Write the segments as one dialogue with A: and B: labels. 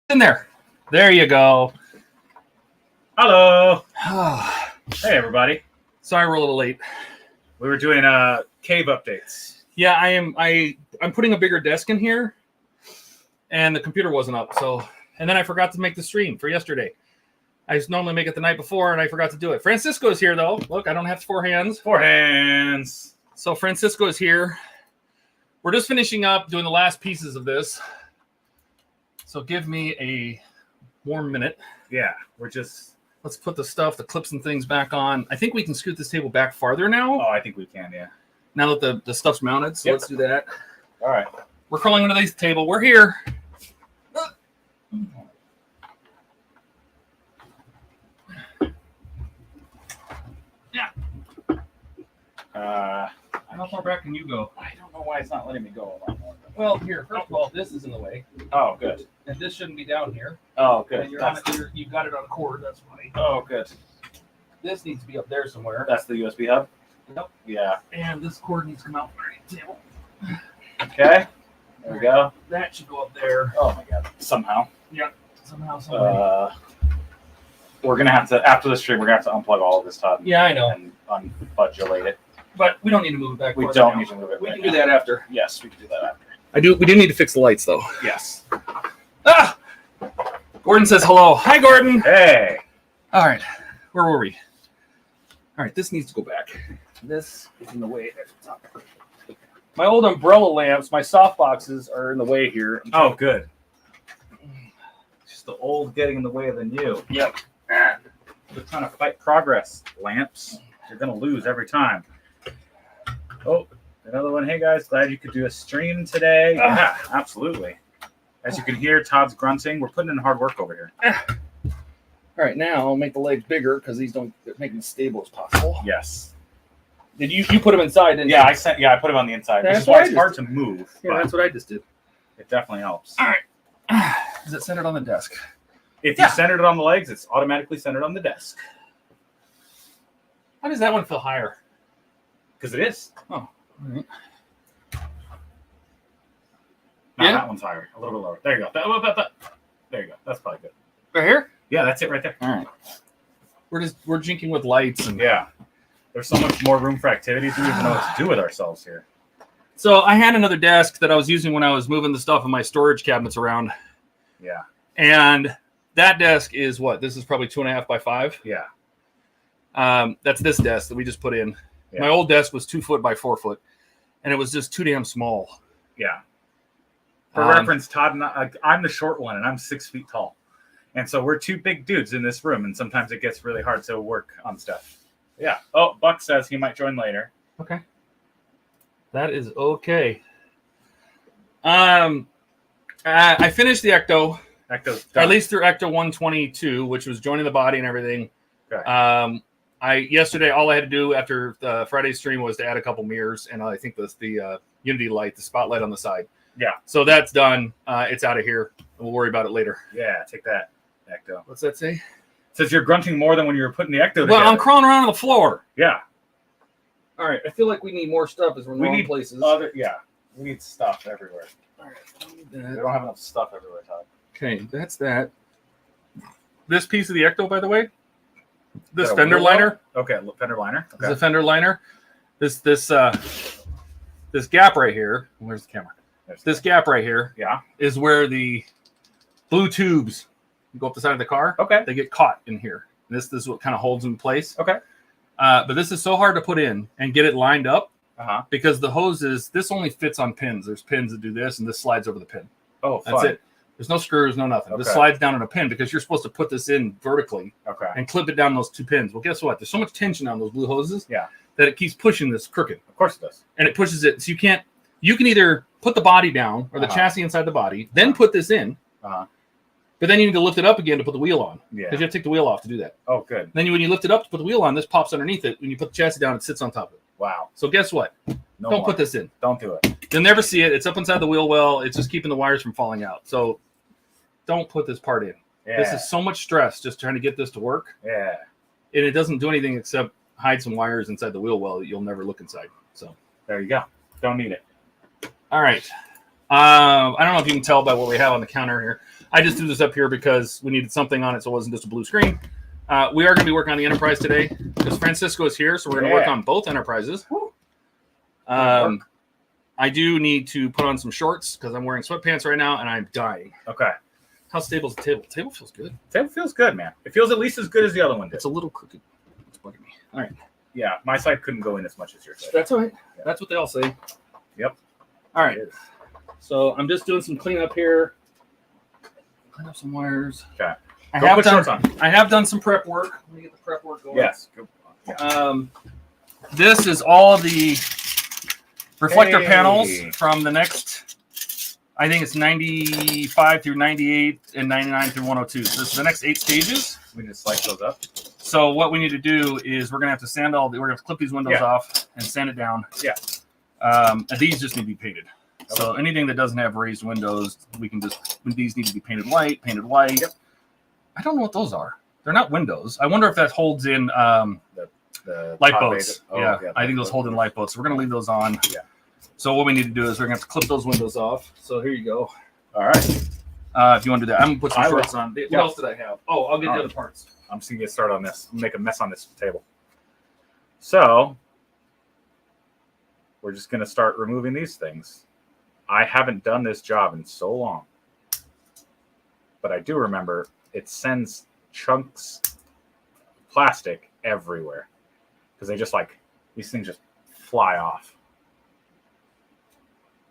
A: in there. There you go.
B: Hello. Hey, everybody.
A: Sorry we're a little late.
B: We were doing cave updates.
A: Yeah, I'm putting a bigger desk in here, and the computer wasn't up. And then I forgot to make the stream for yesterday. I normally make it the night before, and I forgot to do it. Francisco's here, though. Look, I don't have 4 hands.
B: 4 hands.
A: So Francisco is here. We're just finishing up doing the last pieces of this. So give me a warm minute.
B: Yeah,
A: let's put the clips and things back on. I think we can scoot this table back farther now.
B: Oh, I think we can, yeah.
A: Now that the stuff's mounted, so Let's do that.
B: All right.
A: We're crawling under this table. We're here. Yeah. How far back can you go?
B: I don't know why it's not letting me go a lot more.
A: Well, here, first of all, this is in the way.
B: Oh, good.
A: And this shouldn't be down here.
B: Oh, good.
A: And you've got it on a cord, that's funny.
B: Oh, good.
A: This needs to be up there somewhere.
B: That's the USB hub?
A: Yep.
B: Yeah.
A: And this cord needs to come out underneath the table.
B: Okay. There we go.
A: That should go up there.
B: Oh, my God. Somehow.
A: Yep. Somehow, some way.
B: We're going to have to, after the stream, we're going to have to unplug all of this, Todd.
A: Yeah, I know.
B: And unbudulate it.
A: But we don't need to move it back.
B: We don't need to move it
A: We
B: back
A: can do that after.
B: Yes, we can do that after.
A: We do need to fix the lights, though.
B: Yes.
A: Ah! Gordon says hello. Hi, Gordon.
B: Hey.
A: All right. Where were we? All right. This needs to go back. This is in the way. There's the top. My old umbrella lamps, my soft boxes are in the way here.
B: Oh, good. Just the old getting in the way of the new.
A: Yep.
B: We're trying to fight progress. Lamps. You're going to lose every time. Oh, another one. Hey, guys. Glad you could do a stream today. Yeah, absolutely. As you can hear, Todd's grunting. We're putting in hard work over here.
A: All right. Now I'll make the legs bigger because these don't make them as stable as possible.
B: Yes.
A: Did you put them inside? Didn't you?
B: I put them on the inside.
A: That's
B: Which is why it's
A: what I
B: hard to move.
A: Yeah,
B: but
A: that's what I just did.
B: it definitely helps.
A: All right. Is it centered on the desk?
B: If you centered it on the legs, it's automatically centered on the desk.
A: How does that one feel higher?
B: Because it is.
A: Oh. All right.
B: No, that one's higher. A little bit lower. There you go. There you go. That's probably good.
A: Right here?
B: Yeah, that's it right there.
A: All right. We're jinking with lights and
B: yeah. There's so much more room for activities. We don't even know what to do with ourselves here.
A: So I had another desk that I was using when I was moving the stuff in my storage cabinets around.
B: Yeah.
A: And that desk is what? This is probably 2.5 by 5.
B: Yeah.
A: That's this desk that we just put in.
B: Yeah.
A: My old desk was 2 foot by 4 foot, and it was just too damn small.
B: Yeah. For reference, Todd and I'm the short one, and I'm 6 feet tall. And so we're 2 big dudes in this room, and sometimes it gets really hard to work on stuff. Yeah. Oh, Buck says he might join later.
A: Okay. That is okay. I finished the Ecto.
B: Ecto's done.
A: At least through Ecto 122, which was joining the body and everything.
B: Okay.
A: Yesterday, all I had to do after the Friday stream was to add a couple mirrors, and I think the Unity light, the spotlight on the side.
B: Yeah.
A: So that's done. It's out of here. We'll worry about it later.
B: Yeah, take that, Ecto.
A: What's that say?
B: It says you're grunting more than when you were putting the Ecto together.
A: Well, I'm crawling around on the floor.
B: Yeah.
A: All right. I feel like we need more stuff as we're in places.
B: We need stuff everywhere.
A: All right.
B: We don't have enough stuff everywhere, Todd.
A: Okay, that's that. This piece of the Ecto, by the way, this
B: Is that a
A: fender
B: wheel well?
A: liner.
B: Okay, fender liner.
A: Okay. This is a fender liner. This gap right here. Where's the camera? This gap right here.
B: Yeah.
A: Is where the blue tubes go up the side of the car.
B: Okay.
A: They get caught in here. This is what kind of holds them in place.
B: Okay.
A: But this is so hard to put in and get it lined up because the hoses, this only fits on pins. There's pins that do this, and this slides over the pin.
B: Oh, fun.
A: That's it. There's no screws, no nothing.
B: Okay.
A: This slides down on a pin because you're supposed to put this in vertically and clip it down those 2 pins. Well, guess what? There's so much tension on those blue hoses that it keeps pushing this crooked.
B: Of course it does.
A: And it pushes it. So you can either put the body down or the chassis inside the body, then put this in. But then you need to lift it up again to put the wheel on. Yeah. Because you have to take the wheel off to do that.
B: Oh, good.
A: Then when you lift it up to put the wheel on, this pops underneath it. When you put the chassis down, it sits on top of it.
B: Wow.
A: So guess what? Don't put this in.
B: Don't do it.
A: You'll never see it. It's up inside the wheel well. It's just keeping the wires from falling out. So don't put this part in. Yeah. This is so much stress just trying to get this to work.
B: Yeah.
A: And it doesn't do anything except hide some wires inside the wheel well that you'll never look inside. So
B: there you go. Don't need it.
A: All right. I don't know if you can tell by what we have on the counter here. I just threw this up here because we needed something on it, so it wasn't just a blue screen. We are going to be working on the Enterprise today because Francisco is here, so we're going to work on both Enterprises. I do need to put on some shorts because I'm wearing sweatpants right now and I'm dying.
B: Okay.
A: How stable is the table? The table feels good.
B: The table feels good, man. It feels at least as good as the other one did.
A: It's a little crooked. It's bugging me. All right.
B: Yeah, my side couldn't go in as much as your side.
A: That's all right.
B: Yeah.
A: That's what they all say.
B: Yep.
A: All right. So I'm just doing some cleanup here. Clean up some wires.
B: Okay.
A: I
B: Go
A: have
B: put
A: done.
B: shorts on.
A: I have done some prep work. Let me get the prep work going.
B: Yes. Go. Yeah.
A: This is all the reflector
B: Hey.
A: panels from the next. I think it's 95 through 98 and 99 through 102. So this is the next 8 stages.
B: We need to slice those up.
A: So what we need to do is we're gonna have to sand all. We're gonna have to clip these windows off and sand it down.
B: Yeah.
A: And these just need to be painted. So anything that doesn't have raised windows, we can just. These need to be painted white. Yep. I don't know what those are. They're not windows. I wonder if that holds in
B: The
A: lifeboats.
B: top
A: Yeah,
B: yeah,
A: I think those hold in lifeboats. So we're gonna leave those on.
B: Yeah.
A: So what we need to do is we're gonna have to clip those windows off. So here you go.
B: All right.
A: If you want to do that, I'm gonna put some
B: I will.
A: shorts on. What else did I have? Oh, I'll get the other parts.
B: I'm just gonna get started on this. I'm gonna make a mess on this table. So we're just gonna start removing these things. I haven't done this job in so long, but I do remember it sends chunks of plastic everywhere because they just like these things just fly off.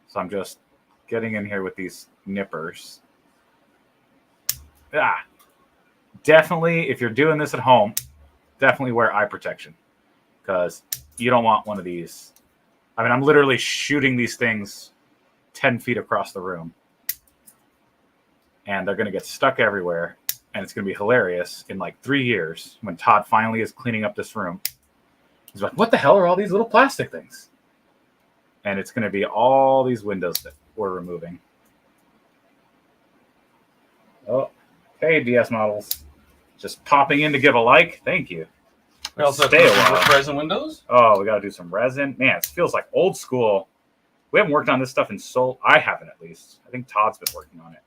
B: So I'm just getting in here with these nippers. Definitely, if you're doing this at home, definitely wear eye protection because you don't want one of these. I mean, I'm literally shooting these things 10 feet across the room, and they're going to get stuck everywhere, and it's going to be hilarious in like 3 years when Todd finally is cleaning up this room. He's like, what the hell are all these little plastic things? And it's going to be all these windows that we're removing. Oh, hey, DS models. Just popping in to give a like. Thank you.
A: We also
B: Stay a
A: have
B: while.
A: resin windows.
B: Oh, we got to do some resin. Man, it feels like old school. We haven't worked on this stuff in so... I haven't, at least. I think Todd's been working on it.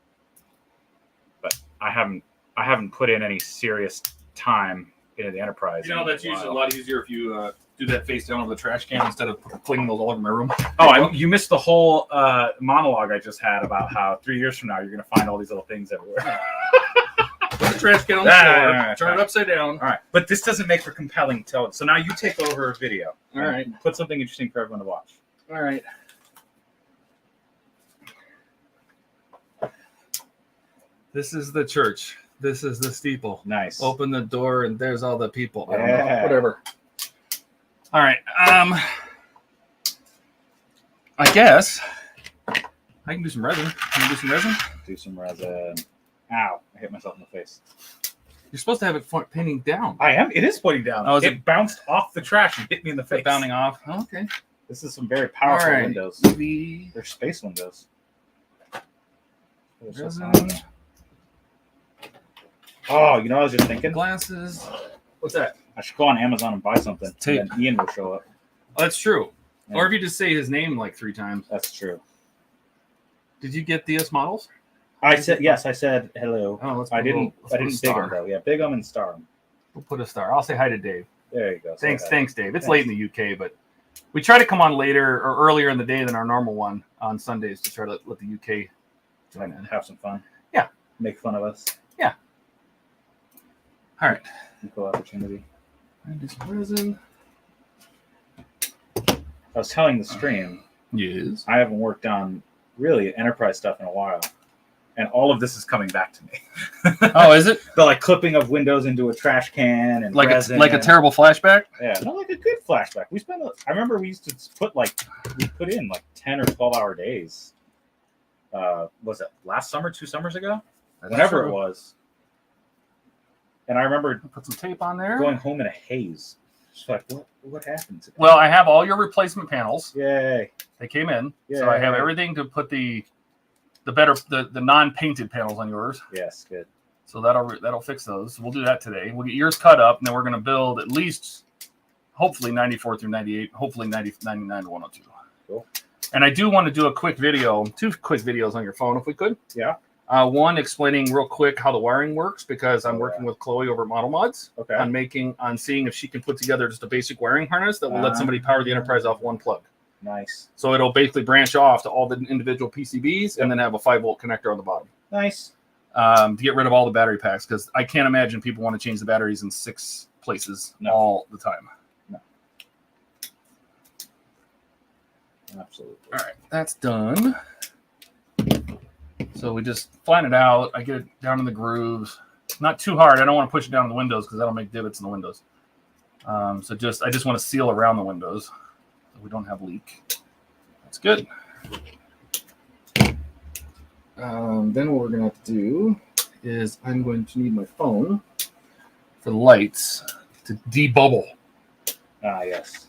B: But I haven't put in any serious time into the Enterprise.
A: You know, that's usually a lot easier if you do that face down over the trash can instead of flinging those all over my room.
B: Oh, you missed the whole monologue I just had about how 3 years from now you're going to find all these little things everywhere.
A: Put the trash can on the floor, turn it upside down.
B: All right, but this doesn't make for compelling television. So now you take over a video.
A: All right.
B: Put something interesting for everyone to watch.
A: All right. This is the church. This is the steeple.
B: Nice.
A: Open the door and there's all the people. I don't know.
B: Yeah.
A: Whatever. All right. I guess I can do some resin. Can you do some resin?
B: Do some resin. Ow! I hit myself in the face.
A: You're supposed to have it painting down.
B: I am. It is pointing down.
A: Oh, is
B: it bounced off the trash and hit me in the face.
A: Bounding off. Oh, okay.
B: This is some very powerful
A: All right.
B: windows.
A: Maybe
B: They're space windows.
A: resin,
B: Oh, you know, I was just thinking.
A: glasses. What's that?
B: I should go on Amazon and buy something.
A: Tape.
B: And then Ian will show up.
A: Oh, that's true.
B: Yeah.
A: Or if you just say his name like 3 times.
B: That's true.
A: Did you get DS models?
B: I said yes. I said hello.
A: Oh, let's
B: I didn't.
A: let's
B: I
A: put a
B: didn't big
A: star.
B: them though. Yeah, big them and star them.
A: We'll put a star. I'll say hi to Dave.
B: There you go.
A: Thanks,
B: So,
A: thanks, Dave. It's
B: Thanks.
A: late in the UK, but we try to come on later or earlier in the day than our normal one on Sundays to try to let the UK join in.
B: have some fun.
A: Yeah.
B: Make fun of us.
A: Yeah. All right.
B: Equal opportunity.
A: And do some resin.
B: I was telling the stream
A: Yes.
B: I haven't worked on really Enterprise stuff in a while, and all of this is coming back to me.
A: Oh, is it
B: The like clipping of windows into a trash can and
A: like
B: resin.
A: a terrible flashback?
B: Yeah, not like a good flashback. We spent. I remember we used to put in like 10 or 12-hour days. Was it last summer, 2 summers ago? Whenever it was. And I remember
A: Put some tape on there.
B: going home in a haze. Just like, what happened today?
A: Well, I have all your replacement panels.
B: Yay.
A: They came in, so I have
B: Yay.
A: everything to put the non-painted panels on yours.
B: Yes, good.
A: So that'll fix those. We'll do that today. We'll get yours cut up, and then we're going to build at least, hopefully 94 through 98, hopefully 99 to 102.
B: Cool.
A: And I do want to do a quick video, 2 quick videos on your phone if we could.
B: Yeah.
A: One, explaining real quick how the wiring works, because I'm working with Chloe over Model Mods on seeing if she can put together just a basic wiring harness that will let somebody power the Enterprise off one plug.
B: Nice.
A: So it'll basically branch off to all the individual PCBs and then have a 5-volt connector on the bottom.
B: Nice.
A: To get rid of all the battery packs, because I can't imagine people want to change the batteries in 6 places all the time.
B: No. Absolutely.
A: All right, that's done. So we just flatten it out. I get it down in the grooves. Not too hard. I don't want to push it down in the windows because that'll make divots in the windows. I just want to seal around the windows so we don't have leak. That's good. Then what we're going to have to do is I'm going to need my phone for the lights to debubble.
B: Ah, yes.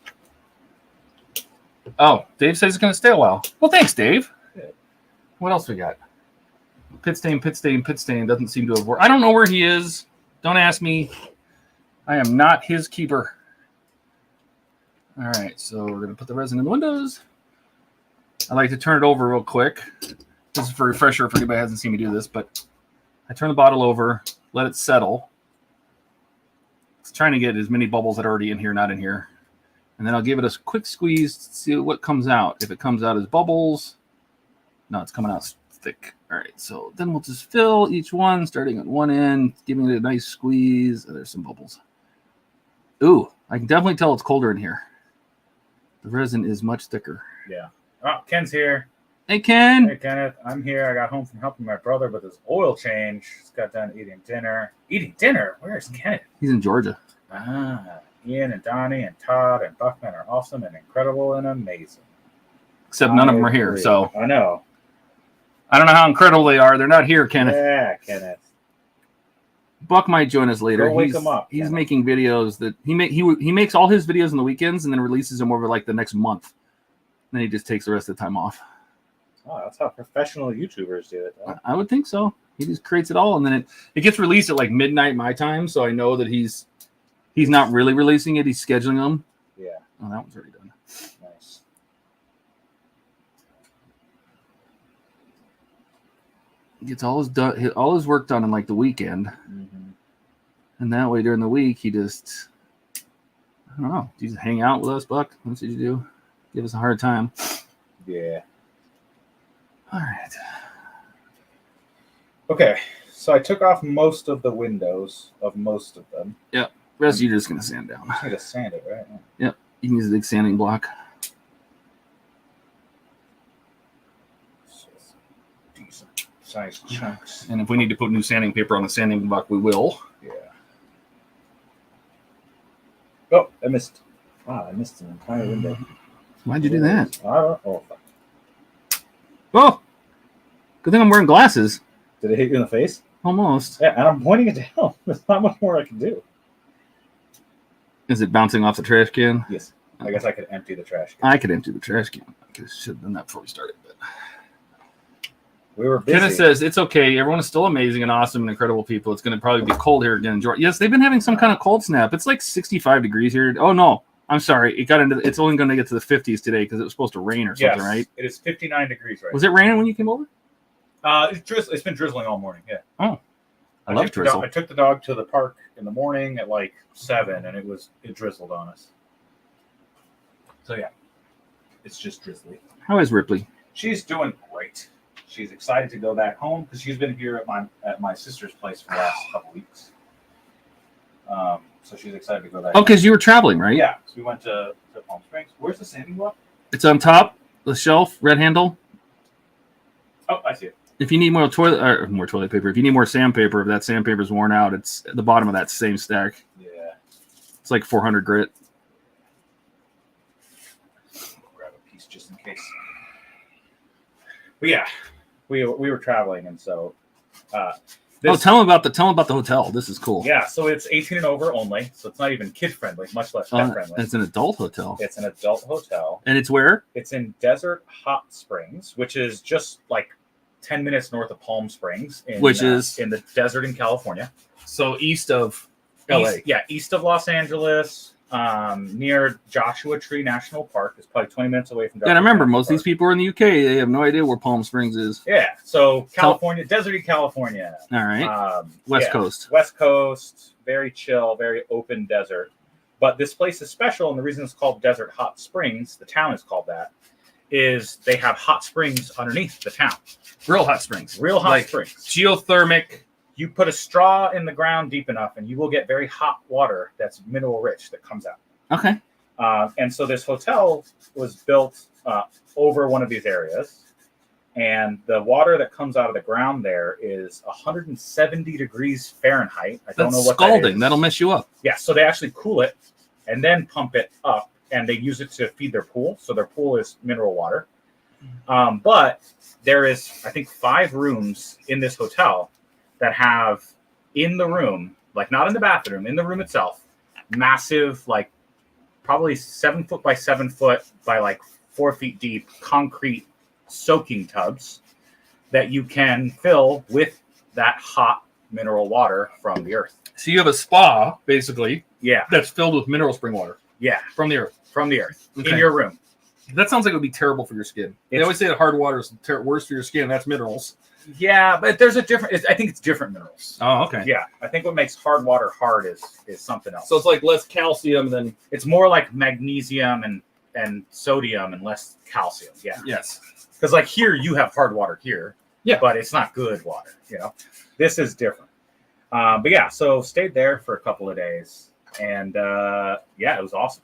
A: Oh, Dave says it's going to stay a while. Well, thanks, Dave.
B: Good.
A: What else we got? PITSTAIN doesn't seem to have worked. I don't know where he is. Don't ask me. I am not his keeper. All right, so we're going to put the resin in the windows. I like to turn it over real quick. This is for a refresher if anybody hasn't seen me do this, but I turn the bottle over, let it settle. It's trying to get as many bubbles that are already in here, not in here. And then I'll give it a quick squeeze to see what comes out. If it comes out as bubbles, no, it's coming out thick. All right, so then we'll just fill each one, starting at one end, giving it a nice squeeze. Oh, there's some bubbles. Ooh, I can definitely tell it's colder in here. The resin is much thicker.
B: Yeah. Oh, Ken's here.
A: Hey, Ken.
B: Hey, Kenneth. I'm here. I got home from helping my brother with his oil change. Just got done eating dinner. Eating dinner? Where's Kenneth?
A: He's in Georgia.
B: Ah, Ian and Donnie and Todd and Buckman are awesome and incredible and amazing.
A: Except none of them are here, so.
B: I know.
A: I don't know how incredible they are. They're not here, Kenneth.
B: Yeah, Kenneth.
A: Buck might join us later.
B: Go wake him up.
A: He's making videos that he makes all his videos on the weekends and then releases them over like the next month. Then he just takes the rest of the time off.
B: Oh, that's how professional YouTubers do it. Huh?
A: I would think so. He just creates it all, and then it gets released at like midnight my time, so I know that he's not really releasing it. He's scheduling them.
B: Yeah.
A: Oh, that one's already done.
B: Nice.
A: He gets all his work done in like the weekend, and that way during the week he just, I don't know. You just hang out with us, Buck. That's what you do. Give us a hard time.
B: Yeah.
A: All right.
B: Okay, so I took off most of the windows of most of them.
A: Yep. The rest you're just gonna sand down.
B: I need to sand it, right?
A: Yep. You can use a big sanding block.
B: Decent sized chunks.
A: And if we need to put new sanding paper on the sanding block, we will.
B: Yeah. Oh, I missed. Wow, I missed an entire window.
A: Why'd you do that?
B: I don't know.
A: Oh, good thing I'm wearing glasses.
B: Did it hit you in the face?
A: Almost.
B: Yeah, and I'm pointing it down. There's not much more I can do.
A: Is it bouncing off the trash can?
B: Yes. I guess I could empty the trash can.
A: I could empty the trash can. I should have done that before we started. But
B: we were busy.
A: Kenneth says, it's okay. Everyone is still amazing and awesome and incredible people. It's going to probably be cold here again in Georgia. Yes, they've been having some kind of cold snap. It's like 65 degrees here. Oh, no. I'm sorry. It's only going to get to the 50s today because it was supposed to rain or something, right?
B: It is 59 degrees right now.
A: Was it raining when you came over?
B: It's been drizzling all morning, yeah.
A: Oh. I love drizzle.
B: I took the dog to the park in the morning at like 7, and it drizzled on us. So, yeah. It's just drizzly.
A: How is Ripley?
B: She's doing great. She's excited to go back home because she's been here at my sister's place for the last couple weeks. So she's excited to go back.
A: Oh, because you were traveling, right?
B: Yeah. So we went to Palm Springs. Where's the sanding block?
A: It's on top, the shelf, red handle.
B: Oh, I see it.
A: If you need more toilet paper, if you need more sandpaper, if that sandpaper's worn out, it's at the bottom of that same stack.
B: Yeah.
A: It's like 400 grit.
B: I'll grab a piece just in case. But yeah, we were traveling, and so.
A: Tell them about the hotel. This is cool.
B: Yeah, so it's 18 and over only, so it's not even kid friendly, much less pet friendly.
A: It's an adult hotel.
B: It's an adult hotel,
A: and it's where?
B: It's in Desert Hot Springs, which is just like 10 minutes north of Palm Springs,
A: which is
B: in the desert in California.
A: So east of LA.
B: East of Los Angeles, near Joshua Tree National Park. It's probably 20 minutes away from.
A: Yeah, I remember most of these people are in the UK. They have no idea where Palm Springs is.
B: Yeah, so California, deserty California.
A: All right,
B: West Coast, very chill, very open desert. But this place is special, and the reason it's called Desert Hot Springs, the town is called that, is they have hot springs underneath the town.
A: Real hot springs.
B: Real hot springs.
A: Geothermic.
B: You put a straw in the ground deep enough, and you will get very hot water that's mineral rich that comes out.
A: Okay.
B: And so this hotel was built over one of these areas, and the water that comes out of the ground there is 170 degrees Fahrenheit. I don't know what
A: scalding.
B: that is.
A: That'll mess you up.
B: Yeah, so they actually cool it and then pump it up, and they use it to feed their pool. So their pool is mineral water. But there is, I think, 5 rooms in this hotel that have in the room, like not in the bathroom, in the room itself, massive, like probably 7 foot by 7 foot by like 4 feet deep concrete soaking tubs that you can fill with that hot mineral water from the earth.
A: So you have a spa, basically.
B: Yeah.
A: That's filled with mineral spring water.
B: Yeah.
A: From the earth.
B: From the earth.
A: Okay.
B: In your room.
A: That sounds like it would be terrible for your skin. They always say that hard water is worse for your skin. That's minerals.
B: Yeah, but there's a different. I think it's different minerals.
A: Oh, okay.
B: Yeah, I think what makes hard water hard is something else.
A: So it's like less calcium than.
B: It's more like magnesium and sodium and less calcium. Yeah.
A: Yes.
B: Because like here you have hard water here.
A: Yeah.
B: But it's not good water. You know, this is different. But yeah, so stayed there for a couple of days, and yeah, it was awesome.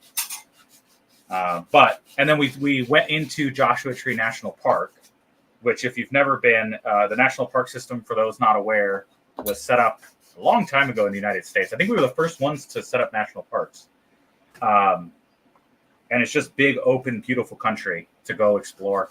B: And then we went into Joshua Tree National Park, which if you've never been, the national park system, for those not aware, was set up a long time ago in the United States. I think we were the first ones to set up national parks. And it's just big, open, beautiful country to go explore.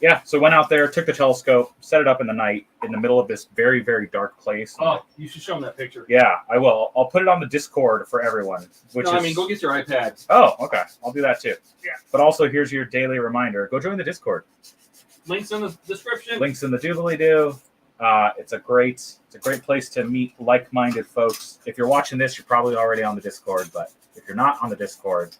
B: Yeah, so went out there, took the telescope, set it up in the night in the middle of this very, very dark place.
A: Oh, you should show them that picture.
B: Yeah, I will. I'll put it on the Discord for everyone.
A: I mean, go get your iPad.
B: Oh, okay. I'll do that too.
A: Yeah.
B: But also, here's your daily reminder. Go join the Discord.
A: Links in the description.
B: Links in the doobly-doo. It's a great place to meet like-minded folks. If you're watching this, you're probably already on the Discord. But if you're not on the Discord,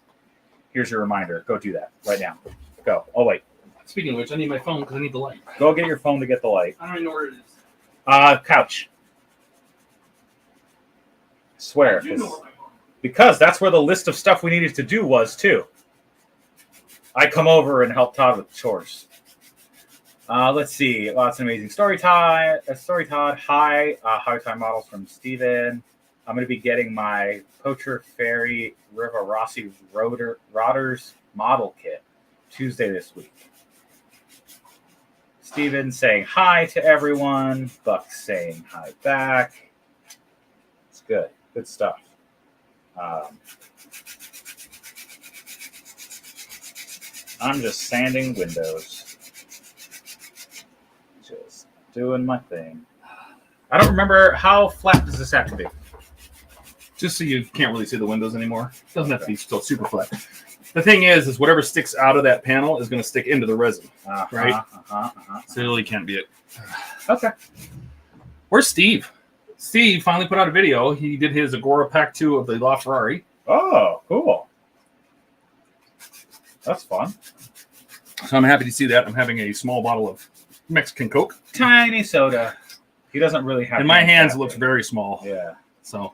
B: here's your reminder. Go do that right now. Go. Oh, wait.
A: Speaking of which, I need my phone because I need the light.
B: Go get your phone to get the light.
A: I don't even know where it is.
B: Couch. I swear.
A: You know where my phone is.
B: Because that's where the list of stuff we needed to do was, too. I come over and help Todd with chores. Let's see. Lots of amazing story Todd. Hi. High time models from Steven. I'm going to be getting my Poacher Ferry River Rossi Rodders model kit Tuesday this week. Steven saying hi to everyone. Buck saying hi back. It's good. Good stuff. I'm just sanding windows. Just doing my thing. I don't remember, how flat does this have to be?
A: Just so you can't really see the windows anymore. It doesn't have to be still super flat. The thing is whatever sticks out of that panel is going to stick into the resin, right? So it really can't be it.
B: Okay.
A: Where's Steve? Steve finally put out a video. He did his Agora Pack 2 of the LaFerrari.
B: Oh, cool. That's fun.
A: So I'm happy to see that. I'm having a small bottle of Mexican Coke.
B: Tiny soda. He doesn't really have.
A: In my hands, it looks very small.
B: Yeah.
A: So.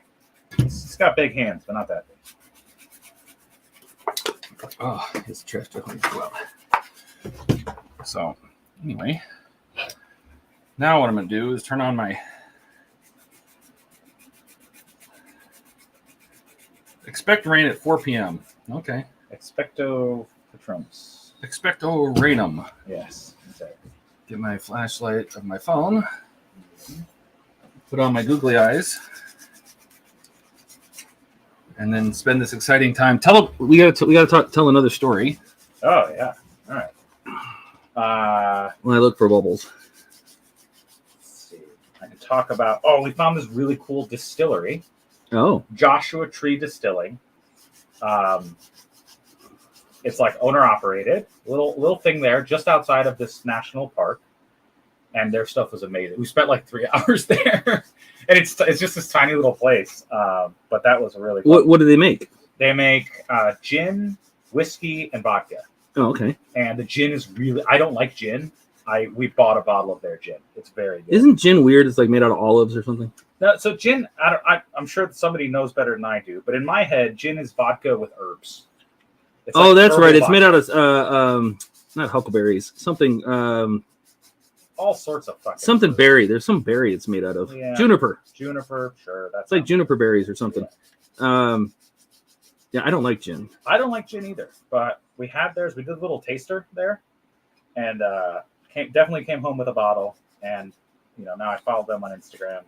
B: It's got big hands, but not that big.
A: Oh, his chest definitely as well. So, anyway, now what I'm going to do is turn on my expect rain at 4 p.m. Okay.
B: Expecto Patronus.
A: Expecto rainum.
B: Yes. Exactly.
A: Get my flashlight of my phone. Put on my googly eyes. And then spend this exciting time. We gotta tell another story.
B: Oh yeah. All right.
A: When I look for bubbles.
B: Let's see. I can talk about. Oh, we found this really cool distillery.
A: Oh.
B: Joshua Tree Distilling. It's like owner operated. Little thing there, just outside of this national park, and their stuff was amazing. We spent like 3 hours there. And it's just this tiny little place. But that was really fun.
A: What do they make?
B: They make gin, whiskey, and vodka.
A: Oh, okay.
B: And the gin is really. I don't like gin. We bought a bottle of their gin. It's very good.
A: Isn't gin weird? It's like made out of olives or something.
B: No, so gin. I'm sure that somebody knows better than I do. But in my head, gin is vodka with herbs. It's
A: Oh,
B: like
A: that's
B: herbal
A: right. It's
B: vodka.
A: made out of not huckleberries. Something
B: All sorts of fucking
A: something
B: fruit.
A: berry. There's some berry it's made out of.
B: Yeah.
A: Juniper.
B: Juniper, sure. That's
A: It's like juniper berries or something. Yeah, I don't like gin.
B: I don't like gin either, but we had theirs. We did a little taster there, and definitely came home with a bottle. And now I followed them on Instagram.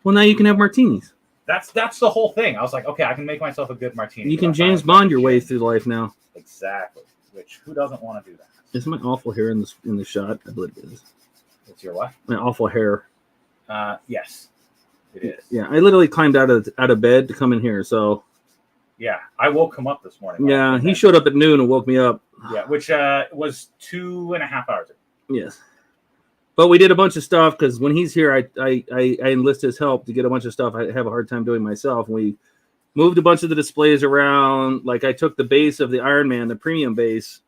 A: Well, now you can have martinis.
B: That's the whole thing. I was like, okay, I can make myself a good martini.
A: You can
B: I
A: James
B: finally
A: Bond your way
B: gin.
A: through life now.
B: Exactly. Which who doesn't want to do that?
A: Is my awful hair in the shot? I believe it is.
B: It's your what?
A: My awful hair.
B: Yes, it is.
A: Yeah, I literally climbed out of bed to come in here. So
B: Yeah, I woke him up this morning.
A: yeah, he showed up at noon and woke me up.
B: Yeah, which was 2.5 hours ago.
A: Yes. But we did a bunch of stuff because when he's here, I enlist his help to get a bunch of stuff I have a hard time doing myself. We moved a bunch of the displays around. Like I took the base of the Iron Man, the premium base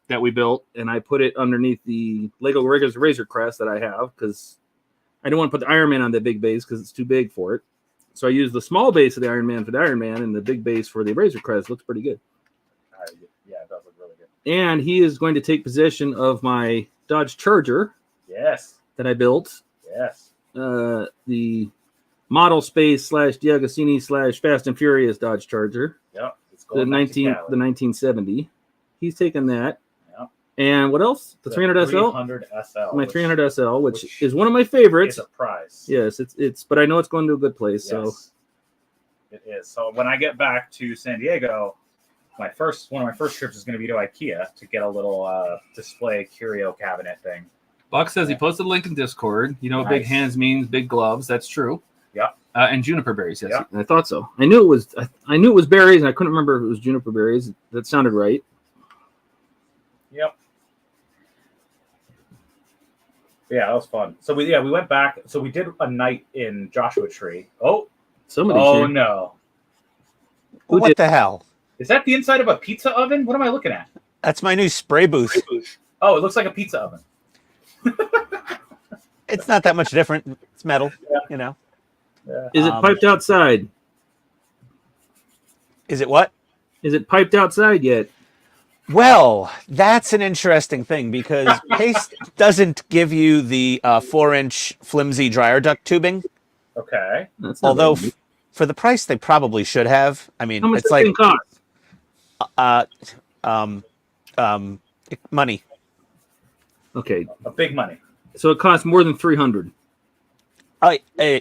A: that we built, and I put it underneath the Lego Razor Crest that I have because I don't want to put the Iron Man on that big base because it's too big for it. So I used the small base of the Iron Man for the Iron Man and the big base for the Razor Crest. Looks pretty good.
B: Yeah, it does look really good.
A: And he is going to take possession of my Dodge Charger
B: Yes.
A: that I built.
B: Yes.
A: The model space / D'Agostini / Fast and Furious Dodge Charger.
B: Yep. It's
A: The
B: going back to
A: 1970. He's taken that.
B: Yep.
A: And what else? The 300 SL.
B: 300 SL.
A: My 300 SL, which is one of my favorites.
B: It's a prize.
A: Yes, it's. But I know it's going to a good place. So
B: Yes, it is. So when I get back to San Diego, one of my first trips is going to be to IKEA to get a little display curio cabinet thing.
A: Buck says he posted a link in Discord. You know what big
B: Nice.
A: hands means big gloves. That's true.
B: Yep.
A: And juniper berries. Yes,
B: Yep.
A: I thought so. I knew it was. I knew it was berries, and I couldn't remember if it was juniper berries. That sounded right.
B: Yep. Yeah, that was fun. So we went back. So we did a night in Joshua Tree. Oh
A: Somebody.
B: no!
A: Who
C: What
A: did-
C: the hell?
B: Is that the inside of a pizza oven? What am I looking at?
C: That's my new spray booth.
B: Oh, it looks like a pizza oven.
C: It's not that much different. It's metal,
B: Yeah.
C: you know.
B: Yeah.
A: Is it piped outside?
C: Is it what?
A: Is it piped outside yet?
C: Well, that's an interesting thing because Paste doesn't give you the 4-inch flimsy dryer duct tubing.
B: Okay.
A: That's not
C: Although
A: bad.
C: for the price they probably should have. I mean,
A: How much
C: it's
A: does
C: like
A: thing cost?
C: Money.
A: Okay,
B: A big money.
A: so it costs more than 300.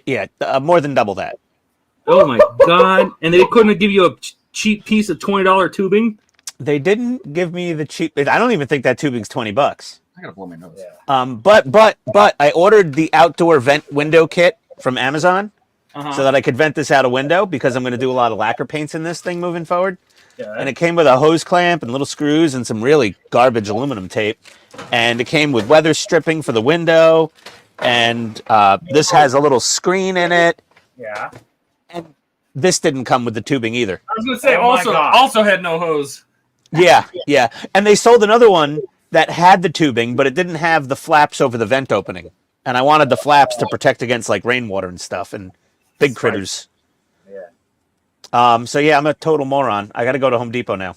C: Yeah, more than double that.
A: Oh my god! And they couldn't give you a cheap piece of $20 tubing.
C: They didn't give me the cheap. I don't even think that tubing's $20.
A: I gotta blow my nose.
B: Yeah.
C: But I ordered the outdoor vent window kit from Amazon
A: Uh-huh.
C: so that I could vent this out a window because I'm going to do a lot of lacquer paints in this thing moving forward.
B: Yeah.
C: And it came with a hose clamp and little screws and some really garbage aluminum tape. And it came with weather stripping for the window. And this has a little screen in it.
B: Yeah.
C: And this didn't come with the tubing either.
A: I was gonna say
B: Oh my God.
A: also had no hose.
C: Yeah. And they sold another one that had the tubing, but it didn't have the flaps over the vent opening. And I wanted the flaps to protect against like rainwater and stuff and big critters.
B: Yeah.
C: So yeah, I'm a total moron. I got to go to Home Depot now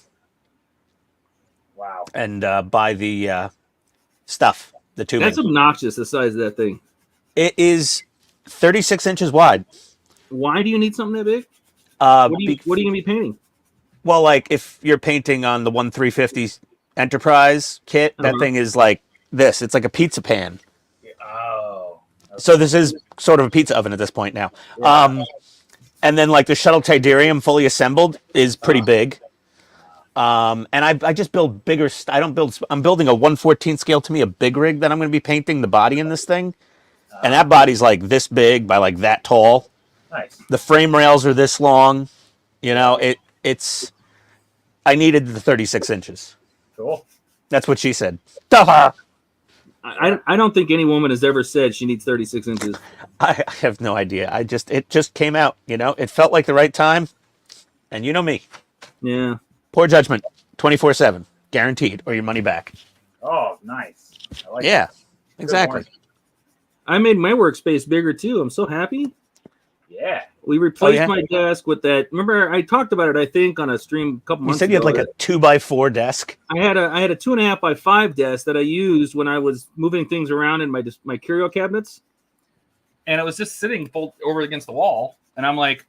B: Wow.
C: and buy the stuff, the tubing.
A: That's obnoxious. The size of that thing.
C: It is 36 inches wide.
A: Why do you need something that big? What are you gonna be painting?
C: Well, like if you're painting on the 350 Enterprise kit, that
A: Uh-huh.
C: thing is like this. It's like a pizza pan.
B: Oh.
C: So this is sort of a pizza oven at this point now.
B: Yeah.
C: And then like the shuttle Tidarium fully assembled is pretty big. And I just build bigger. I'm building a 1/14 scale to me, a big rig that I'm going to be painting the body in this thing. And that body's like this big by like that tall.
B: Nice.
C: The frame rails are this long. You know, it's. I needed the 36 inches.
B: Cool.
C: That's what she said. Duh.
A: I don't think any woman has ever said she needs 36 inches.
C: I have no idea. It just came out. You know, it felt like the right time, and you know me.
A: Yeah.
C: Poor judgment, 24/7, guaranteed, or your money back.
B: Oh, nice. I like
C: Yeah,
B: that.
C: exactly.
B: Good
A: I made my workspace bigger too. I'm so happy.
B: Yeah.
A: We replaced
C: yeah?
A: my desk with that. Remember, I talked about it, I think, on a stream a couple
C: You
A: months
C: said
A: ago.
C: you had like a 2x4 desk.
A: I had a 2.5 by 5 desk that I used when I was moving things around in my curio cabinets. And it was just sitting over against the wall. And I'm like,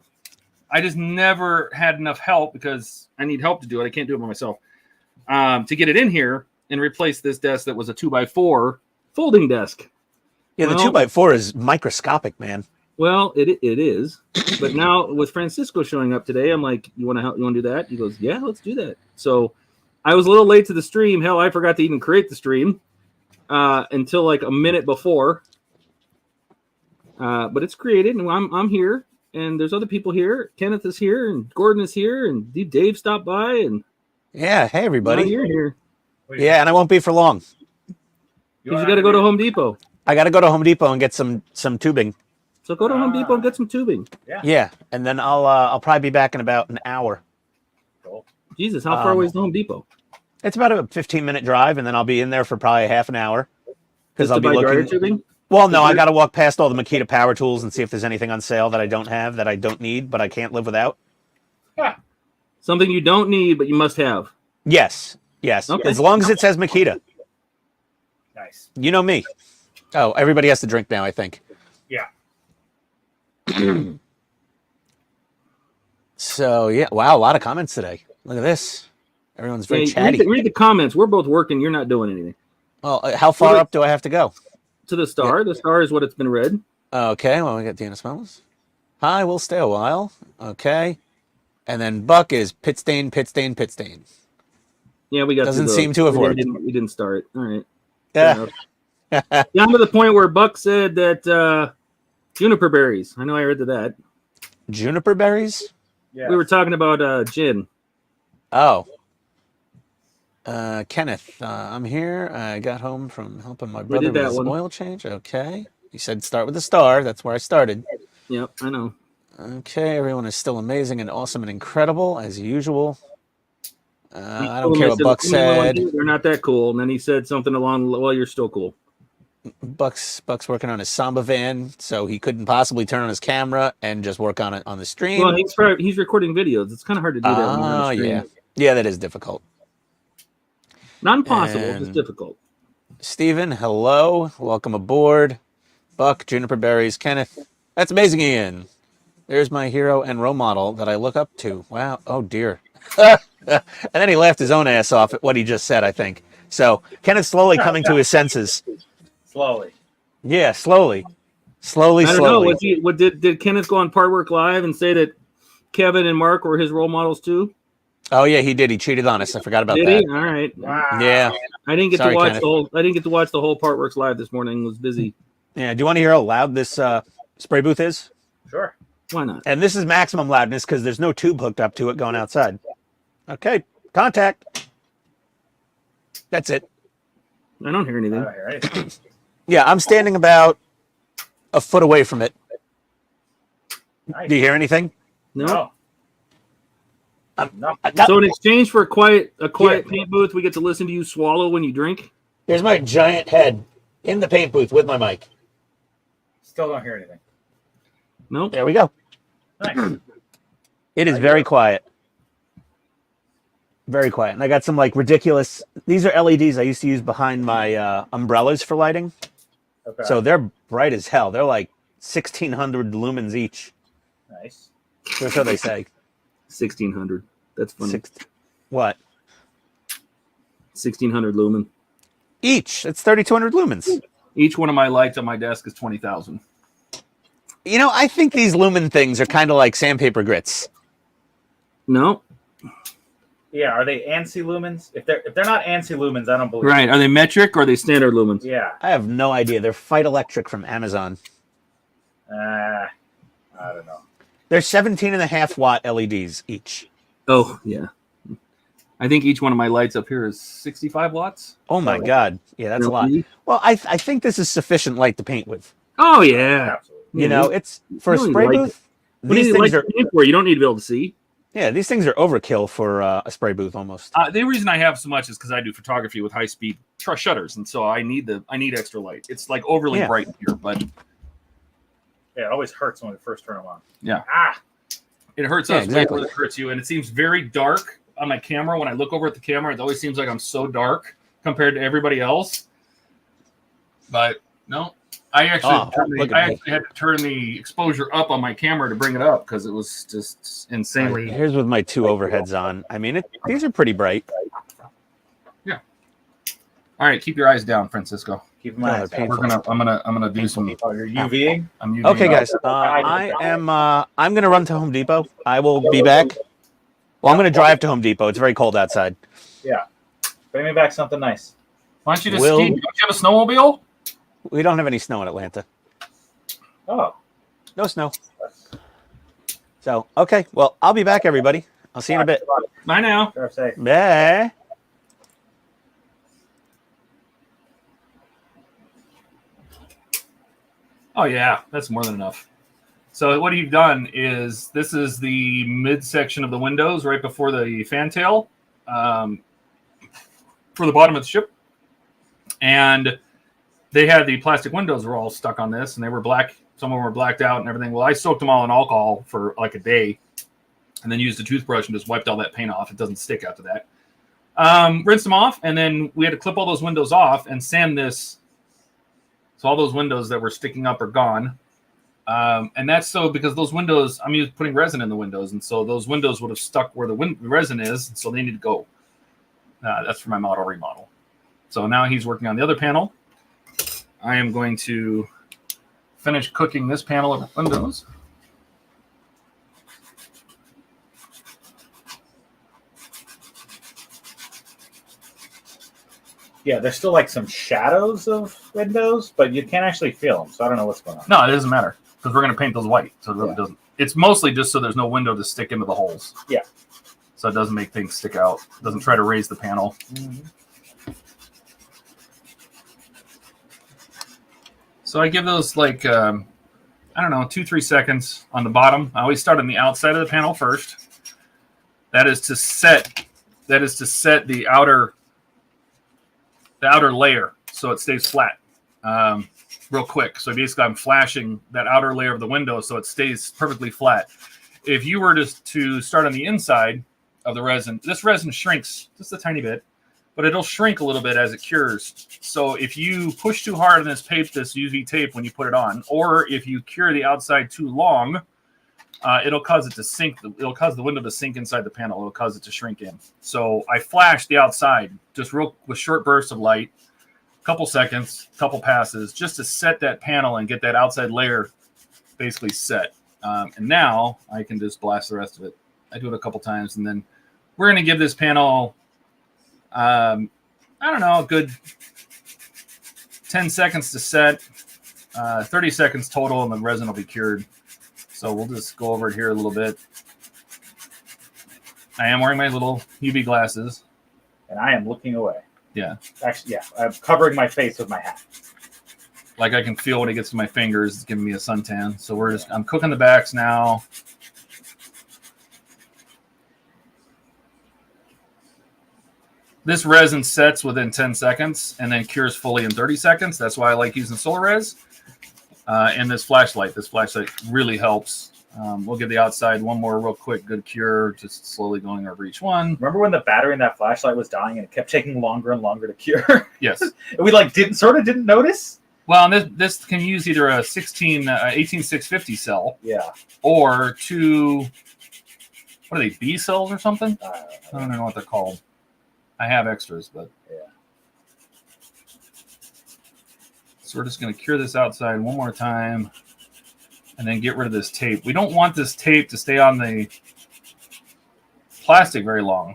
A: I just never had enough help because I need help to do it. I can't do it by myself. To get it in here and replace this desk that was a 2x4 folding desk.
C: Yeah, the 2x4 is microscopic, man.
A: Well, it is. But now with Francisco showing up today, I'm like, you want to help? You want to do that? He goes, yeah, let's do that. So I was a little late to the stream. Hell, I forgot to even create the stream until like a minute before. But it's created, and I'm here, and there's other people here. Kenneth is here, and Gordon is here, and Dave stopped by, and
C: Yeah, hey everybody.
A: now you're here.
C: Yeah, and I won't be for long.
A: Because you got to go to Home Depot.
C: I got to go to Home Depot and get some tubing.
A: So go to Home Depot and get some tubing.
C: Yeah, and then I'll probably be back in about an hour.
B: Cool.
A: Jesus, how far away is the Home Depot?
C: It's about a 15-minute drive, and then I'll be in there for probably half an hour because I'll be
A: dryer
C: looking.
A: tubing?
C: Well, no, I got to walk past all the Makita power tools and see if there's anything on sale that I don't have that I don't need, but I can't live without.
A: Something you don't need, but you must have.
C: Yes.
A: Okay.
C: As long as it says Makita.
B: Nice.
C: You know me. Oh, everybody has to drink now, I think.
B: Yeah.
C: So, yeah. Wow, a lot of comments today. Look at this. Everyone's very chatty.
A: Read the comments. We're both working. You're not doing anything.
C: Well, how far up do I have to go?
A: To the star. The star is what it's been read.
C: Okay, well, we got Dana Smells. Hi, we'll stay a while. Okay. And then Buck is PITSTAIN, PITSTAIN, PITSTAIN.
A: Yeah, we got
C: Doesn't seem to have worked.
A: We didn't start. All right.
C: Yeah.
A: Down to the point where Buck said that juniper berries. I know I read to that.
C: Juniper berries?
B: Yeah.
A: We were talking about gin.
C: Oh. Kenneth, I'm here. I got home from helping my brother with his oil change. Okay. You said start with the star. That's where I started.
A: Yep, I know.
C: Okay, everyone is still amazing and awesome and incredible as usual. I don't care what Buck said.
A: They're not that cool. And then he said something along, well, you're still cool.
C: Buck's working on his Samba van, so he couldn't possibly turn on his camera and just work on it on the stream.
A: Well, he's recording videos. It's kind of hard to do that.
C: Oh, yeah. Yeah, that is difficult.
A: Not impossible,
C: And
A: just difficult.
C: Steven, hello. Welcome aboard. Buck, Juniper Berries, Kenneth. That's amazing, Ian. There's my hero and role model that I look up to. Wow. Oh, dear. And then he laughed his own ass off at what he just said, I think. So Kenneth's slowly coming to his senses.
B: Slowly.
C: Yeah, slowly. Slowly.
A: I don't know. Did Kenneth go on Part Work Live and say that Kevin and Mark were his role models too?
C: Oh yeah, he did. He cheated on us. I forgot about that.
A: Did he? All right.
B: Wow.
C: Yeah.
A: I didn't get
C: Sorry,
A: to watch
C: Kenneth.
A: the whole. I didn't get to watch the whole Part Works Live this morning. Was busy.
C: Yeah. Do you want to hear how loud this spray booth is?
B: Sure.
A: Why not?
C: And this is maximum loudness because there's no tube hooked up to it going outside. Okay. Contact. That's it.
A: I don't hear anything.
B: I don't hear anything.
C: Yeah, I'm standing about a foot away from it.
B: Nice.
C: Do you hear anything?
A: No.
B: No.
A: So in exchange for a quiet paint booth, we get to listen to you swallow when you drink.
C: Here's my giant head in the paint booth with my mic.
B: Still don't hear anything.
A: Nope.
C: There we go.
B: Nice.
C: It is very quiet. Very quiet. And I got some like ridiculous. These are LEDs I used to use behind my umbrellas for lighting.
B: Okay.
C: So they're bright as hell. They're like 1,600 lumens each.
B: Nice.
C: That's what they say.
A: 1,600. That's funny.
C: What?
A: 1,600 lumen.
C: Each. It's 3,200 lumens.
A: Each one of my lights on my desk is 20,000.
C: You know, I think these lumen things are kind of like sandpaper grits.
A: No.
B: Yeah, are they ANSI lumens? If they're not ANSI lumens, I don't believe.
A: Right. Are they metric or are they standard lumens?
B: Yeah.
C: I have no idea. They're Fight Electric from Amazon.
B: I don't know.
C: They're 17.5 watt LEDs each.
A: Oh, yeah. I think each one of my lights up here is 65 watts.
C: Oh my God. Yeah, that's a lot. Well, I think this is sufficient light to paint with.
A: Oh yeah,
B: Absolutely.
C: You know, it's for a
A: you don't
C: spray
A: need light.
C: booth.
A: What do
C: These
A: you
C: things
A: like
C: are,
A: to paint for? You don't need to be able to see.
C: yeah, these things are overkill for a spray booth almost.
A: The reason I have so much is because I do photography with high speed shutters, and so I need extra light. It's like overly
C: Yeah.
A: bright here, but
B: Yeah, it always hurts when we first turn them on.
A: yeah,
B: Ah,
A: it hurts
C: Yeah,
A: us way
C: exactly.
A: more than it hurts you, and it seems very dark on my camera. When I look over at the camera, it always seems like I'm so dark compared to everybody else. But no, I actually,
C: look at
A: I
C: me.
A: actually had to turn the exposure up on my camera to bring it up because it was just insanely.
C: Here's with my 2 overheads on. I mean, these are pretty bright.
A: All right, keep your eyes down, Francisco.
B: keep my
C: Oh,
B: eyes
C: they're
B: down.
C: painful.
A: I'm gonna do some.
B: Oh, you're UVing?
A: I'm using,
C: Okay, guys. I'm gonna run to Home Depot. I will be back. Well, I'm gonna drive to Home Depot. It's very cold outside.
B: Yeah. Bring me back something nice.
A: Why don't you just
C: Will-
A: ski? Don't you have a snowmobile?
C: We don't have any snow in Atlanta.
B: Oh,
C: No snow. So, okay. Well, I'll be back, everybody. I'll see you in a bit.
A: I know.
B: Drive safe.
C: Bye.
A: Oh yeah, that's more than enough. So what you've done is this is the midsection of the windows right before the fantail for the bottom of the ship, and they had the plastic windows were all stuck on this, and they were black. Some of them were blacked out and everything. Well, I soaked them all in alcohol for like a day, and then used a toothbrush and just wiped all that paint off. It doesn't stick after that. Rinsed them off, and then we had to clip all those windows off and sand this. So all those windows that were sticking up are gone. And that's so because those windows, I'm putting resin in the windows, and so those windows would have stuck where the resin is, so they need to go. That's for my model remodel. So now he's working on the other panel. I am going to finish cooking this panel of windows.
B: Yeah, there's still like some shadows of windows, but you can't actually feel them, so I don't know what's going on.
A: No, it doesn't matter because we're going to paint those white, so it really
B: Yeah.
A: doesn't. It's mostly just so there's no window to stick into the holes.
B: Yeah.
A: So it doesn't make things stick out. It doesn't try to raise the panel. So I give those like, I don't know, 2-3 seconds on the bottom. I always start on the outside of the panel first. That is to set the outer layer so it stays flat real quick. So basically I'm flashing that outer layer of the window so it stays perfectly flat. If you were to start on the inside of the resin, this resin shrinks just a tiny bit, but it'll shrink a little bit as it cures. So if you push too hard on this UV tape when you put it on, or if you cure the outside too long, it'll cause it to sink. It'll cause the window to sink inside the panel. It'll cause it to shrink in. So I flash the outside just with short bursts of light, couple seconds, couple passes, just to set that panel and get that outside layer basically set. And now I can just blast the rest of it. I do it a couple times, and then we're going to give this panel, I don't know, a good 10 seconds to set, 30 seconds total, and the resin will be cured. So we'll just go over it here a little bit. I am wearing my little UV glasses.
B: And I am looking away.
A: Yeah.
B: Actually, yeah, I'm covering my face with my hat.
A: Like I can feel when it gets to my fingers, it's giving me a suntan. So I'm cooking the backs now. This resin sets within 10 seconds and then cures fully in 30 seconds. That's why I like using solar res. And this flashlight really helps. We'll give the outside one more real quick good cure, just slowly going over each one.
B: Remember when the battery in that flashlight was dying and it kept taking longer and longer to cure?
A: Yes.
B: We didn't notice?
A: Well, and this can use either a 18650 cell,
B: Yeah.
A: or two, what are they, B cells or something?
B: I
A: I don't know what they're called. I have extras, but
B: Yeah.
A: So we're just going to cure this outside one more time and then get rid of this tape. We don't want this tape to stay on the plastic very long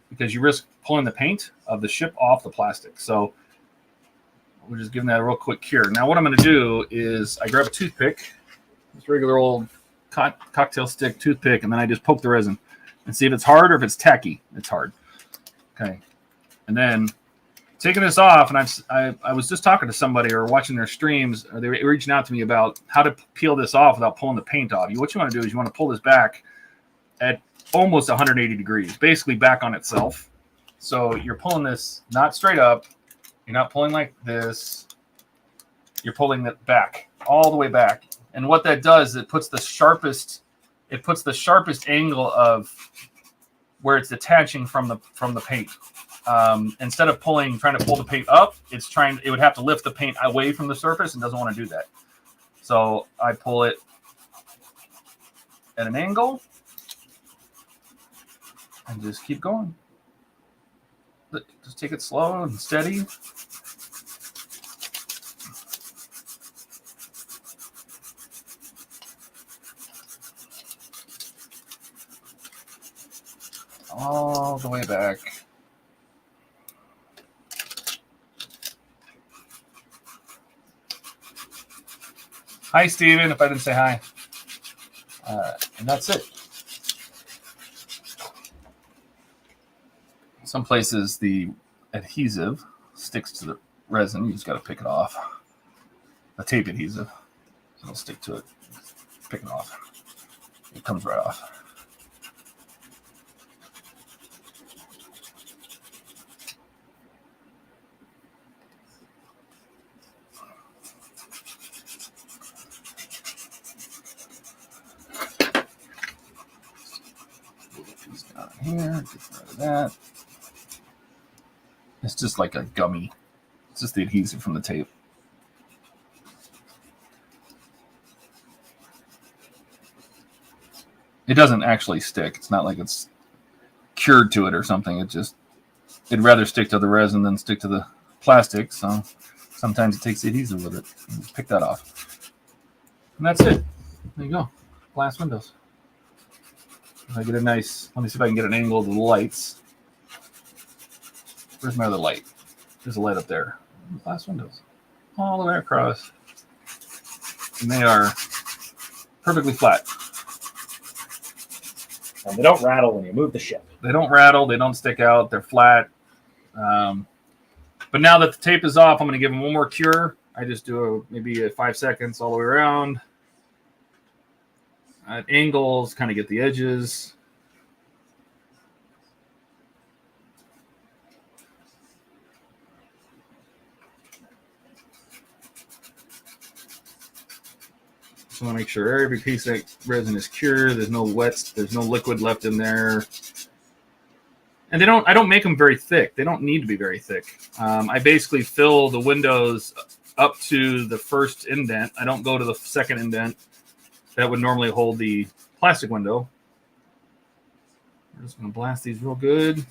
A: because you risk pulling the paint of the ship off the plastic. So we're just giving that a real quick cure. Now what I'm going to do is I grab a toothpick, this regular old cocktail stick toothpick, and then I just poke the resin. and see if it's hard or if it's tacky. It's hard. Okay. And then taking this off, and I was just talking to somebody or watching their streams, or they were reaching out to me about how to peel this off without pulling the paint off. What you want to do is you want to pull this back at almost 180 degrees, basically back on itself. So you're pulling this not straight up. You're not pulling like this. You're pulling it back, all the way back. And what that does, it puts the sharpest angle of where it's detaching from the paint. Instead of trying to pull the paint up, it would have to lift the paint away from the surface and doesn't want to do that. So I pull it at an angle and just keep going. Just take it slow and steady. All the way back. Hi, Steven, if I didn't say hi. And that's it. Some places the adhesive sticks to the resin. You just got to pick it off. The tape adhesive. It'll stick to it. Pick it off. It comes right off. Here, get rid of that. It's just like a gummy. It's just the adhesive from the tape. It doesn't actually stick. It's not like it's cured to it or something. It'd rather stick to the resin than stick to the plastic. So sometimes it takes the adhesive with it. Just pick that off. And that's it. There you go. Glass windows. If I get a nice, let me see if I can get an angle of the lights. Where's my other light? There's a light up there. Glass windows. All the way across. And they are perfectly flat.
B: And they don't rattle when you move the ship.
A: They don't rattle. They don't stick out. They're flat. But now that the tape is off, I'm going to give them one more cure. I just do maybe 5 seconds all the way around. At angles, kind of get the edges. Just want to make sure every piece of resin is cured. There's no wet, there's no liquid left in there. And I don't make them very thick. They don't need to be very thick. I basically fill the windows up to the first indent. I don't go to the second indent. That would normally hold the plastic window. We're just going to blast these real good.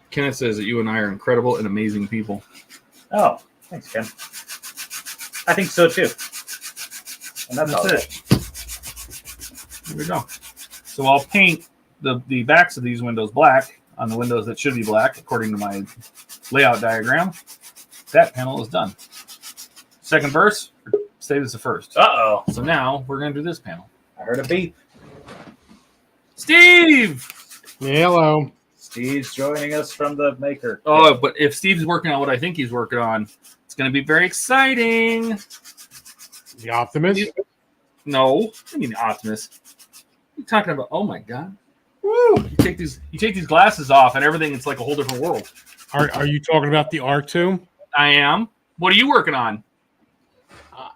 A: Kenneth says that you and I are incredible and amazing people.
B: Oh, thanks, Ken. I think so too. And that's
A: it. Here we go. So I'll paint the backs of these windows black on the windows that should be black according to my layout diagram. That panel is done. Second verse, save as the first.
B: Uh-oh.
A: So now we're going to do this panel.
B: I heard a beep.
A: Steve!
D: Hello.
B: Steve's joining us from the maker.
A: Oh, but if Steve's working on what I think he's working on, it's going to be very exciting.
D: The Optimist?
A: No, I mean the Optimist. What are you talking about? Oh my God! Woo! You take these glasses off, and everything. It's like a whole different world.
D: Are you talking about the R2?
A: I am. What are you working on?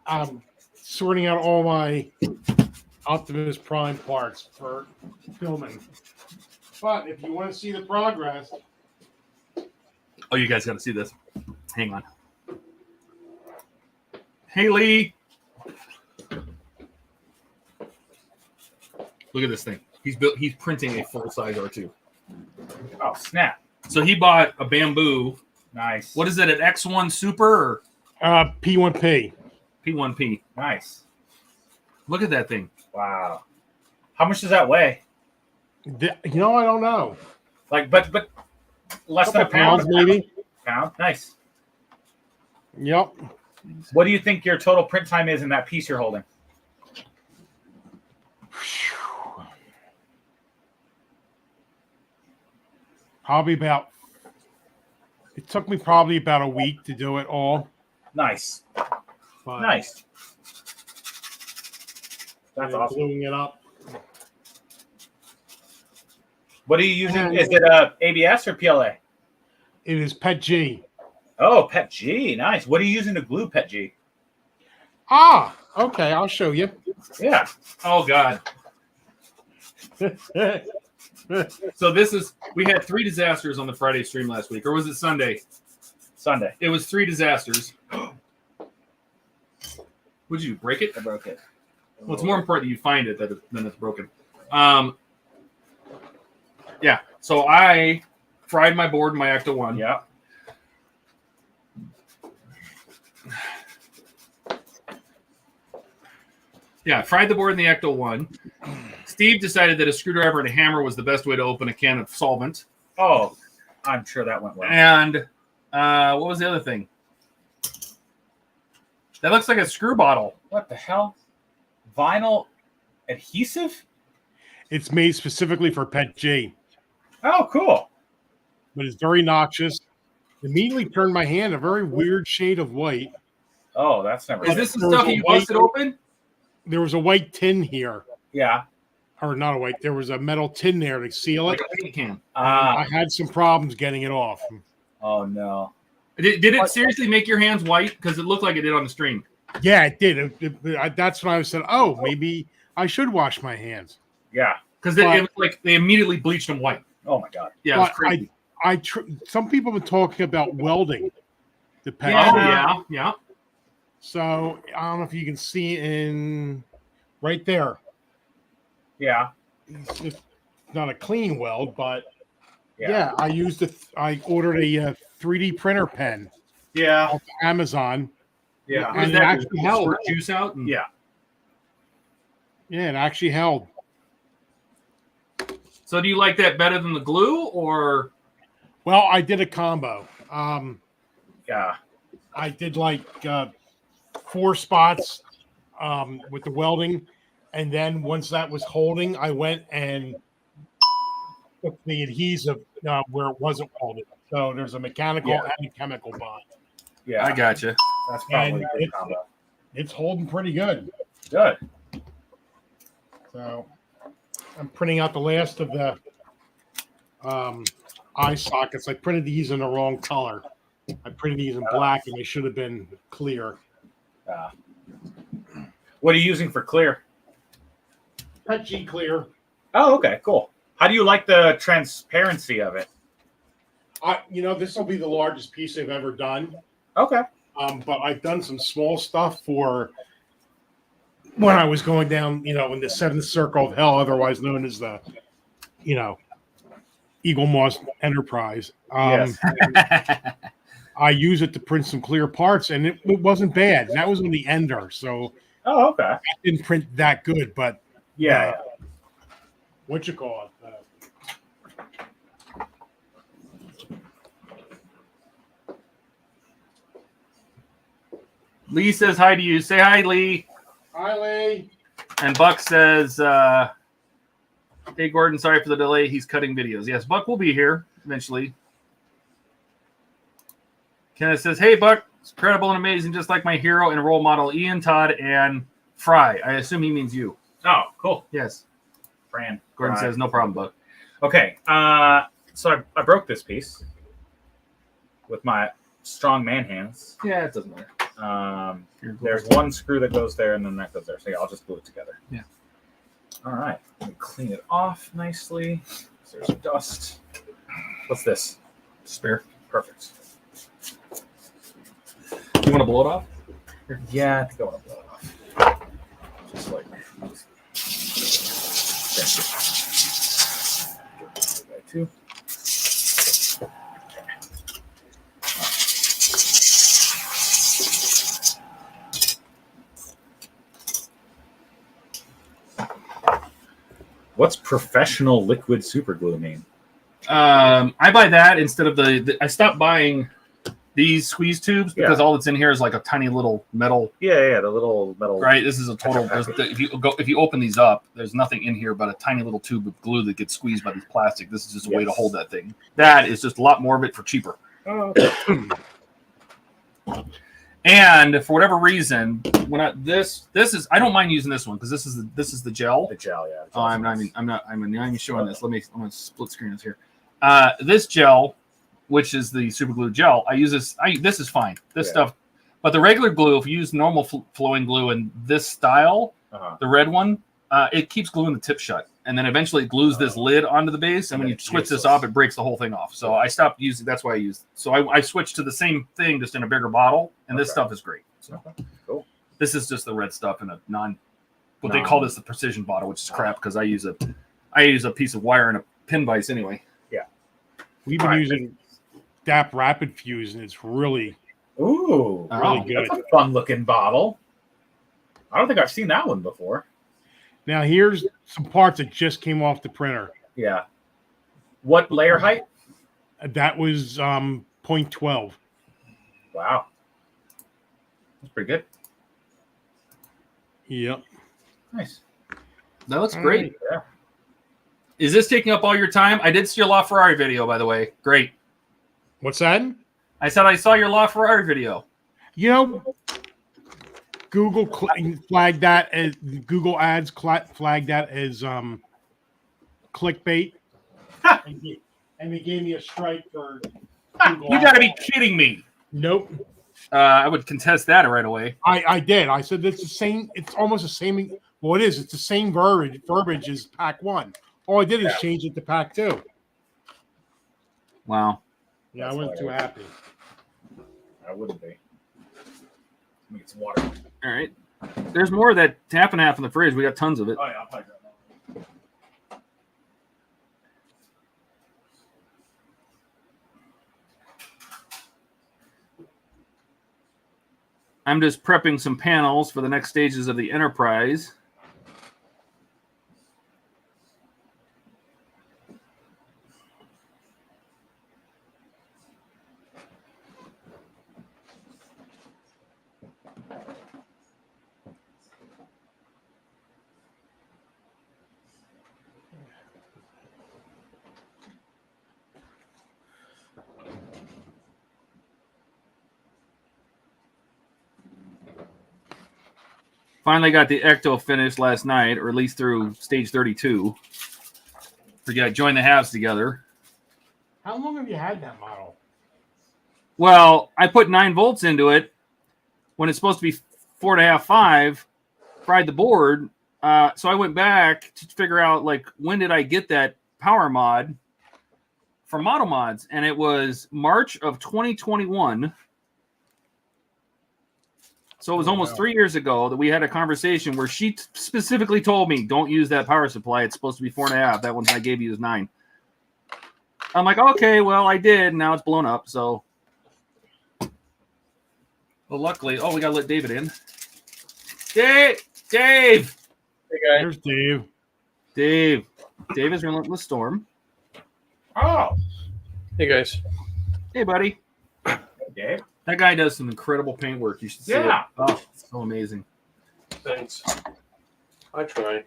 D: I'm sorting out all my Optimus Prime parts for filming. But if you want to see the progress...
A: Oh, you guys got to see this. Hang on. Hey, Lee. Look at this thing. He's printing a full-size R2.
B: Oh, snap.
A: So he bought a bamboo
B: Nice.
A: What is it, an X1 Super or
D: P1P.
A: P1P?
B: Nice.
A: Look at that thing.
B: Wow. How much does that weigh?
D: You know, I don't know.
B: Like, but less than a
D: Couple
B: pound,
D: pounds, maybe.
B: Pound. Nice.
D: Yep.
B: What do you think your total print time is in that piece you're holding?
D: Probably about. It took me probably about a week to do it all.
B: Nice.
D: But
B: Nice. That's awesome.
D: Gluing it up.
B: What are you using? Is it ABS or PLA?
D: It is Pet G.
B: Oh, Pet G. Nice. What are you using to glue Pet G?
D: Ah, okay. I'll show you.
B: Yeah.
A: Oh God. So we had 3 disasters on the Friday stream last week, or was it Sunday?
B: Sunday.
A: It was 3 disasters. Would you break it?
B: I broke it.
A: Well, it's more important that you find it than it's broken. Yeah. So I fried my board in my Ecto 1.
B: Yeah.
A: Yeah, I fried the board in the Ecto 1. Steve decided that a screwdriver and a hammer was the best way to open a can of solvent.
B: Oh, I'm sure that went well.
A: And what was the other thing? That looks like a screw bottle.
B: What the hell? Vinyl adhesive?
D: It's made specifically for Pet G,
B: Oh, cool.
D: but it's very noxious. Immediately turned my hand a very weird shade of white.
B: Oh, that's never.
A: Is this the
D: There was
A: stuff
D: a
A: you
D: white-
A: busted open?
D: There was a white tin here,
B: Yeah.
D: or not a white. There was a metal tin there to seal it.
A: Like a paint can.
D: I had some problems getting it off.
B: Oh no.
A: Did it seriously make your hands white? Because it looked like it did on the stream.
D: Yeah, it did. That's when I said, "Oh, maybe I should wash my hands."
B: Yeah.
A: Because it was like they immediately bleached them white.
B: Oh my god.
A: Yeah, it was
D: But
A: crazy.
D: some people have been talking about welding the Pet
A: Oh,
D: G.
A: yeah.
D: So I don't know if you can see in right there.
B: Yeah.
D: It's not a clean weld, but
B: Yeah.
D: I used I ordered a 3D printer pen
B: Yeah.
D: off Amazon.
B: Yeah.
A: What is
D: And
A: that?
D: actually
A: Just
D: held.
A: squirt juice out? And-
B: Yeah.
D: Yeah, it actually held.
A: So do you like that better than the glue, or?
D: Well, I did a combo.
B: Yeah.
D: I did like 4 spots with the welding, and then once that was holding, I went and took the adhesive where it wasn't welded. So there's a mechanical and a chemical bond.
B: Yeah.
A: I gotcha.
B: That's probably
D: And
B: a good combo.
D: It's holding pretty good.
B: Good.
D: So I'm printing out the last of the eye sockets. I printed these in the wrong color. I printed these in black, and they should have been clear.
B: What are you using for clear?
D: Pet G clear.
B: Oh, okay, cool. How do you like the transparency of it?
D: This will be the largest piece I've ever done.
B: Okay.
D: But I've done some small stuff for when I was going down, in the 7th circle of hell, otherwise known as the, Eagle Moss Enterprise.
B: Yes.
D: I use it to print some clear parts, and it wasn't bad. That was on the Ender, so
B: Oh, okay.
D: I didn't print that good, but
B: Yeah.
D: what you call it?
A: Lee says hi to you. Say hi, Lee.
D: Hi, Lee.
A: And Buck says, hey, Gordon, sorry for the delay. He's cutting videos. Yes, Buck will be here eventually. Kenneth says, hey, Buck, it's incredible and amazing, just like my hero and role model, Ian, Todd, and Fry. I assume he means you.
B: Oh, cool.
A: Yes.
B: Fran.
A: Gordon says, no problem, Buck.
B: Okay. So I broke this piece with my strong man hands.
A: Yeah, it doesn't matter.
B: There's one screw that goes there, and then that goes there. So yeah, I'll just glue it together.
A: Yeah.
B: All right. Let me clean it off nicely. There's dust. What's this?
A: Spare.
B: Perfect.
A: You want to blow it off?
B: Yeah, I think I want to blow it off. Just like two. What's professional liquid super glue mean?
A: I buy that instead of I stopped buying these squeeze tubes because all that's in here is like a tiny little metal.
B: Yeah, the little metal.
A: Right. This is a total. If you open these up, there's nothing in here but a tiny little tube of glue that gets squeezed by this plastic. This is just a way to hold that thing. That is just a lot more of it for cheaper.
B: Oh, okay.
A: And for whatever reason, this is I don't mind using this one because this is the gel.
B: The gel, yeah.
A: Oh, I'm not even showing this. I'm gonna split screen this here. This gel, which is the super glue gel, I use this. This is fine. This stuff, but the regular glue, if you use normal flowing glue in this style, the red one, it keeps gluing the tip shut, and then eventually it glues this lid onto the base. And when you switch this off, it breaks the whole thing off. So I stopped using. That's why I used. So I switched to the same thing, just in a bigger bottle, and this stuff is great. So
B: cool.
A: This is just the red stuff in a what they call this the precision bottle, which is crap because I use a piece of wire and a pin vise anyway.
B: Yeah,
D: we've been using DAP Rapid Fuse, and it's really
B: really good. That's a fun looking bottle. I don't think I've seen that one before.
D: Now here's some parts that just came off the printer.
B: Yeah. What layer height?
D: That was 0.12.
B: Wow. That's pretty good.
D: Yep.
B: Nice.
A: That looks great.
B: Yeah.
A: Is this taking up all your time? I did see your LaFerrari video, by the way. Great.
D: What's that?
A: I said I saw your LaFerrari video.
D: You know, Google flagged that as Google Ads flagged that as clickbait, and they gave me a strike for. Google
A: You got to be kidding me!
D: Nope.
A: I would contest that right away.
D: I did. I said it's the same. It's almost the same. Well, it is. It's the same verbiage as Pack 1. All I did is change it to Pack 2.
A: Wow.
D: Yeah, I wasn't too happy.
B: I wouldn't be. Let me get some water.
A: All right. There's more of that half and half in the fridge. We got tons of it.
B: Oh, yeah, I'll probably grab that.
A: I'm just prepping some panels for the next stages of the Enterprise. Finally got the Ecto finished last night, or at least through stage 32. We got join the halves together.
D: How long have you had that model?
A: Well, I put 9 volts into it when it's supposed to be 4.5, 5. Fried the board, so I went back to figure out like when did I get that power mod from Model Mods, and it was March of 2021. So it was almost 3 years ago that we had a conversation where she specifically told me, don't use that power supply. It's supposed to be 4.5. That one I gave you is 9. I'm like, okay, well, I did. Now it's blown up. So, well, luckily, we got to let David in. Dave!
E: Hey, guys.
D: There's Dave.
A: Dave is Relentless Storm.
B: Oh.
E: Hey, guys.
A: Hey, buddy.
B: Dave.
A: That guy does some incredible paint work. You should see it. Oh, it's so amazing.
E: Thanks. I try.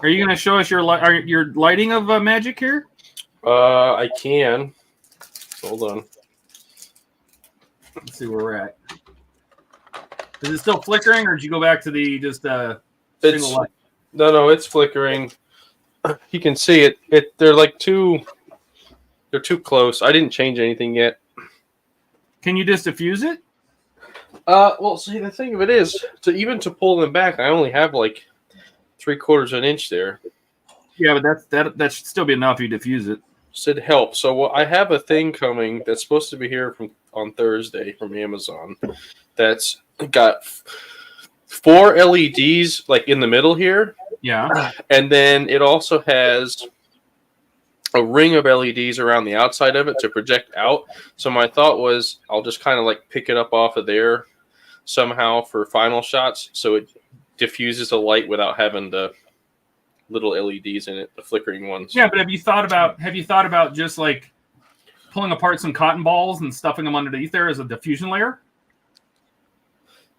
A: Are you going to show us your lighting of magic here?
E: I can. Hold on.
A: Let's see where we're at. Is it still flickering, or did you go back to the just single light?
E: No, it's flickering. You can see it. They're like too close. I didn't change anything yet.
A: Can you just diffuse it?
E: Well, see, the thing of it is, to pull them back, I only have like 3/4 of an inch there.
A: Yeah, but that should still be enough. You diffuse it.
E: Said help. So I have a thing coming that's supposed to be here on Thursday from Amazon. That's got 4 LEDs like in the middle here.
A: Yeah.
E: And then it also has a ring of LEDs around the outside of it to project out. So my thought was I'll just kind of like pick it up off of there somehow for final shots, so it diffuses the light without having to little LEDs in it, the flickering ones.
A: Yeah, but have you thought about just like pulling apart some cotton balls and stuffing them underneath there as a diffusion layer?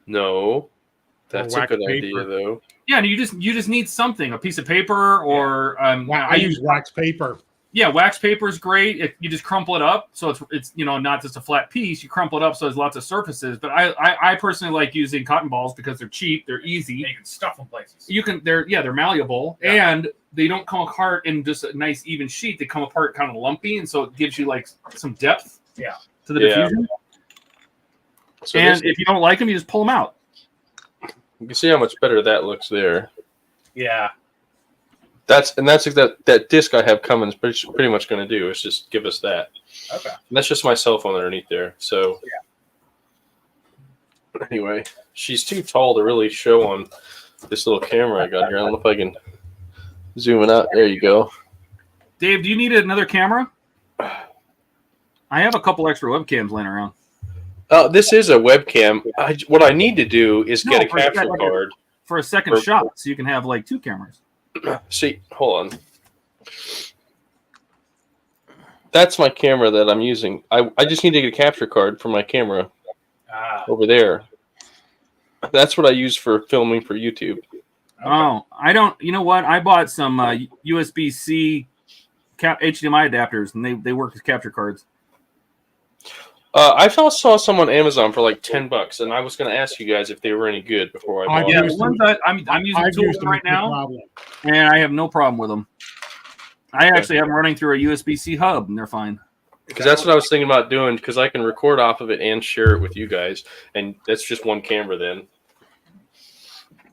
E: No, that's a
D: wax
E: good
D: paper.
E: idea though.
A: Yeah, and you just need something, a piece of paper or
D: I use wax paper.
A: Yeah, wax paper is great. You just crumple it up, so it's not just a flat piece. You crumple it up so there's lots of surfaces. But I personally like using cotton balls because they're cheap, they're easy.
B: You can stuff them places.
A: They're malleable, and they don't come apart in just a nice even sheet. They come apart kind of lumpy, and so it gives you like some depth.
B: Yeah.
A: To the diffusion.
E: So
A: and if you don't like them, you just pull them out.
E: You can see how much better that looks there.
B: Yeah.
E: That's that disc I have coming is pretty much going to do. It's just give us that.
B: Okay.
E: And that's just my cell phone underneath there. So yeah. Anyway, she's too tall to really show on this little camera I got here. I don't know if I can zoom it out. There you go.
A: Dave, do you need another camera? I have a couple extra webcams laying around.
E: This is a webcam. What I need to do is get a capture card
A: for a second shot, so you can have like 2 cameras.
E: See, hold on. That's my camera that I'm using. I just need to get a capture card for my camera over there. That's what I use for filming for YouTube.
B: Okay.
A: Oh, I don't. You know what? I bought some USB-C HDMI adapters, and they work as capture cards.
E: I saw some on Amazon for like $10, and I was going to ask you guys if they were any good before I bought them.
A: The ones that I'm using 2 of them right now, and I have no problem with them. I actually have them running through a USB-C hub, and they're fine.
E: Because that's what I was thinking about doing, because I can record off of it and share it with you guys, and that's just one camera then.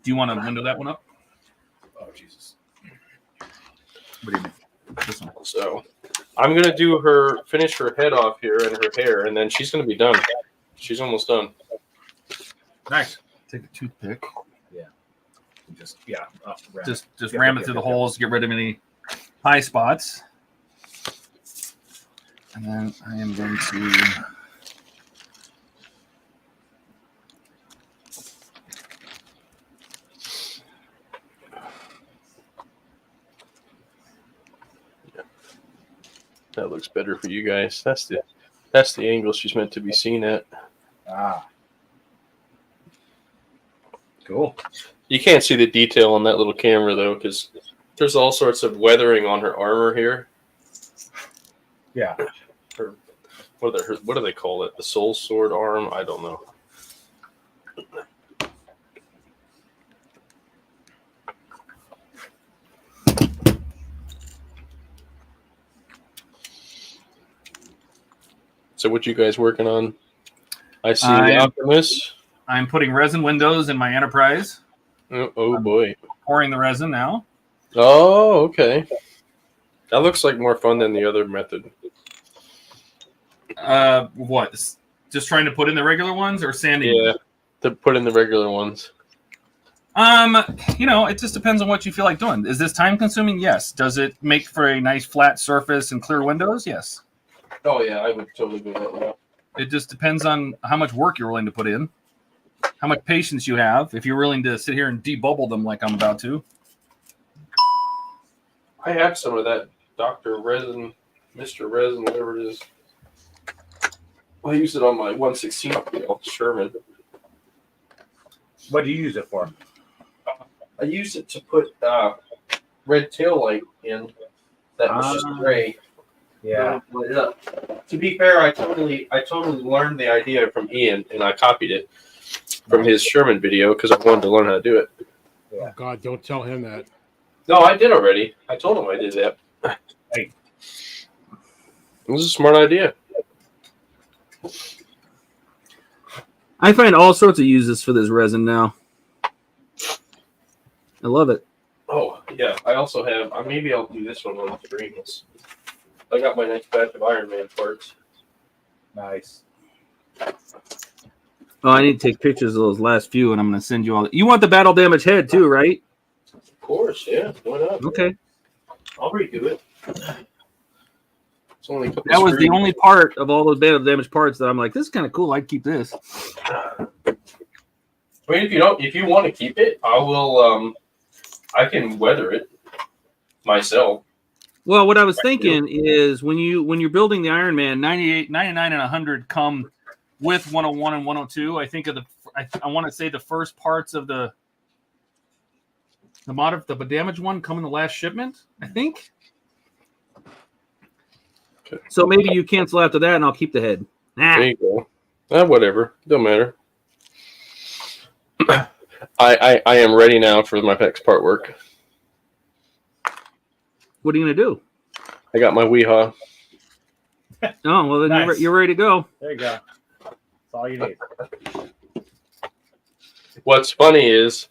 A: Do you want to window that one up?
B: Oh, Jesus.
A: What do you mean? This one.
E: So I'm going to finish her head off here and her hair, and then she's going to be done. She's almost done.
B: Nice.
A: Take a toothpick.
B: Yeah. Just
A: ram it through the holes, get rid of any high spots. And then I am going to
E: That looks better for you guys. That's the angle she's meant to be seen at.
B: Cool.
E: You can't see the detail on that little camera though, because there's all sorts of weathering on her armor here.
B: Yeah.
E: What do they call it? The soul sword arm? I don't know. So what you guys working on? I see the Optimus.
A: I'm putting resin windows in my Enterprise.
E: Oh boy.
A: Pouring the resin now.
E: Oh, okay. That looks like more fun than the other method.
A: What? Just trying to put in the regular ones or sanding?
E: Yeah, to put in the regular ones.
A: It just depends on what you feel like doing. Is this time consuming? Yes. Does it make for a nice flat surface and clear windows? Yes.
E: Oh yeah, I would totally do that now.
A: It just depends on how much work you're willing to put in, how much patience you have. If you're willing to sit here and debubble them like I'm about to.
E: I have some of that Dr. Resin, Mr. Resin, whatever it is. I use it on my 1/16 scale, Sherman.
B: What do you use it for?
E: I use it to put red tail light in that was just gray.
B: Yeah.
E: Light it up. To be fair, I totally learned the idea from Ian, and I copied it from his Sherman video because I wanted to learn how to do it.
D: Oh God, don't tell him that.
E: No, I did already. I told him I did that.
B: Hey.
E: It was a smart idea.
A: I find all sorts of uses for this resin now. I love it.
E: Oh, yeah. I also have, maybe I'll do this one on the screen. I got my next batch of Iron Man parts.
B: Nice.
A: Oh, I need to take pictures of those last few, and I'm going to send you all. You want the battle damage head too, right?
E: Of course, yeah. Why not?
A: Okay.
E: I'll redo it. It's only a couple
A: That was the
E: screws.
A: only part of all those battle damage parts that I'm like, this is kind of cool. I'd keep this.
E: I mean, if you want to keep it, I will. I can weather it. myself.
A: Well, what I was thinking is when you're building the Iron Man, 98, 99, and 100 come with 101 and 102. I think of I want to say the first parts of the damaged one come in the last shipment, I think.
E: Okay.
A: So maybe you cancel after that, and I'll keep the head. Nah.
E: There you go. Whatever. Don't matter. I am ready now for my PEX part work.
A: What are you gonna do?
E: I got my Weehaw.
A: Oh well, then
B: Nice.
A: you're ready to go.
B: There you go. That's all you need.
E: What's funny is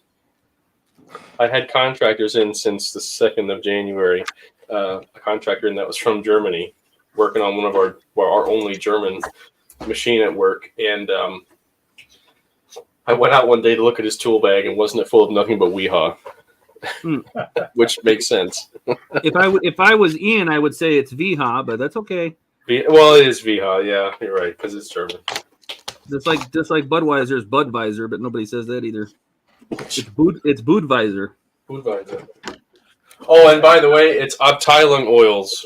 E: I had contractors in since the 2nd of January. A contractor in that was from Germany, working on one of our only German machine at work. And I went out one day to look at his tool bag, and wasn't it full of nothing but Weehaw? Which makes sense.
A: If I was Ian, I would say it's VHA, but that's okay.
E: Well, it is VHA, yeah, you're right, because it's German.
A: Just like Budweiser's Budweiser, but nobody says that either. It's Budweiser.
E: Budweiser. Oh, and by the way, it's Abteilung oils.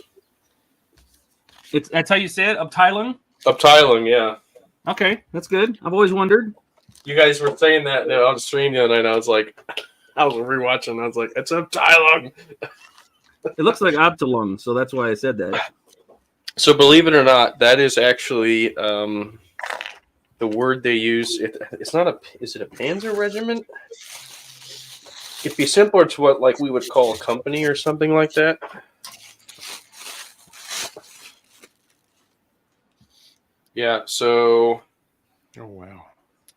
A: That's how you say it, Abteilung?
E: Abteilung, yeah.
A: Okay, that's good. I've always wondered.
E: You guys were saying that on stream the other night. I was like, I was rewatching. I was like, it's Abteilung.
A: It looks like Abteilung, so that's why I said that.
E: So believe it or not, that is actually the word they use. It's not a. Is it a Panzer regiment? It'd be similar to what like we would call a company or something like that. Yeah. So.
D: Oh wow.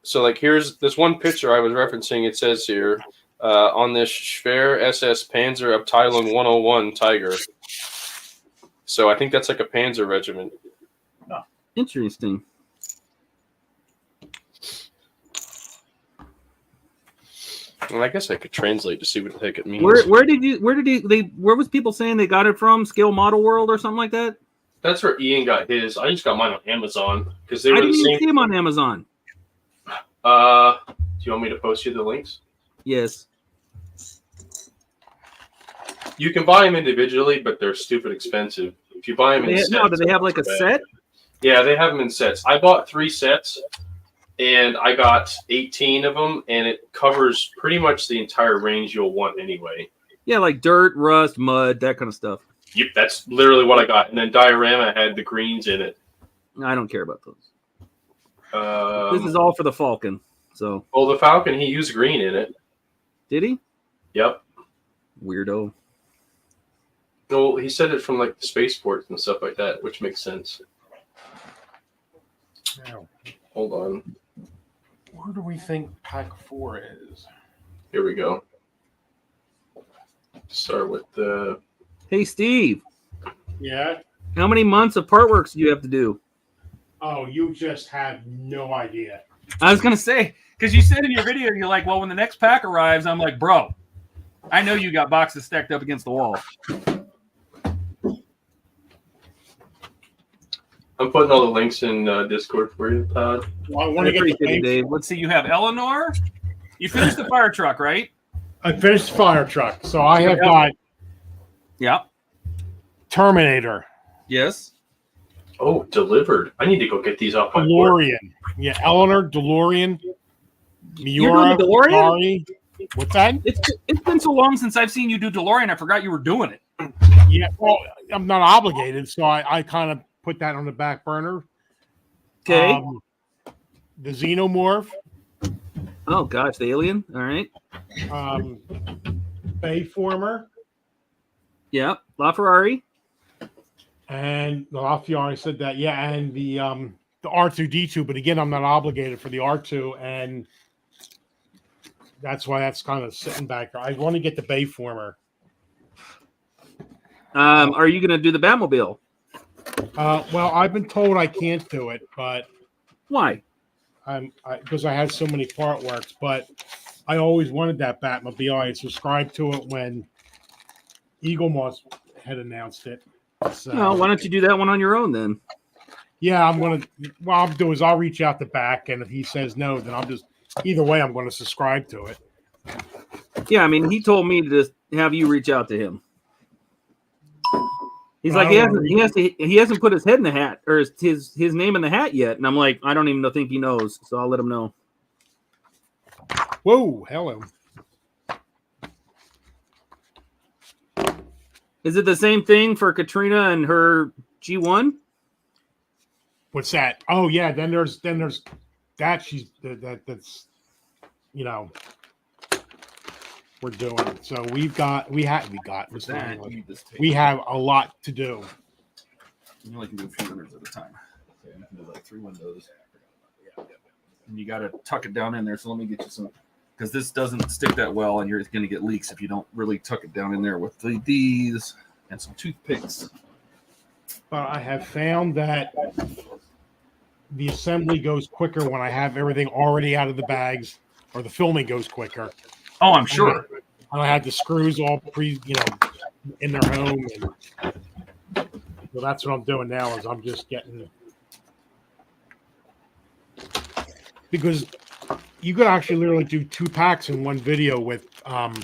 E: So like here's this one picture I was referencing. It says here on this Schwer SS Panzer Abteilung 101 Tiger. So I think that's like a Panzer regiment.
A: Interesting.
E: Well, I guess I could translate to see what the heck it means.
A: Where was people saying they got it from? Scale Model World or something like that?
E: That's where Ian got his. I just got mine on Amazon because they
A: I
E: were
A: didn't
E: the
A: even
E: same.
A: see them on Amazon.
E: Do you want me to post you the links?
A: Yes.
E: You can buy them individually, but they're stupid expensive. If you buy them in sets,
A: do they have like a set?
E: Yeah, they have them in sets. I bought 3 sets, and I got 18 of them, and it covers pretty much the entire range you'll want anyway.
A: Yeah, like dirt, rust, mud, that kind of stuff.
E: Yep, that's literally what I got. And then Diorama had the greens in it.
A: I don't care about those. This is all for the Falcon. So.
E: Well, the Falcon, he used green in it.
A: Did he?
E: Yep.
A: Weirdo.
E: No, he said it from like the spaceports and stuff like that, which makes sense.
D: Now,
E: Hold on.
D: where do we think Pack 4 is?
E: Here we go. Start with the.
A: Hey, Steve.
D: Yeah.
A: How many months of part works do you have to do?
D: Oh, you just have no idea.
A: I was going to say, because you said in your video, you're like, well, when the next pack arrives, I'm like, bro, I know you got boxes stacked up against the wall.
E: I'm putting all the links in Discord for you, Todd.
D: Well, I want to get the
A: Appreciate it, Dave. Let's see. You have Eleanor. You finished the fire truck, right?
D: I finished fire truck, so I have got
A: Yeah.
D: Terminator,
A: Yes.
E: Oh, delivered. I need to go get these off my board.
D: DeLorean. Yeah, Eleanor, DeLorean,
A: You're
D: Miura,
A: doing the DeLorean?
D: Ferrari. What's that?
A: It's been so long since I've seen you do DeLorean. I forgot you were doing it.
D: Yeah, well, I'm not obligated, so I kind of put that on the back burner.
A: Okay.
D: The Xenomorph,
A: Oh gosh, the alien. All right.
D: Bayformer,
A: Yeah. LaFerrari.
D: and the LaFiore said that. Yeah, and the R2D2. But again, I'm not obligated for the R2, and that's why that's kind of sitting back there. I want to get the Bayformer.
A: Are you going to do the Batmobile?
D: Well, I've been told I can't do it, but
A: Why?
D: because I had so many part works, but I always wanted that Batmobile. I subscribed to it when Eagle Moss had announced it. So,
A: Well, why don't you do that one on your own then?
D: yeah, I'm gonna. What I'll do is I'll reach out to Back, and if he says no, then I'll just. Either way, I'm going to subscribe to it.
A: Yeah, I mean, he told me to just have you reach out to him. He's like, he hasn't put his head in the hat or his name in the hat yet. And I'm like, I don't even think he knows. So I'll let him know.
D: Whoa, hello.
A: Is it the same thing for Katrina and her G1?
D: What's that? Oh yeah, then there's that that's you know we're doing. So we have a lot to do.
A: You only can do a few windows at a time. Okay, you can do like 3 windows. And you got to tuck it down in there. So let me get you some, because this doesn't stick that well, and you're going to get leaks if you don't really tuck it down in there with these and some toothpicks.
D: But I have found that the assembly goes quicker when I have everything already out of the bags, or the filming goes quicker.
A: Oh, I'm sure.
D: And I had the screws all in their home, and so that's what I'm doing now. Is I'm just getting, because you could actually literally do 2 packs in one video with fan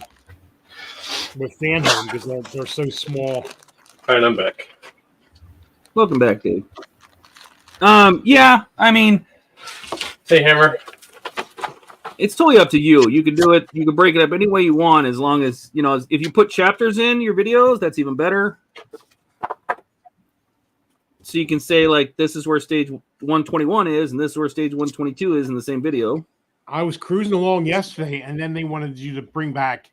D: home because they're so small.
E: All right, I'm back.
A: Welcome back, Dave. Yeah, I mean,
E: Hey, Hammer.
A: it's totally up to you. You can do it. You can break it up any way you want, as long as, if you put chapters in your videos, that's even better. So you can say, like, this is where stage 121 is, and this is where stage 122 is in the same video.
D: I was cruising along yesterday, and then they wanted you to bring back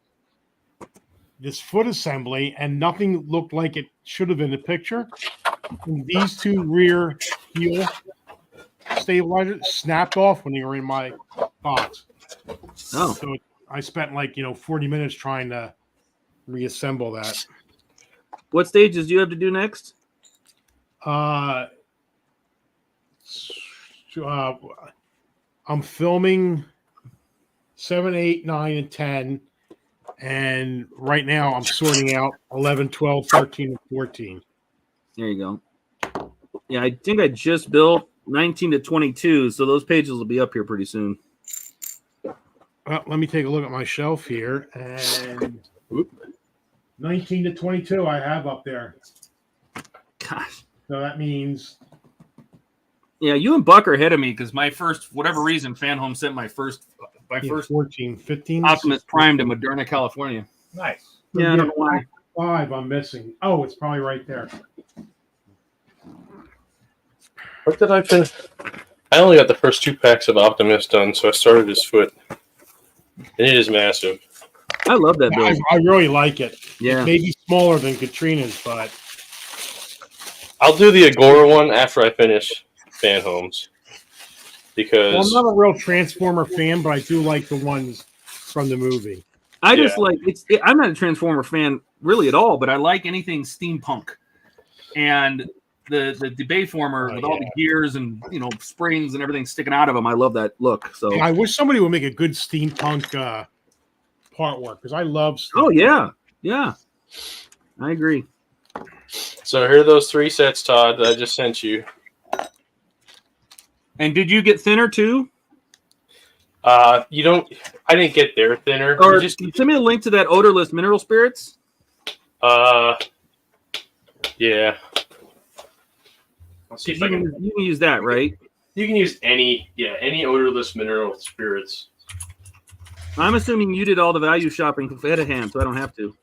D: this foot assembly, and nothing looked like it should have in the picture. And these 2 rear heel stabilizers snapped off when they were in my box.
A: Oh.
D: So I spent 40 minutes trying to reassemble that.
A: What stages do you have to do next?
D: I'm filming 7, 8, 9, and 10. And right now I'm sorting out 11, 12, 13, and 14.
A: There you go. Yeah, I think I just built 19 to 22, so those pages will be up here pretty soon.
D: Well, let me take a look at my shelf here. And 19 to 22 I have up there.
A: Gosh.
D: So that means...
A: Yeah, you and Buck are ahead of me because my first, for whatever reason, Fan Home sent my first
D: 14, 15.
A: Optimus Prime to Moderna, California.
B: Nice.
A: Yeah, I don't know why.
D: 5 I'm missing. Oh, it's probably right there.
E: What did I finish? I only got the first 2 packs of Optimus done, so I started his foot. And it is massive.
A: I love that build.
D: I really like it.
A: Yeah.
D: It may be smaller than Katrina's, but...
E: I'll do the Agora one after I finish Fan Homes. Because...
D: Well, I'm not a real Transformer fan, but I do like the ones from the movie.
A: I just like I'm not a Transformer fan really at all, but I like anything steampunk, and the Bayformer with all the gears and springs and everything sticking out of them. I love that look. So
D: I wish somebody would make a good steampunk part work because I love.
A: Oh yeah, I agree.
E: So here are those 3 sets, Todd, that I just sent you.
A: And did you get thinner too?
E: You don't. I didn't get there thinner.
A: Or just send me a link to that odorless mineral spirits.
E: Yeah. I'll see if I can.
A: You can use that, right?
E: You can use any odorless mineral spirits.
A: I'm assuming you did all the value shopping ahead of hand, so I don't have to.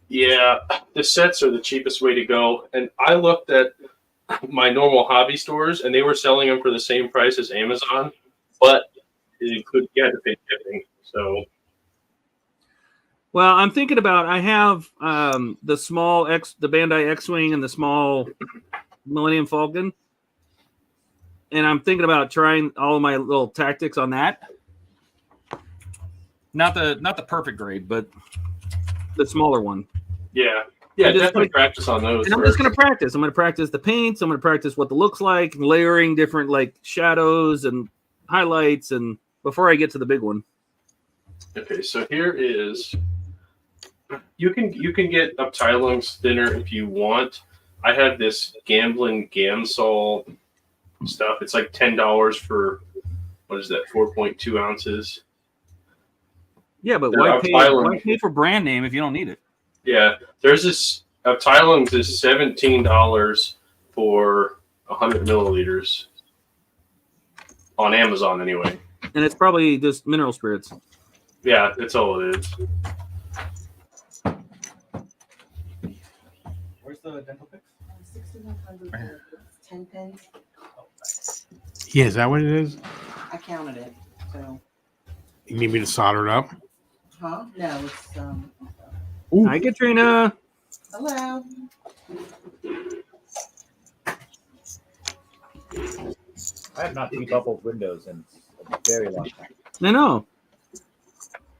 E: Yeah, the sets are the cheapest way to go. And I looked at my normal hobby stores, and they were selling them for the same price as Amazon, but it included to pay shipping. So,
A: well, I'm thinking about. I have the small the Bandai X-wing, and the small Millennium Falcon, and I'm thinking about trying all of my little tactics on that. Not the perfect grade, but the smaller one.
E: Yeah, definitely practice on those.
A: And I'm just going to practice. I'm going to practice the paints. I'm going to practice what the looks like, layering different shadows and highlights, and before I get to the big one.
E: Okay, so here is. You can get Uptilings thinner if you want. I have this Gamblin Gamsol stuff. It's like $10 for what is that? 4.2 ounces.
A: Yeah, but why pay for brand name if you don't need it?
E: Yeah, there's this Tylen's is $17 for 100 milliliters on Amazon anyway.
A: And it's probably just mineral spirits.
E: Yeah, that's all it is.
B: Where's the dental fix?
F: 6,100 10 pence.
D: Yeah, is that what it is?
F: I counted it. So,
D: You need me to solder it up?
F: huh? No, it's
D: Ooh.
A: Hi, Katrina.
F: hello.
B: I have not debubbled Windows in a very long time.
A: I know.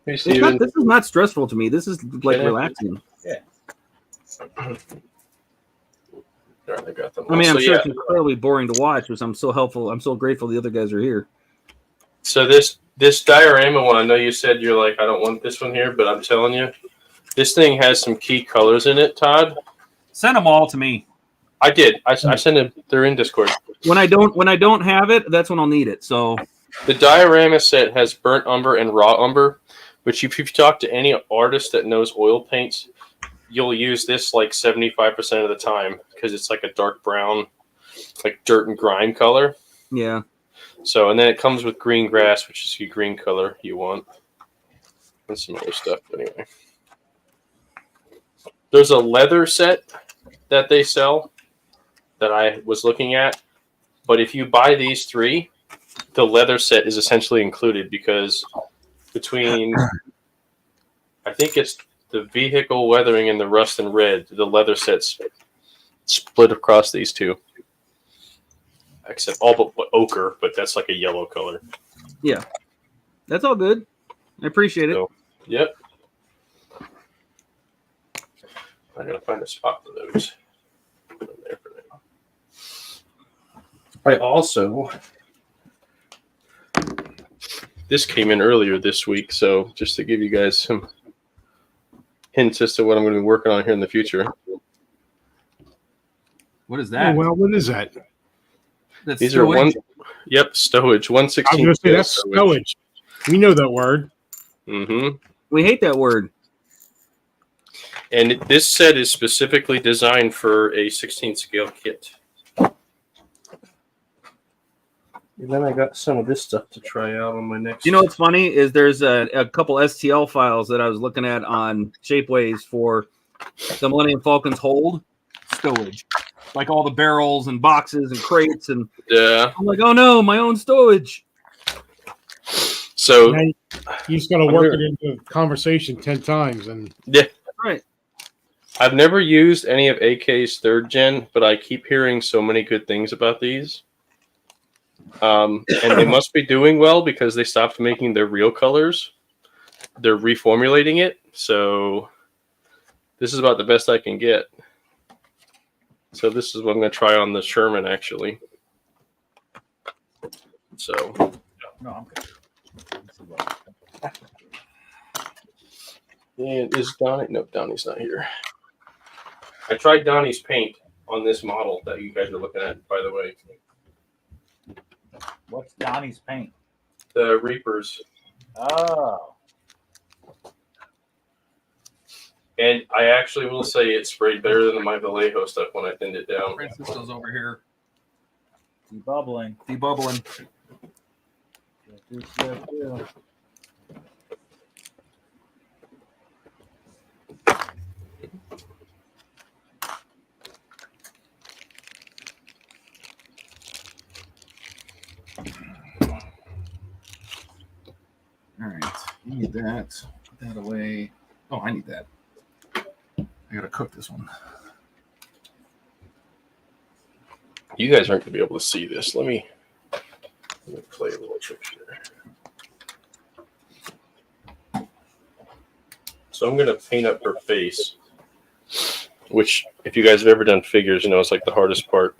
E: Hey,
A: This
E: Steven.
A: is not stressful to me. This is like
E: Yeah.
A: relaxing.
E: There, I got them.
A: I mean, I'm
E: So,
A: sure
E: yeah.
A: it's incredibly boring to watch, which I'm so helpful. I'm so grateful the other guys are here.
E: So this diorama one, I know you said you're like, I don't want this one here, but I'm telling you, this thing has some key colors in it, Todd.
A: Send them all to me.
E: I did. I sent it. They're in Discord.
A: When I don't have it, that's when I'll need it. So
E: The diorama set has burnt umber and raw umber, which if you talk to any artist that knows oil paints, you'll use this like 75% of the time because it's like a dark brown, like dirt and grime color.
A: yeah,
E: So, and then it comes with green grass, which is the green color you want, and some other stuff. Anyway, there's a leather set that they sell that I was looking at, but if you buy these three, the leather set is essentially included because between, I think it's the vehicle weathering and the rust and red, the leather set's split across these two. Except all but ochre, but that's like a yellow color.
A: that's all good. I appreciate it.
E: So, yep. I gotta find a spot for those. Put them there for now. I also, this came in earlier this week, so just to give you guys some hints as to what I'm going to be working on here in the future.
A: What is
D: Oh,
A: that?
D: well, what is that?
A: That's
E: These are
A: stowage?
E: stowage,
D: I was
E: 1/16.
D: going to say that's stowage. We know that word.
E: Mm-hmm.
A: We hate that word.
E: And this set is specifically designed for a 16 scale kit. And then I got some of this stuff to try out on my next.
A: You know what's funny is there's a couple STL files that I was looking at on Shapeways for the Millennium Falcon's hold stowage, like all the barrels and boxes and crates, and
E: Yeah.
A: I'm like, oh no, my own stowage.
E: So
D: Now you just got to work it into conversation 10 times. And
E: yeah,
A: Right.
E: I've never used any of AK's 3rd gen, but I keep hearing so many good things about these. And they must be doing well because they stopped making their real colors. They're reformulating it, so this is about the best I can get. So this is what I'm going to try on the Sherman, actually. So,
B: No, I'm good.
E: and is Donnie? No, Donnie's not here. I tried Donnie's paint on this model that you guys are looking at, by the way.
B: What's Donnie's paint?
E: The Reapers.
B: Oh.
A: And
E: I actually will say it sprayed better than my Vallejo stuff when I thinned it down.
A: Francisco's over here
B: Debubbling.
A: debubbling. All right, I need that. Put that away. Oh, I need that. I gotta cook this one.
E: You guys aren't going to be able to see this. Let me play a little trick here. So I'm going to paint up her face, which, if you guys have ever done figures, you know it's like the hardest part.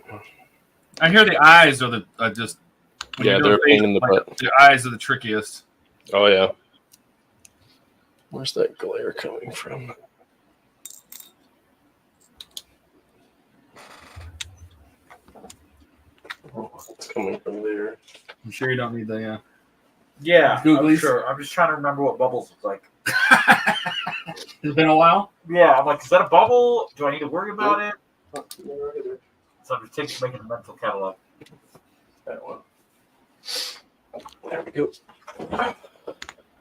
A: I hear the eyes are the just. when
E: Yeah,
A: you do
E: they're
A: a
E: a pain
A: face,
E: in the
A: like,
E: butt.
A: The eyes are the trickiest.
E: Oh, yeah. Where's that glare coming from? Oh, it's coming from there.
A: I'm sure you don't need the.
B: Yeah, I'm
A: Googlies.
B: sure. I'm just trying to remember what bubbles look like.
A: It's been a while.
B: Yeah, I'm like, is that a bubble? Do I need to worry about it? So I'm just making a mental catalog.
E: That one. There we go.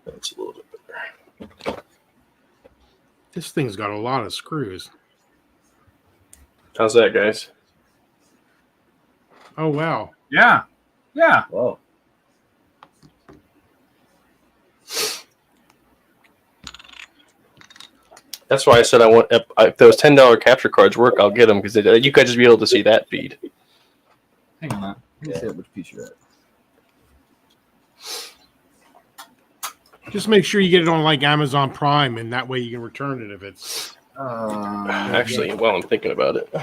E: That's a little bit better.
D: This thing's got a lot of screws.
E: How's that, guys?
D: Oh wow.
B: Yeah. Yeah. Whoa.
E: That's why I said I want. If those $10 capture cards work, I'll get them because you could just be able to see that feed.
A: Hang on. Let me see which piece you're at.
D: Just make sure you get it on like Amazon Prime, and that way you can return it if it's.
E: Actually, while I'm thinking about it,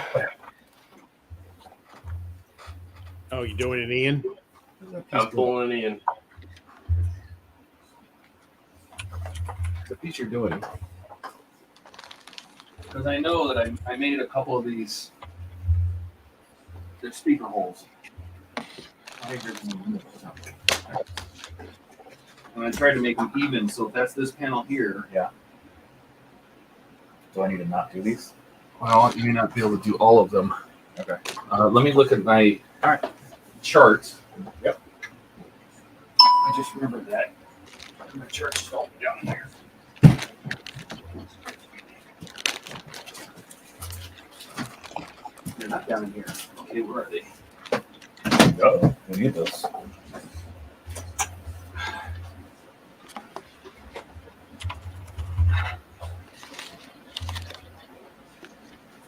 D: Oh, you doing it, Ian?
E: I'm pulling it in.
A: The piece you're doing. Because I know that I made a couple of these. They're speaker holes. And I tried to make them even, so if that's this panel here.
B: Yeah. Do I need to not do these?
A: Well, you may not be able to do all of them.
B: Okay.
A: Let me look at my chart.
B: Yep.
A: I just remembered that. My chart's all down there. They're not down here. Okay, where are they?
B: Oh, we need those.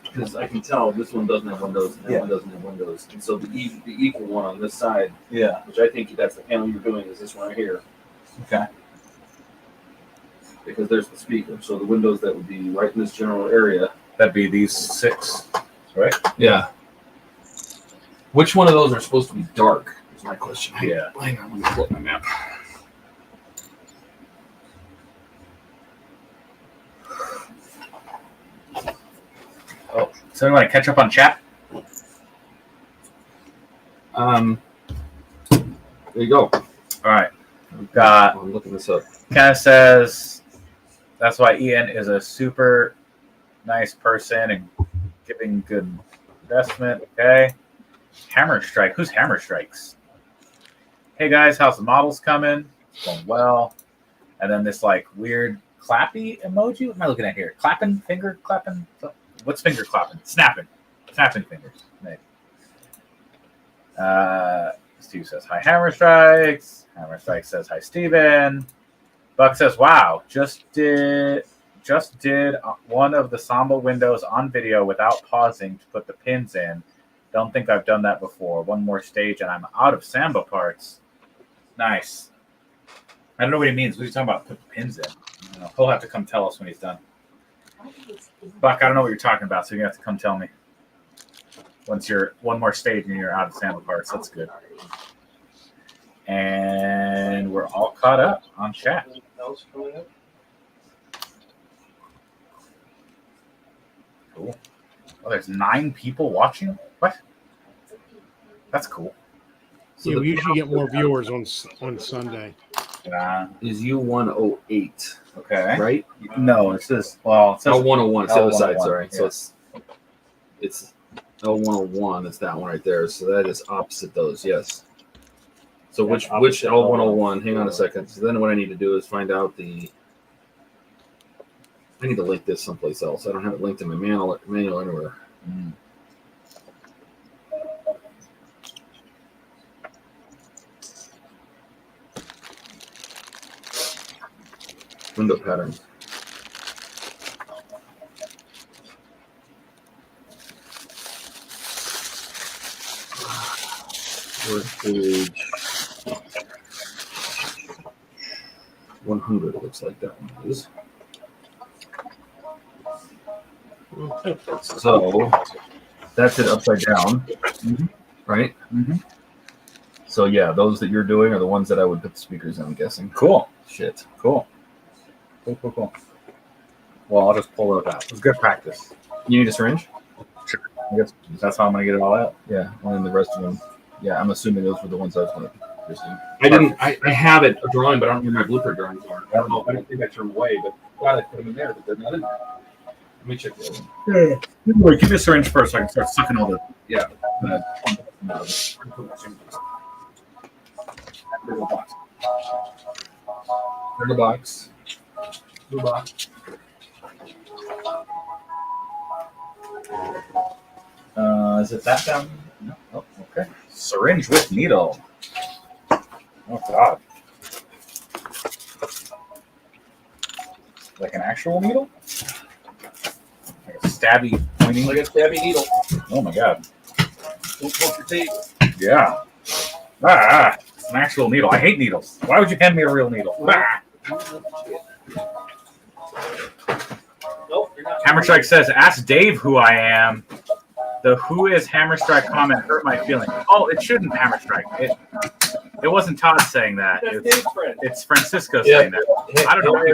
A: Because I can tell this one doesn't have windows and that one doesn't have windows. And so the equal one on this side, which I think that's the panel you're doing, is this one right here.
B: Okay.
A: Because there's the speaker. So the windows that would be right in this general area.
B: That'd be these 6, right?
A: Yeah. Which one of those are supposed to be dark? Is my question.
B: Yeah.
A: Hang on, let me pull up my map.
B: Oh, so you want to catch up on chat?
A: There you go.
B: All right. We've got.
A: I'm looking this up.
B: Kind of says that's why Ian is a super nice person and giving good investment. Okay. Hammer Strike. Who's Hammer Strikes? Hey guys, how's the models coming? It's going well. And then this like weird clappy emoji. What am I looking at here? Clapping, finger clapping. What's finger clapping? Snapping fingers. Maybe. Steve says hi, Hammer Strikes. Hammer Strikes says hi, Steven. Buck says, wow, just did one of the Samba windows on video without pausing to put the pins in. Don't think I've done that before. One more stage and I'm out of Samba parts. Nice. I don't know what he means. What are you talking about? Put the pins in. I don't know. He'll have to come tell us when he's done. Buck, I don't know what you're talking about, so you're going to have to come tell me. Once you're one more stage and you're out of Samba parts. That's good. And we're all caught up on chat. Cool. Oh, there's 9 people watching? What? That's cool.
D: So yeah, we usually get more viewers on Sunday.
A: Is U108.
B: Okay.
A: Right?
B: No, it says, well, it says
A: L101. It's the other side,
B: L101,
A: sorry.
B: yeah.
A: So it's L101. It's that one right there. So that is opposite those, yes. So which L101? Hang on a second. So then what I need to do is find out I need to link this someplace else. I don't have it linked in my manual anywhere. Window pattern. Page 100 looks like that one is. So that's it upside down, right?
B: Mm-hmm.
A: So yeah, those that you're doing are the ones that I would put the speakers in, I'm guessing.
B: Cool.
A: Shit.
B: Cool. Well, I'll just pull it out. It's good practice.
A: You need a syringe?
B: Sure. I guess that's how I'm going to get it all out.
A: Yeah, and then the rest of them. Yeah, I'm assuming those were the ones I was going to I didn't. I have it a drawing, but I don't know where my blueprint drawings are. I don't know. I don't think I threw them away, but glad I put them in there. But they're not in there. Let me check the other one.
B: Wait, give me a syringe first so I can start sucking all the.
A: Yeah.
B: There's
A: There's a box. There's a box. Blue box.
B: Is it that down? No. Oh, okay. Syringe with needle. Oh God. Like an actual needle? Like a stabby pointing.
A: Like a stabby needle.
B: Oh my God.
A: Don't poke your tape.
B: Yeah. It's an actual needle. I hate needles. Why would you hand me a real needle?
A: Nope, you're not.
B: Hammerstrike says, "Ask Dave who I am." The "who is Hammerstrike" comment hurt my feelings. Oh, it shouldn't, Hammerstrike. It wasn't Todd saying that.
A: That's Dave's friend.
B: It's Francisco saying that. I don't know.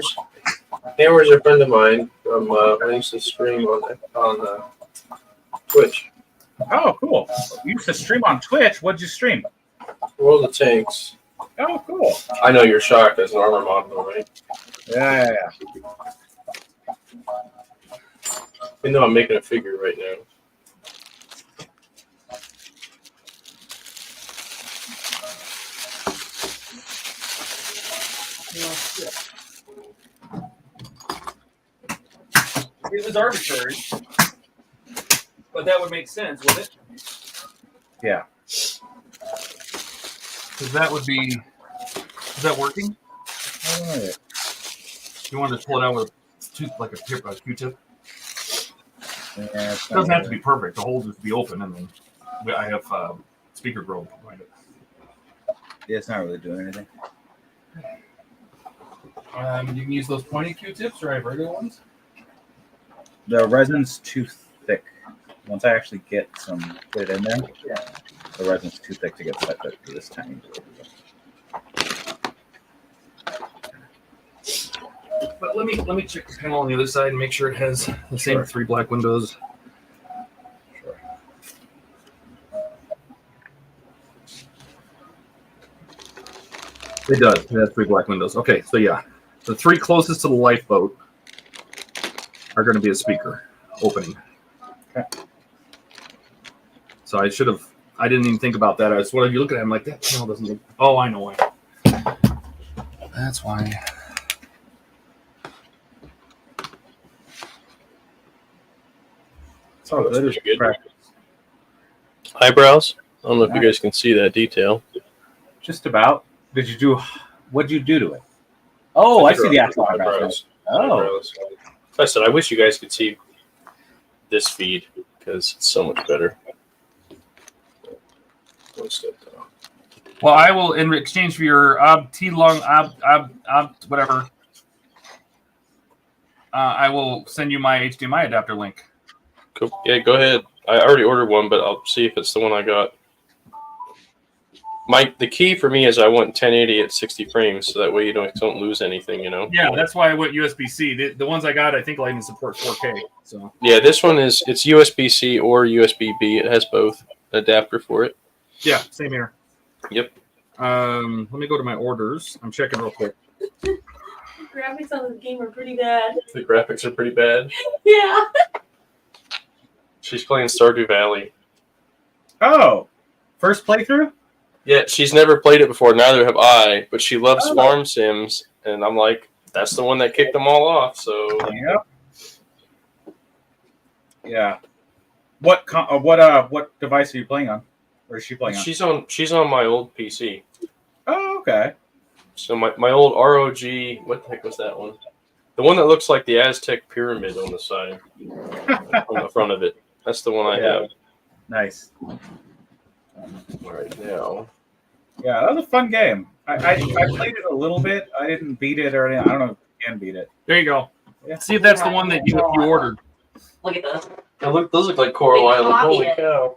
E: Hammer's a friend of mine from I used to stream on Twitch.
B: Oh, cool. You used to stream on Twitch. What'd you stream?
E: World of Tanks.
B: Oh, cool.
E: I know you're shocked as an armor model, right?
B: Yeah.
E: Even though I'm making a figure right now.
A: It was arbitrary, but that would make sense, wouldn't it?
B: Yeah.
A: Because that would be. Is that working?
B: Oh,
A: You wanted to pull it out with like a Q-tip?
B: yeah.
A: It doesn't have to be perfect. The hole just be open, and then I have speaker grill behind it.
B: Yeah, it's not really doing anything.
A: You can use those pointy Q-tips, or I have regular ones.
B: The resin's too thick. Once I actually get some put it in there, the resin's too thick to get set up for this time.
A: But let me check the panel on the other side and make sure it has the same
B: Sure.
A: 3 black windows.
B: Sure.
A: It does. It has 3 black windows. Okay, so yeah, the 3 closest to the lifeboat are going to be a speaker opening.
B: Okay.
A: So I should have. I didn't even think about that. I was. What if you look at it? I'm like, that panel doesn't look. Oh, I know why. That's why.
B: So
E: That's
B: that is
E: pretty good.
B: practice.
E: Eyebrows. I don't know if you guys can see that detail.
B: Just about. What'd you do to it? Oh, I see the actual eyebrows. Oh.
E: Eyebrows. I said, I wish you guys could see this feed because it's so much better. One step down.
A: Well, I will, in exchange for your whatever, I will send you my HDMI adapter link.
E: Cool. Yeah, go ahead. I already ordered one, but I'll see if it's the one I got. The key for me is I want 1080 at 60 frames, so that way you don't lose anything, you know.
A: Yeah, that's why I went USB-C. The ones I got, I think, will even support 4K. So
E: yeah, this one it's USB-C or USB-B. It has both adapter for it.
A: yeah, same here.
E: Yep.
A: Let me go to my orders. I'm checking real quick.
G: Graphics on this game are pretty bad.
E: The graphics are pretty bad.
G: Yeah.
E: She's playing Stardew Valley.
B: Oh, first playthrough?
E: Yeah, she's never played it before. Neither have I. But she loves
B: Oh.
E: farm sims, and I'm like, that's the one that kicked them all off. So
B: Yep. Yeah. What device are you playing on? Or is she playing on?
E: she's on my old PC.
B: Oh, okay.
E: So my old ROG, what the heck was that one? The one that looks like the Aztec pyramid on the side, on the front of it. That's the one I
B: Yeah.
E: have
B: Nice.
E: right now.
B: Yeah, that was a fun game. I played it a little bit. I didn't beat it or anything. I don't know if you can beat it.
A: There you go.
B: Yeah.
A: See if that's the one that you ordered.
G: Look at those.
E: Those look like Coral
G: Big
E: Island.
G: hobby
E: Holy
G: it.
E: cow!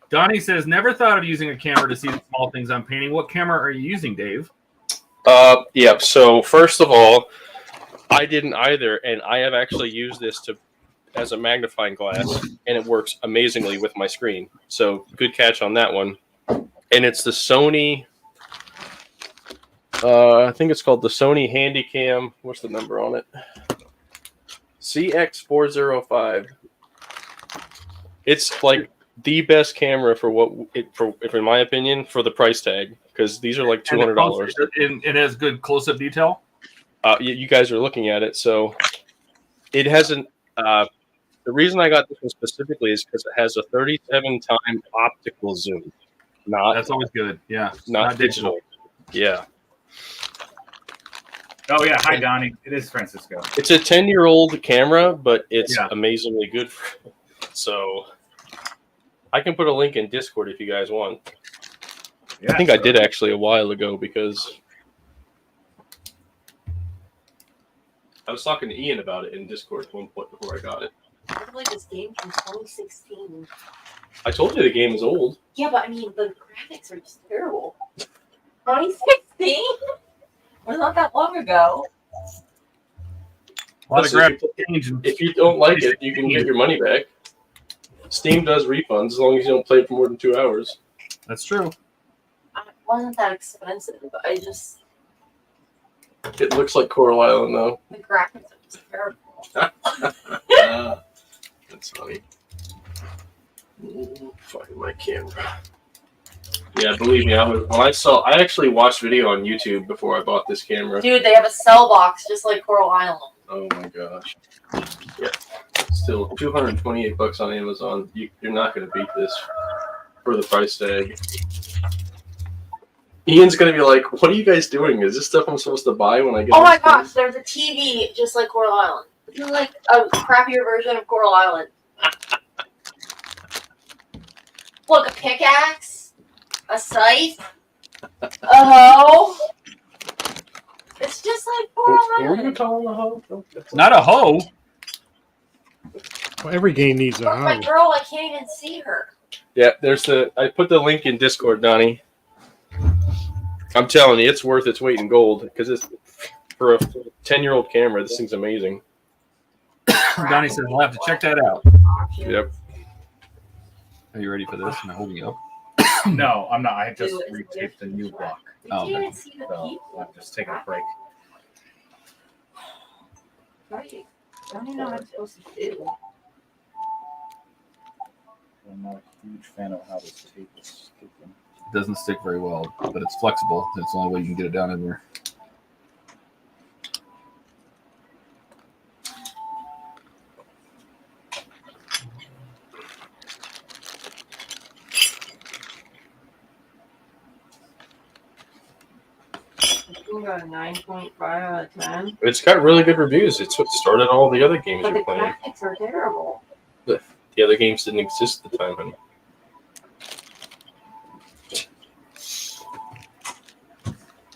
A: Donnie says, never thought of using a camera to see the small things I'm painting. What camera are you using, Dave?
E: Yeah. So first of all, I didn't either, and I have actually used this to as a magnifying glass, and it works amazingly with my screen. So good catch on that one. And it's the Sony. I think it's called the Sony Handycam. What's the number on it? CX405. It's like the best camera for in my opinion, for the price tag, because these are like $200.
A: It has good close-up detail.
E: You guys are looking at it, so it hasn't. The reason I got this one specifically is because it has a 37-time optical zoom.
A: That's always good. Yeah,
E: not digital. Yeah.
B: Oh yeah, hi Donnie. It is Francisco.
E: It's a 10-year-old camera, but it's amazingly good. So I can put a link in Discord if you guys want.
B: Yeah,
E: I think I did actually a while ago because I was talking to Ian about it in Discord at one point before I got it.
G: I played this game from 2016.
E: I told you the game is old.
G: Yeah, but I mean, the graphics are just terrible. 2016? Was not that long ago.
A: A lot of
E: Listen,
A: graphics.
E: if you don't like it, you can get your money back. Steam does refunds as long as you don't play it for more than 2 hours.
A: That's true.
G: It wasn't that expensive, but I just...
E: It looks like Coral Island, though.
G: The graphics are just terrible.
E: That's funny. Fucking my camera. Yeah, believe me, I actually watched video on YouTube before I bought this camera.
G: Dude, they have a cell box just like Coral Island.
E: Oh my gosh. Yeah. Still $228 on Amazon. You're not going to beat this for the price tag. Ian's going to be like, what are you guys doing? Is this stuff I'm supposed to buy when I get
G: Oh my gosh, there's a TV just like Coral Island. This is like a crappier version of Coral Island. Look, a pickaxe, a scythe, a hoe. It's just like Coral
E: What were you
G: Island.
E: calling a hoe?
A: Not a hoe.
D: Well, every game needs a
G: Look, my
D: hoe.
G: girl, I can't even see her.
E: Yeah, I put the link in Discord, Donnie. I'm telling you, it's worth its weight in gold because it's for a 10-year-old camera. This thing's amazing.
A: Donnie says we'll have to check that out.
E: Yep.
A: Are you ready for this? Am I holding you up?
B: No, I'm not. I just retaped the new block.
G: Did
A: Oh,
G: you
A: okay.
G: even see the
B: So
G: people?
B: I'm just taking a break.
G: Right. I don't even know what I'm supposed to do.
B: I'm not a huge fan of how this tape is sticking.
A: It doesn't stick very well, but it's flexible. It's the only way you can get it down in there.
G: I got a 9.5 out of 10.
E: It's got really good reviews. It's what started all the other games
G: But the
E: you're playing.
G: graphics are terrible.
E: The other games didn't exist at the time, honey.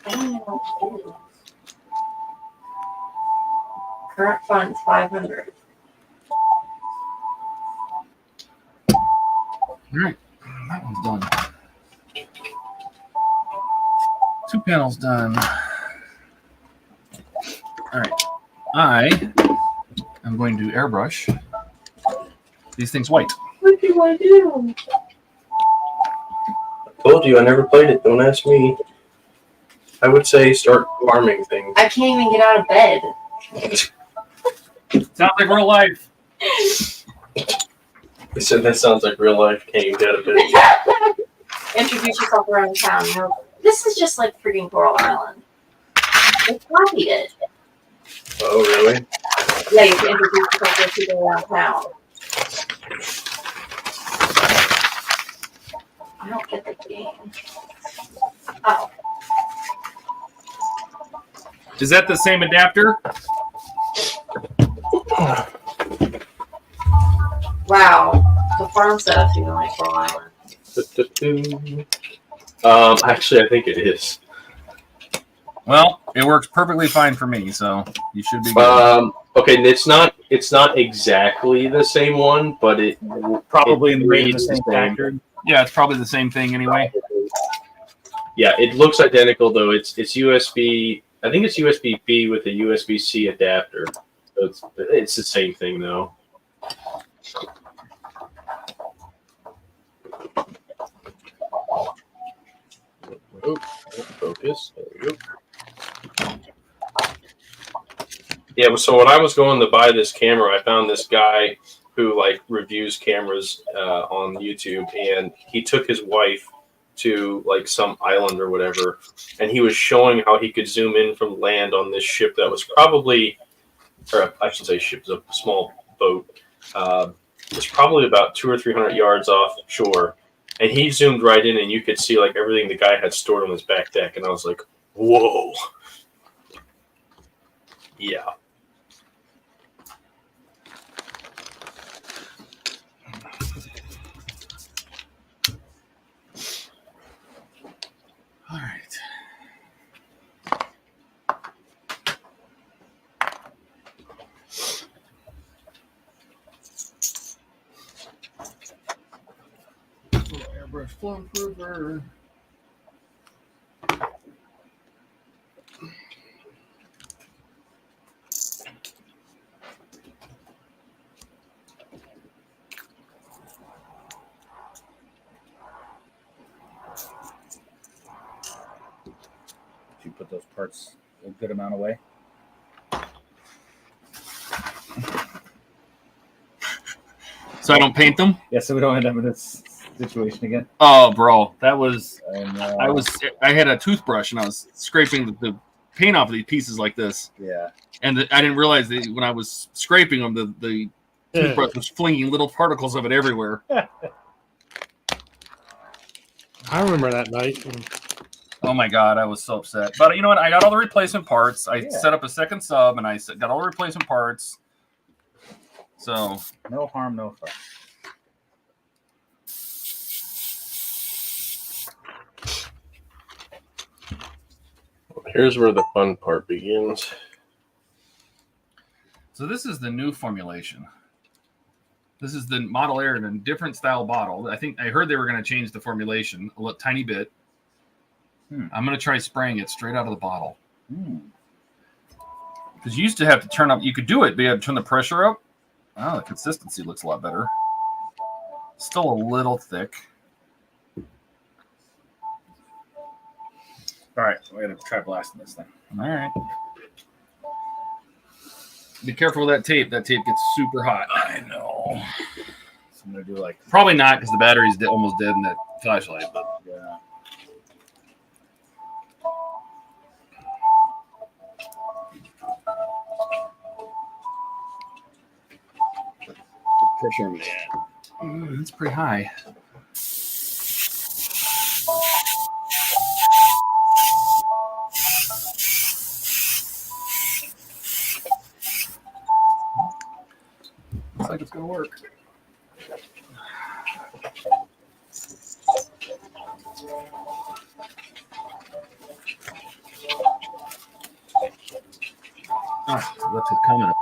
G: I don't even know what to do. Current funds 500.
A: All right, that one's done. 2 panels done. All right, I am going to airbrush these things white.
G: What do I do?
E: Told you I never played it. Don't ask me. I would say start farming things.
G: I can't even get out of bed.
A: Sounds like real life.
E: I said that sounds like real life. Can't even get out of bed.
G: Introduce yourself around town. No, this is just like freaking Coral Island. They copied it.
E: Oh, really?
G: Yeah, you can introduce yourself to people around town. I don't get the game. Oh,
A: Is that the same adapter?
G: wow. The farm setup's even like Coral Island.
E: Actually, I think it is.
A: Well, it works perfectly fine for me, so you should be good.
E: Okay, it's not exactly the same one, but it
B: Probably in the range of the
E: reads
B: same factor.
A: Yeah, it's probably the same thing anyway.
E: Yeah, it looks identical though. It's USB. I think it's USB B with a USB C adapter. So it's the same thing though. Oh, focus. There we go. Yeah, so when I was going to buy this camera, I found this guy who like reviews cameras on YouTube, and he took his wife to like some island or whatever, and he was showing how he could zoom in from land on this ship that was probably, or I should say ship, a small boat. It's probably about 200 or 300 yards offshore, and he zoomed right in, and you could see like everything the guy had stored on his back deck, and I was like, whoa. Yeah.
A: All right. Airbrush flow improver.
B: Did you put those parts a good amount away?
A: So I don't paint them?
B: Yeah, so we don't end up in this situation again.
A: Oh, bro, that was.
B: And,
A: I had a toothbrush and I was scraping the paint off of these pieces like this,
B: Yeah.
A: and I didn't realize that when I was scraping them, the toothbrush was flinging little particles of it everywhere.
D: I remember that night.
A: Oh my god, I was so upset. But you know what? I got all the replacement parts. I
B: Yeah.
A: set up a second sub, and I got all the replacement parts. So
B: No harm, no foul.
E: Here's where the fun part begins.
A: So this is the new formulation. This is the Model Air in a different style bottle. I heard they were going to change the formulation a little tiny bit. I'm going to try spraying it straight out of the bottle. Because you used to have to turn up. You could do it, but you had to turn the pressure up. Oh, the consistency looks a lot better. Still a little thick.
B: All right, we're going to try blasting this thing.
A: All right. Be careful with that tape. That tape gets super hot.
B: I know. So I'm going to do like,
A: Probably not because the battery's almost dead in that flashlight. But
B: yeah.
A: pressure, man. It's pretty high. Looks like it's gonna work. Left his comment up.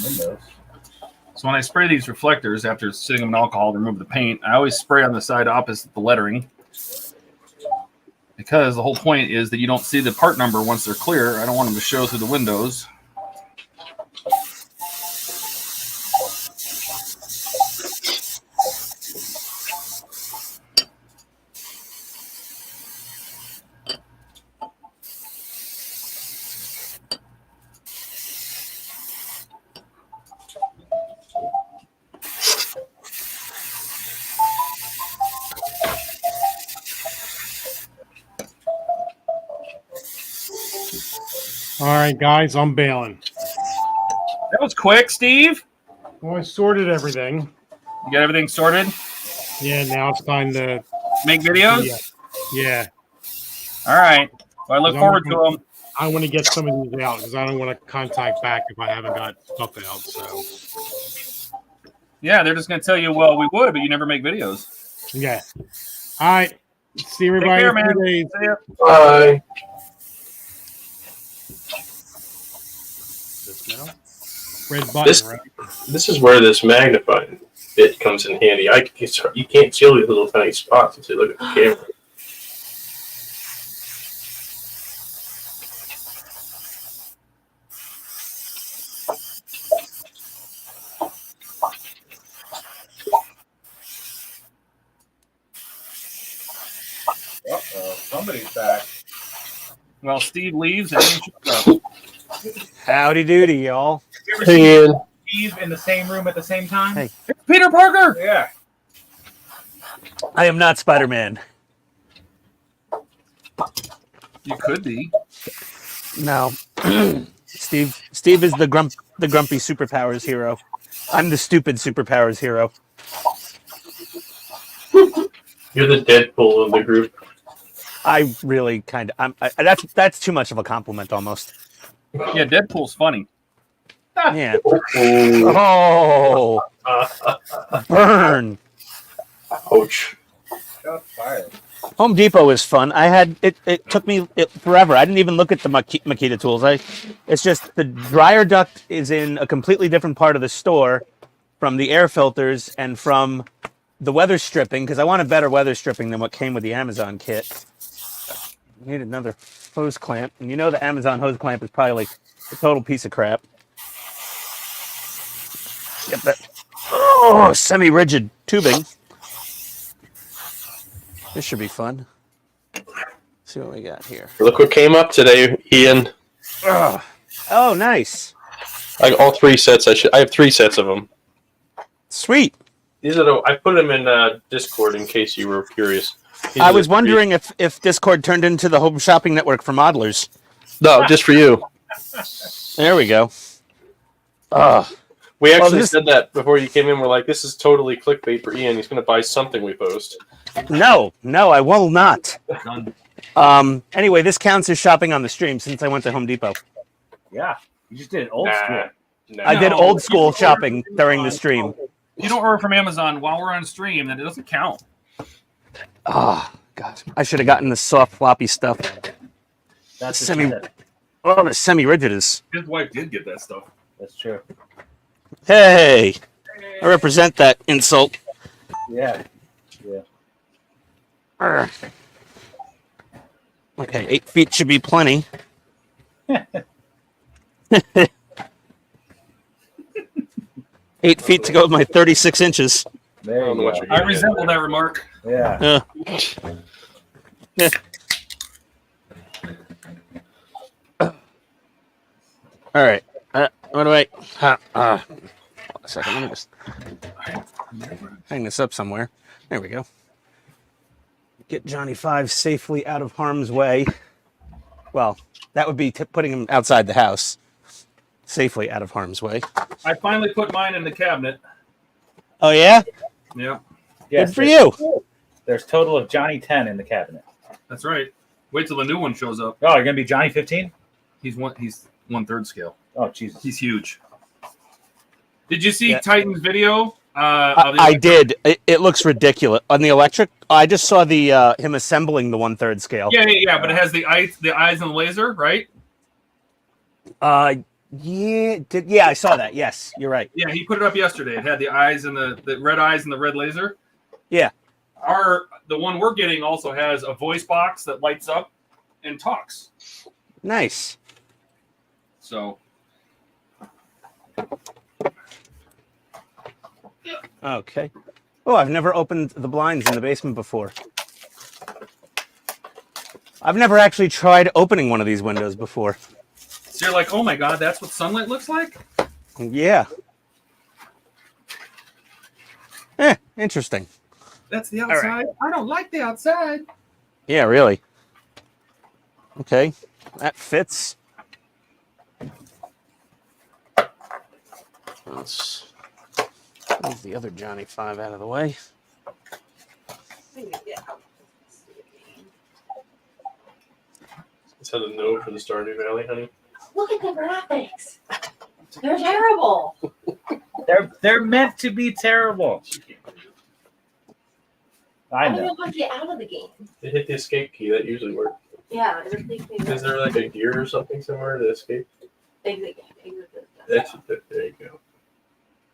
B: windows.
A: So when I spray these reflectors after sitting them in alcohol to remove the paint, I always spray on the side opposite the lettering. Because the whole point is that you don't see the part number once they're clear. I don't want them to show through the windows.
D: All right, guys, I'm bailing.
A: That was quick, Steve.
D: Well, I sorted everything.
A: You got everything sorted?
D: Yeah, now it's time to.
A: Make videos?
D: Yeah.
A: All right. Well, I look forward to them.
D: I want to get some of these out because I don't want to contact back if I haven't got stuff out. So.
A: Yeah, they're just going to tell you, well, we would, but you never make videos.
D: Yeah. All right. See everybody.
A: Take care,
D: in a few
A: man.
D: days.
A: See ya.
E: Bye.
D: Red button,
E: This-
D: right?
E: This is where this magnifying bit comes in handy. You can't see all these little tiny spots until you look at the camera.
B: Uh-oh, somebody's back.
A: Well, Steve leaves and then shows up.
C: Howdy doody, y'all.
B: You ever
E: Hey,
B: see
E: Ian.
B: Steve in the same room at the same time?
C: Hey.
A: Peter Parker!
B: Yeah.
C: I am not Spider-Man.
A: You could be.
C: No. Steve is the grumpy superpowers hero. I'm the stupid superpowers hero.
E: You're the Deadpool of the group.
C: I really kind of. That's too much of a compliment, almost.
A: Yeah, Deadpool's funny.
C: Yeah.
E: Oh,
C: Oh, burn.
E: ouch.
B: Shots fired.
C: Home Depot is fun. I had it. It took me forever. I didn't even look at the Makita tools. It's just the dryer duct is in a completely different part of the store from the air filters and from the weather stripping because I wanted better weather stripping than what came with the Amazon kit. I need another hose clamp, and you know the Amazon hose clamp is probably like a total piece of crap. Get that. Oh, semi-rigid tubing. This should be fun. Let's see what we got here.
E: Look what came up today, Ian.
C: Ugh. Oh, nice.
E: I got all 3 sets. I have 3 sets of them.
C: Sweet.
E: These are I put them in Discord in case you were curious. These
C: I
E: are
C: was
E: the
C: wondering if Discord turned into the home shopping network for modelers.
E: No, just for you.
C: There we go. Ugh.
E: We actually
C: this-
E: said that before you came in. We're like, this is totally clickbait for Ian. He's going to buy something we post.
C: No, I will not.
A: Done.
C: Anyway, this counts as shopping on the stream since I went to Home Depot.
B: Yeah. You just did it old
E: Nah.
B: school.
E: No.
C: I did
A: No,
C: old school
A: you-
C: shopping during the stream.
A: You don't order from Amazon while we're on stream, then it doesn't count.
C: Oh, God. I should have gotten the soft floppy stuff.
B: That's what
C: Semi-
B: you said.
C: Oh, the semi-rigid is.
A: His wife did get that stuff.
B: That's true.
C: Hey, I represent that insult.
B: Yeah.
C: Urgh. Okay, 8 feet should be plenty. 8 feet to go with my 36 inches.
B: There
E: I don't know
B: you
E: what
B: go.
E: you're
A: I
E: getting
A: resemble that remark.
B: Yeah.
C: Yeah. All right. What do I? Hold on a second. Let me just hang this up somewhere. There we go. Get Johnny 5 safely out of harm's way. Well, that would be putting him outside the house. Safely out of harm's way.
A: I finally put mine in the cabinet.
C: Oh, yeah?
A: Yeah,
C: Good for you.
B: There's a total of Johnny 10 in the cabinet.
A: that's right. Wait till the new one shows up.
B: Oh, you're going to be Johnny 15?
A: He's 1/3 scale.
B: Oh, Jesus.
A: He's huge. Did you see
C: Yeah.
A: Titan's video?
C: I did. It looks ridiculous. On the electric, I just saw the him assembling the 1/3 scale.
A: Yeah, but it has the eyes and the laser, right?
C: Yeah, I saw that. Yes, you're right.
A: Yeah, he put it up yesterday. It had the eyes and the red eyes and the red laser.
C: Yeah.
A: The one we're getting also has a voice box that lights up and talks.
C: Nice.
A: So
C: Okay. Oh, I've never opened the blinds in the basement before. I've never actually tried opening one of these windows before.
A: you're like, oh my god, that's what sunlight looks like?
C: Yeah. Interesting.
A: That's the outside.
C: right.
A: I don't like the outside.
C: Yeah, really. Okay, that fits. Let's move the other Johnny 5 out of the way.
E: Is that a no for the Stardew Valley, honey?
G: Look at the graphics. They're terrible.
B: They're meant to be terrible. I
G: I don't
B: know.
G: know how to get out of the game.
E: They hit the escape key. That usually works.
G: Yeah, it would think
E: Is there like a gear or something somewhere to escape?
G: exit.
E: That's there you go.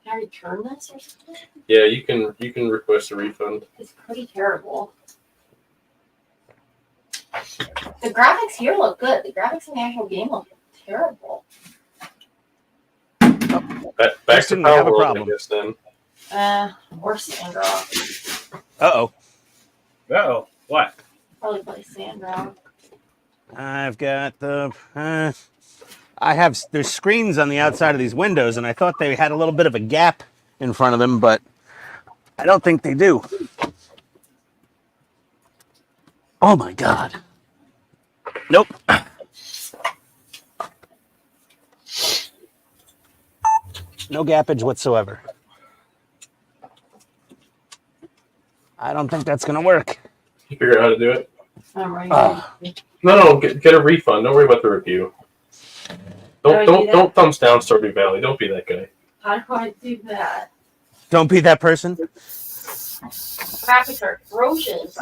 G: Can I return this or something?
E: Yeah, you can request a refund.
G: It's pretty terrible. The graphics here look good. The graphics in the actual game look terrible.
E: Back to
C: Didn't have
E: Power
C: a
E: World,
C: problem.
E: I guess then.
G: Or Sandra.
C: Uh-oh.
B: Uh-oh. What?
G: Probably play Sandra.
C: I've got the... there's screens on the outside of these windows, and I thought they had a little bit of a gap in front of them, but I don't think they do. Oh my God. Nope. No gappage whatsoever. I don't think that's gonna work.
E: You figure out how to do it?
G: I'm right.
E: No, get a refund. Don't worry about the review. Don't thumbs down Stardew Valley. Don't be that guy.
G: How do I do that?
C: Don't be that person.
G: Graphics are atrocious.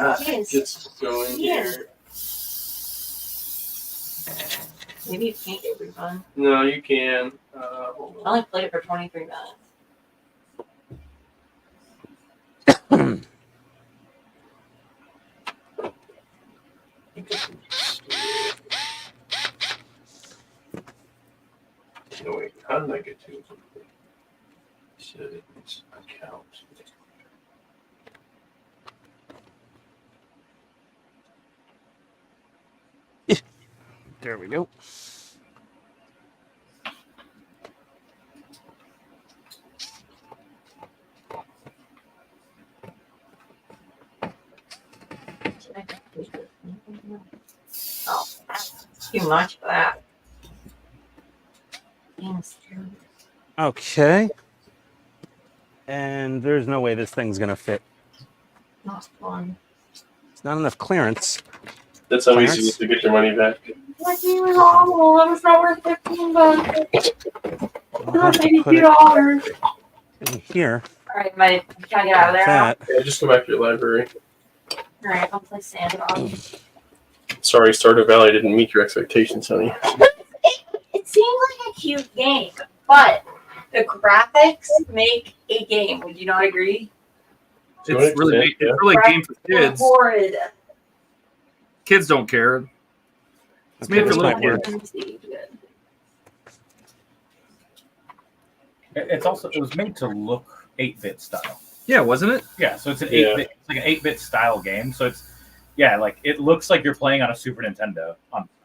E: Just go in here.
G: Maybe you can't get refund.
E: No, you can. Hold
G: I
E: on.
G: only played it for 23 minutes.
E: No, wait. How did I get to it? Settings, account.
C: There we go.
G: Oh, that's too much for that. Game's terrible.
C: Okay. And there's no way this thing's gonna fit.
G: Not fun.
C: It's not enough clearance.
E: That's how
C: Clarence?
E: easy it is to get your money back.
G: That game is awful. That was not worth $15.
C: I'll have to put it
G: $82.
C: in here.
G: Alright, can I get out of
C: Like
G: there?
C: that.
E: Yeah, just go back to your library.
G: Alright, I'll play Sandra.
E: Sorry, Stardew Valley didn't meet your expectations, honey.
G: It seems like a cute game, but the graphics make a game. Would you not agree?
A: It's really a game for
G: They're
A: kids.
G: horrid.
A: Kids don't care. It's made for
C: this
A: little
C: might work.
A: kids.
B: It was made to look 8-bit style.
A: Yeah, wasn't it?
B: Yeah, so it's an
E: Yeah.
B: 8-bit, it's like an 8-bit style game. So it's like it looks like you're playing on a Super Nintendo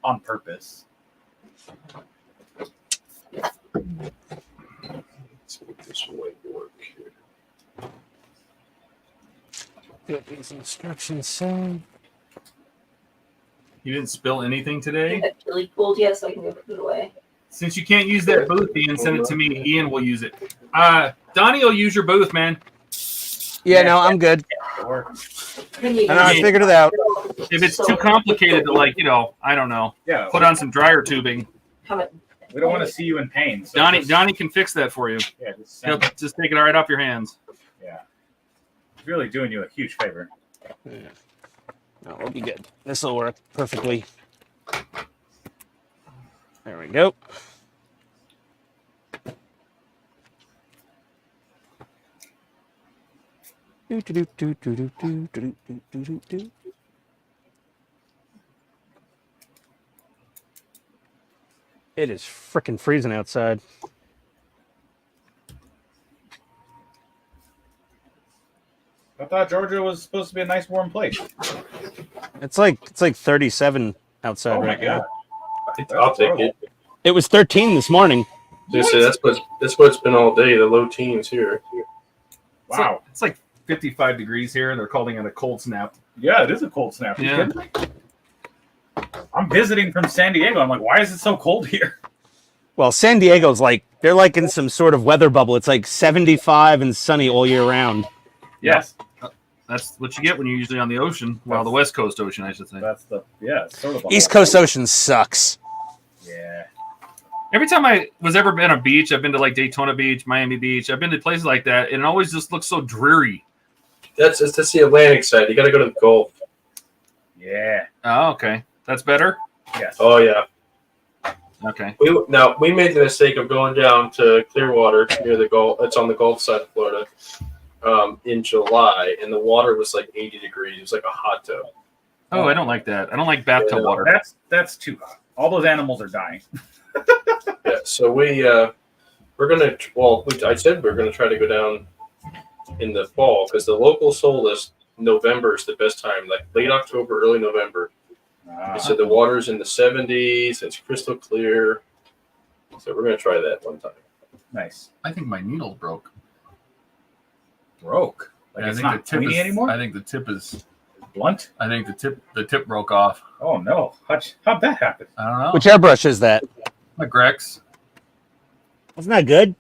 B: on purpose.
E: Let's make this white work here.
C: Get these instructions saved.
A: You didn't spill anything today?
G: That's really cool, yeah, so I can give it away.
A: Since you can't use that booth, Ian, send it to me. Ian will use it. Donnie will use your booth, man.
C: Yeah, no, I'm good.
B: Or,
G: Can you
C: I figured it out.
A: If it's too complicated to, like, I don't know,
B: yeah,
A: put on some dryer tubing,
G: have it?
B: we don't want to see you in pain. So
A: Donnie can fix that for you.
B: Yeah, just
A: He'll
B: send it.
A: just take it right off your hands.
B: Yeah, it's really doing you a huge favor.
C: Yeah. No, we'll be good. This will work perfectly. There we go. It is freaking freezing outside.
B: I thought Georgia was supposed to be a nice warm place.
C: It's like 37 outside
B: Oh my
C: right now.
B: god.
E: I'll take it.
C: It was 13 this morning.
E: Just say that's what it's been all day. The low teens here.
B: Wow.
A: It's like 55 degrees here, and they're calling it a cold snap.
B: Yeah, it is a cold snap. You
A: Yeah.
B: kidding me? I'm visiting from San Diego. I'm like, why is it so cold here?
C: Well, San Diego's they're like in some sort of weather bubble. It's like 75 and sunny all year round.
B: Yes.
A: That's what you get when you're usually on the ocean. Well, the West Coast Ocean, I should say.
B: That's it's sort of a
C: East Coast Ocean sucks.
B: Yeah.
A: Every time I was ever been on a beach, I've been to like Daytona Beach, Miami Beach. I've been to places like that, and it always just looks so dreary.
E: That's the Atlantic side. You got to go to the Gulf.
B: Yeah.
A: Oh, okay. That's better?
B: Yes.
E: Oh yeah.
A: Okay.
E: We made the mistake of going down to Clearwater near the Gulf. It's on the Gulf side of Florida. In July, and the water was like 80 degrees. It was like a hot tub.
A: Oh, I don't like that. I don't like bathtub water.
B: That's too hot. All those animals are dying.
E: Yeah, so we're gonna. Well, I said we're gonna try to go down in the fall because the locals told us November is the best time, like late October, early November. They said the water's in the 70s. It's crystal clear. So we're gonna try that one time.
B: Nice.
A: I think my needle broke.
B: Broke. Like
A: I
B: it's
A: think
B: not
A: the tip
B: pointy
A: is,
B: anymore?
A: I think the tip is.
B: Blunt?
A: I think the tip broke off.
B: Oh no. How'd that happen?
A: I don't know.
C: Which airbrush is that?
A: My Grex.
C: That's not good.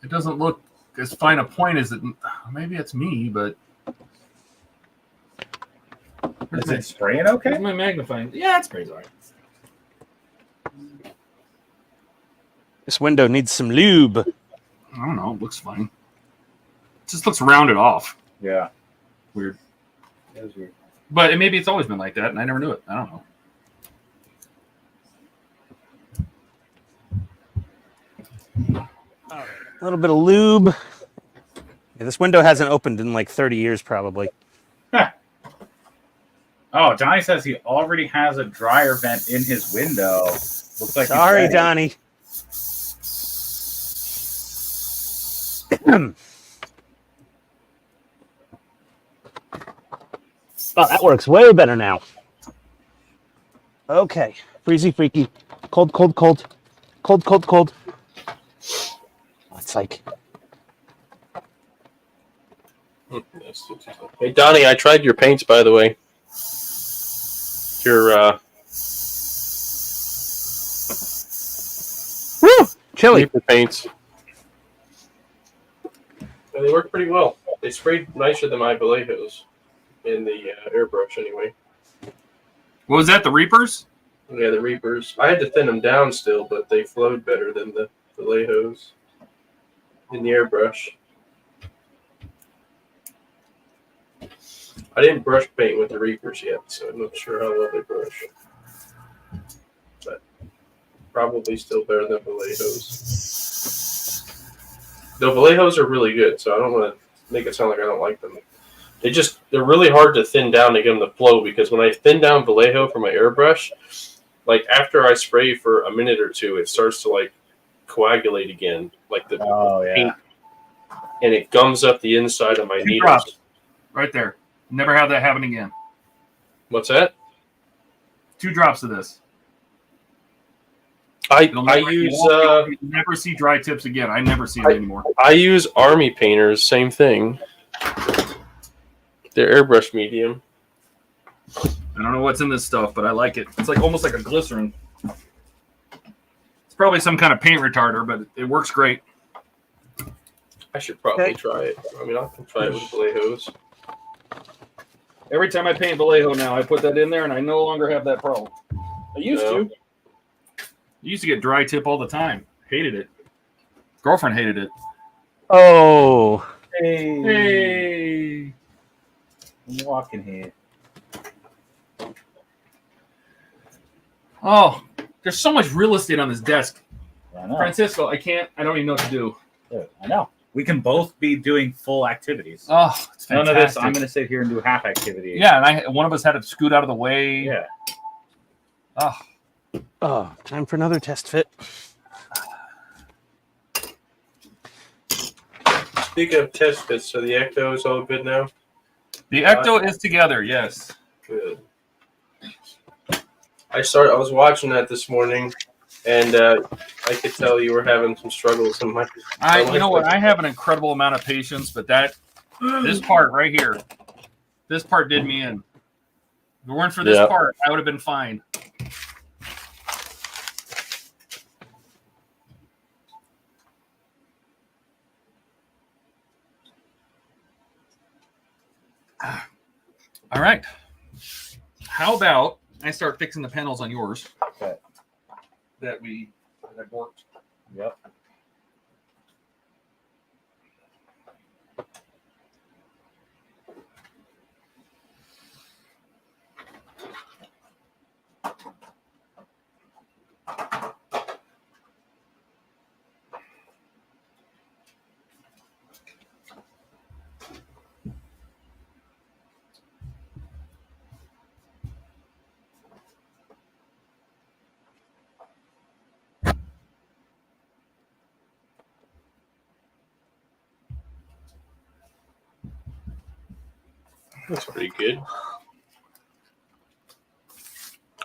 A: It doesn't look as fine a point as it. Maybe it's me, but.
B: Is it spraying okay?
A: Where's my magnifying? Yeah, it sprays all right.
C: This window needs some lube.
A: I don't know. It looks fine. It just looks rounded off.
B: Yeah.
A: Weird.
B: That is weird.
A: But maybe it's always been like that, and I never knew it. I don't know.
C: A little bit of lube. Yeah, this window hasn't opened in like 30 years, probably.
B: Oh, Johnny says he already has a dryer vent in his window. Looks like
C: Sorry,
B: he's ready.
C: Donnie. Oh, that works way better now. Okay. Freezy, freaky. Cold, cold, cold. Cold, cold, cold. It's like...
E: Hey Donnie, I tried your paints by the way. Your
C: Woo! Chili.
E: paper paints. And they work pretty well. They sprayed nicer than my Vallejos in the airbrush anyway.
A: What was that? The Reapers?
E: Yeah, the Reapers. I had to thin them down still, but they flowed better than the Vallejos in the airbrush. I didn't brush paint with the Reapers yet, so I'm not sure how well they brush. But probably still better than Vallejos. The Vallejos are really good, so I don't want to make it sound like I don't like them. They're really hard to thin down to get them to flow, because when I thin down Vallejo for my airbrush, like after I spray for a minute or two, it starts to like coagulate again, like the paint, and it gums up the inside of my
A: Two
E: needles.
A: drops. Right there. Never have that happen again.
E: What's that?
A: 2 drops of this.
E: I
A: You'll
E: use
A: never see dry tips again. I never see them anymore.
E: I use Army Painters, same thing. They're airbrush medium.
A: I don't know what's in this stuff, but I like it. It's like almost like a glycerin. It's probably some kind of paint retarder, but it works great.
E: I should probably try it. I mean, I can try it with Vallejos.
A: Every time I paint Vallejo now, I put that in there, and I no longer have that problem. I used to. I used to get dry tip all the time. Hated it. Girlfriend hated it.
C: Oh.
A: Hey.
B: I'm walking here.
A: Oh, there's so much real estate on this desk.
B: I know.
A: Francisco, I don't even know what to do.
B: Dude, I know. We can both be doing full activities.
A: Oh, it's
B: None
A: fantastic.
B: of this. I'm going to sit here and do half activity.
A: Yeah, and one of us had to scoot out of the way.
B: Yeah.
A: Oh,
C: Oh, time for another test fit.
E: Speaking of test fits, so the Ecto is all good now?
A: the Ecto is together. Yes.
E: Good. I was watching that this morning, and I could tell you were having some struggles. In my,
A: You know what? I have an incredible amount of patience, but this part right here, this part did me in. If it weren't for this part, I would have been fine. All right. How about I start fixing the panels on yours?
B: Okay.
A: That I worked.
B: Yep.
E: That's pretty good. What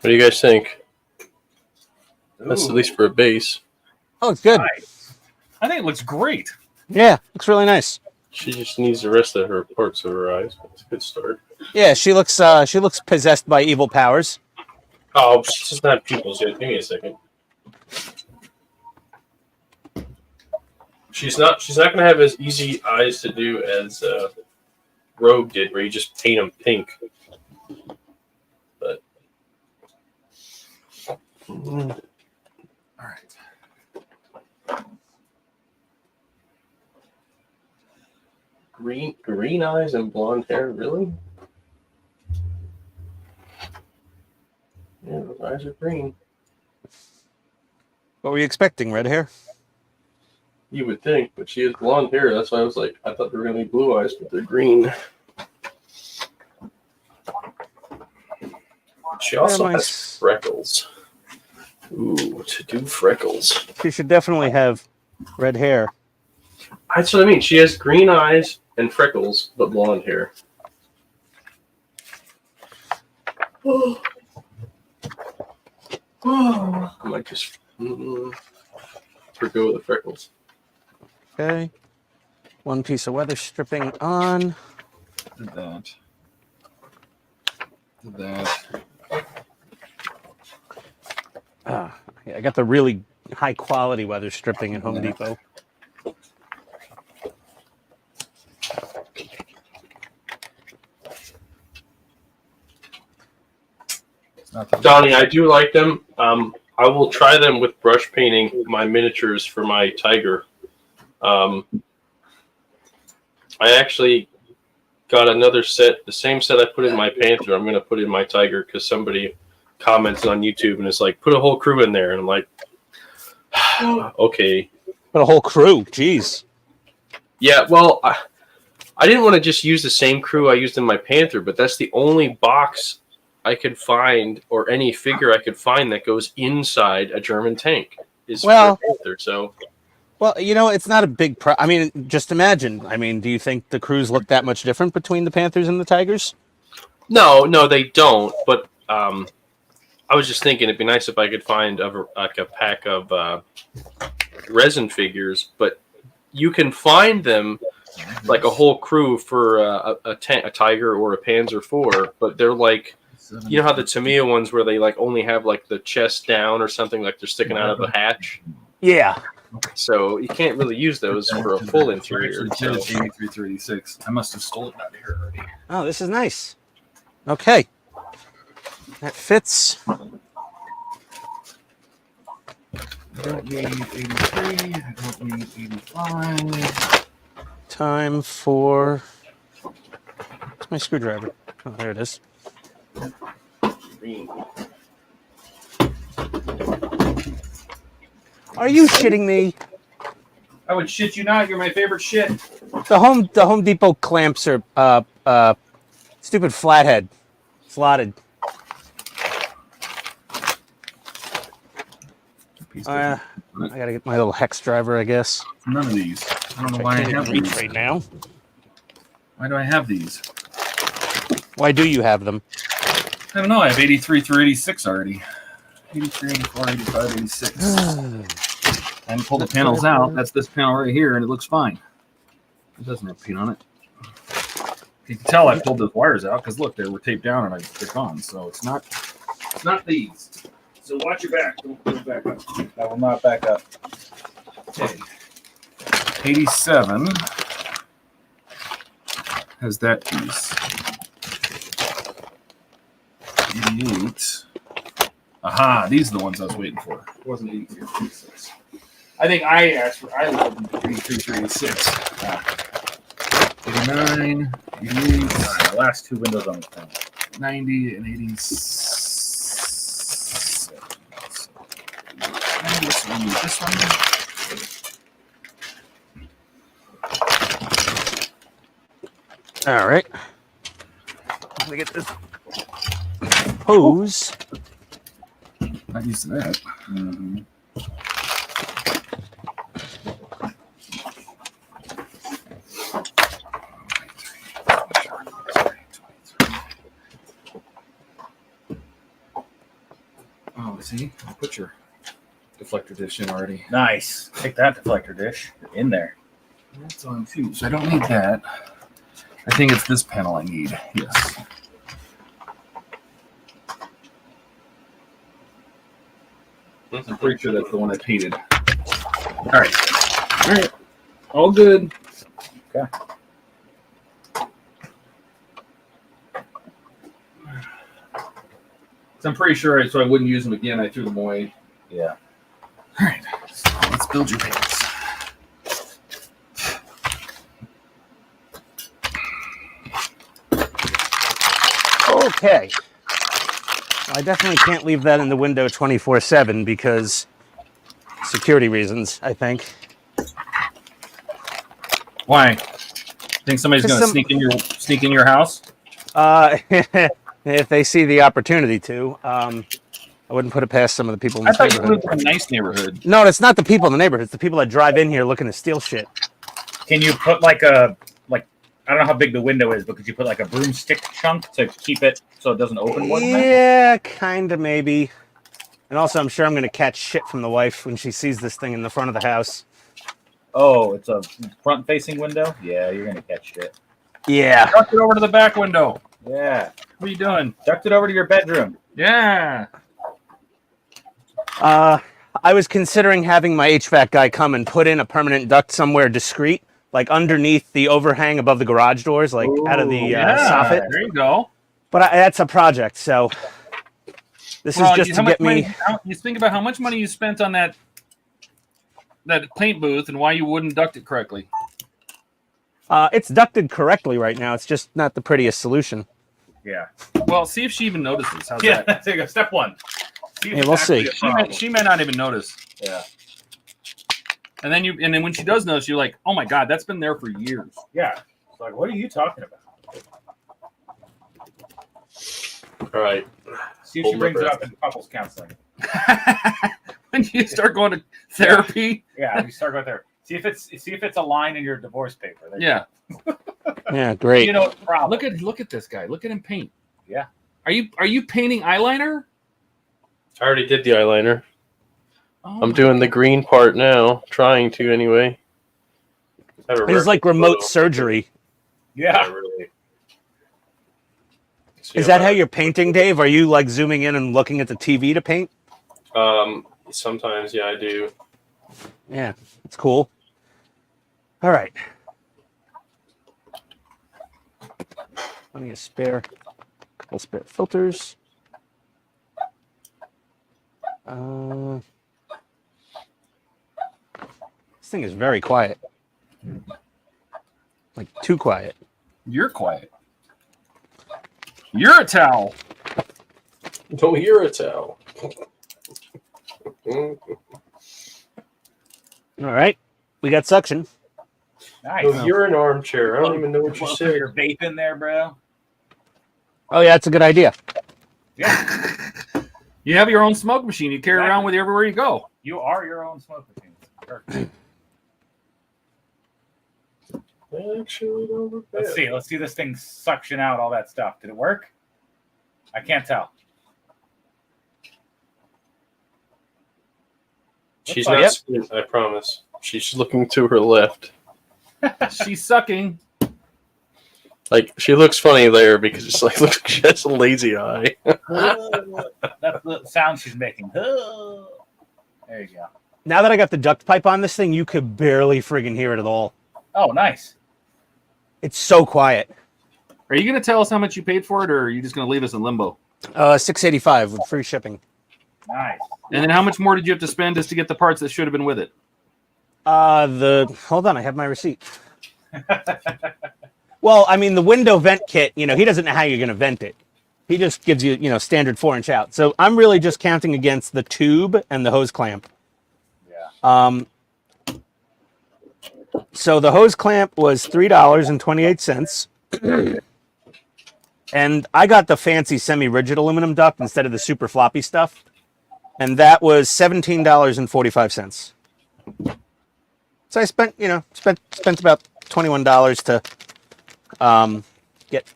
E: do you guys think? That's at least for a base.
C: Oh, it's good.
A: I think it looks great.
C: Yeah, looks really nice.
E: She just needs the rest of her parts of her eyes. It's a good start.
C: Yeah, she looks possessed by evil powers.
E: Oh, she's just not pupils yet. Give me a second. She's not going to have as easy eyes to do as Rogue did, where you just paint them pink. But
A: All right.
E: green eyes and blonde hair, really? Yeah, those eyes are green.
C: What were you expecting? Red hair?
E: You would think, but she has blonde hair. That's why I was like, I thought they were going to be blue eyes, but they're green. She also has freckles. Ooh, to do freckles.
C: She should definitely have red hair.
E: That's what I mean. She has green eyes and freckles, but blonde hair. I might just forgo the freckles.
C: Okay. One piece of weather stripping on.
A: Did that. Did that.
C: Yeah, I got the really high quality weather stripping at Home Depot.
E: Donnie, I do like them. I will try them with brush painting my miniatures for my tiger. I actually got another set, the same set I put in my panther. I'm going to put in my tiger because somebody commented on YouTube and it's like, put a whole crew in there. And I'm like, okay.
C: But a whole crew, jeez.
E: Yeah, well, I didn't want to just use the same crew I used in my panther, but that's the only box I could find, or any figure I could find that goes inside a German tank is for a panther. So,
C: well, you know, it's not a big I mean, just imagine. I mean, do you think the crews look that much different between the Panthers and the Tigers?
E: No, they don't. But I was just thinking it'd be nice if I could find a pack of resin figures, but you can find them like a whole crew for a Tiger or a Panzer IV, but they're like, you know how the Tamiya ones where they like only have like the chest down or something, like they're sticking out of a hatch.
C: Yeah.
E: So you can't really use those for a full interior. So.
A: 336. I must have stolen it out of here already.
C: Oh, this is nice. Okay. That fits.
A: I don't need 83. I don't need 85.
C: Time for... Where's my screwdriver? Oh, there it is.
E: Green.
C: Are you shitting me?
A: I would shit you not. You're my favorite shit.
C: The Home Depot clamps are stupid flathead, slotted. I gotta get my little hex driver, I guess.
A: None of these. I don't know
C: I
A: why I
C: can't
A: have
C: even reach
A: these.
C: right now.
A: Why do I have these?
C: Why do you have them?
A: I don't know. I have 83 through 86 already. 83, 84, 85, 86. And pull the panels out. That's this panel right here, and it looks fine. It doesn't have paint on it. You can tell I pulled those wires out because look, they were taped down and they're gone. So it's not these. So watch your back. Don't put it back up.
B: I will not back up.
A: Okay. 87 has that piece. 88. Aha, these are the ones I was waiting for. It wasn't 83 or 86. I think I asked for, I was looking for 83 through 86. 89, 88,
B: The last two windows on the phone.
A: 90, and 87. This one.
C: All right. Let me get this hose.
A: Not used to that.
B: Mm-hmm.
A: Oh, see? I put your deflector dish in already.
B: Nice. Take that deflector dish. You're in there.
A: That's on too, so I don't need that. I think it's this panel I need. Yes. I'm pretty sure that's the one I painted. All right. All right. All good.
B: Okay.
A: So I'm pretty sure, so I wouldn't use them again. I threw them away.
B: Yeah.
A: All right. So let's build your pants.
C: Okay. I definitely can't leave that in the window 24/7 because security reasons, I think.
A: Why? Think somebody's going to sneak in your house?
C: If they see the opportunity to, I wouldn't put it past some of the people in
A: I
C: this
A: thought you
C: neighborhood.
A: lived in a nice neighborhood.
C: No, it's not the people in the neighborhood. It's the people that drive in here looking to steal shit.
B: Can you put like a I don't know how big the window is, but could you put like a broomstick chunk to keep it so it doesn't open more than that?
C: Yeah, kind of maybe. And also, I'm sure I'm going to catch shit from the wife when she sees this thing in the front of the house.
B: Oh, it's a front-facing window? Yeah, you're going to catch shit.
C: Yeah.
A: Duck it over to the back window.
B: Yeah.
A: What are you doing?
B: Ducked it over to your bedroom.
A: Yeah.
C: I was considering having my HVAC guy come and put in a permanent duct somewhere discreet, like underneath the overhang above the garage doors, like out of the soffit.
A: There you go.
C: But that's a project, so this is just to get me.
A: You think about how much money you spent on that paint booth and why you wouldn't duct it correctly.
C: It's ducted correctly right now. It's just not the prettiest solution.
B: Yeah.
A: Well, see if she even notices. How's
B: Yeah,
A: that?
B: there you go. Step one.
C: Yeah, we'll see.
A: She may not even notice.
B: Yeah.
A: And then when she does notice, you're like, oh my god, that's been there for years.
B: Yeah. It's like, what are you talking about?
E: All right.
B: See if she brings it up in couples counseling.
A: When you start going to therapy.
B: Yeah, you start right there. See if it's a line in your divorce paper. There you
A: Yeah.
C: Yeah, great.
B: You know what's the problem.
A: Look at this guy. Look at him paint.
B: Yeah.
A: Are you painting eyeliner?
E: I already did the eyeliner.
A: Oh
E: I'm
A: my
E: doing the
A: God.
E: green part now. Trying to anyway.
C: It's like remote surgery.
B: Yeah.
E: Really.
C: Is that how you're painting, Dave? Are you like zooming in and looking at the TV to paint?
E: Sometimes, yeah, I do.
C: Yeah, it's cool. All right. Let me a couple spare filters. This thing is very quiet. Like too quiet.
A: You're quiet. You're a towel.
E: No, you're a towel.
C: All right. we got suction.
B: Nice.
E: Oh, you're an armchair. I don't even know what you
B: Well,
E: said.
B: your vape in there, bro.
C: Oh yeah, that's a good idea.
B: Yeah,
A: You have your own smoke machine. You carry around with you everywhere you go.
B: you are your own smoke machine. Perfect.
E: Actually, don't look bad.
B: Let's see. Let's see this thing suction out all that stuff. Did it work? I can't tell.
E: She's
B: Looks
E: not
B: like-
E: spinning, I promise. She's looking to her left.
A: She's sucking.
E: Like, she looks funny there because it's like, look, she has a lazy eye.
B: That's the sound she's making. There you go.
C: Now that I got the duct pipe on this thing, you could barely friggin' hear it at all.
B: Oh, nice.
C: It's so quiet.
A: Are you going to tell us how much you paid for it, or are you just going to leave us in limbo?
C: $685 with free shipping.
B: Nice.
A: And then how much more did you have to spend just to get the parts that should have been with it?
C: Hold on, I have my receipt. Well, I mean, the window vent kit, he doesn't know how you're going to vent it. He just gives you, standard 4-inch out. So I'm really just counting against the tube and the hose clamp.
B: Yeah.
C: So the hose clamp was $3.28. And I got the fancy semi-rigid aluminum duct instead of the super floppy stuff. And that was $17.45. So I spent about $21 to get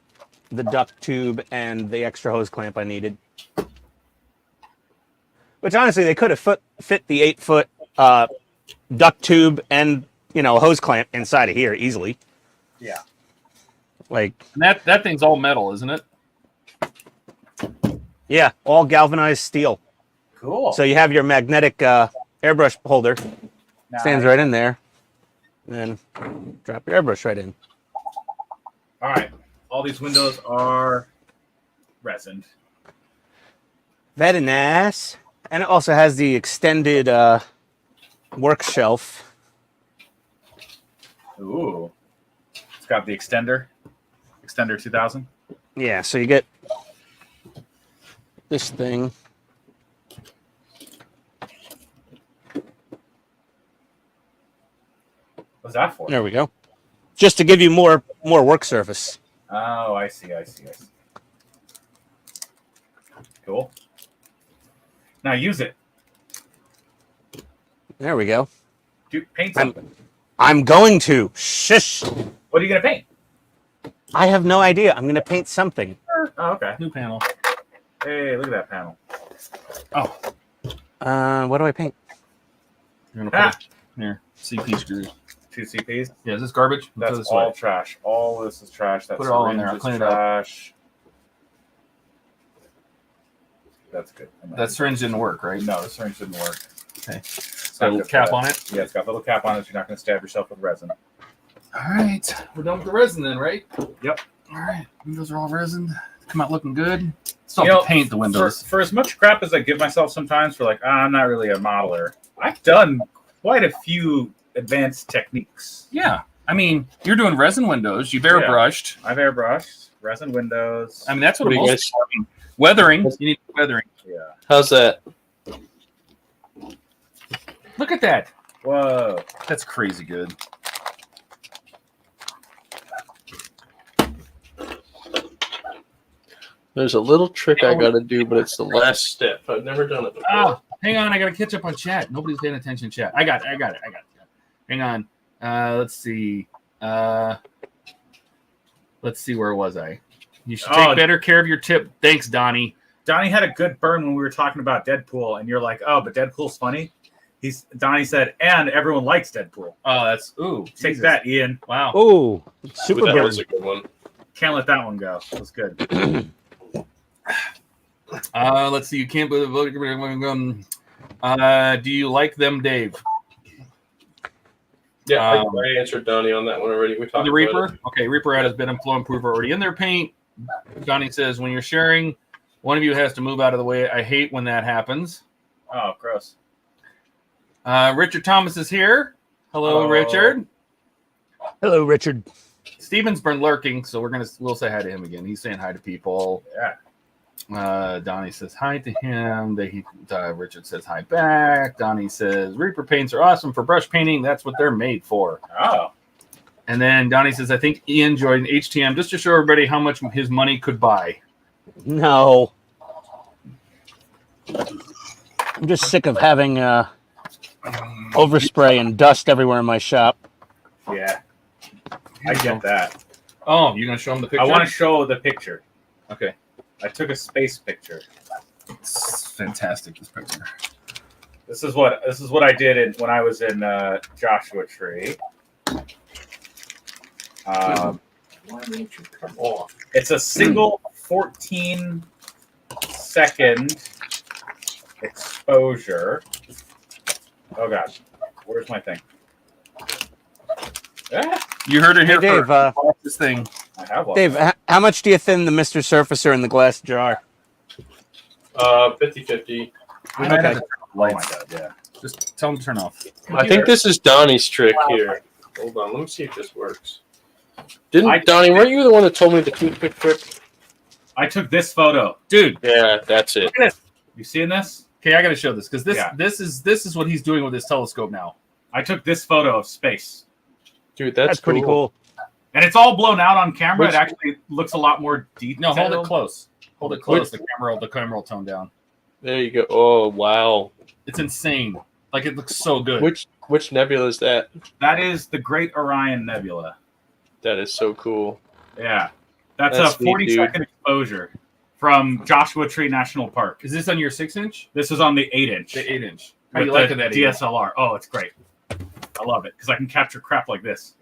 C: the duct tube and the extra hose clamp I needed. Which honestly, they could have fit the 8-foot duct tube and a hose clamp inside of here easily.
B: Yeah.
C: Like
A: That thing's all metal, isn't it?
C: yeah, all galvanized steel.
B: Cool.
C: So you have your magnetic airbrush holder.
B: Nice.
C: Stands right in there. And then drop your airbrush right in.
B: All right. All these windows are resined.
C: Very nice. And it also has the extended work shelf.
B: Ooh. It's got the extender. Extender 2000.
C: Yeah, so you get this thing.
B: What's that for?
C: There we go. Just to give you more work surface.
B: Oh, I see. Cool. Now use it.
C: There we go.
B: Paint something.
C: I'm going to. Shush.
B: What are you going to paint?
C: I have no idea. I'm going to paint something.
B: Oh, okay.
A: New panel.
B: Hey, look at that panel.
A: Oh,
C: What do I paint?
A: you're going to put it here. CP screws.
B: 2 CPs.
A: Yeah, is this garbage? Throw
B: That's
A: this
B: all
A: away.
B: trash. All this is trash. That's
A: Put it all in there. I'll clean it up.
B: trash. That's good.
A: That syringe didn't work, right?
B: No, the syringe didn't work.
A: Okay.
B: It's
A: Got a
B: not
A: little
B: good for
A: cap
B: that.
A: on it.
B: Yeah, it's got a little cap on it. So you're not going to stab yourself with resin.
A: All right. We're done with the resin then, right?
B: Yep.
A: All right. Windows are all resined. Come out looking good. Still
B: You
A: have
B: know,
A: to paint the windows.
B: For as much crap as I give myself sometimes for like, I'm not really a modeler, I've done quite a few advanced techniques.
A: Yeah. I mean, you're doing resin windows. You've airbrushed.
B: I've airbrushed, resin windows.
A: I mean, that's what,
E: What do you
A: most
E: guys-
A: people are doing. Weathering. You need weathering.
B: Yeah.
E: How's that?
A: Look at that.
B: Whoa.
A: That's crazy good.
E: There's a little trick I got to do, but it's the last step. I've never done it before.
A: Oh, hang on. I got to catch up on chat. Nobody's paying attention, chat. I got it. Hang on. Let's see. Let's see. Where was I? You should take better care of your tip. Thanks, Donnie.
B: Donnie had a good burn when we were talking about Deadpool, and you're like, oh, but Deadpool's funny. Donnie said, and everyone likes Deadpool.
A: Oh, that's
B: Take
A: Jesus.
B: that, Ian.
A: Wow.
C: Oh, super
E: that
C: burn.
E: was a good one.
B: Can't let that one go. It was good.
A: Let's see. You can't believe do you like them, Dave?
E: Yeah, I answered Donnie on that one already. We talked
A: The
E: about
A: Reaper?
E: it.
A: Okay, Reaper had his bed and flow improver already in their paint. Donnie says, when you're sharing, one of you has to move out of the way. I hate when that happens.
B: Oh, gross.
A: Richard Thomas is here. Hello, Richard.
C: Hello, Richard.
A: Steven's been lurking, so we'll say hi to him again. He's saying hi to people.
B: Yeah.
A: Donnie says hi to him. Richard says hi back. Donnie says Reaper paints are awesome for brush painting. That's what they're made for.
B: Oh.
A: And then Donnie says, I think Ian joined HTM just to show everybody how much his money could buy.
C: No. I'm just sick of having overspray and dust everywhere in my shop.
B: Yeah. I get that.
A: Oh, you're going to show him the picture?
B: I want to show the picture.
A: Okay.
B: I took a space picture.
A: It's fantastic, this picture.
B: This is what I did when I was in Joshua Tree.
E: Why didn't you come off?
B: It's a single 14-second exposure. Oh God, where's my thing? Ah,
A: You heard it here
C: Dave,
A: first. Watch this thing.
B: I have one.
C: Dave, how much do you thin the Mr. Surfacer in the glass jar?
E: 50-50.
A: We might have
C: Okay.
A: to turn off
B: Oh my
A: lights.
B: God, yeah.
A: Just tell him to turn off.
E: I think this is Donnie's trick here. Hold on, let me see if this works. Didn't Donnie? Weren't you the one that told me the toothpick trick?
B: I took this photo.
A: Dude,
E: Yeah, that's it.
B: You seeing this?
A: okay, I got to show this because
B: Yeah.
A: this is what he's doing with his telescope now.
B: I took this photo of space.
E: Dude,
C: That's pretty cool.
B: And it's all blown out on camera.
E: Which-
B: It actually looks a lot more detailed.
A: No, hold it close. Hold it close.
E: Which-
A: The camera will tone down.
E: There you go. Oh wow.
A: It's insane. Like it looks so good.
E: Which nebula is that?
B: That is the Great Orion Nebula.
E: That is so cool.
B: Yeah. That's
E: That's
B: a
E: neat,
B: 40-second exposure from Joshua Tree National Park.
A: Is this on your 6-inch?
B: This is on the 8-inch.
A: The 8-inch. How
B: With
A: you like
B: the
A: that?
B: DSLR. Oh, it's great. I love it because I can capture crap like this.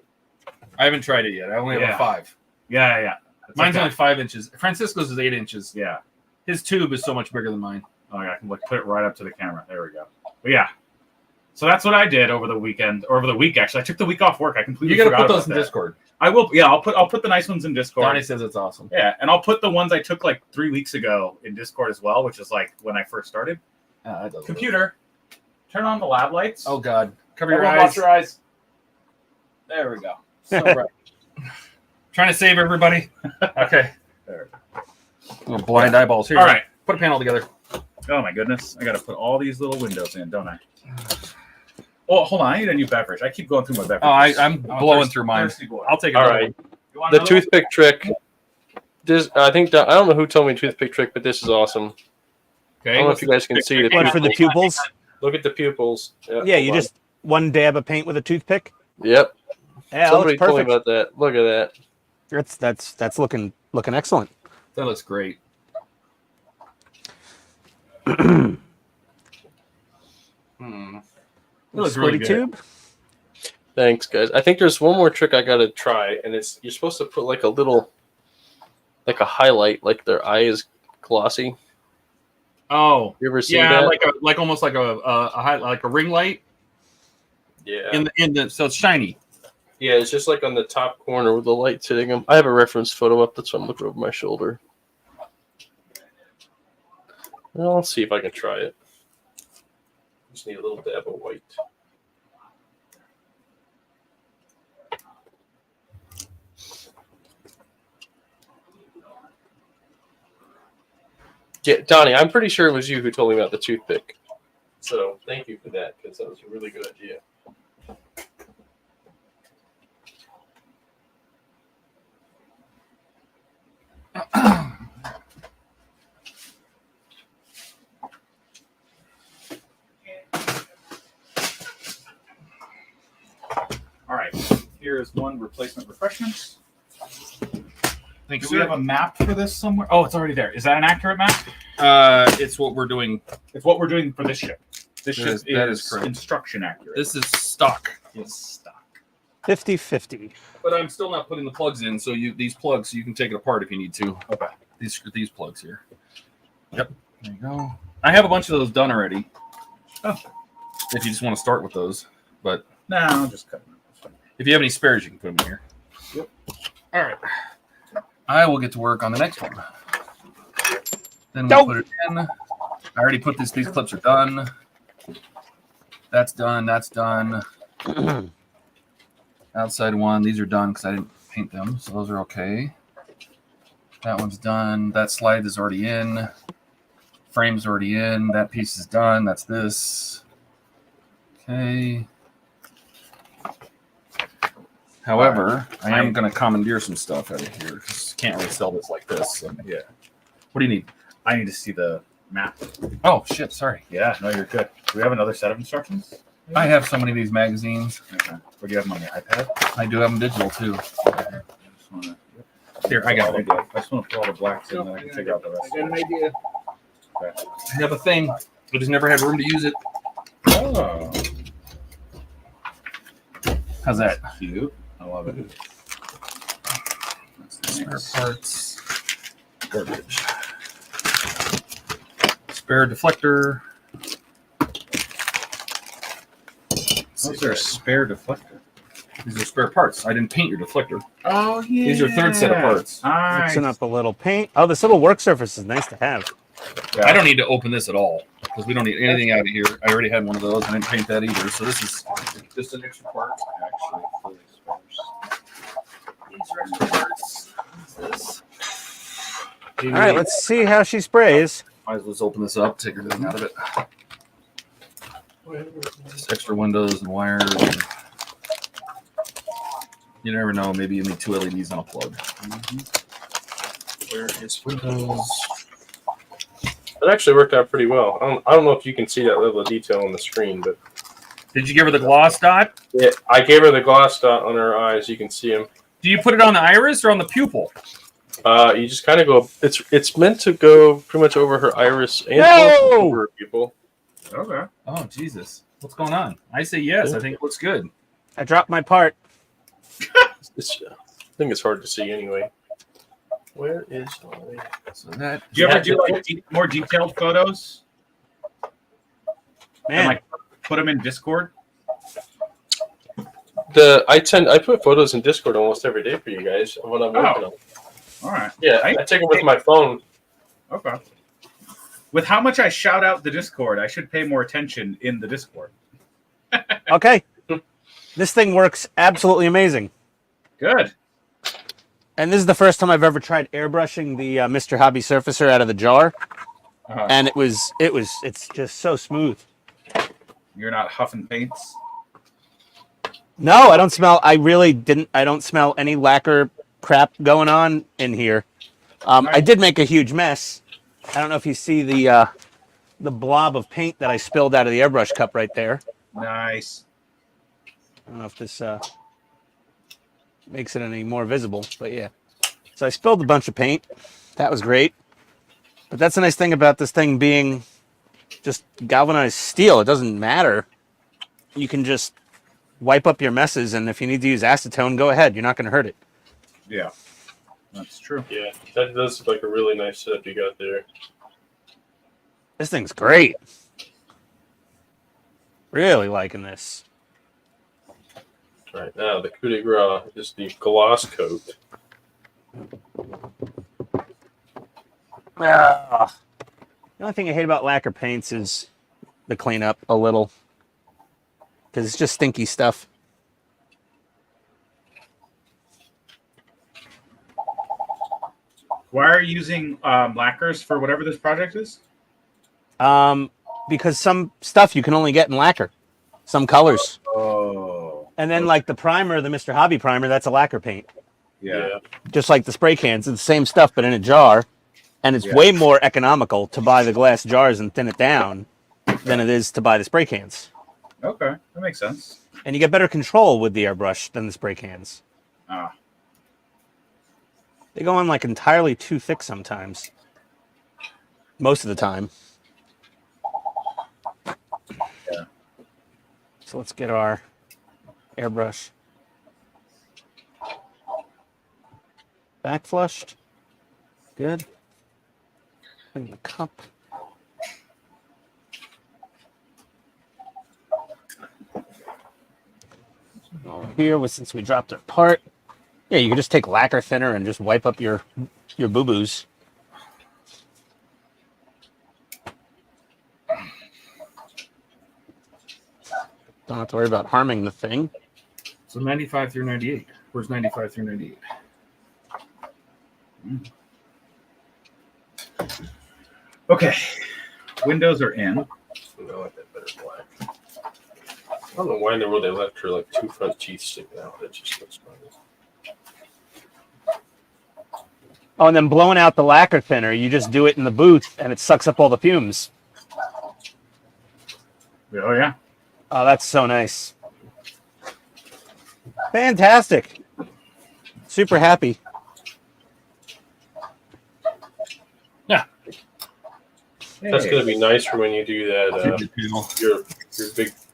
A: I haven't tried it yet. I only have
B: Yeah.
A: a 5.
B: Yeah. It's
A: Mine's
B: like
A: only 5 inches. Francisco's is 8 inches.
B: that. Yeah.
A: His tube is so much bigger than mine.
B: Oh, yeah, I can put it right up to the camera. There we go. But yeah. So that's what I did over the weekend, or over the week actually. I took the week off work. I completely
A: You got to
B: forgot
A: put those
B: about
A: in
B: that.
A: Discord.
B: I will. Yeah, I'll put the nice ones in Discord.
A: Donnie says it's awesome.
B: Yeah, and I'll put the ones I took like 3 weeks ago in Discord as well, which is like when I first started.
A: That doesn't
B: Computer, turn on the lab lights.
A: work. Oh God, cover your
B: Everyone
A: eyes.
B: watch your eyes. There we go. So bright.
A: Trying to save everybody. Okay.
B: There.
A: Little blind eyeballs here.
B: All right.
A: Put a panel together.
B: Oh my goodness, I got to put all these little windows in, don't I? Oh, hold on. I need a new beverage. I keep going through my beverages.
A: Oh, I'm blowing through mine.
B: Thirsty boy.
A: I'll take it.
E: All right.
B: You want
E: The
B: another one?
E: toothpick trick. This I think I don't know who told me toothpick trick, but this is awesome. I
A: Okay.
E: don't know if you guys can see the
C: What, for the pupils?
E: Look at the pupils.
C: Yeah, you just one dab of paint with a toothpick.
E: Yep.
C: Yeah,
E: Somebody
C: that's
E: told me
C: perfect.
E: about that. Look at that.
C: That's looking excellent.
A: That looks great.
B: That looks really
C: Squirty
B: good.
C: tube.
E: Thanks, guys. I think there's one more trick I gotta try, and it's you're supposed to put like a highlight, like their eye is glossy.
A: Oh,
E: You ever seen
A: yeah,
E: that?
A: like almost like like a ring light
E: Yeah.
A: in the so it's shiny.
E: Yeah, it's just like on the top corner with the light hitting them. I have a reference photo up. That's why I'm looking over my shoulder. Well, I'll see if I can try it. Just need a little dab of white. Yeah, Donnie, I'm pretty sure it was you who told me about the toothpick. So thank you for that, because that was a really good idea.
B: All right. Here is one replacement refreshments.
A: Thanks,
B: Do we have a map for this somewhere? Oh, it's already there. Is that an accurate map?
A: It's what we're doing.
B: It's what we're doing for this ship. This
A: That
B: ship
A: is- that is correct.
B: instruction accurate.
A: This is stock,
B: is stock.
C: 50-50.
A: but I'm still not putting the plugs in. So these plugs you can take it apart if you need to.
B: Okay.
A: These plugs here. Yep. There you go. I have a bunch of those done already.
B: Oh.
A: If you just want to start with those, but
B: No, I'll just cut them.
A: if you have any spares, you can put them in here.
B: Yep.
A: All right. I will get to work on the next one. Then we'll
C: Nope.
A: put it in. I already put this. These clips are done. That's done. That's done. Outside one. These are done because I didn't paint them, so those are okay. That one's done. That slide is already in. Frame's already in. That piece is done. That's this. Okay. However, I am going to commandeer some stuff out of here because can't really sell this like this. So.
B: Yeah.
A: What do you need?
B: I need to see the map.
A: Oh, shit. Sorry.
B: Yeah, no, you're good. Do we have another set of instructions?
A: I have so many of these magazines.
B: Okay. Or do you have them on your iPad?
A: I do have them digital too.
B: I just wanna,
A: Here, I got it.
B: I just want to put all the blacks in, then I can figure out the rest.
A: I got an idea.
B: Okay.
A: I have a thing. I just never had room to use it.
B: Oh,
A: How's that?
B: cute. I love it.
A: Spare parts. Garbage. Spare deflector.
B: What's their spare deflector?
A: These are spare parts. I didn't paint your deflector.
B: Oh, yeah.
A: These are third set of parts.
C: Mixing up a little paint. Oh, this little work surface is nice to have.
A: I don't need to open this at all because we don't need anything out of here. I already had one of those. I didn't paint that either. So this is just an extra part.
B: Actually, fully spares.
A: These are extra parts. What's this?
C: All right, let's see how she sprays.
A: Might as well just open this up, take everything out of it. Just extra windows and wires. And you never know. Maybe you need 2 LEDs on a plug. Where is Windows?
E: It actually worked out pretty well. I don't know if you can see that level of detail on the screen, but
A: Did you give her the gloss dot?
E: yeah, I gave her the gloss dot on her eyes. You can see them.
A: Do you put it on the iris or on the pupil?
E: You just kind of go. It's meant to go pretty much over her iris and
C: No!
E: over her pupil.
B: Okay.
A: Oh, Jesus. What's going on? I say yes. I think it looks good.
C: I dropped my part.
E: I think it's hard to see anyway. Where is my?
A: So that.
B: Do you ever do like more detailed photos and
C: Man,
B: like put them in Discord?
E: I put photos in Discord almost every day for you guys when I'm working on.
B: All right.
E: Yeah, I take them with my phone.
B: Okay. With how much I shout out the Discord, I should pay more attention in the Discord.
C: okay. This thing works absolutely amazing.
B: Good.
C: And this is the first time I've ever tried airbrushing the Mr. Hobby Surfacer out of the jar, and it's just so smooth.
B: You're not huffing paints.
C: No, I don't smell. I really didn't. I don't smell any lacquer crap going on in here. I did make a huge mess. I don't know if you see the blob of paint that I spilled out of the airbrush cup right there.
B: Nice.
C: I don't know if this makes it any more visible, but yeah. So I spilled a bunch of paint. That was great. But that's the nice thing about this thing being just galvanized steel. It doesn't matter. You can just wipe up your messes, and if you need to use acetone, go ahead. You're not going to hurt it.
B: Yeah. That's true.
E: Yeah, that does look like a really nice setup you got there.
C: This thing's great. Really liking this.
E: All right, now the coup de grace is the gloss coat.
C: The only thing I hate about lacquer paints is the cleanup a little, because it's just stinky stuff.
B: Why are you using lacquers for whatever this project is?
C: Because some stuff you can only get in lacquer, some colors.
B: Oh.
C: And then like the primer, the Mr. Hobby primer, that's a lacquer paint.
B: Yeah.
C: Just like the spray cans, it's the same stuff, but in a jar. And it's way more economical to buy the glass jars and thin it down than it is to buy the spray cans.
B: Okay. That makes sense.
C: And you get better control with the airbrush than the spray cans.
B: Ah.
C: They go on like entirely too thick sometimes. Most of the time.
B: Yeah.
C: So let's get our airbrush back flushed. Good. In the cup. Over here, since we dropped our part, yeah, you can just take lacquer thinner and just wipe up your boo-boos. Don't have to worry about harming the thing.
A: So 95 through 98. Where's 95 through 98?
B: Okay. Windows are in.
E: I like that better black. I don't know why in the world they left her like 2 front teeth sticking out. That just looks funny.
C: Oh, and then blowing out the lacquer thinner, you just do it in the booth, and it sucks up all the fumes.
B: Oh, yeah.
C: Oh, that's so nice. Fantastic. Super happy.
E: That's gonna be nice for when you do that.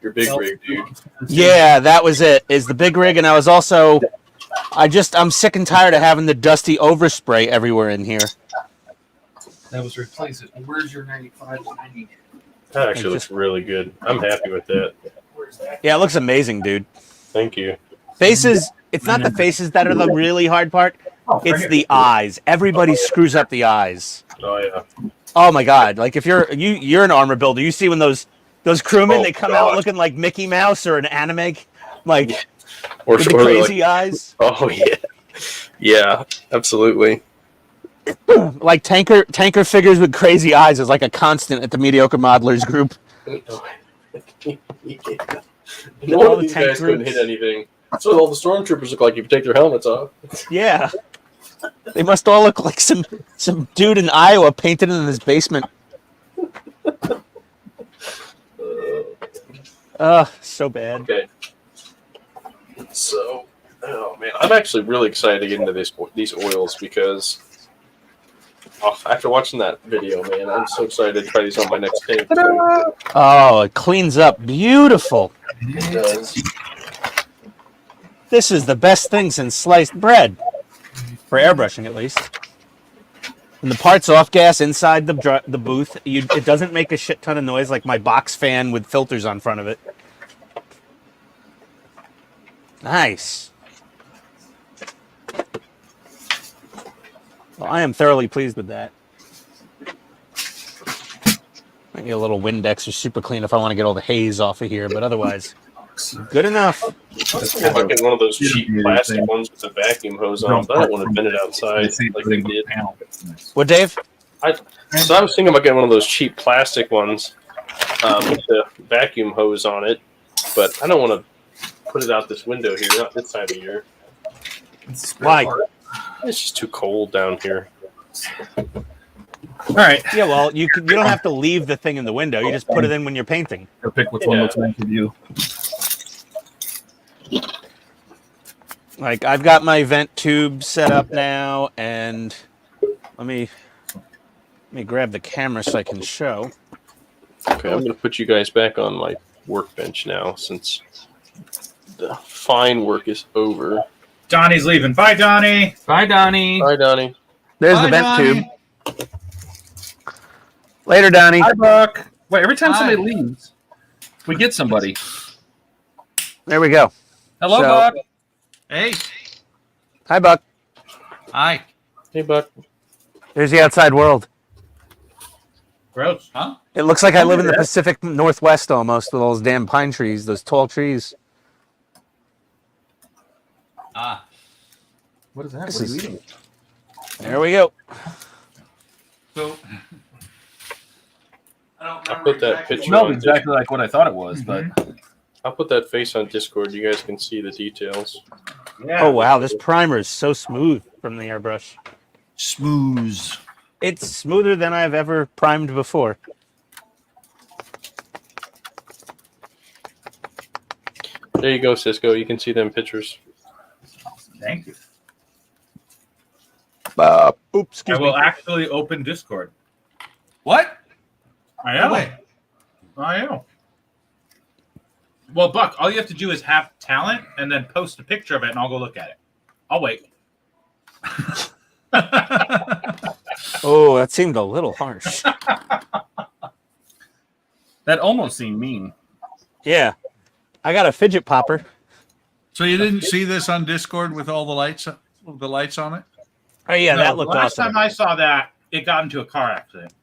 E: Your big rig, dude.
C: Yeah, that was it. Is the big rig, and I was also, I'm sick and tired of having the dusty overspray everywhere in here.
A: That was replace it. Where's your 95 to 90?
E: That actually looks really good. I'm happy with that.
C: Yeah, it looks amazing, dude.
E: Thank you.
C: Faces. It's not the faces that are the really hard part. It's the eyes. Everybody screws up the eyes.
E: Oh yeah.
C: Oh my god! Like if you're an armor builder, you see when those crewmen they come out looking like Mickey Mouse or an anime, like
E: Or
C: with the crazy eyes.
E: Oh yeah. Yeah, absolutely.
C: Like tanker figures with crazy eyes is like a constant at the mediocre modelers group.
E: No
C: All
E: one of
C: the
E: these
C: tank
E: guys couldn't
C: groups.
E: hit anything. So all the stormtroopers look like if you take their helmets off.
C: Yeah, they must all look like some dude in Iowa painted in his basement. So bad.
E: Okay. So, oh man, I'm actually really excited to get into these oils because after watching that video, man, I'm so excited to try these on my next tank.
C: Oh, it cleans up beautiful.
E: It does.
C: This is the best thing since sliced bread. For airbrushing, at least. And the parts off gas inside the booth, it doesn't make a shit ton of noise like my box fan with filters on front of it. Nice. Well, I am thoroughly pleased with that. I get a little Windex or Super Clean if I want to get all the haze off of here, but otherwise, good enough.
E: I might get one of those cheap plastic ones with the vacuum hose on, but I don't want to bend it outside like they did.
C: What, Dave?
E: So I was thinking about getting one of those cheap plastic ones with the vacuum hose on it, but I don't want to put it out this window here, not this time of year.
C: Why?
E: It's just too cold down here.
B: All right.
C: Yeah, well, you don't have to leave the thing in the window. You just put it in when you're painting.
H: Go pick which one looks nice with you.
C: Like, I've got my vent tube set up now, and let me grab the camera so I can show.
E: Okay, I'm going to put you guys back on my workbench now since the fine work is over.
B: Donnie's leaving. Bye, Donnie.
A: Bye, Donnie.
E: Bye, Donnie.
C: There's the vent tube. Later, Donnie.
A: Hi, Buck. Wait, every time somebody leaves, we get somebody.
C: There we go.
A: Hello,
C: So-
A: Buck.
I: Hey.
C: Hi, Buck.
I: Hi.
E: Hey, Buck.
C: There's the outside world.
B: Gross.
I: Huh?
C: It looks like I live in the Pacific Northwest almost with all those damn pine trees, those tall trees.
I: Ah.
A: What is that?
C: This
A: What are you
C: is-
A: eating?
C: There we go.
I: So. I don't
E: I'll put that picture
A: Smelled
E: on.
A: exactly like what I thought it was, but
E: I'll put that face on Discord. You guys can see the details.
B: Yeah.
C: Oh, wow. This primer is so smooth from the airbrush.
I: Smooth.
C: It's smoother than I've ever primed before.
E: There you go, Cisco. You can see them pictures.
B: Thank you.
C: Oops,
B: I
C: excuse
B: will
C: me.
B: actually open Discord.
I: What?
B: I know.
I: No way.
B: I know. Well, Buck, all you have to do is have talent and then post a picture of it, and I'll go look at it. I'll wait.
C: Oh, that seemed a little harsh.
A: that almost seemed mean.
C: Yeah. I got a fidget popper.
I: So you didn't see this on Discord with all the lights on it?
C: Oh, yeah,
B: No,
C: that looked
B: last
C: awesome.
B: time I saw that, it got into a car accident.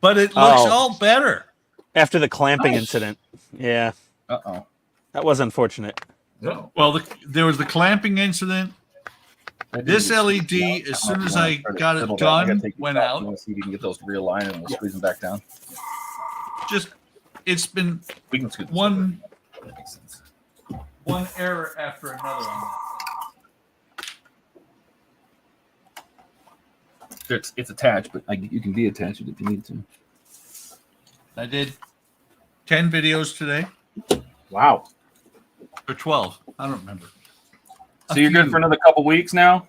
I: But it looks
C: Oh.
I: all better.
C: After the clamping
B: Nice.
C: incident. Yeah,
A: Uh-oh.
C: that was unfortunate.
B: No.
I: Well, there was the clamping incident, This LED, as soon as I got it done, went out.
H: See if you can get those to realign and we'll squeeze them back down.
I: Just, it's been
H: We can scoot this
I: one
H: over. That makes sense.
I: one error after another on that.
H: It's attached, but you can deattach it if you need to.
I: I did 10 videos today,
A: Wow.
I: or 12. I don't remember.
H: So you're good for another couple weeks now?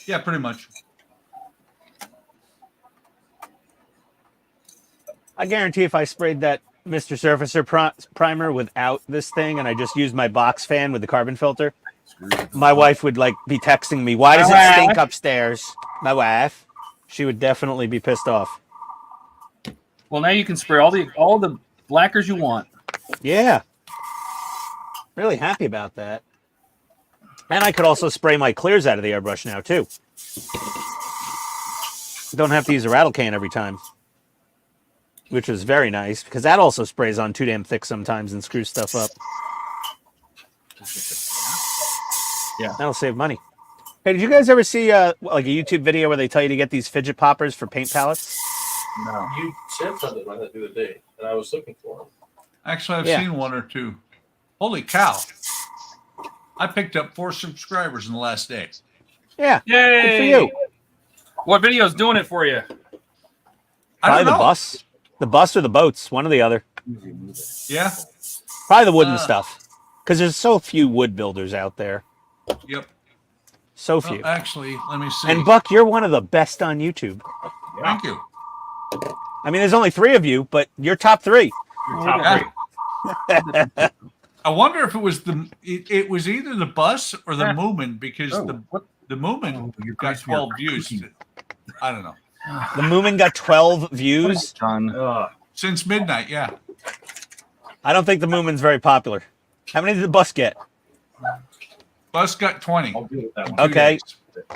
I: Yeah, pretty much.
C: I guarantee if I sprayed that Mr. Surfacer primer without this thing and I just used my box fan with the carbon filter, my wife would like be texting me, "Why does it stink upstairs?" My wife, she would definitely be pissed off.
H: Well, now you can spray all the blackers you want.
C: Yeah. Really happy about that. And I could also spray my clears out of the airbrush now too. Don't have to use a rattle can every time, which is very nice because that also sprays on too damn thick sometimes and screws stuff up.
H: Yeah.
C: That'll save money. Hey, did you guys ever see like a YouTube video where they tell you to get these fidget poppers for paint palettes?
H: No.
E: You sent something like that the other day, and I was looking for them.
I: Actually, I've
C: Yeah.
I: seen one or two. Holy cow. I picked up 4 subscribers in the last day.
C: Yeah.
A: Yay!
C: Good for you.
A: What video's doing it for you?
I: I
C: Probably
I: don't
C: the
I: know.
C: bus. The bus or the boats, one or the other.
I: Yeah.
C: Probably the wooden stuff. Because there's so few wood builders out there.
I: Yep.
C: So
I: Well,
C: few.
I: actually, let me see.
C: And Buck, you're one of the best on YouTube.
I: Thank you.
C: I mean, there's only 3 of you, but you're top 3.
A: Your top
I: Yeah.
A: three.
I: I wonder if it was it was either the bus or the Moomin, because
H: Oh,
I: the Moomin got 12 views. I don't know.
C: The Moomin got 12 views.
H: John.
I: Since midnight, yeah.
C: I don't think the Moomin's very popular. How many did the bus get?
I: Bus got 20.
H: I'll deal with that one.
C: Okay.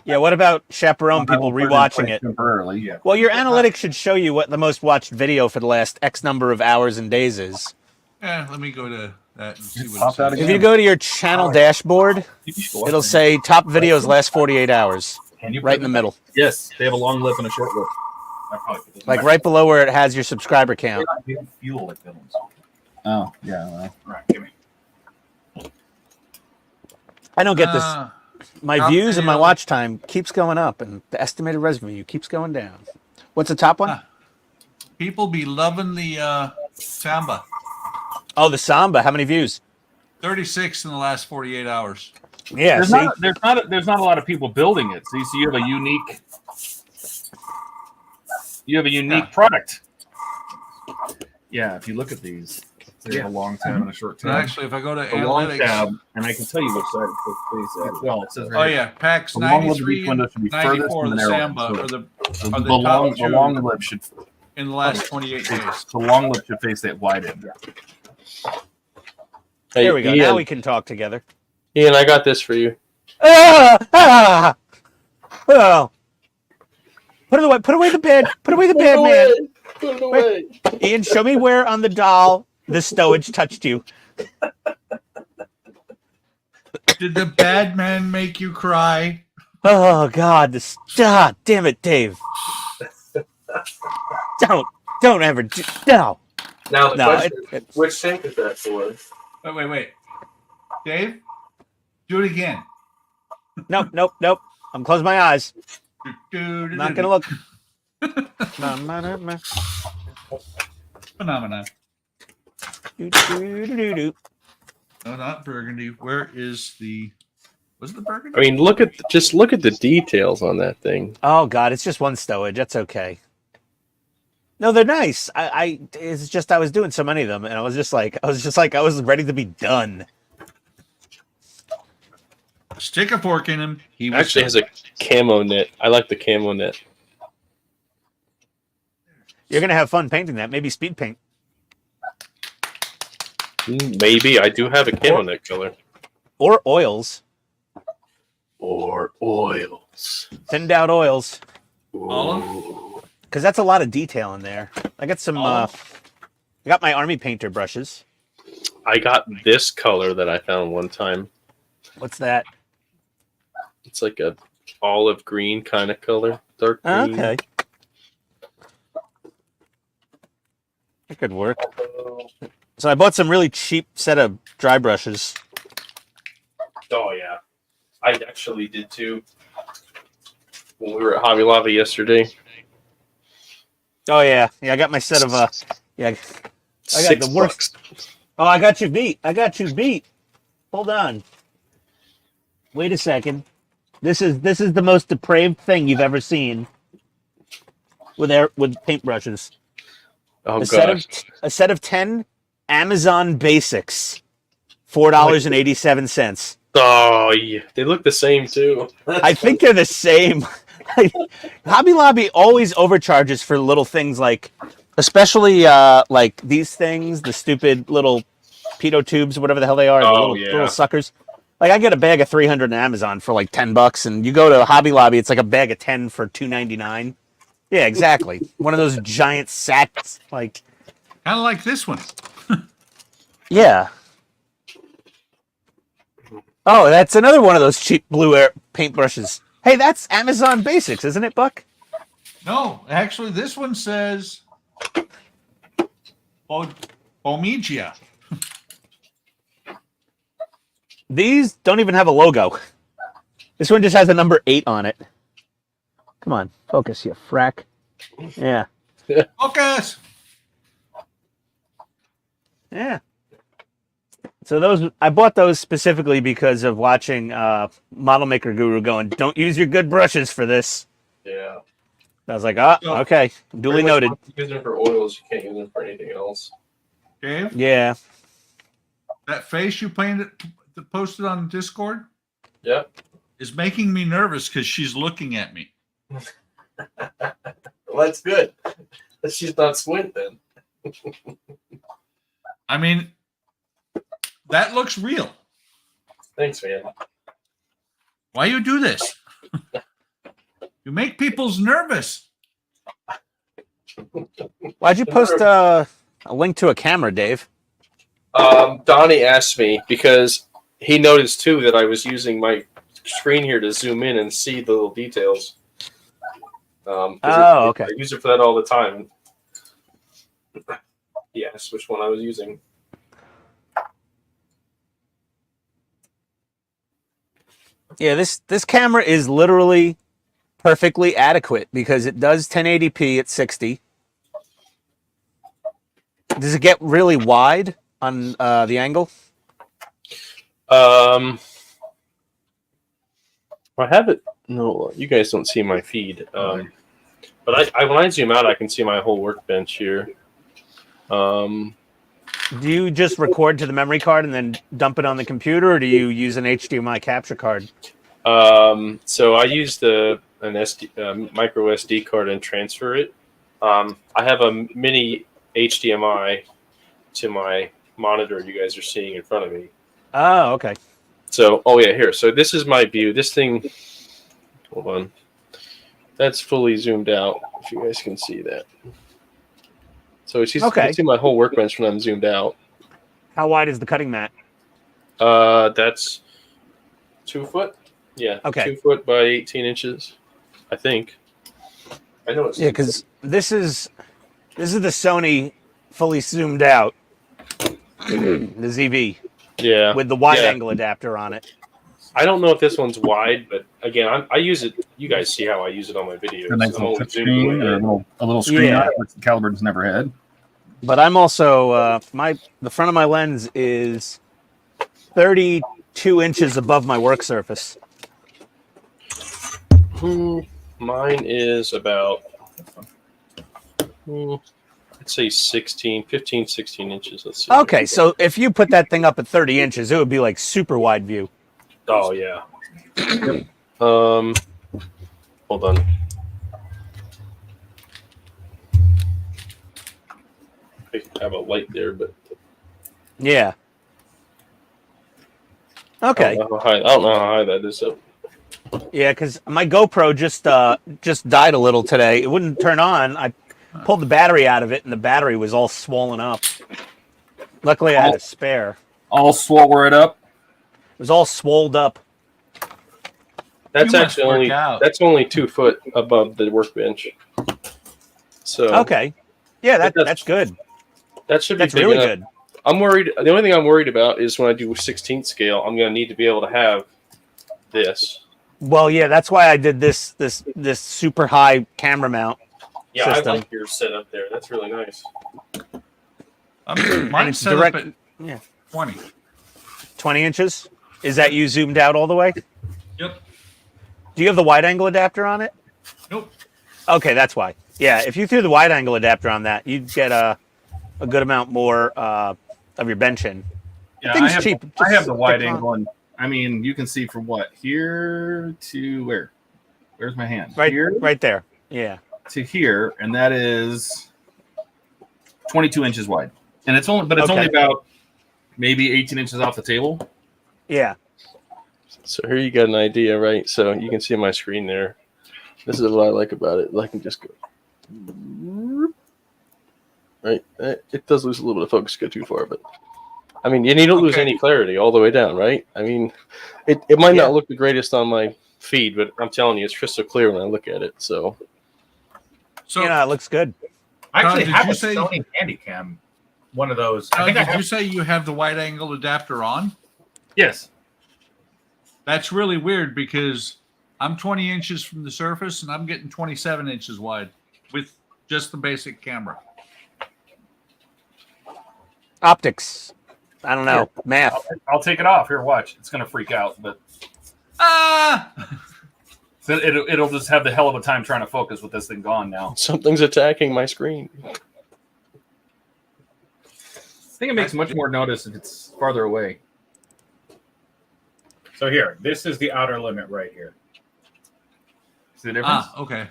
C: Yeah, what about chaperone people rewatching it?
H: Temporarily, yeah.
C: Well, your analytics should show you what the most watched video for the last X number of hours and days is.
I: Yeah, let me go to that and see
H: Pop
I: what it
H: out
I: says.
C: If you go to your channel dashboard, it'll say top videos last 48 hours.
H: Can you
C: Right in the middle.
A: Yes, they have a long lip and a short lip.
H: I probably put this
C: Like
H: back.
C: right below where it has your subscriber count.
H: They don't feel like villains. Oh, yeah. Well.
B: Right, give me.
C: I don't get this. My
I: top
C: views and my
I: video.
C: watch time keeps going up, and the estimated revenue keeps going down. What's the top one?
I: People be loving the Samba.
C: Oh, the Samba. How many views?
I: 36 in the last 48 hours.
C: Yeah,
A: There's
C: see?
A: not a lot of people building it. So you have a unique product. Yeah, if you look at these, they have a long tab and a short
I: And
A: tab.
I: actually, if I go to
A: A long
I: analytics,
A: tab, and I can tell you which side it's face at. Well, it says right
I: oh
A: here.
I: yeah, packs
H: The long lip of
I: 93
H: each window should be
I: and
H: furthest
I: 94
H: from
I: of
H: the
I: the
H: narrow
I: Samba
H: one.
I: are
H: So
I: the
H: the
I: top two.
H: long lip should
I: in the last 28 days.
H: the long lip should face that wide end.
E: Hey,
C: There we go.
E: Ian,
C: Now we can talk together.
E: Ian, I got this for you.
C: Oh! Put it away. Put away the bed. Put away the bed, man.
E: Put it away.
C: Ian, show me where on the doll the stowage touched you.
I: Did the bad man make you cry?
C: Oh God! Damn it, Dave! Don't ever no.
E: Now the
C: No,
E: question, which sink is that for?
I: Wait. Dave, do it again.
C: Nope. I'm closing my eyes. I'm not gonna look.
I: Phenomena.
C: Do.
I: No, not burgundy. Where is the? Was it the burgundy?
E: I mean, look at the details on that thing.
C: Oh God, it's just one stowage. That's okay. No, they're nice. It's just I was doing so many of them, and I was ready to be done.
I: Stick a fork in him. He was
E: Actually has a camo knit. I like the camo knit.
C: You're gonna have fun painting that. Maybe speed paint
E: Maybe I do have a camo knit color.
C: or oils,
E: Or oils.
C: thinned out oils,
I: Olive?
C: because that's a lot of detail in there. I got some. I got my army painter brushes.
E: I got this color that I found one time.
C: What's that?
E: It's like a olive green kind of color, dark green.
C: Okay. That could work. So I bought some really cheap set of dry brushes.
E: Oh yeah, I actually did too. When we were at Hobby Lobby yesterday.
C: Oh yeah, I got my set of yeah. I got the worst.
E: $6.
C: Oh, I got you beat. Hold on. Wait a second. This is the most depraved thing you've ever seen with paintbrushes.
E: Oh
C: a
E: gosh.
C: set of 10 Amazon Basics. $4.87.
E: Oh yeah, they look the same too.
C: I think they're the same. Hobby Lobby always overcharges for little things like, especially like these things, the stupid little pedo tubes, whatever the hell they are, the little suckers. Like I get a bag of 300 on Amazon for like $10, and you go to Hobby Lobby, it's like a bag of 10 for $2.99. Yeah, exactly. One of those giant sacks, like
I: Kind of like this one.
C: yeah. Oh, that's another one of those cheap blue air paintbrushes. Hey, that's Amazon Basics, isn't it, Buck?
I: No, actually, this one says Omigia.
C: These don't even have a logo. This one just has a number 8 on it. Come on, focus, you frack. Yeah.
I: Focus.
C: Yeah. So those, I bought those specifically because of watching Model Maker Guru going, don't use your good brushes for this.
E: Yeah.
C: I was like, oh, okay. Duly noted.
E: Use them for oils. You can't use them for anything else.
I: Dave,
C: Yeah.
I: that face you posted on Discord,
E: Yeah.
I: is making me nervous because she's looking at me.
E: Well, that's good. She's not squinting.
I: I mean, that looks real.
E: Thanks, man.
I: Why you do this? You make people's nervous.
C: Why'd you post a link to a camera, Dave?
E: Donnie asked me because he noticed too that I was using my screen here to zoom in and see the little details.
C: Okay.
E: I use it for that all the time. He asked which one I was using.
C: Yeah, this camera is literally perfectly adequate because it does 1080p at 60. Does it get really wide on the angle?
E: I have it. No, you guys don't see my feed. But when I zoom out, I can see my whole workbench here.
C: Do you just record to the memory card and then dump it on the computer, or do you use an HDMI capture card?
E: So I used an micro SD card and transfer it. I have a mini HDMI to my monitor you guys are seeing in front of me.
C: Oh, okay.
E: So, oh yeah, here. So this is my view. This thing, hold on. That's fully zoomed out, if you guys can see that. So you can see my whole workbench when I'm zoomed out.
C: How wide is the cutting mat?
E: That's 2 foot. Yeah.
C: Okay.
E: 2 foot by 18 inches, I think. I know it's
C: because this is the Sony fully zoomed out, the ZV.
E: Yeah.
C: With the wide angle adapter on it.
E: I don't know if this one's wide, but again, I use it. You guys see how I use it on my videos.
H: A nice little touch screen, or a little screen on it, which Calibur's never had.
C: But I'm also the front of my lens is 32 inches above my work surface.
E: Mine is about, I'd say 15, 16 inches. Let's see.
C: Okay, so if you put that thing up at 30 inches, it would be like super wide view.
E: Oh, yeah. Hold on. I have a light there, but
C: yeah. Okay.
E: I don't know how high that is up.
C: Yeah, because my GoPro just died a little today. It wouldn't turn on. I pulled the battery out of it, and the battery was all swollen up. Luckily, I had a spare.
H: All swole it up.
C: It was all swolled up.
E: That's
I: You must
E: actually only
I: work out.
E: that's only 2 foot above the workbench. So
C: Okay. Yeah, that's good.
E: That should be
C: That's
E: big
C: really
E: enough.
C: good.
E: I'm worried. The only thing I'm worried about is when I do 16th scale, I'm going to need to be able to have this.
C: Well, yeah, that's why I did this super high camera mount
E: Yeah,
C: system.
E: I like your setup there. That's really nice.
I: Mine's
C: it's
I: set
C: direct-
I: up at
C: yeah.
I: 20.
C: 20 inches. Is that you zoomed out all the way?
I: Yep.
C: Do you have the wide angle adapter on it?
I: Nope.
C: Okay, that's why. Yeah, if you threw the wide angle adapter on that, you'd get a good amount more of your bench in.
A: Yeah,
C: Thing's
A: I have,
C: cheap.
A: I have the
C: Just
A: wide
C: stick on.
A: angle, and I mean, you can see from what here to where? Where's my hand?
C: Right,
A: Here
C: right there. Yeah.
A: to here, and that is 22 inches wide, and it's only only about maybe 18 inches off the table.
C: Yeah.
E: So here you got an idea, right? So you can see my screen there. This is what I like about it. I can just go. Right. It does lose a little bit of focus, go too far, but I mean, you don't lose any clarity all the way down, right? I mean, it might not look the greatest on my feed, but I'm telling you, it's crystal clear when I look at it. So
C: Yeah, it looks good.
B: I actually
I: did
B: have
I: you
B: a
I: say-
B: Sony Handycam, one of those. I
I: Now,
B: think I
I: did
B: have.
I: you say you have the wide angle adapter on?
A: Yes.
I: That's really weird because I'm 20 inches from the surface and I'm getting 27 inches wide with just the basic camera.
C: Optics. I don't know. Math.
A: I'll take it off. Here, watch. It's gonna freak out, but so it'll just have the hell of a time trying to focus with this thing gone now.
E: something's attacking my screen.
A: I think it makes much more notice if it's farther away.
B: So here, this is the outer limit right here.
A: See the difference?
I: Okay.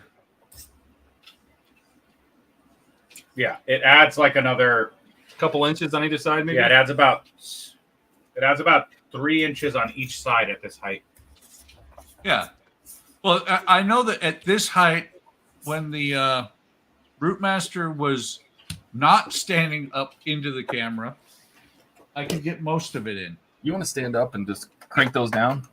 B: Yeah, it adds like another.
A: Couple inches on either side, maybe.
B: Yeah, it adds about 3 inches on each side at this height.
I: Yeah. Well, I know that at this height, when the Rootmaster was not standing up into the camera, I could get most of it in.
A: You want to stand up and just crank those down?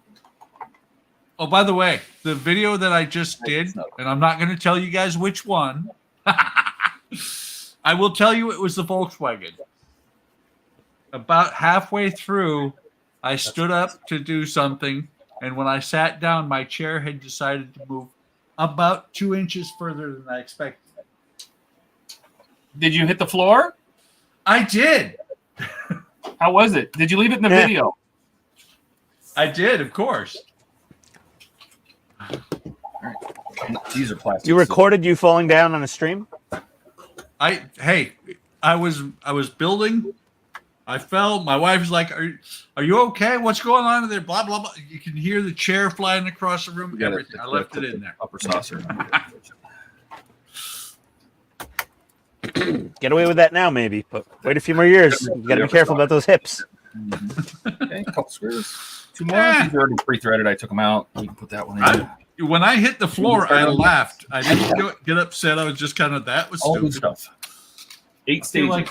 I: Oh, by the way, the video that I just did, and I'm not going to tell you guys which one. I will tell you it was the Volkswagen. About halfway through, I stood up to do something, and when I sat down, my chair had decided to move about 2 inches further than I expected.
A: Did you hit the floor?
I: I did.
A: How was it? Did you leave it in the video?
I: I did, of course.
A: These are plastic.
I: Oh,
C: You recorded you falling down on a stream?
I: I was building. I fell. My wife's like, "Are you okay? What's going on in there?" Blah blah blah. You can hear the chair flying across the room. Everything. I left it in there.
A: Upper saucer.
C: Get away with that now, maybe. But wait a few more years. You got to be careful about those hips.
A: Okay, a couple screws. 2 more. These are already pre-threaded. I took them out. You can put that one in.
I: When I hit the floor, I laughed. I didn't get upset. I was just kind of, that was
A: All
I: stupid.
A: good stuff. 8
I: I feel
A: stages.
I: like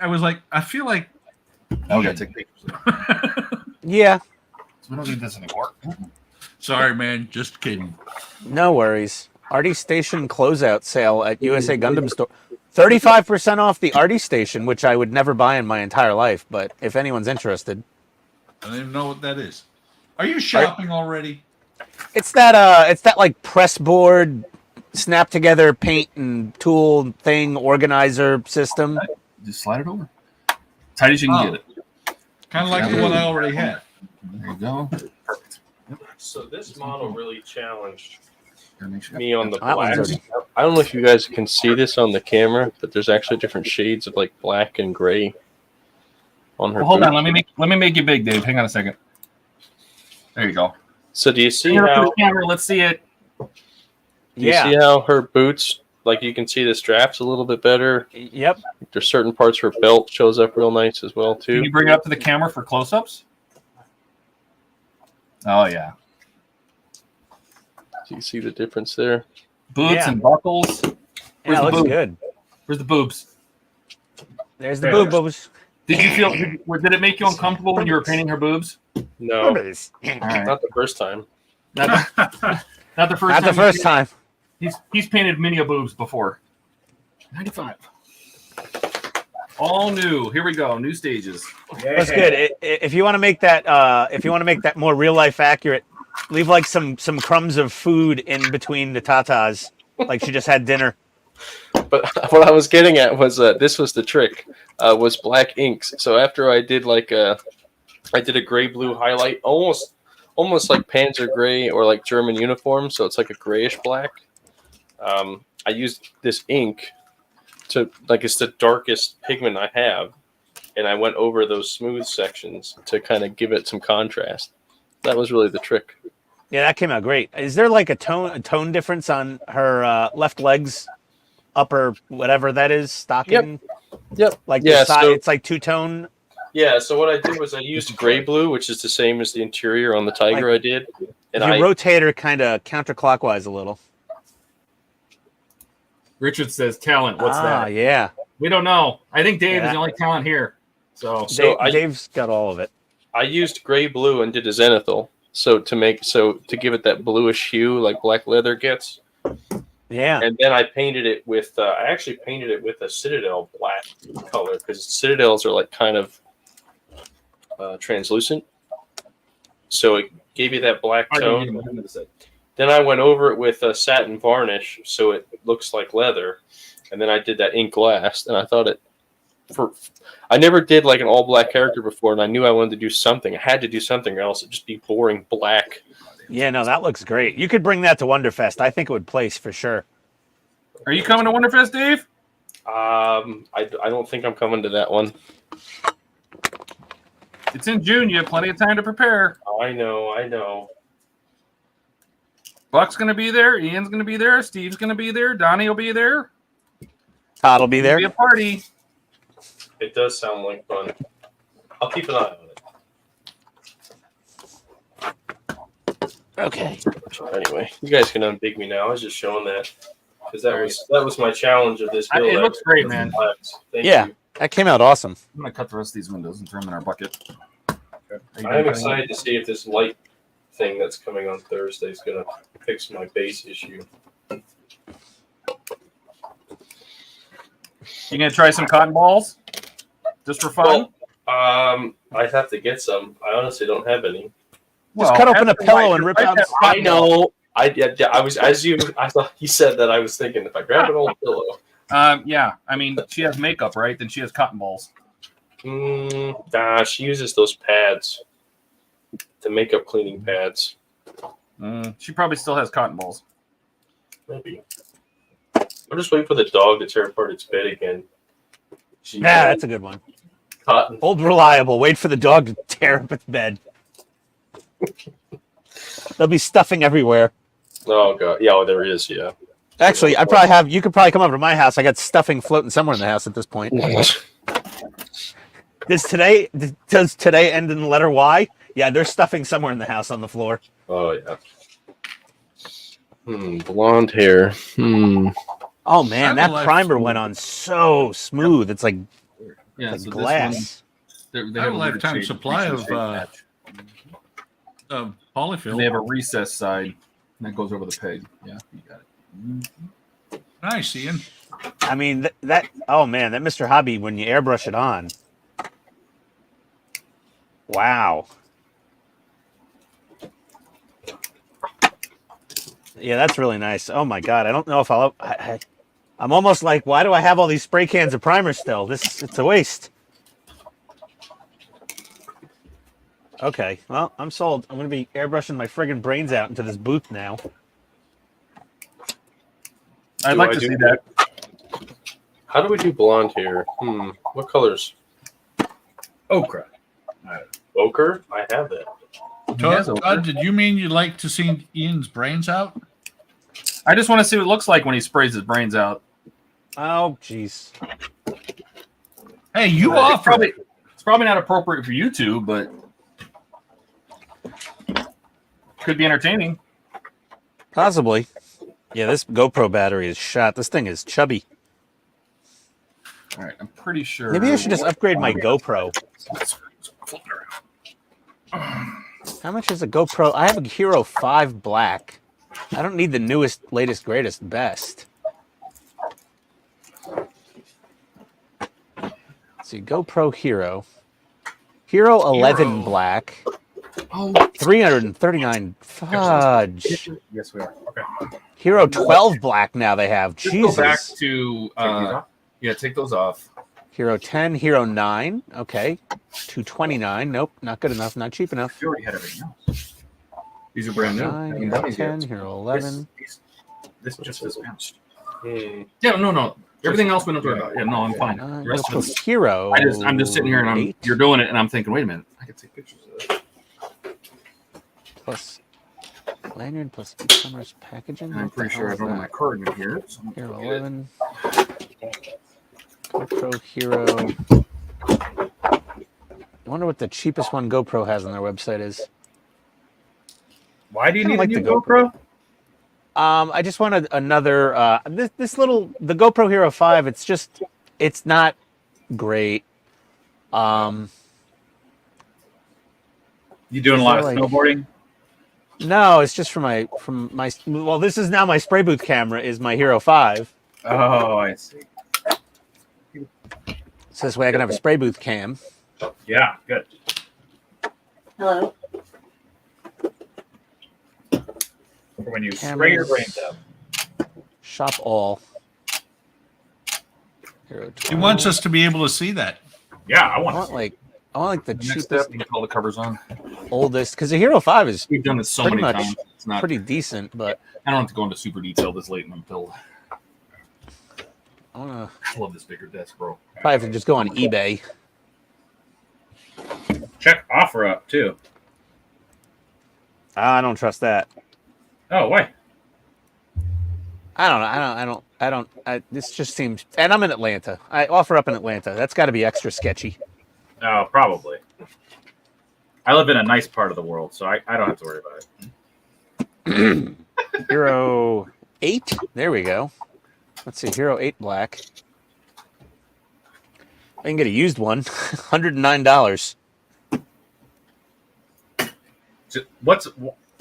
I: I was like, I feel like
A: Oh, we gotta take pictures.
C: Yeah.
A: So we don't need this anymore.
I: sorry, man. Just kidding.
C: No worries. Artie Station closeout sale at USA Gundam Store. 35% off the Artie Station, which I would never buy in my entire life. But if anyone's interested,
I: I don't even know what that is. Are you shopping already?
C: it's that like press board, snap together paint and tool thing organizer system.
A: Just slide it over. Tight as you can
I: Oh.
A: get it.
I: Kind of like the one I already had.
A: There you go. Perfect.
E: So this model really challenged
A: Gotta make sure-
E: me on the
C: That one's
E: black.
C: already-
E: I don't know if you guys can see this on the camera, but there's actually different shades of like black and gray on her.
A: Well, hold on.
E: boot.
A: Let me make you big, Dave. Hang on a second. There you go.
E: So do you see
A: Bring it up to
E: how?
A: the camera. Let's see it.
E: Do you
C: Yeah.
E: see how her boots? Like you can see the straps a little bit better.
C: Yep.
E: There's certain parts her belt shows up real nice as well too.
A: Can you bring it up to the camera for close-ups? Oh yeah.
E: Do you see the difference there?
A: Boots
C: Yeah.
A: and buckles.
C: Yeah,
A: Where's
C: it
A: the
C: looks
A: boob?
C: good.
A: Where's the boobs?
C: There's the
B: Yeah.
C: boob-boobs.
A: Did you feel? Did it make you uncomfortable when you were painting her boobs?
E: No,
C: Boobies.
A: All right.
E: not the first time.
A: Not the, not the first
C: Not
A: time.
C: the first time.
A: He's painted mini boobs before. 95. All new. Here we go. New stages.
C: That's good. If you want to make that, more real life accurate, leave like some crumbs of food in between the tatas, like she just had dinner.
E: But what I was getting at was this was the trick, was black inks. So after I did I did a gray blue highlight, almost like Panzer gray or like German uniform. So it's like a grayish black. I used this ink to it's the darkest pigment I have, and I went over those smooth sections to kind of give it some contrast. That was really the trick.
C: Yeah, that came out great. Is there like a tone difference on her left leg's upper whatever that is stocking?
E: Yep.
C: Like
E: yeah,
C: the side,
E: so,
C: it's like two-tone.
E: Yeah. So what I did was I used gray blue, which is the same as the interior on the Tiger I did, and
C: you rotate her kind of counterclockwise a little.
A: Richard says talent. What's that?
C: Yeah.
A: We don't know. I think Dave is the only talent here. So
C: Dave's got all of it.
E: I used gray blue and did a zenithal. So to give it that bluish hue like black leather gets.
C: Yeah.
E: And then I painted it with I actually painted it with a Citadel black color because Citadels are like kind of translucent. So it gave you that black tone. Then I went over it with a satin varnish so it looks like leather. And then I did that ink last, and I thought I never did like an all black character before, and I knew I wanted to do something. I had to do something or else it'd just be boring black.
C: Yeah, no, that looks great. You could bring that to Wonderfest. I think it would place for sure.
A: Are you coming to Wonderfest, Dave?
E: I don't think I'm coming to that one.
A: It's in June. You have plenty of time to prepare.
E: I know.
A: Buck's going to be there. Ian's going to be there. Steve's going to be there. Donnie will be there.
C: Todd will be there.
A: It'll be a party.
E: It does sound like fun. I'll keep an eye on it.
C: Okay.
E: Anyway, you guys can unbig me now. I was just showing that because that was my challenge of this build.
A: It looks great, man.
E: Thank
C: you. That came out awesome.
A: I'm going to cut the rest of these windows and throw them in our bucket.
E: I'm excited to see if this light thing that's coming on Thursday is going to fix my base issue.
A: You going to try some cotton balls? Just for fun?
E: Well, I'd have to get some. I honestly don't have any.
C: Just cut open a pillow and rip out.
E: I know. I was I thought he said that. I was thinking if I grab an old pillow.
A: Yeah. I mean, she has makeup, right? Then she has cotton balls.
E: She uses those pads, the makeup cleaning pads.
A: She probably still has cotton balls.
E: Maybe. I'm just waiting for the dog to tear apart its bed again.
C: Yeah, that's a good one.
E: Cotton.
C: Old reliable. Wait for the dog to tear up its bed. There'll be stuffing everywhere.
E: Oh god. Yeah, there is. Yeah.
C: Actually, you could probably come over to my house. I got stuffing floating somewhere in the house at this point. Does today end in the letter Y? Yeah, there's stuffing somewhere in the house on the floor.
E: Oh yeah. Blonde hair.
C: Oh man, that primer went on so smooth. It's like,
A: So
C: glass.
I: I have a lifetime supply of polyfill.
A: And they have a recessed side that goes over the peg. Yeah, you got it.
I: Nice, Ian.
C: I mean, that oh man, that Mr. Hobby, when you airbrush it on. Wow. Yeah, that's really nice. Oh my god, I don't know if I'm almost like, why do I have all these spray cans of primer still? It's a waste. Okay, well, I'm sold. I'm going to be airbrushing my friggin' brains out into this booth now.
A: I'd like to see that.
E: How do we do blonde hair? What colors?
B: Okra.
E: Ochre? I have that.
I: Todd, did you mean you'd like to see Ian's brains out?
A: I just want to see what it looks like when he sprays his brains out.
C: Oh, jeez.
I: Hey, you offer.
A: It's probably not appropriate for you two, but could be entertaining.
C: Possibly. Yeah, this GoPro battery is shot. This thing is chubby.
A: All right, I'm pretty sure.
C: Maybe I should just upgrade my GoPro. How much is a GoPro? I have a Hero 5 Black. I don't need the newest, latest, greatest, best. Let's see, GoPro Hero. Hero 11 Black.
A: Oh,
C: 339. Fudge.
B: Yes, we are. Okay.
C: Hero 12 Black now they have.
A: just go back
C: Jesus.
A: to
B: off?
A: yeah, take those off.
C: Hero 10, Hero 9. Okay. 229. Nope, not good enough. Not cheap enough.
B: You already had everything else.
A: These are brand new.
C: 9,
A: I mean,
C: Hero
A: that
C: 10, Hero 11.
B: This just is bounced.
A: Yeah, no. Everything else we don't talk about. Yeah, no, I'm fine. The rest of
C: GoPro
A: it,
C: Hero.
A: I'm just sitting here and
C: 8
A: you're doing it, and I'm thinking, wait a minute, I can take pictures of it.
C: plus lanyard plus e-commerce packaging.
A: And I'm
C: What the
A: pretty sure I
C: hell
A: don't
C: is
A: have my
C: that?
A: card in here. So I'm
C: Hero
A: gonna get it.
C: 11. GoPro Hero. I wonder what the cheapest one GoPro has on their website is.
B: Why do you
C: Kinda
B: need
C: like
B: a new
C: the
B: GoPro?
C: I just wanted another this little the GoPro Hero 5, it's not great.
B: You doing a lot of
C: like-
B: snowboarding?
C: No, it's just from my well, this is now my spray booth camera is my Hero 5.
B: Oh, I see.
C: So this way I can have a spray booth cam.
B: Yeah, good.
G: Hello.
B: For when you spray your brains out.
C: Shop all. Hero 12.
I: He wants us to be able to see that.
B: Yeah, I
C: I
B: want
C: want
B: to.
C: like the
A: The next
C: cheapest,
A: step, you can pull the covers on.
C: oldest, because the Hero 5 is
A: We've done this so
C: Pretty
A: many
C: much
A: times. It's not.
C: pretty decent, but
A: I don't have to go into super detail this late in the build.
C: I wanna
A: I love this bigger desk, bro.
C: probably have to just go on eBay.
B: Check offer up too.
C: I don't trust that.
B: Oh, why?
C: I don't. This just seems. And I'm in Atlanta. I offer up in Atlanta. That's got to be extra sketchy.
B: Oh, probably. I live in a nice part of the world, so I don't have to worry about it.
C: Hero 8. There we go. Let's see. Hero 8 Black. I can get a used one. $109.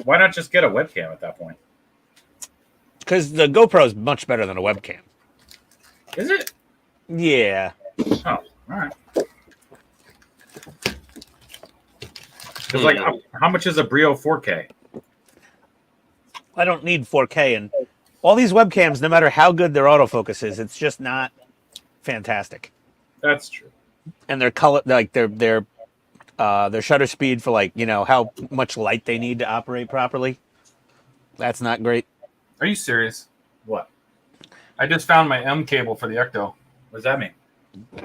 B: Why not just get a webcam at that point?
C: Because the GoPro is much better than a webcam.
B: Is it?
C: Yeah.
B: Oh, all right. Because like, how much is a Brio 4K?
C: I don't need 4K, and all these webcams, no matter how good their autofocus is, it's just not fantastic.
B: That's true.
C: And their color, like their shutter speed for like how much light they need to operate properly. That's not great.
A: Are you serious?
B: What?
A: I just found my M cable for the Ecto.
B: What does that mean?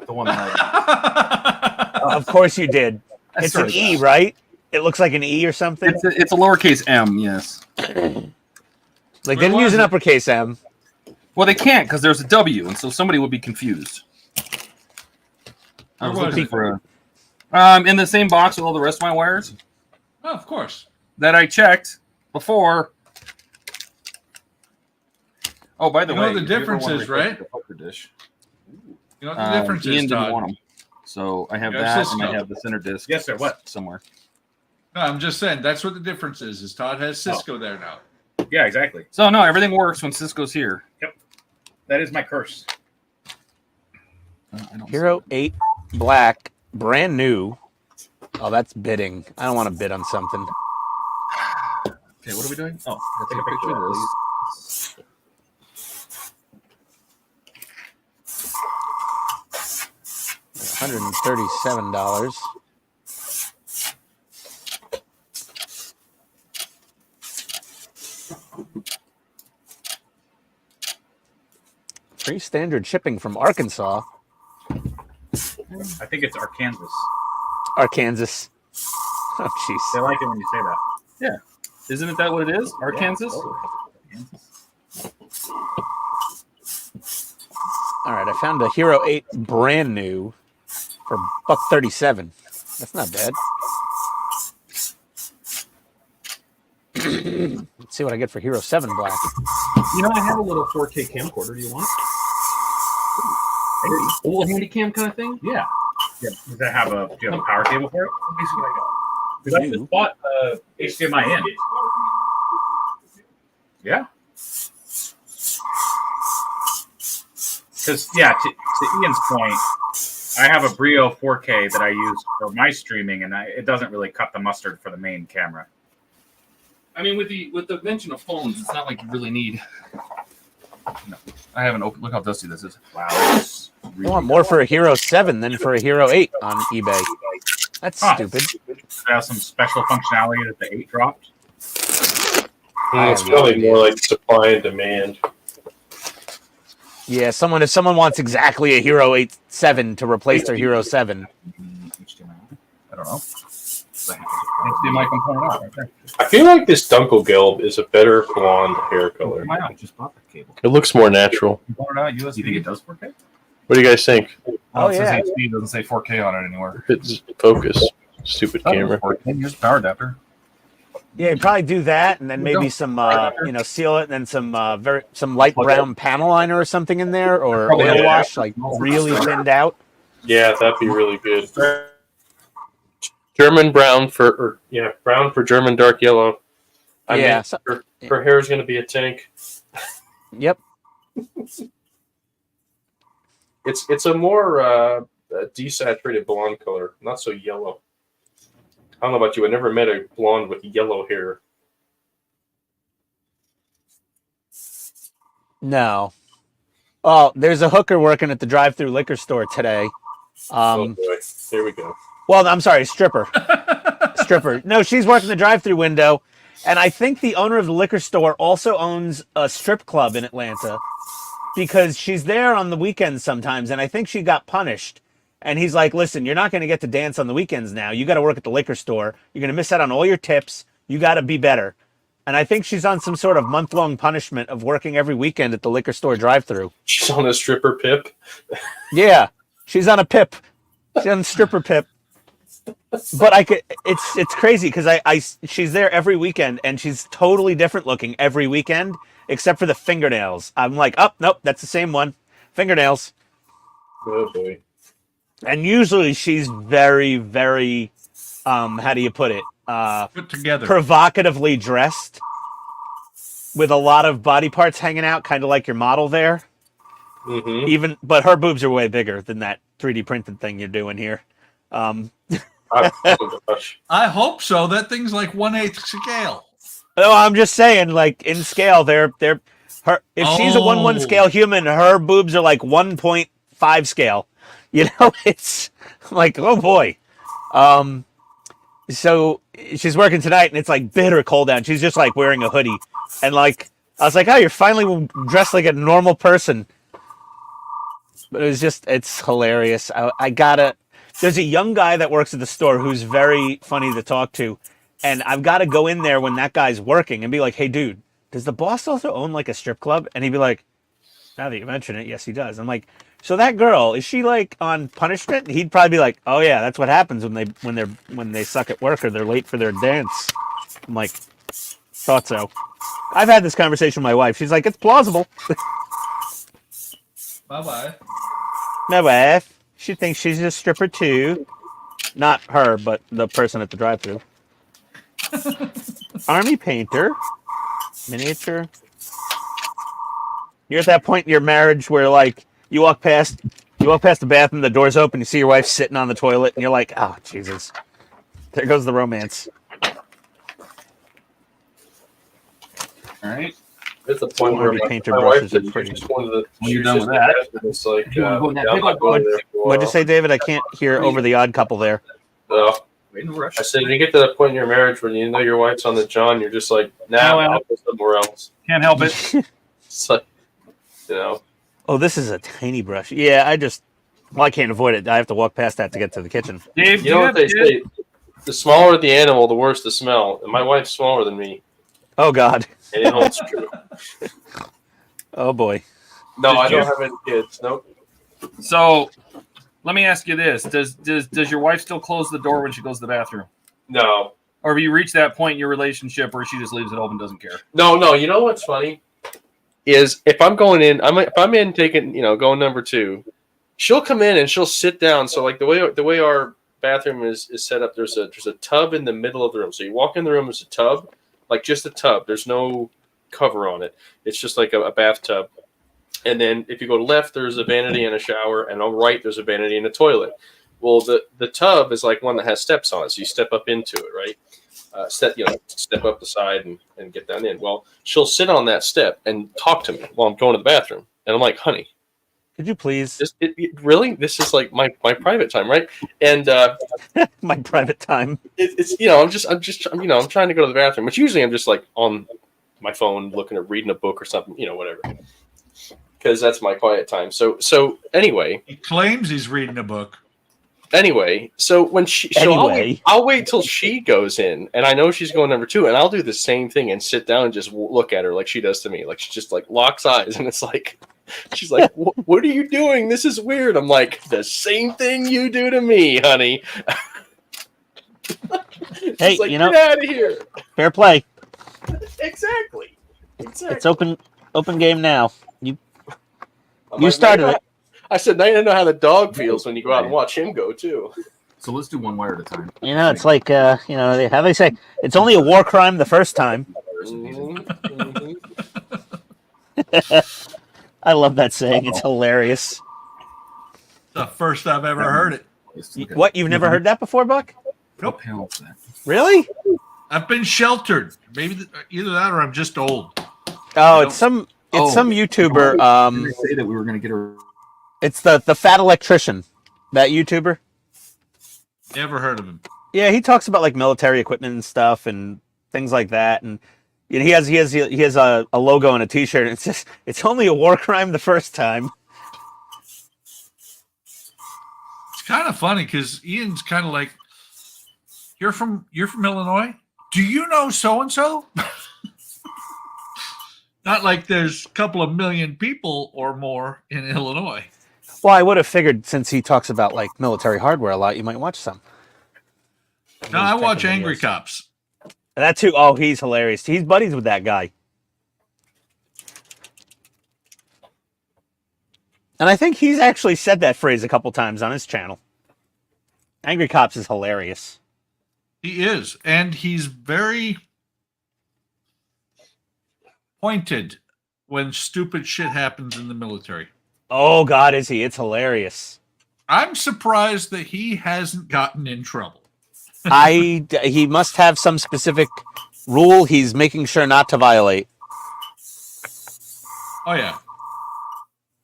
A: The one that I.
C: Of course you did.
A: I
C: It's
A: swear
C: an
A: to
C: E,
A: God.
C: right? It looks like an E or something.
A: It's a lowercase M, yes.
C: Like
I: Where
C: they didn't use
I: was
C: an
I: it?
C: uppercase M.
A: Well, they can't because there's a W, and so somebody would be confused. I was
I: Where was
A: looking
I: it?
A: for a. In the same box with all the rest of my wires
I: Oh, of course.
A: that I checked before. Oh, by the
I: You know
A: way,
I: what the
A: if you ever
I: difference
A: wanna
I: is,
A: replace
I: right?
A: the poker dish.
I: You know what the difference
A: Ian
I: is,
A: didn't
I: Todd?
A: want them, so I have
I: You have
A: that, and
I: Cisco.
A: I have the center disc.
B: Yes, sir. What?
A: Somewhere.
I: No, I'm just saying that's what the difference is Todd has Cisco there now.
B: Yeah, exactly.
A: So no, everything works when Cisco's here.
B: That is my curse.
A: I don't
C: Hero 8 Black, brand new. Oh, that's bidding. I don't want to bid on something.
A: Okay, what are we doing? Oh,
B: Take a picture of
A: this.
C: $137. Free standard shipping from Arkansas.
B: I think it's Arkansas.
C: Arkansas. Oh,
B: They
C: jeez.
B: like it when you say that.
A: Isn't that what it is? Arkansas?
B: Yeah, totally. Arkansas.
C: All right, I found a Hero 8 brand new for $137. That's not bad. Let's see what I get for Hero 7 Black.
A: You know, I have a little 4K camcorder. Do you want it? A little handy cam kind of thing?
B: Yeah. Yeah. Does that have do you have a power cable for it?
A: Let me see what I got.
B: Because I just bought HDMI in. Yeah. Because, yeah, to Ian's point, I have a Brio 4K that I use for my streaming, and it doesn't really cut the mustard for the main camera.
A: I mean, with the mention of phones, it's not like you really need. No, I haven't opened. Look how dusty this is.
B: Wow.
C: I want more for a Hero 7 than for a Hero 8 on eBay. That's stupid.
B: It has some special functionality that the 8 dropped.
E: It's probably more like supply and demand.
C: Yeah, if someone wants exactly a Hero 8 7 to replace their Hero 7.
B: I don't know.
A: HDMI component out right there.
E: I feel like this Dunkelgelb is a better blonde hair color.
A: Why not? Just pop the cable.
E: It looks more natural.
A: Component out USB.
B: You think it does 4K?
E: What do you guys think?
A: Oh, it
C: yeah.
A: says HD, doesn't say 4K on it anywhere.
E: It's focus. Stupid camera.
A: 4K. Here's the power adapter.
C: Yeah, you'd probably do that, and then maybe some, seal it, and then some light brown panel liner or something in there, or
A: Probably
C: oil
A: have
C: wash, like really thinned out.
E: Yeah, that'd be really good. German brown for German dark yellow. I mean, her hair is going to be a tank.
C: Yep.
E: It's a more desaturated blonde color, not so yellow. I don't know about you. I never met a blonde with yellow hair.
C: No. Oh, there's a hooker working at the drive-through liquor store today.
E: Oh boy, here we go.
C: Well, I'm sorry, stripper. Stripper. No, she's working the drive-through window, and I think the owner of the liquor store also owns a strip club in Atlanta because she's there on the weekends sometimes, and I think she got punished. And he's like, listen, you're not going to get to dance on the weekends now. You got to work at the liquor store. You're going to miss out on all your tips. You got to be better. And I think she's on some sort of month-long punishment of working every weekend at the liquor store drive-thru.
E: She's on a stripper pip.
C: Yeah, she's on a pip. She's on a stripper pip. But it's crazy because she's there every weekend and she's totally different looking every weekend except for the fingernails. I'm like, oh, nope, that's the same one. Fingernails.
E: Oh boy.
C: And usually she's very, very, how do you put it?
I: Put together.
C: Provocatively dressed with a lot of body parts hanging out, kind of like your model there.
E: Mm-hmm.
C: But her boobs are way bigger than that 3D printed thing you're doing here.
E: Oh, gosh.
I: I hope so. That thing's like 1/8 scale.
C: No, I'm just saying, like in scale, they're her. If she's a 1/1 scale human, her boobs are like 1.5 scale. You know, it's like, oh boy. So she's working tonight, and it's like bitter cold out. She's just like wearing a hoodie, and like I was like, oh, you're finally dressed like a normal person. But it was just, it's hilarious. There's a young guy that works at the store who's very funny to talk to, and I've got to go in there when that guy's working and be like, hey, dude, does the boss also own like a strip club? And he'd be like, now that you mention it, yes, he does. I'm like, so that girl, is she like on punishment? He'd probably be like, oh yeah, that's what happens when they suck at work or they're late for their dance. I'm like, thought so. I've had this conversation with my wife. She's like, it's plausible.
I: Bye-bye.
C: My wife, she thinks she's a stripper too. Not her, but the person at the drive-thru. Army painter, miniature. You're at that point in your marriage where like you walk past the bathroom, the door's open, you see your wife sitting on the toilet, and you're like, oh Jesus, there goes the romance.
A: All right.
E: At the point where
C: painter
E: my
C: brushes
E: wife
C: are pretty.
E: just one of the.
A: When you're done with that,
E: it's like,
A: you wanna go in that
E: yeah, I'm
A: big
E: not going there for a
C: What'd you
E: while.
C: say, David? I can't hear over the odd couple there.
A: Wait in a rush.
E: I said, when you get to that point in your marriage when you know your wife's on the John, you're just like, nah, I'll go somewhere else.
A: Can't help it.
E: It's like, you know.
C: Oh, this is a tiny brush. Yeah, I can't avoid it. I have to walk past that to get to the kitchen.
A: Dave,
E: You know what they say? The smaller the animal, the worse the smell. And my wife's smaller than me.
C: Oh God.
E: And it holds true.
C: Oh boy.
E: No, I don't have any kids. Nope.
A: So, let me ask you this: Does your wife still close the door when she goes to the bathroom,
E: No.
A: or have you reached that point in your relationship where she just leaves it open, doesn't care?
E: No. You know what's funny? Is if I'm going in, if I'm in taking, going number 2, she'll come in and she'll sit down. So like the way our bathroom is set up. There's a tub in the middle of the room. So you walk in the room, there's a tub, like just a tub. There's no cover on it. It's just like a bathtub. And then if you go to left, there's a vanity and a shower, and on right there's a vanity and a toilet. Well, the tub is like one that has steps on it, so you step up into it, right? Step up the side and get down in. Well, she'll sit on that step and talk to me while I'm going to the bathroom, and I'm like, honey,
C: Could you please?
E: really? This is like my private time, right? And
C: My private time.
E: it's I'm trying to go to the bathroom, which usually I'm just like on my phone reading a book or something, whatever, because that's my quiet time. So anyway,
I: He claims he's reading a book.
E: Anyway, so when I'll wait till she goes in, and I know she's going number 2, and I'll do the same thing and sit down and just look at her like she does to me. Like she just like locks eyes, and it's like, she's like, "What are you doing? This is weird." I'm like, "The same thing you do to me, honey."
C: Hey,
E: like, get out of here.
C: Fair play.
E: Exactly.
C: It's open game now. You
E: I'm like,
C: started it.
E: I said, now you know how the dog feels when you go out and watch him go too.
H: So let's do one wire at a time.
C: It's like how they say, it's only a war crime the first time.
E: Mm-hmm.
C: I love that saying. It's hilarious.
I: The first I've ever heard it.
C: What? You've never heard that before, Buck?
I: Nope.
C: Really?
I: I've been sheltered. Maybe either that or I'm just old.
C: Oh, it's some YouTuber.
H: Didn't they say that we were going to get her.
C: It's the fat electrician, that YouTuber.
I: Never heard of him.
C: Yeah, he talks about like military equipment and stuff and things like that, and he has a logo and a T-shirt, and it's only a war crime the first time.
I: It's kind of funny because Ian's kind of like, you're from Illinois? Do you know so and so? Not like there's a couple of million people or more in Illinois.
C: Well, I would have figured since he talks about like military hardware a lot, you might watch some.
I: No, I watch Angry Cops.
C: That too. Oh, he's hilarious. He's buddies with that guy. And I think he's actually said that phrase a couple times on his channel. Angry Cops is hilarious.
I: He is. And he's very pointed when stupid shit happens in the military.
C: Oh, God, is he? It's hilarious.
I: I'm surprised that he hasn't gotten in trouble.
C: He must have some specific rule he's making sure not to violate.
I: Oh, yeah.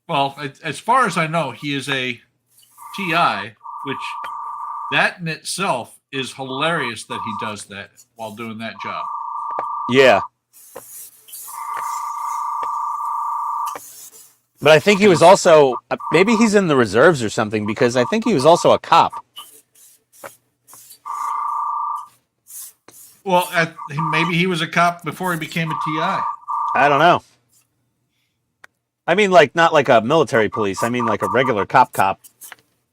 I: Well, as far as I know, he is a TI, which that in itself is hilarious that he does that while doing that job.
C: Yeah. But I think he was also, maybe he's in the reserves or something, because I think he was also a cop.
I: Well, maybe he was a cop before he became a TI.
C: I don't know. I mean, like, not like a military police. I mean, like a regular cop.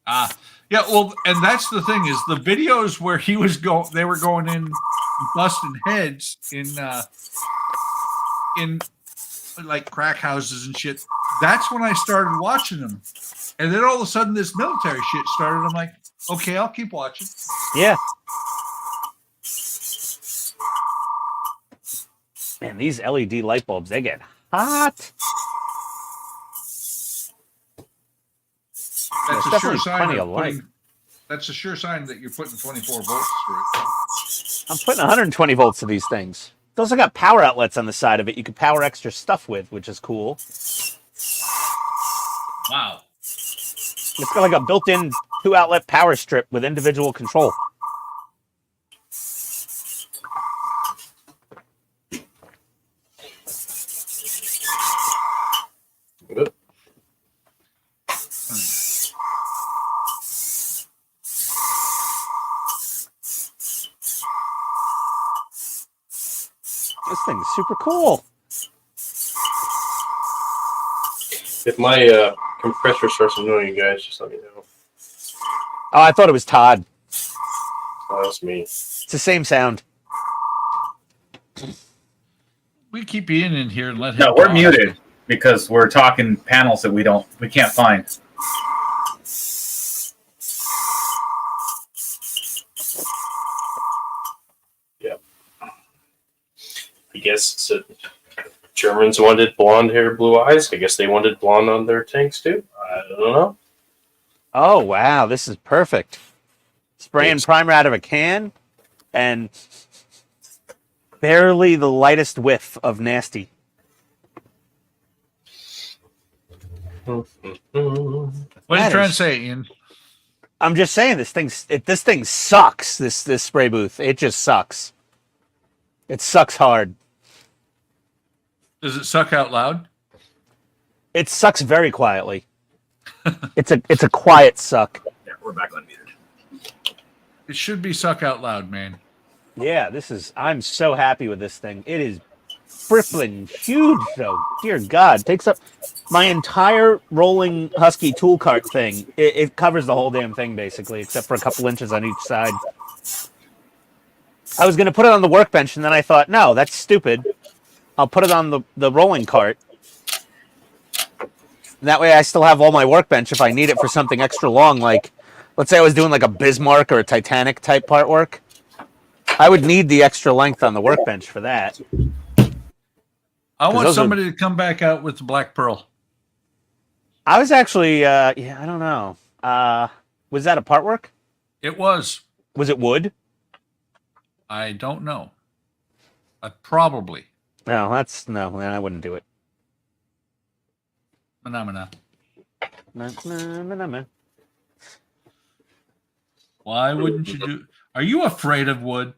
I: Yeah, well, and that's the thing is the videos where he was they were going in busting heads in like crack houses and shit. That's when I started watching them. And then all of a sudden this military shit started. I'm like, okay, I'll keep watching.
C: Yeah. Man, these LED light bulbs, they get hot.
I: That's
C: There's
I: a sure
C: definitely
I: sign
C: plenty
I: of
C: of light.
I: that's a sure sign that you're putting 24 volts through it.
C: I'm putting 120 volts to these things. It's also got power outlets on the side of it. You can power extra stuff with, which is cool.
I: Wow.
C: It's got like a built-in 2-outlet power strip with individual control.
E: Good.
C: This thing's super cool.
E: If my compressor starts annoying you guys, just let me know.
C: Oh, I thought it was Todd.
E: Oh, that's me.
C: It's the same sound.
I: We keep Ian in here and let him.
B: No, we're
I: talk.
B: muted because we're talking panels that we can't find.
E: guess Germans wanted blonde hair, blue eyes. I guess they wanted blonde on their tanks too. I don't know.
C: Oh wow, this is perfect. Spraying primer out of a can, and barely the lightest whiff of nasty.
I: What are you trying to say, Ian?
C: I'm just saying this thing sucks. This spray booth, it just sucks. It sucks hard.
I: Does it suck out loud?
C: It sucks very quietly. It's a quiet suck.
B: Yeah, we're back unmuted.
I: It should be suck out loud, man.
C: Yeah, I'm so happy with this thing. It is frippling huge though. Dear God, takes up my entire rolling Husky tool cart thing. It covers the whole damn thing basically, except for a couple inches on each side. I was going to put it on the workbench, and then I thought, no, that's stupid. I'll put it on the rolling cart. And that way I still have all my workbench if I need it for something extra long, like, let's say I was doing like a Bismarck or a Titanic type part work. I would need the extra length on the workbench for that.
I: I want somebody to come back out with the Black Pearl.
C: I was actually, yeah, I don't know. Was that a part work?
I: It was.
C: Was it wood?
I: I don't know. Probably.
C: No, then I wouldn't do it.
I: Phenomena.
C: Nah.
I: Why wouldn't you do? Are you afraid of wood?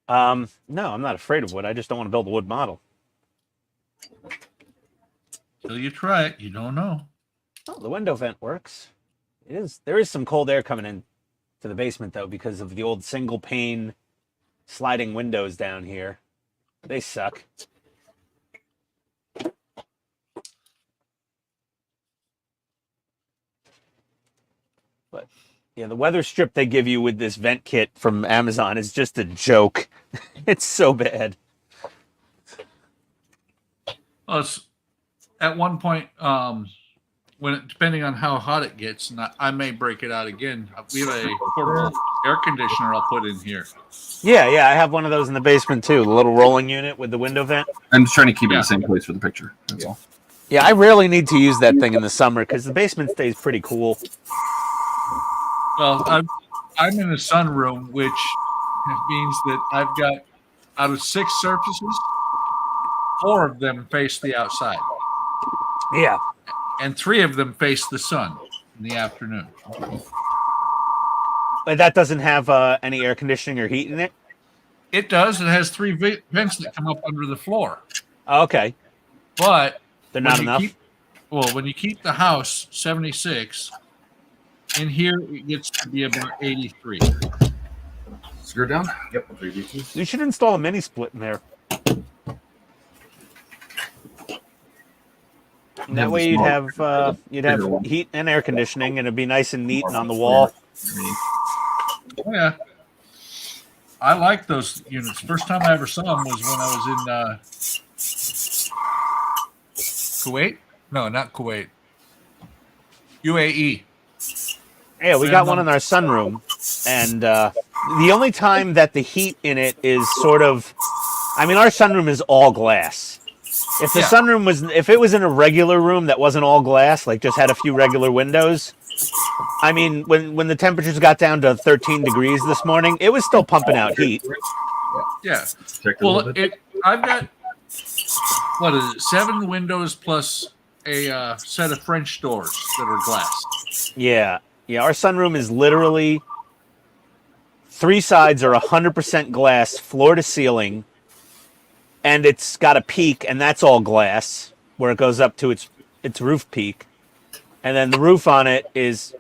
C: No, I'm not afraid of wood. I just don't want to build a wood model.
I: Till you try it, you don't know.
C: Oh, the window vent works. There is some cold air coming in to the basement though because of the old single pane sliding windows down here. They suck. But yeah, the weather strip they give you with this vent kit from Amazon is just a joke. It's so bad.
I: Well, at one point, depending on how hot it gets, and I may break it out again. We have a portable air conditioner I'll put in here.
C: Yeah, I have one of those in the basement too. The little rolling unit with the window vent.
H: I'm just trying to keep it in the same place for the picture. That's all.
C: Yeah, I rarely need to use that thing in the summer because the basement stays pretty cool.
I: Well, I'm in a sunroom, which means that I've got, out of 6 surfaces, 4 of them face the outside.
C: Yeah.
I: And 3 of them face the sun in the afternoon.
C: But that doesn't have any air conditioning or heat in it?
I: It does. It has 3 vents that come up under the floor.
C: Oh, okay.
I: But
C: they're not enough?
I: When you keep the house 76, in here it gets to be about 83.
H: Screw it down?
B: Yep.
C: You should install a mini split in there. And that way you'd have heat and air conditioning, and it'd be nice and neat and on the wall.
I: Oh, yeah. I like those units. First time I ever saw them was when I was in Kuwait. No, not Kuwait. UAE.
C: Yeah, we got one in our sunroom, and the only time that the heat in it is sort of, I mean, our sunroom is all glass. If the sunroom if it was in a regular room that wasn't all glass, like just had a few regular windows, I mean, when the temperatures got down to 13 degrees this morning, it was still pumping out heat.
I: Yeah. Well, I've got, 7 windows plus a set of French doors that are glass.
C: Yeah. Yeah, our sunroom is literally 3 sides are 100% glass, floor to ceiling, and it's got a peak, and that's all glass, where it goes up to its roof peak. And then the roof on it is,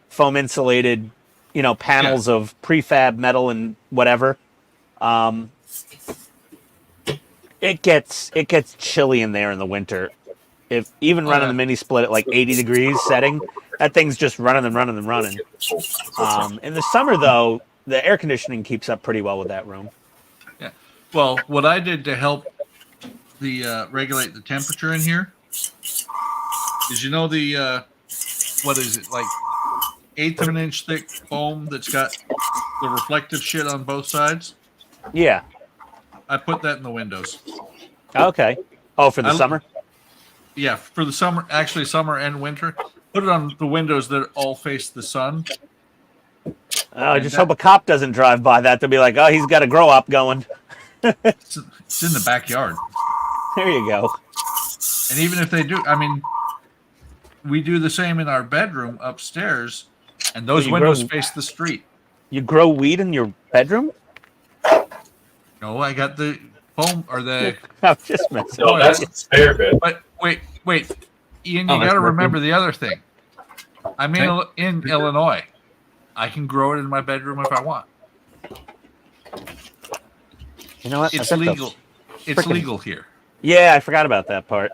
C: foam insulated, panels of prefab metal and whatever. It gets chilly in there in the winter. If even running the mini split at like 80 degrees setting, that thing's just running. In the summer, though, the air conditioning keeps up pretty well with that room.
I: Yeah. Well, what I did to help regulate the temperature in here is, the what is it, like 1/8 of an inch thick foam that's got the reflective shit on both sides?
C: Yeah.
I: I put that in the windows.
C: Okay. Oh, for the
I: I-
C: summer?
I: Yeah, for the summer, actually summer and winter. Put it on the windows that all face the sun.
C: I just hope a cop doesn't drive by that. They'll be like, oh, he's got a grow up going.
I: It's in the backyard.
C: There you go.
I: And even if they do, I mean, we do the same in our bedroom upstairs, and those
C: you
I: windows
C: grow-
I: face the street.
C: You grow weed in your bedroom?
I: No, I got the foam or the.
C: I'm just messing.
E: No, that's the spare bed.
I: But wait, Ian,
A: Oh,
I: you
A: that's
I: got to
A: perfect.
I: remember the other thing. I'm in,
A: Okay.
I: in Illinois. I can grow it in my bedroom if I want.
C: You know what? I
I: It's
C: bet they'll-
I: legal. It's
C: frickin-
I: legal here.
C: Yeah, I forgot about that part.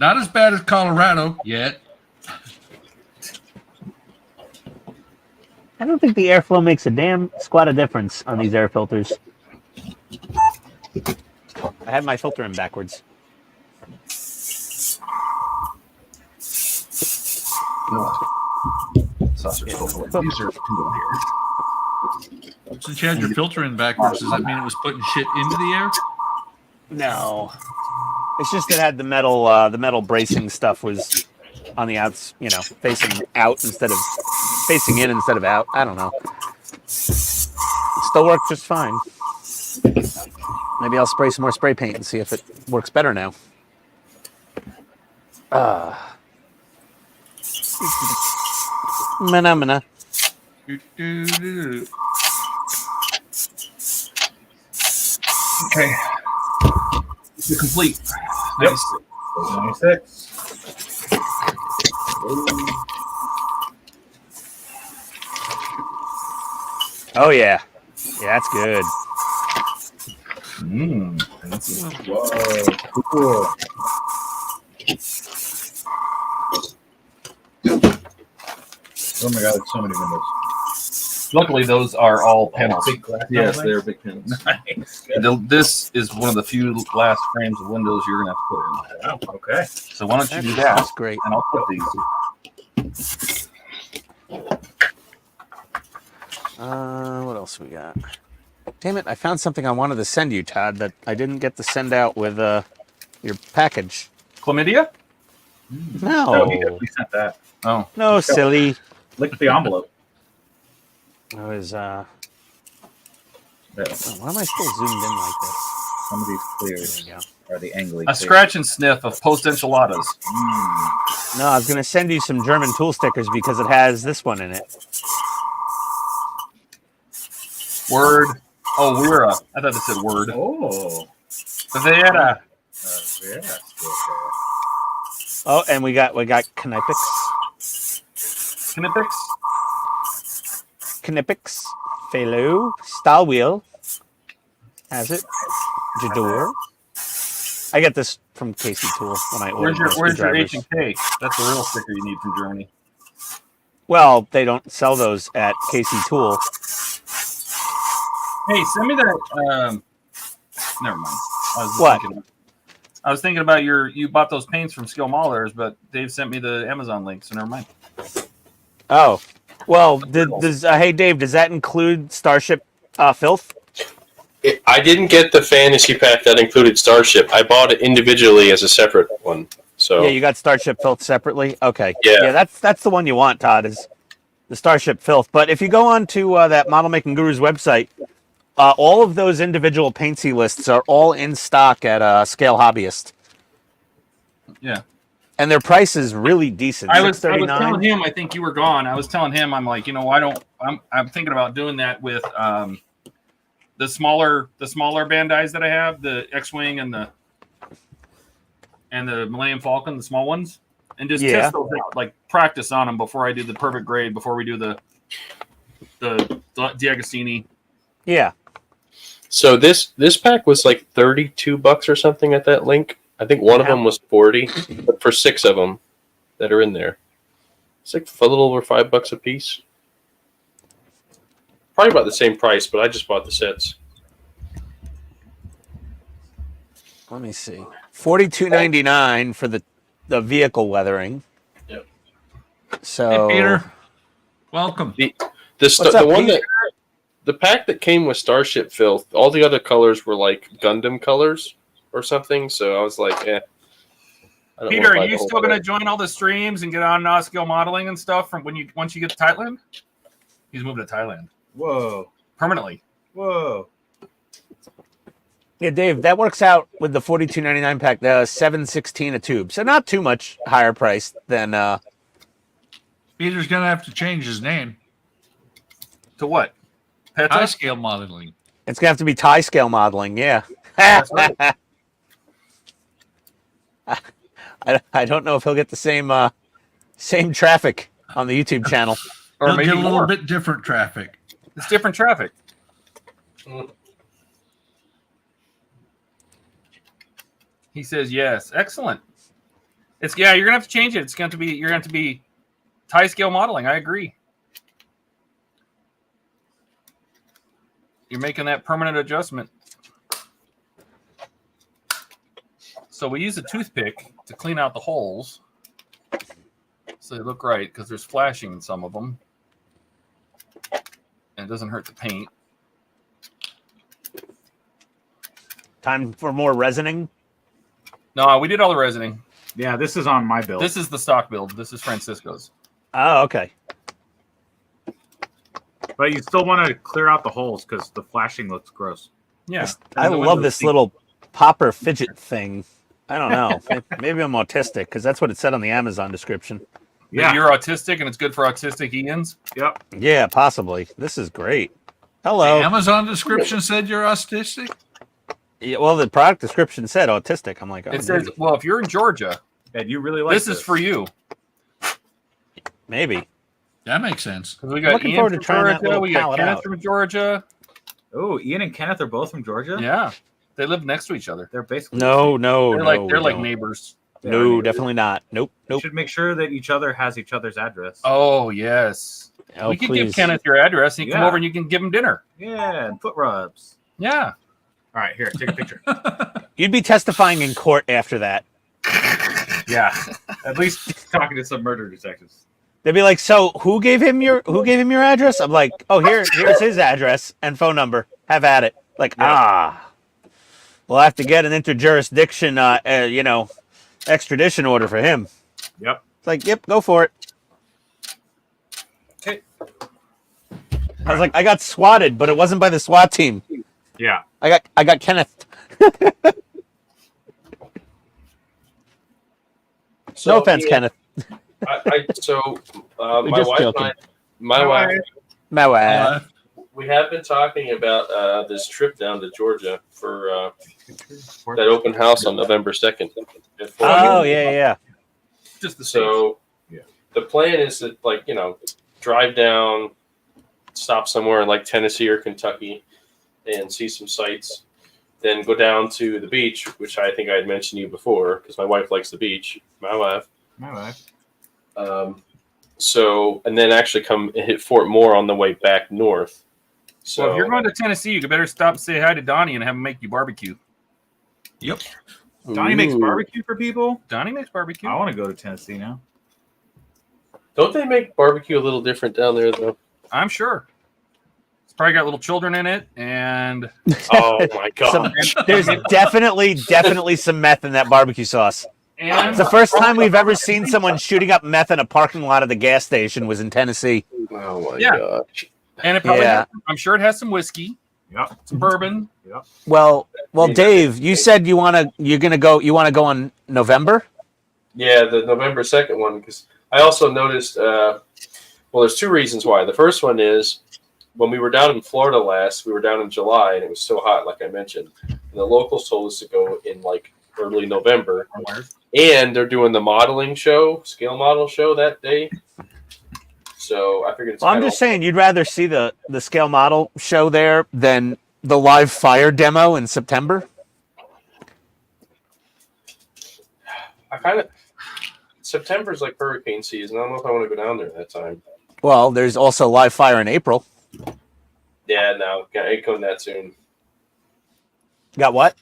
I: Not as bad as Colorado yet.
C: I don't think the airflow makes a damn squat of difference on these air filters. I had my filter in backwards.
A: Saucer filter.
C: These
A: are cool here.
I: Since you had your filter in backwards, does that mean it was putting shit into the air?
C: No, it's just it had the metal bracing stuff was on the outs, facing out instead of facing in instead of out. I don't know. It still worked just fine. Maybe I'll spray some more spray paint and see if it works better now. Mana.
I: Do-do-do-do.
A: Okay. You're complete.
B: Yep.
A: Nice.
B: 96.
C: Oh yeah, that's good.
B: Whoa, cool. Oh my god, there's so many windows.
A: Luckily, those are all panels.
B: Big glass
A: Yes,
B: panels?
A: they're big panels.
B: Nice.
A: This is one of the few last frames of windows you're gonna have to put in.
B: Oh, okay.
A: So why don't you do that?
C: That's great.
A: And I'll put these.
C: What else we got? Damn it! I found something I wanted to send you, Todd, that I didn't get to send out with your package.
A: Chlamydia?
B: Oh,
C: No,
B: we sent that.
A: Oh,
C: no, silly.
B: Lick the envelope.
C: I was. Why
B: There.
C: am I still zoomed in like this?
B: Some of these
C: There
B: clears
C: we go.
B: are the angly.
A: a scratch and sniff of post enchiladas.
C: No, I was gonna send you some German tool stickers because it has this one in it.
A: Word. Oh, Wera. I thought it said word.
B: Oh.
A: Vera.
B: Yeah.
C: Oh, and we got Knipex.
A: Knippix?
C: Felu, Stahl Wheel, has it? Jador. I get this from Casey Tool when I order
A: Where's your
C: screwdrivers.
A: H&K? That's the real sticker you need from Germany.
C: Well, they don't sell those at Casey Tool.
A: Hey, send me that. Never mind.
C: What?
A: I was thinking about you bought those paints from Skill Maulers, but Dave sent me the Amazon link, so never mind.
C: Oh, well, does hey Dave, does that include Starship Filth?
E: I didn't get the fantasy pack that included Starship. I bought it individually as a separate one. So
C: Yeah, you got Starship Filth separately. Okay,
E: Yeah.
C: that's the one you want, Todd. Is the Starship Filth? But if you go on to that Model Making Guru's website, all of those individual paintsy lists are all in stock at Scale Hobbyist.
A: Yeah.
C: And their price is really decent.
A: I was telling
C: $6.39.
A: him I think you were gone. I was telling him I'm like, I'm thinking about doing that with the smaller Bandais that I have, the X-Wing and the Millennium Falcon, the small ones, and just test those out, like practice on them before I do the perfect grade, before we do the D'Agostini.
C: Yeah.
E: So this pack was like $32 or something at that link. I think one of them was 40, but for 6 of them that are in there, it's like a little over $5 a piece. Probably about the same price, but I just bought the sets.
C: Let me see. $42.99 for the vehicle weathering.
E: Yep.
C: So
I: Hey, Peter. Welcome.
E: The
C: What's up,
E: one
C: Pete?
E: the pack that came with Starship Filth, all the other colors were like Gundam colors or something. So I was like, I don't
A: Peter,
E: wanna
A: are
E: buy
A: you
E: the whole
A: still going to
E: pack.
A: join all the streams and get on skill modeling and stuff from once you get to Thailand? He's moving to Thailand
B: Whoa.
A: permanently.
B: Whoa.
C: Yeah, Dave, that works out with the $42.99 pack, the $7.16 a tube. So not too much higher price than
I: Peter's gonna have to change his name.
A: To what?
I: High
A: Peta?
I: scale modeling.
C: it's gonna have to be Thai scale modeling, yeah.
A: That's right.
C: I don't know if he'll get the same traffic on the YouTube channel.
A: Or
I: He'll
A: maybe
I: get a little
A: more.
I: bit different traffic.
A: It's different traffic.
E: Mm.
A: He says yes. Excellent. You're gonna have to change it. You're going to be Thai scale modeling. I agree. You're making that permanent adjustment. So we use a toothpick to clean out the holes so they look right because there's flashing in some of them. And it doesn't hurt the paint.
C: Time for more resining.
A: No, we did all the resining.
B: Yeah, this is on my build.
A: This is the stock build. This is Francisco's.
C: Oh, okay.
B: But you still want to clear out the holes because the flashing looks gross.
A: Yeah.
C: I
A: And the
C: love
A: windows
C: this
A: see-
C: little popper fidget thing. I don't know. Maybe I'm autistic because that's what it said on the Amazon description.
A: Yeah. You're autistic and it's good for autistic Ians.
B: Yep.
C: Yeah, possibly. This is great.
I: The
C: Hello.
I: Amazon description said you're autistic.
C: Yeah, well, the product description said autistic. I'm like, oh,
A: It says,
C: maybe.
A: well, if you're in Georgia,
B: And you really like
A: this is for you.
C: Maybe.
I: That makes sense.
A: 'Cause we got
C: Looking
A: Ian
C: forward to
A: from
C: trying that
A: Georgia.
C: little
A: We got
C: palette
A: Kenneth
C: out.
A: from Georgia.
B: Oh, Ian and Kenneth are both from Georgia?
A: Yeah. They live next to each other.
B: They're basically
C: No,
A: They're like
C: we
A: they're like
C: don't.
A: neighbors.
B: They are
C: No,
B: neighbors.
C: definitely not. Nope.
B: You
C: Nope.
B: should make sure that each other has each other's address.
A: Oh yes.
C: Oh,
A: we can give
C: please.
A: Kenneth your address and you come
B: Yeah.
A: over and you can give him dinner.
B: Yeah, and foot rubs.
A: Yeah.
B: All right, here, take a picture.
C: You'd be testifying in court after that.
B: Yeah, at least talking to some murder detectives.
C: They'd be like, "So, who gave him your address?" I'm like, "Oh, here's his address and phone number. Have at it." Like, we'll have to get an interjurisdiction, extradition order for him.
B: Yep.
C: It's like, "Yep, go for it."
B: Okay.
C: I was like, "I got swatted, but it wasn't by the SWAT team.
B: Yeah.
C: I got Kenneth."
E: So,
C: No offense,
E: yeah,
C: Kenneth.
E: my
C: just
E: wife
C: joking.
E: and my wife,
C: My wife.
E: we have been talking about this trip down to Georgia for that open house on November 2nd.
C: Oh yeah.
A: Just the
E: So
B: Yeah.
E: the plan is to drive down, stop somewhere in like Tennessee or Kentucky, and see some sights. Then go down to the beach, which I think I had mentioned to you before, because my wife likes the beach. My wife.
B: My wife.
E: And then actually come and hit Fort Moore on the way back north. So
A: Well, if you're going to Tennessee, you better stop and say hi to Donnie and have him make you barbecue.
I: Yep.
B: Donnie makes
E: Ooh.
B: barbecue for people?
A: Donnie makes barbecue.
B: I want to go to Tennessee now.
E: Don't they make barbecue a little different down there, though?
A: I'm sure. It's probably got little children in it, and
E: Oh my god!
C: There's definitely some meth in that barbecue sauce.
A: and
C: It's the first time we've ever seen someone shooting up meth in a parking lot of the gas station was in Tennessee.
E: Oh my
A: Yeah.
E: gosh!
A: and it probably
C: Yeah.
A: I'm sure it has some whiskey,
B: Yep.
A: some bourbon.
C: Well, Dave, you said you want to go on November?
E: Yeah, the November 2nd one, because I also noticed. There's two reasons why. The first one is when we were down in Florida last, we were down in July, and it was so hot, like I mentioned. And the locals told us to go in like early November, and they're doing the modeling show, scale model show that day. So I figured it's.
C: Well, I'm
E: kinda-
C: just saying you'd rather see the scale model show there than the live fire demo in September.
E: September's like hurricane season. I don't know if I want to go down there that time.
C: Well, there's also live fire in April.
E: Yeah, no, I ain't coming that soon.
C: Got what?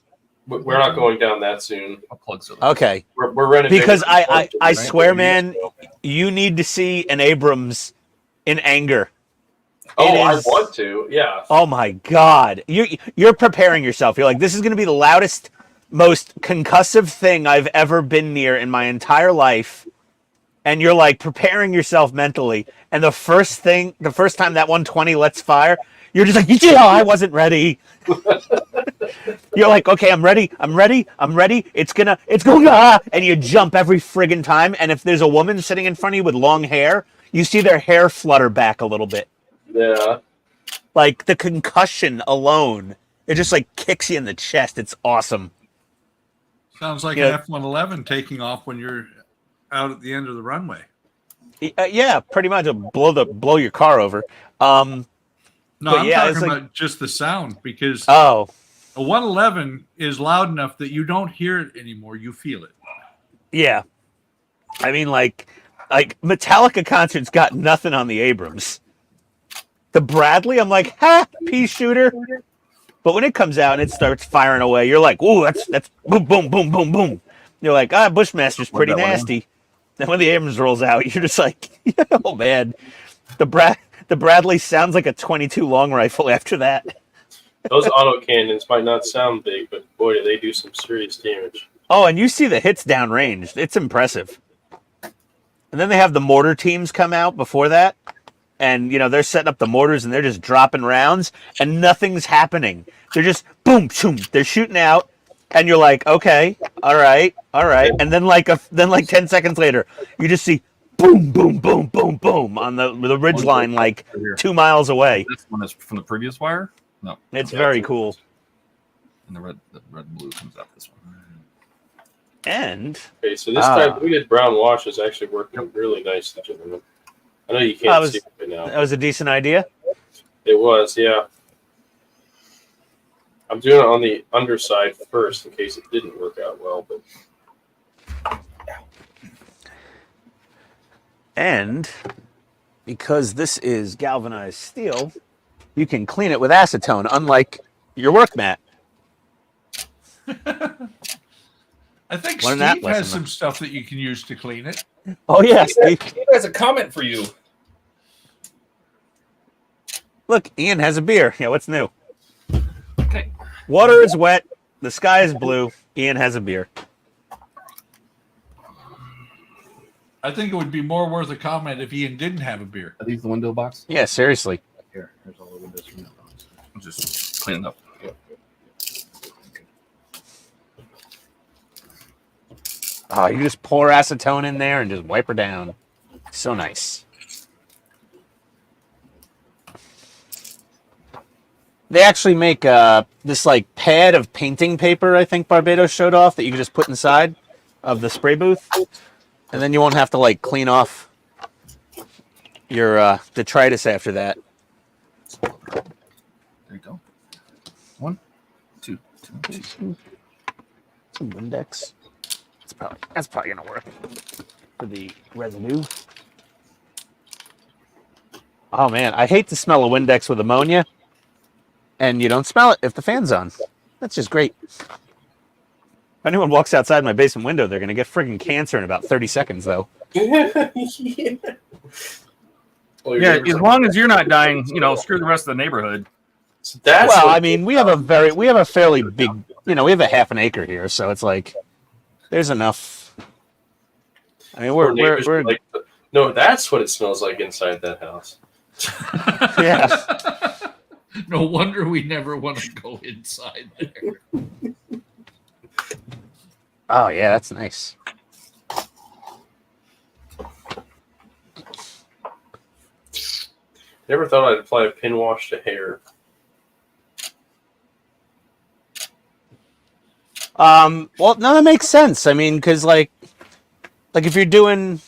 E: We're not going down that soon.
A: I'll plug so.
C: Okay.
E: We're renovating.
C: Because I
E: Right?
C: swear, man, you need to see an Abrams in anger.
E: Oh, I
C: is-
E: want to. Yeah.
C: Oh my God. You're preparing yourself. You're like, this is going to be the loudest, most concussive thing I've ever been near in my entire life. And you're like preparing yourself mentally. And the first time that 120 lets fire, you're just like, yeah, I wasn't ready. You're like, okay, I'm ready. It's going, ah! And you jump every friggin' time. And if there's a woman sitting in front of you with long hair, you see their hair flutter back a little bit.
E: Yeah.
C: Like the concussion alone, it just like kicks you in the chest. It's awesome.
I: Sounds like
C: Yeah.
I: an F-111 taking off when you're out at the end of the runway.
C: Yeah, pretty much. Blow your car over.
I: No,
C: But
I: I'm
C: yeah,
I: talking
C: it's like-
I: about just the sound, because
C: Oh,
I: a 111 is loud enough that you don't hear it anymore. You feel it.
C: yeah. I mean, like Metallica concerts got nothing on the Abrams. The Bradley, I'm like, ha, pea shooter. But when it comes out and it starts firing away, you're like, ooh, that's boom, boom, boom, boom, boom. You're like, Bushmaster's pretty
H: that one in.
C: nasty. Then when the Abrams rolls out, you're just like, oh man, the Bradley sounds like a 22 long rifle after that.
E: Those auto cannons might not sound big, but boy, do they do some serious damage.
C: Oh, and you see the hits downrange. It's impressive. And then they have the mortar teams come out before that. And, they're setting up the mortars and they're just dropping rounds and nothing's happening. They're just boom, boom. They're shooting out. And you're like, okay, all right. And then like 10 seconds later, you just see boom, boom, boom, boom, boom on the ridge line like 2 miles away.
H: This one is from the previous wire. No,
C: It's very cool.
H: and the red and blue comes out this one.
C: And
E: Okay, so this time we did brown wash is actually working really nicely, gentlemen. I know you can't see it right now.
C: that was a decent idea.
E: It was, yeah. I'm doing it on the underside first in case it didn't work out well, but
C: And because this is galvanized steel, you can clean it with acetone, unlike your work mat.
I: I think
C: Learn that
I: Steve
C: lesson,
I: has some stuff that you can use to clean it.
C: Oh, yes.
H: He has a comment for you.
C: Look, Ian has a beer. Yeah, what's new?
H: Okay.
C: Water is wet. The sky is blue. Ian has a beer.
I: I think it would be more worth a comment if Ian didn't have a beer.
H: Are these the window box?
C: Yeah, seriously.
H: Here's all the windows from that box. I'm just cleaning up.
C: Oh, you just pour acetone in there and just wipe her down. So nice. They actually make this like pad of painting paper, I think Barbados showed off, that you can just put inside of the spray booth. And then you won't have to like clean off your detritus after that.
H: There you go. 1, 2, 2.
C: Some Windex. That's probably gonna work for the residue. Oh man, I hate to smell a Windex with ammonia, and you don't smell it if the fan's on. That's just great. If anyone walks outside my basement window, they're gonna get friggin' cancer in about 30 seconds, though.
E: yeah. Well,
H: Yeah, as long as you're not dying, screw the rest of the neighborhood.
E: So that's
C: Well,
E: what-
C: I mean, we have a fairly big, we have a half an acre here, so it's like there's enough. I mean,
E: poor neighbors
C: we're
E: like, no, that's what it smells like inside that house.
C: yeah.
I: No wonder we never want to go inside there.
C: Oh yeah, that's nice.
E: Never thought I'd apply a pin wash to hair.
C: Well, no, that makes sense. I mean, because like if you're doing,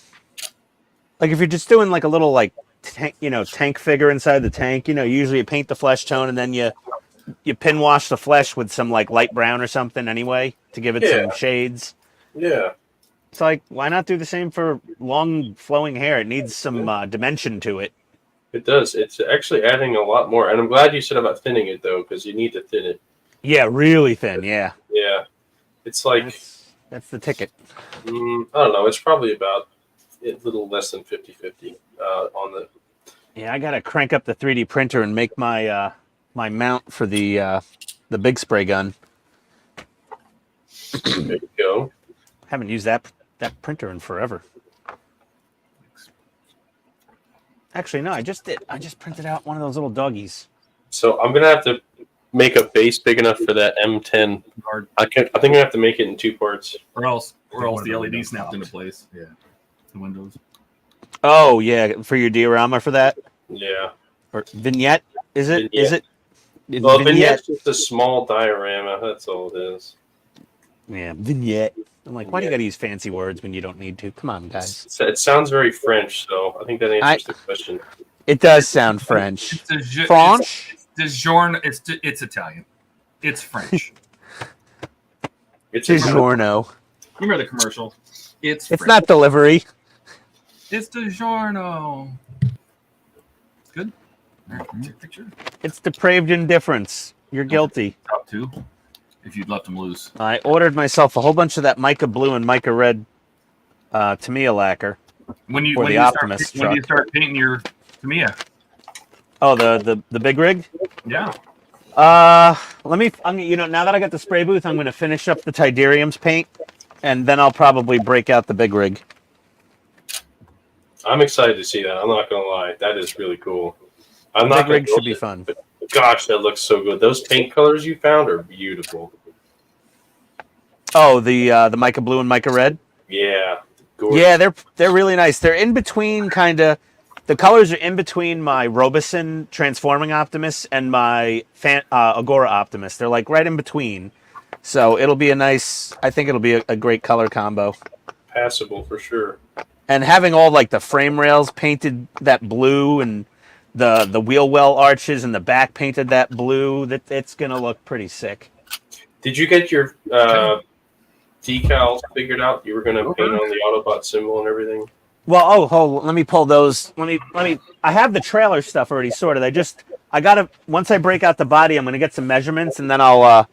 C: like if you're just doing like a little like tank figure inside the tank, usually you paint the flesh tone and then you pin wash the flesh with some like light brown or something anyway to give it some shades.
E: Yeah.
C: It's like, why not do the same for long flowing hair? It needs some dimension to it.
E: It does. It's actually adding a lot more. And I'm glad you said about thinning it, though, because you need to thin it.
C: Yeah, really thin. Yeah.
E: Yeah. It's like...
C: That's the ticket.
E: I don't know. It's probably about a little less than 50-50 on the...
C: Yeah, I gotta crank up the 3D printer and make my my mount for the big spray gun.
E: There you go.
C: Haven't used that printer in forever. Actually, no, I just did. I just printed out one of those little doggies.
E: So I'm gonna have to make a base big enough for that M10. I think I have to make it in 2 parts.
A: Or else the
H: One of
A: LED
H: the
A: snapped into
H: tops.
A: place.
H: Yeah. The windows.
C: Oh yeah, for your diorama for that
E: Yeah.
C: or vignette? Is it?
E: Vignette.
C: Is it?
E: Well, vignette's just a small diorama. That's all it is.
C: Yeah, vignette. I'm like, why do you got to use fancy words when you don't need to? Come on, guys.
E: It sounds very French, so I think that answers the question.
C: It does sound French.
A: It's
C: French?
A: It's Italian. It's French.
E: It's
C: DiGiorno.
A: Remember the commercial? It's
C: It's
A: French.
C: not delivery.
A: It's DiGiorno. It's good. All right, take a picture.
C: It's depraved indifference. You're guilty.
A: Top 2. If you'd left them loose.
C: I ordered myself a whole bunch of that mica blue and mica red Tamiya lacquer.
A: When
C: For the Optimus
A: when you
C: truck.
A: start painting your Tamiya.
C: Oh, the big rig?
A: Yeah.
C: Now that I got the spray booth, I'm gonna finish up the Tidarium's paint, and then I'll probably break out the big rig.
E: I'm excited to see that. I'm not gonna lie, that is really cool. I'm not
C: Big rig
E: gonna
C: should be
E: build it,
C: fun.
E: but gosh, that looks so good. Those paint colors you found are beautiful.
C: Oh, the mica blue and mica red.
E: Yeah, gorgeous.
C: Yeah, they're really nice. They're in between kind of. The colors are in between my Robeson Transforming Optimus and my Agora Optimus. They're like right in between. So it'll be I think it'll be a great color combo.
E: Passable for sure.
C: And having all like the frame rails painted that blue and the wheel well arches and the back painted that blue, it's going to look pretty sick.
E: Did you get your decals figured out? You were gonna paint on the Autobot symbol and everything.
C: Well, let me pull those. Let me. I have the trailer stuff already sorted. I gotta. Once I break out the body, I'm gonna get some measurements, and then I'll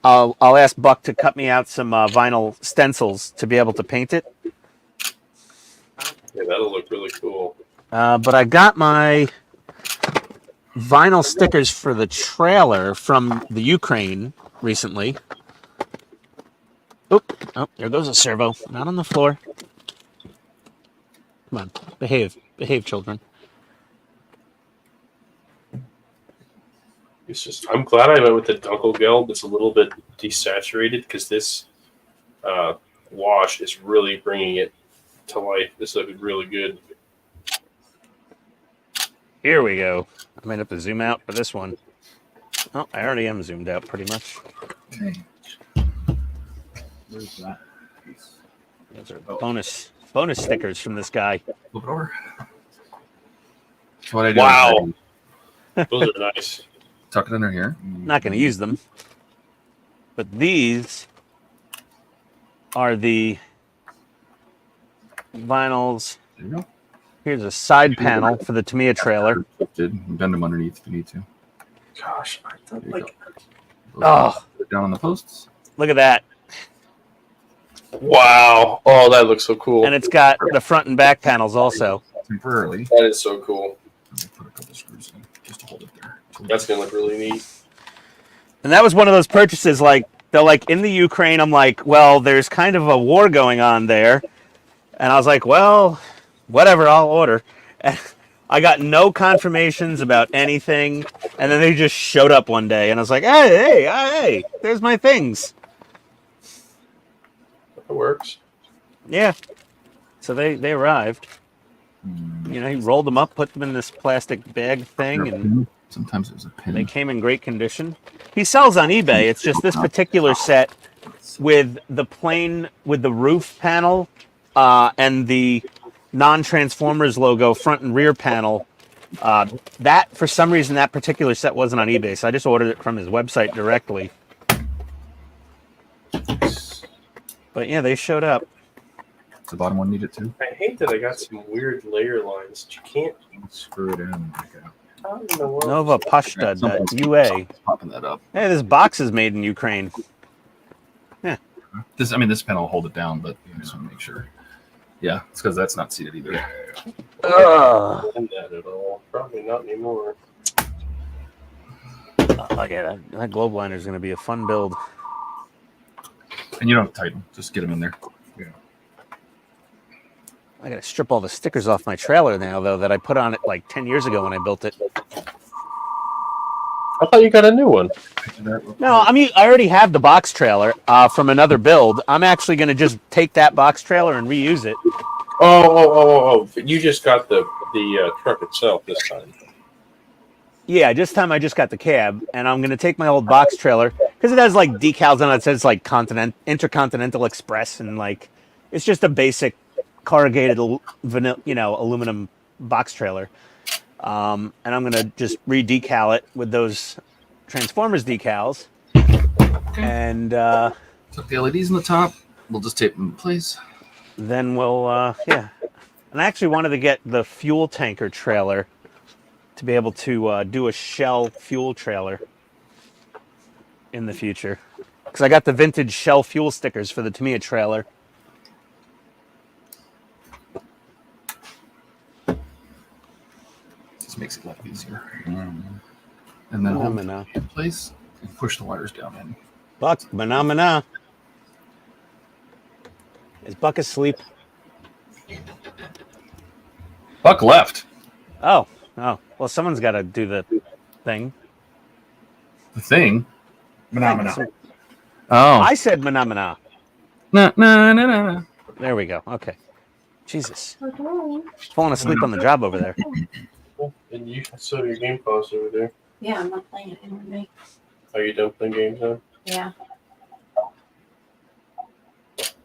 C: ask Buck to cut me out some vinyl stencils to be able to paint it.
E: Yeah, that'll look really cool.
C: But I got my vinyl stickers for the trailer from the Ukraine recently. Oh, there goes a servo. Not on the floor. Come on, behave, children.
E: It's just, I'm glad I went with the Dunkelgelb. It's a little bit desaturated because this wash is really bringing it to life. This looks really good.
C: Here we go. I might have to zoom out for this one. Oh, I already am zoomed out pretty much.
H: Okay. Where's that piece?
C: Those are bonus stickers from this guy.
H: Flip it over. So what I do?
E: Wow. Those are nice.
H: Tuck it under here.
C: Not going to use them. But these are the vinyls.
H: There you go.
C: Here's a side panel for the Tamiya trailer.
H: Bend them underneath if you need to. Gosh, I thought like.
C: Oh.
H: Put it down on the posts.
C: Look at that.
E: Wow. Oh, that looks so cool.
C: And it's got the front and back panels also.
H: Temporarily.
E: That is so cool.
H: I'll put a couple screws in just to hold it there.
E: That's going to look really neat.
C: And that was one of those purchases, like, they're like, in the Ukraine, I'm like, well, there's kind of a war going on there. And I was like, well, whatever, I'll order. And I got no confirmations about anything. And then they just showed up one day. And I was like, hey, there's my things.
E: It works.
C: Yeah. So they arrived. You know, he rolled them up, put them in this plastic bag thing, and
H: sometimes there's a pin.
C: they came in great condition. He sells on eBay. It's just this particular set with the plane, with the roof panel, and the non-Transformers logo front and rear panel. That, for some reason, that particular set wasn't on eBay, so I just ordered it from his website directly. But yeah, they showed up.
H: Does the bottom one need it too?
E: I hate that I got some weird layer lines that you can't.
H: Screw it in and back out.
E: I don't even know what.
C: Nova Pashta, UA.
H: Popping that up.
C: Hey, this box is made in Ukraine.
H: This panel will hold it down, but I just want to make sure.
A: Yeah, it's because that's not seated either.
E: And that at all. Probably not anymore.
C: Okay, that globe liner is going to be a fun build.
A: And you don't have to tighten. Just get them in there.
C: I got to strip all the stickers off my trailer now, though, that I put on it like 10 years ago when I built it.
E: I thought you got a new one.
C: No, I mean, I already have the box trailer from another build. I'm actually going to just take that box trailer and reuse it.
E: Oh. You just got the truck itself this time.
C: Yeah, this time I just got the cab, and I'm going to take my old box trailer, because it has, like, decals on it. It says, like, Intercontinental Express, and, like, it's just a basic corrugated, aluminum box trailer. And I'm going to just re-decal it with those Transformers decals. And
A: Tuck the LEDs in the top. We'll just tape them in place.
C: then we'll, yeah. And I actually wanted to get the fuel tanker trailer to be able to do a Shell fuel trailer in the future. Because I got the vintage Shell fuel stickers for the Tamiya trailer.
A: This makes it a lot easier. And then hold it in place and push the wires down in.
C: Buck, manamana. Is Buck asleep?
A: Buck left.
C: Oh. Well, someone's got to do the thing.
A: The thing?
B: Phenomena.
A: Oh.
C: I said manamana.
A: No.
C: There we go. Okay. Jesus. Falling asleep on the job over there.
E: And you saw your game pause over there.
G: Yeah, I'm not playing it anymore.
E: Are you done playing games now?
G: Yeah.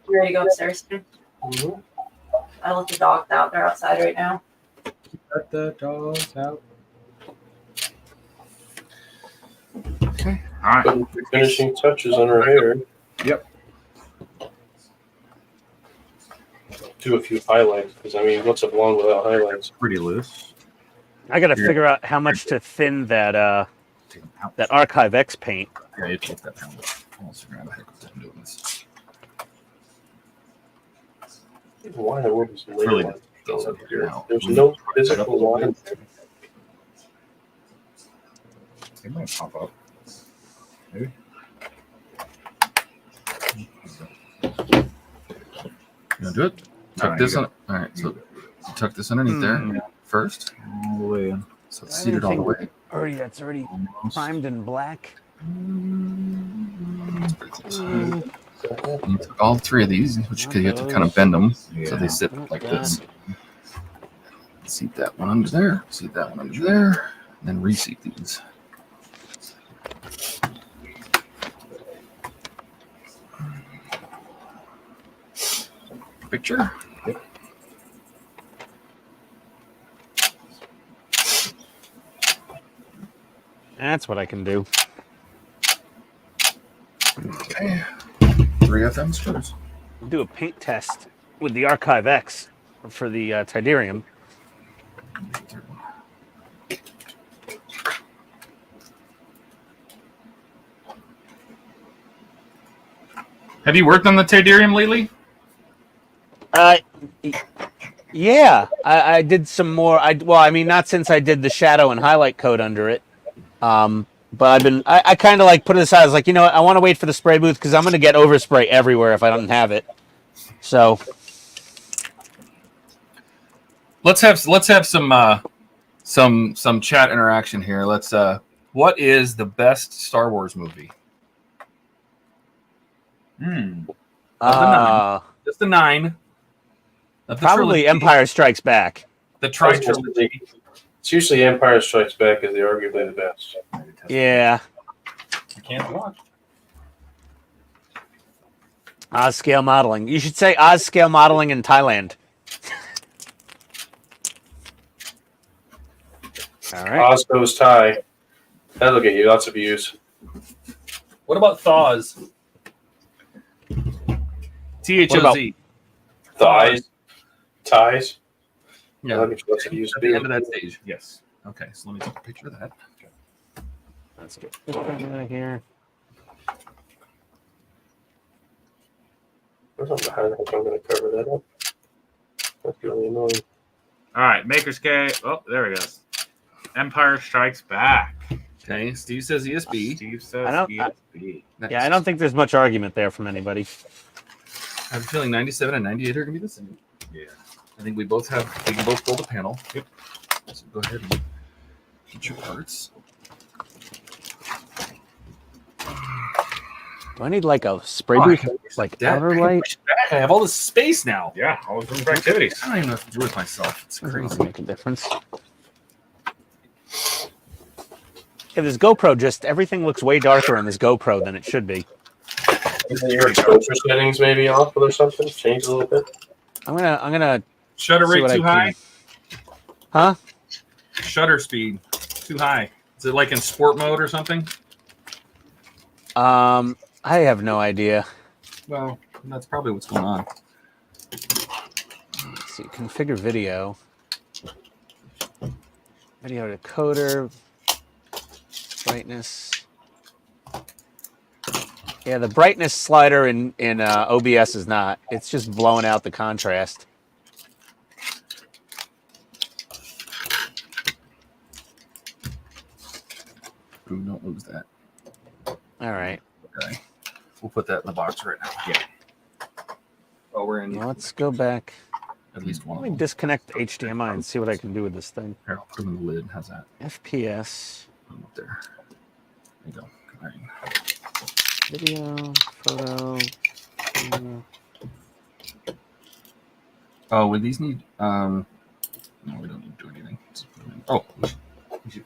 G: You ready to go upstairs?
E: Mm-hmm.
G: I let the dogs out. They're outside right now.
B: Let the dogs out.
A: Okay.
B: All right.
E: Putting finishing touches on her hair.
B: Yep.
E: Do a few highlights, because I mean, what's a blonde without highlights?
B: Pretty loose.
C: I got to figure out how much to thin that that Archive X paint.
A: Yeah, you take that down. Almost figure out the heck I'm doing this.
E: Why in the world is
A: Really
E: really
A: does it here now.
E: There's no physical line.
B: It might pop up. Maybe.
A: You want to do it? Tuck
B: No,
A: this
B: you
A: on. All right, so tuck this underneath there first.
B: All the way in.
A: So it's seated all the way.
C: That's already primed in black.
A: It's pretty close. And you took all three of these, which you have to kind of bend them so they sit like this. Seat that one under there. Seat that one under there. And then reseat these. Picture.
B: Yep.
C: That's what I can do.
A: Okay. 3 FM screws.
C: Do a paint test with the Archive X for the Tidarium.
A: Have you worked on the Tidarium lately?
C: Yeah, I did some more. Not since I did the shadow and highlight coat under it. But I kind of like put it aside. I was like, I want to wait for the spray booth because I'm going to get overspray everywhere if I don't have it. So
A: let's have some chat interaction here. What is the best Star Wars movie? Just the 9.
C: Probably Empire Strikes Back.
A: The trilogy.
E: It's usually Empire Strikes Back is arguably the best.
C: Yeah.
B: You can't watch.
C: Oz scale modeling. You should say Oz scale modeling in Thailand. All right.
E: Oz goes Thai. That'll get you lots of views.
A: What about Thaws? THOZ.
E: Thighs. Ties.
A: Yeah.
E: That'll get you lots of views.
A: At the end of that stage.
B: Yes.
A: Okay, so let me take a picture of that.
C: Let's get this one out of here.
E: I don't know how the heck I'm going to cover that up. really annoying.
B: All right, Maker's K. Oh, there he goes. Empire Strikes Back.
A: Okay, Steve says ESB.
B: Steve says
C: I don't-
B: ESB.
C: Yeah, I don't think there's much argument there from anybody.
A: I have a feeling 97 and 98 are gonna be the same.
B: Yeah.
A: I think we can both build a panel. Yep. So go ahead and get your parts.
C: Do I need like a spray
A: Oh, I
C: booth,
A: can-
C: like
A: That-
C: outer
A: I can
C: light?
A: push it back. I have all this space now.
B: Yeah, all those room for activities.
A: I don't even know what to do with myself. It's
C: Doesn't
A: crazy.
C: make a difference. Yeah, this GoPro just everything looks way darker on this GoPro than it should be.
E: Your exposure settings maybe off or something. Change a little bit.
C: I'm gonna
A: Shutter
C: see
A: rate
C: what I
A: too
C: can-
A: high.
C: Huh?
A: Shutter speed too high. Is it like in sport mode or something?
C: I have no idea.
A: Well, that's probably what's going on.
C: Let's see, configure video. Video decoder. Brightness. Yeah, the brightness slider in OBS is not. It's just blowing out the contrast.
A: Ooh, don't lose that.
C: All right.
A: Okay. We'll put that in the box right now. Yeah. Oh, we're in
C: Now let's go back.
A: at least one
C: Let
A: of
C: me
A: them.
C: disconnect the HDMI and see what I can do with this thing.
A: Here, I'll put them in the lid. How's that?
C: FPS,
A: Put them up there. There you go. All right.
C: video, photo.
A: Oh, would these need? No, we don't need to do anything. Just put them in. Oh, you should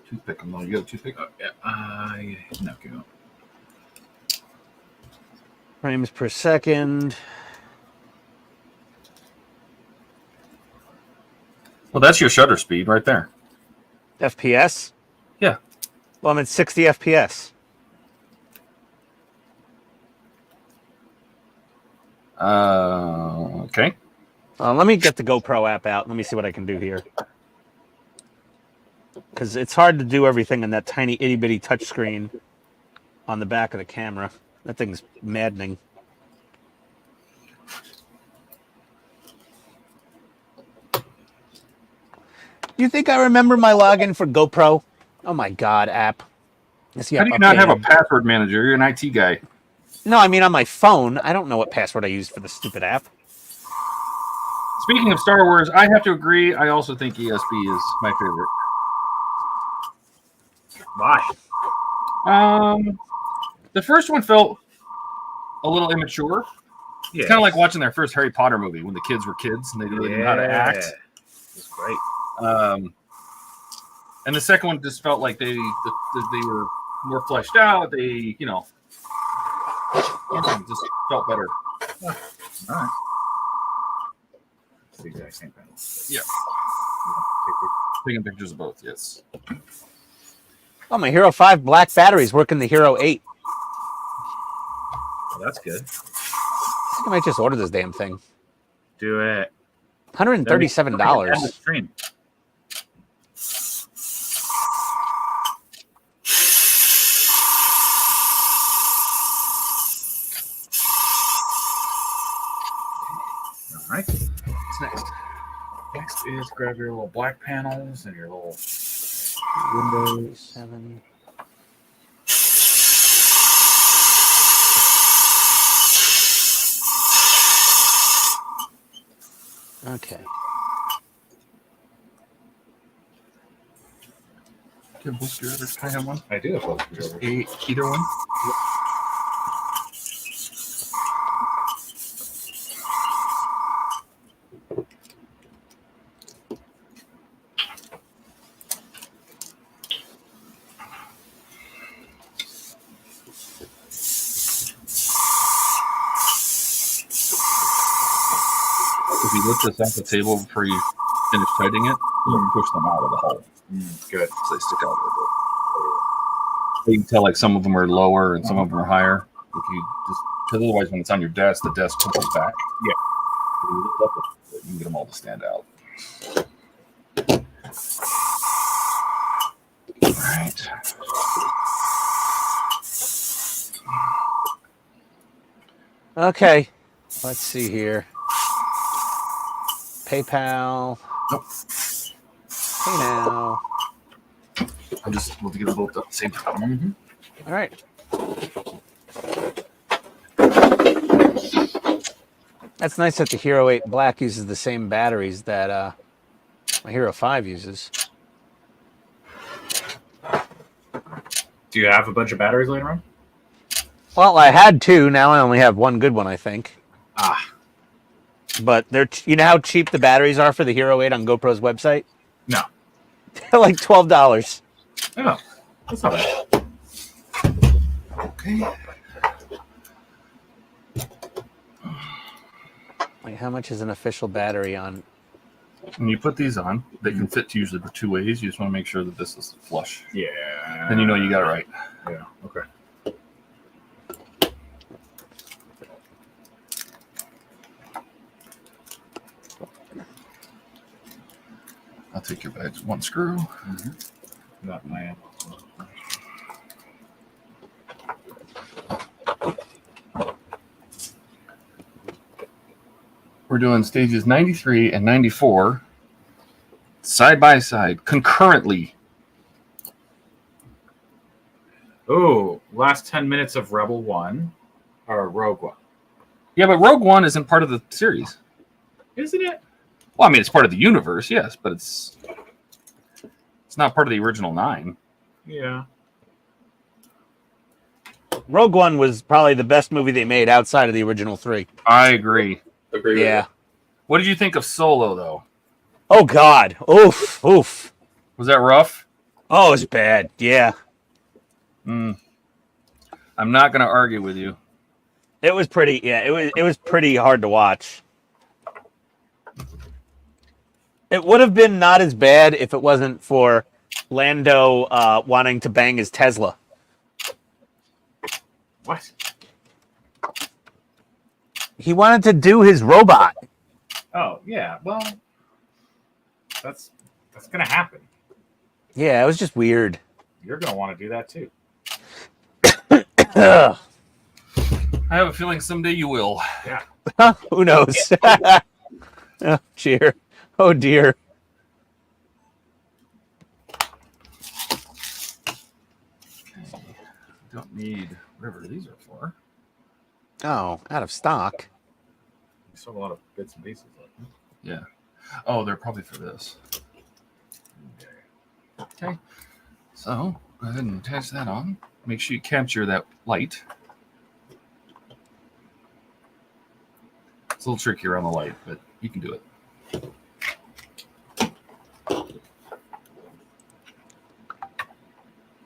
A: toothpick them. No, you got a toothpick?
B: Yeah. No, keep going.
C: Frames per second.
A: Well, that's your shutter speed right there.
C: FPS?
A: Yeah.
C: Well, I'm at 60 FPS.
A: Okay.
C: Let me get the GoPro app out. Let me see what I can do here. Because it's hard to do everything on that tiny itty bitty touchscreen on the back of the camera. That thing's maddening. You think I remember my login for GoPro? Oh my God, app. Yes,
A: How do you not have a password manager? You're an IT guy.
C: No, I mean on my phone. I don't know what password I use for the stupid app.
A: Speaking of Star Wars, I have to agree. I also think ESB is my favorite.
B: Why?
A: The first one felt a little immature.
B: Yeah.
A: It's kind of like watching their first Harry Potter movie when the kids were kids and they didn't know how to act.
B: It's great.
A: And the second one just felt like they were more fleshed out. They, just felt better.
B: All right. It's the exact same panel.
A: Yeah. Taking pictures of both, yes.
C: Oh, my Hero 5 black batteries work in the Hero 8.
B: Well, that's good.
C: I think I might just order this damn thing.
B: Do it.
C: $137.
B: End the stream. All right.
A: What's next? Next is grab your little black panels and your little windows.
C: 7. Okay.
A: Do you have both screwdrivers? Can I have one?
B: I do have both screwdrivers.
A: Either one? If you lift this off the table before you finish tightening it, you'll push them out of the hole.
B: Good.
A: So they stick out a little bit. So you can tell like some of them are lower and some of them are higher. If you just, because otherwise when it's on your desk, the desk pushes back.
B: Yeah.
A: If you lift up a bit, you can get them all to stand out. All right.
C: Okay. Let's see here. PayPal.
A: Nope.
C: Pay now.
A: I'm just looking at both at the same time.
C: All right. That's nice that the Hero 8 Black uses the same batteries that my Hero 5 uses.
B: Do you have a bunch of batteries laying around?
C: Well, I had two. Now I only have one good one, I think.
B: Ah.
C: But they're you know how cheap the batteries are for the Hero 8 on GoPro's website?
B: No.
C: They're like $12.
B: Oh, that's not bad.
A: Okay.
C: Like, how much is an official battery on?
A: When you put these on, they can fit usually for 2 ways. You just want to make sure that this is flush.
B: Yeah.
A: Then you know you got it right.
B: Yeah. Okay.
A: I'll take your bags. One screw.
B: Not my.
A: We're doing stages 93 and 94 side by side, concurrently.
B: Oh, last 10 minutes of Rebel 1 or Rogue One.
A: Yeah, but Rogue One isn't part of the series.
B: Isn't it?
A: Well, I mean, it's part of the universe, yes, but it's not part of the original 9.
B: Yeah.
C: Rogue One was probably the best movie they made outside of the original 3.
A: I agree.
E: Agree
C: Yeah.
A: What did you think of Solo, though?
C: Oh, God. Oof. Oof.
A: Was that rough?
C: Oh, it's bad. Yeah.
A: I'm not going to argue with you.
C: It was pretty, yeah, it was pretty hard to watch. It would have been not as bad if it wasn't for Lando wanting to bang his Tesla.
B: What?
C: He wanted to do his robot.
B: Oh, yeah. Well, that's going to happen.
C: Yeah, it was just weird.
B: You're going to want to do that too.
C: Ugh.
A: I have a feeling someday you will.
B: Yeah.
C: Who knows? Oh, cheer. Oh, dear.
A: Don't need whatever these are for.
C: Oh, out of stock.
B: You still have a lot of bits and pieces left.
A: Yeah. Oh, they're probably for this. Okay. So, go ahead and attach that on. Make sure you capture that light. It's a little trickier on the light, but you can do it.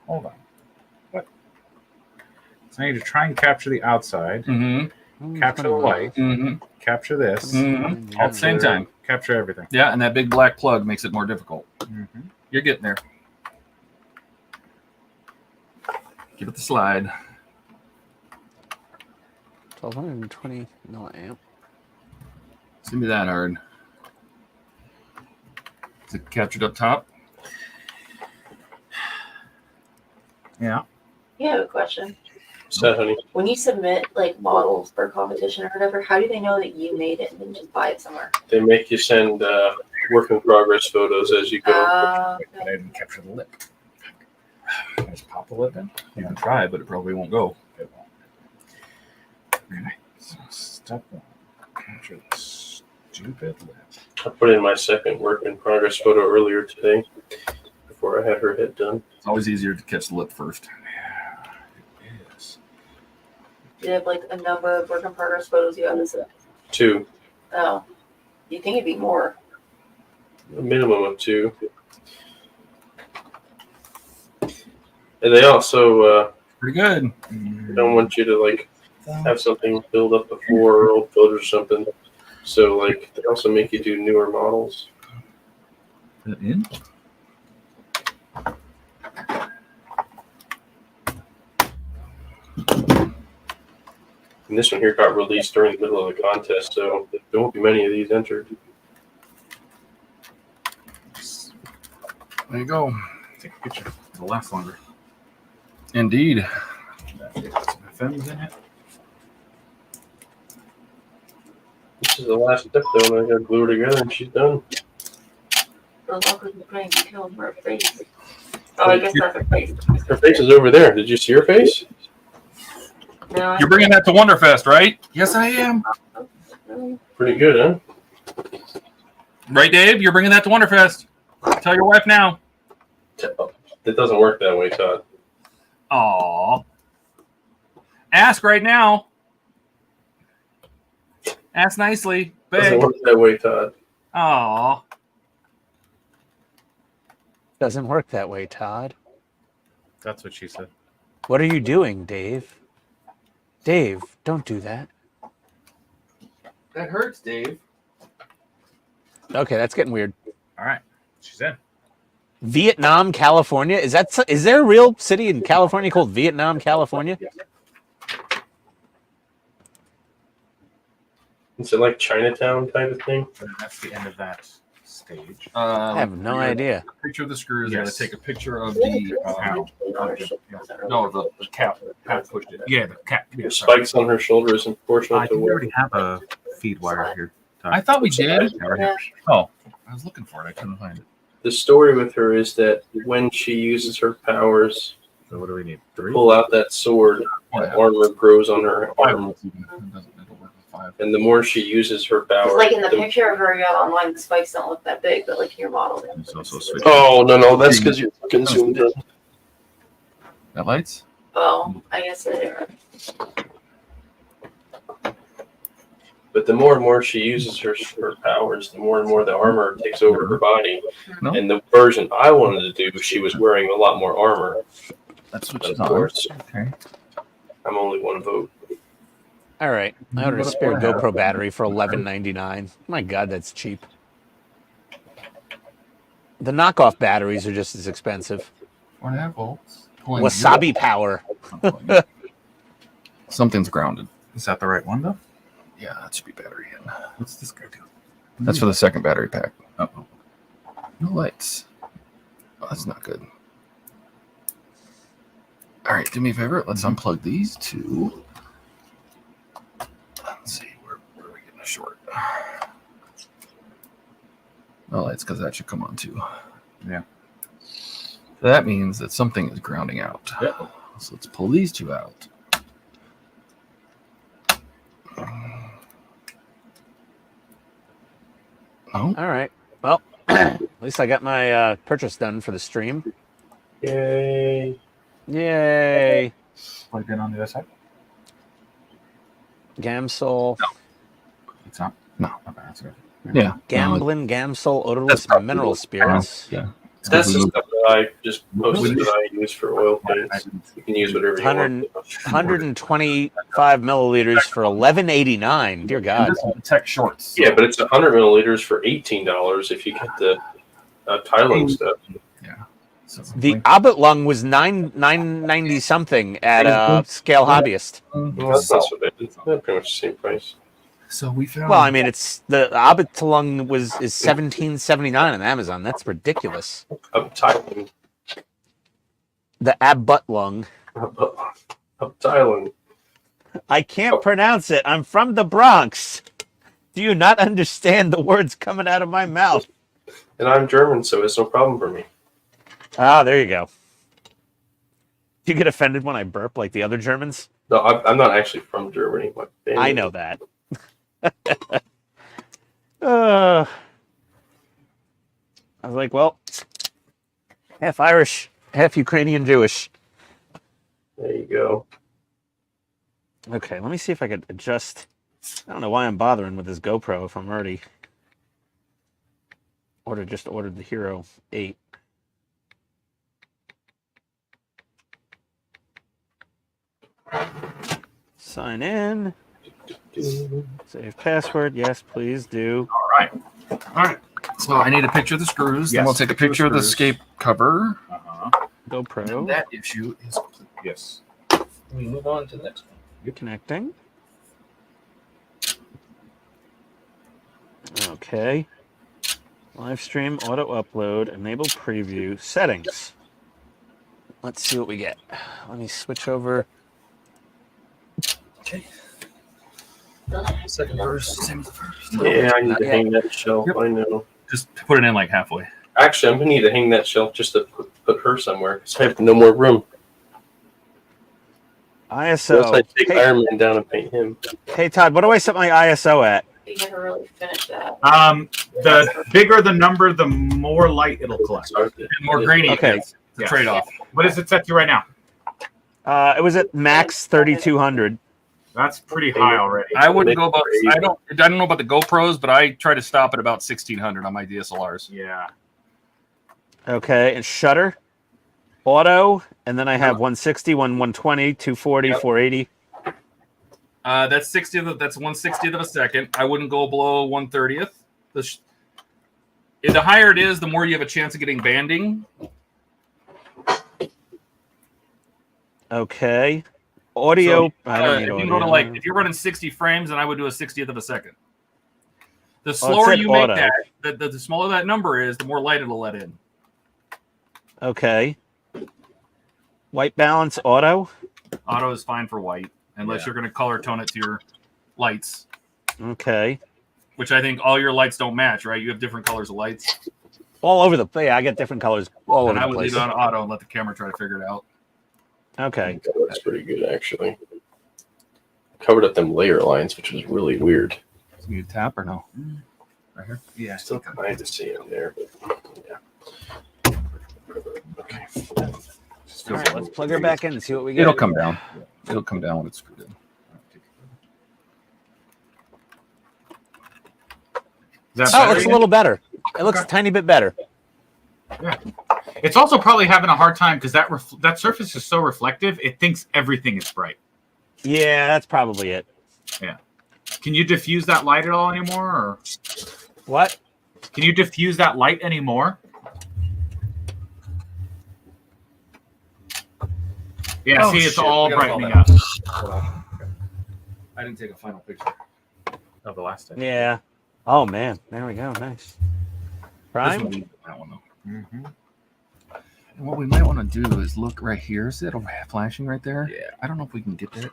B: Hold on. What? So I need to try and capture the outside,
A: Mm-hmm.
B: capture the light,
A: Mm-hmm.
B: capture this,
A: Mm-hmm. All at the same time.
B: capture everything.
A: Yeah, and that big black plug makes it more difficult.
B: Mm-hmm.
A: You're getting there. Give it the slide.
C: 1220 milliamp.
A: It's gonna be that hard. Is it captured up top?
B: Yeah.
G: You have a question.
E: So, honey,
G: When you submit like models for competition or whatever, how do they know that you made it and then just buy it somewhere?
E: they make you send work in progress photos as you go.
B: But I didn't capture the lip. Can I just pop the lip in?
A: You can try, but it probably won't go.
B: It won't. Okay. So step 1. Capture the stupid lip.
E: I put in my second work in progress photo earlier today before I had her head done.
A: It's always easier to catch the lip first.
B: Yeah, it is.
G: Do you have like a number of work in progress photos you have to submit?
E: 2,
G: Oh, you think it'd be more?
E: a minimum of 2. And they also
A: Pretty good.
E: don't want you to like have something build up before or old photos or something. So like they also make you do newer models.
A: Put it in.
E: And this one here got released during the middle of the contest, so there won't be many of these entered.
A: There you go.
B: Take a picture. It'll last longer.
A: Indeed.
B: Some FMs in it.
E: This is the last step though, and I gotta glue her together and she's done.
G: The luck with the brain killed her face. Oh, I guess that's her face.
E: Her face is over there. Did you see her face?
G: No,
H: You're bringing that to Wonderfest, right? Yes, I am.
E: Pretty good, huh?
H: Right, Dave? You're bringing that to Wonderfest. Tell your wife now.
E: It doesn't work that way, Todd.
H: Aw. Ask right now. Ask nicely.
E: It doesn't
H: Beg.
E: work that way, Todd.
H: Aw.
C: Doesn't work that way, Todd.
B: That's what she said.
C: What are you doing, Dave? Dave, don't do that.
H: That hurts, Dave.
C: Okay, that's getting weird.
B: All right, she's in.
C: Vietnam, California. Is there a real city in California called Vietnam, California?
E: Is it like Chinatown type of thing?
B: And that's the end of that stage.
C: I have no idea.
H: Picture of the screws.
B: Yes.
H: I gotta take a picture of the no, the cap. Pat pushed it.
B: Yeah, the cat. Yeah,
E: The
B: sorry.
E: spikes on her shoulder is
B: I
E: unfortunate
B: think
E: to
B: we
E: work.
B: already have a feed wire here.
H: I thought we did.
G: Yeah.
H: Oh, I was looking for it. I couldn't find it.
E: The story with her is that when she uses her powers
B: So what do we need?
E: to
B: 3?
E: pull out that sword, the armor grows on her arm.
H: It'll work with 5.
E: And the more she uses her
G: Because,
E: power,
G: like in the
E: the-
G: picture of her you have online, the spikes don't look that big, but like in your model, they look
B: It's
G: like
B: also
G: this.
B: switch.
E: Oh no, that's because you're fucking zoomed in.
H: That lights?
G: Oh, I guess they are.
E: But the more and more she uses her powers, the more and more the armor takes over her body.
H: No.
E: And the version I wanted to do, she was wearing a lot more armor.
H: That's what
E: But
H: she's
E: of
H: on.
E: course,
H: Okay.
E: I'm only one vote.
C: All right, I ordered a spare GoPro battery for $11.99. My God, that's cheap. The knockoff batteries are just as expensive.
H: 1.5 volts.
C: Wasabi power.
H: Something's grounded.
B: Is that the right one though?
H: Yeah, that should be battery in.
B: What's this guy do?
H: That's for the second battery pack. Oh. No lights. Oh, that's not good. All right, do me a favor. Let's unplug these two. Let's see. Where are we getting a short? No lights, because that should come on too.
B: Yeah.
H: So that means that something is grounding out.
B: Yeah.
H: So let's pull these two out. Oh,
C: All right. Well, at least I got my purchase done for the stream.
E: Yay.
C: Yay.
B: Plugged in on the other side.
C: Gamsol.
B: It's not.
H: No.
B: Okay, that's good.
H: yeah.
C: Gamblin, Gamsol, odorless mineral spirits.
H: Yeah.
E: That's the stuff that I just posted that I use for oil paints. You can use whatever you
C: 100
E: want.
C: 125 milliliters for $11.89. Dear God.
B: Tech shorts.
E: Yeah, but it's 100 milliliters for $18 if you get the Thailand stuff.
B: So,
C: The Abbott lung was $9.90 something at Scale Hobbyist.
E: Well, that's not so bad. It's pretty much the same price.
H: So we found.
C: Well, I mean, it's the Abbott lung is $17.79 on Amazon. That's ridiculous.
E: Thailand.
C: The Abbott lung.
E: Thailand.
C: I can't pronounce it. I'm from the Bronx. Do you not understand the words coming out of my mouth?
E: And I'm German, so it's no problem for me.
C: Ah, there you go. Do you get offended when I burp like the other Germans?
E: No, I'm not actually from Germany. My family-
C: I know that. I was like, well, half Irish, half Ukrainian Jewish.
E: There you go.
C: Okay, let me see if I could adjust. I don't know why I'm bothering with this GoPro if I'm already ordered the Hero 8. Sign in. Save password. Yes, please do.
H: All right. So I need a picture of the screws. Then
B: Yes,
H: we'll take a picture of the
B: screws.
H: escape cover.
C: GoPro.
H: That issue is complete.
B: Yes.
H: We move on to the next one.
C: Connecting. Okay. Live stream, auto upload, enable preview, settings. Let's see what we get. Let me switch over.
H: Okay.
A: Second verse, same as the first.
E: Yeah, I need
C: Not
E: to
C: yet.
E: hang that shelf.
A: Yep.
E: I know.
A: Just put it in like halfway.
E: Actually, I'm gonna need to hang that shelf just to put her somewhere. 'Cause I have no more room. Unless I
C: ISO.
E: take
C: Hey,
E: Iron Man down and paint him.
C: hey, Todd, what do I set my ISO at?
G: You never really finished that.
B: The bigger the number, the more light it'll collect.
A: And more grainy.
C: Okay.
A: It's a
B: Yeah.
A: trade-off.
B: What is it set to right now?
C: It was at max 3200.
B: That's pretty high already.
A: I wouldn't go about. I don't know about the GoPros, but I try to stop at about 1600 on my DSLRs.
B: Yeah.
C: Okay, and shutter, auto, and then I have 160, 120, 240, 480.
A: That's 60th. That's 1/60th of a second. I wouldn't go below 1/30th. The higher it is, the more you have a chance of getting banding.
C: Okay, audio. I don't need
A: if you
C: audio.
A: go to if you're running 60 frames, then I would do a 60th of a second. The
C: it
A: slower
C: said
A: you make
C: auto.
A: that, the smaller that number is, the more light it'll let in.
C: Okay. White balance, auto.
A: Auto is fine for white, unless you're going to color tone it to your lights,
C: Okay.
A: which I think all your lights don't match, right? You have different colors of lights.
C: All over the place. Yeah, I get different colors all
A: And
C: over
A: I
C: the
A: would
C: place.
A: leave it on auto and let the camera try to figure it out.
C: Okay.
E: That looks pretty good, actually. Covered up them layer lines, which was really weird.
A: You need to tap or no? Right here?
E: Yeah, still kind of see it there. But yeah. Okay.
C: All right, let's plug her back in and see what we get.
H: It'll come down. It'll come down when it's screwed in.
B: Is that
C: Oh, it
B: better?
C: looks a little better. It looks a tiny bit better.
B: Yeah. It's also probably having a hard time because that surface is so reflective. It thinks everything is bright.
C: Yeah, that's probably it.
B: Yeah. Can you diffuse that light at all anymore? Or
C: What?
B: can you diffuse that light anymore? Yeah,
A: Oh,
B: see, it's
A: shit.
B: all
A: We gotta call
B: brightening
A: that.
B: up.
A: Hold on. I didn't take a final picture.
B: Of the last time.
C: Yeah. Oh man, there we go. Nice.
A: This one
C: Prime.
A: we- that one, though. And what we might want to do is look right here. Is it flashing right there? Yeah. I don't know if we can get that.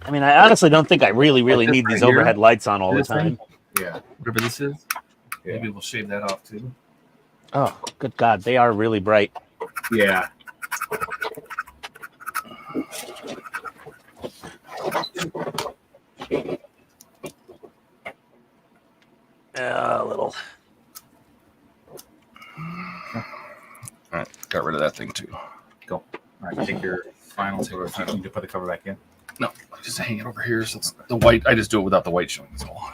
C: I mean, I honestly don't think I really
A: this
C: need
A: right
C: these
A: here?
C: overhead lights on all the
A: This thing?
C: time.
B: Yeah.
A: Whatever this is.
B: Yeah.
A: Maybe we'll shave that off too.
C: Oh, good God, they are really bright.
B: Yeah.
C: A little.
H: All right, got rid of that thing too.
B: Go. All right, take your final. You need to put the cover back in.
A: No, just hang it over here. So it's the white. I just do it without the white showing. That's all.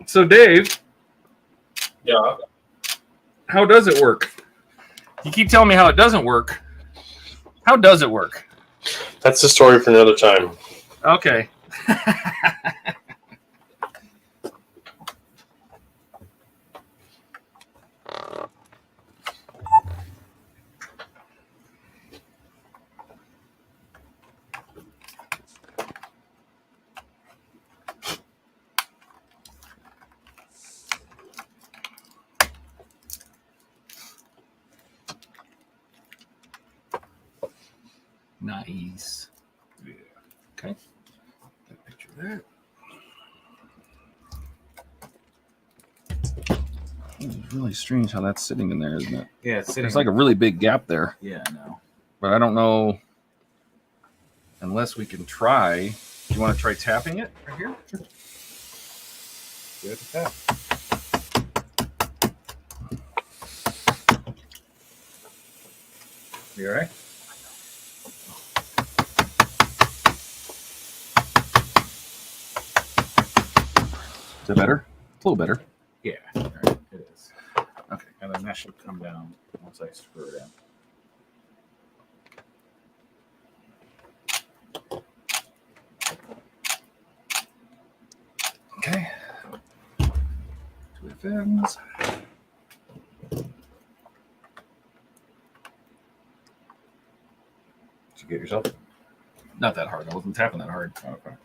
A: So, Dave.
E: Yeah.
A: How does it work? You keep telling me how it doesn't work. How does it work?
E: That's the story for another time.
A: Okay. Nice. Yeah. Okay. Get a picture of that.
H: It's really strange how that's sitting in there, isn't it?
B: Yeah, it's sitting.
H: There's like a really big gap there,
B: Yeah, no.
H: but I don't know.
A: Unless we can try. Do you want to try tapping it right here?
B: Give it a tap. You all right?
H: Is it better? It's a little better.
B: Yeah, all right, it is. Okay, and then that should come down once I screw it in.
A: Okay. Two fins.
B: Did you get yourself?
A: Not that hard. I wasn't tapping that hard.
B: Okay.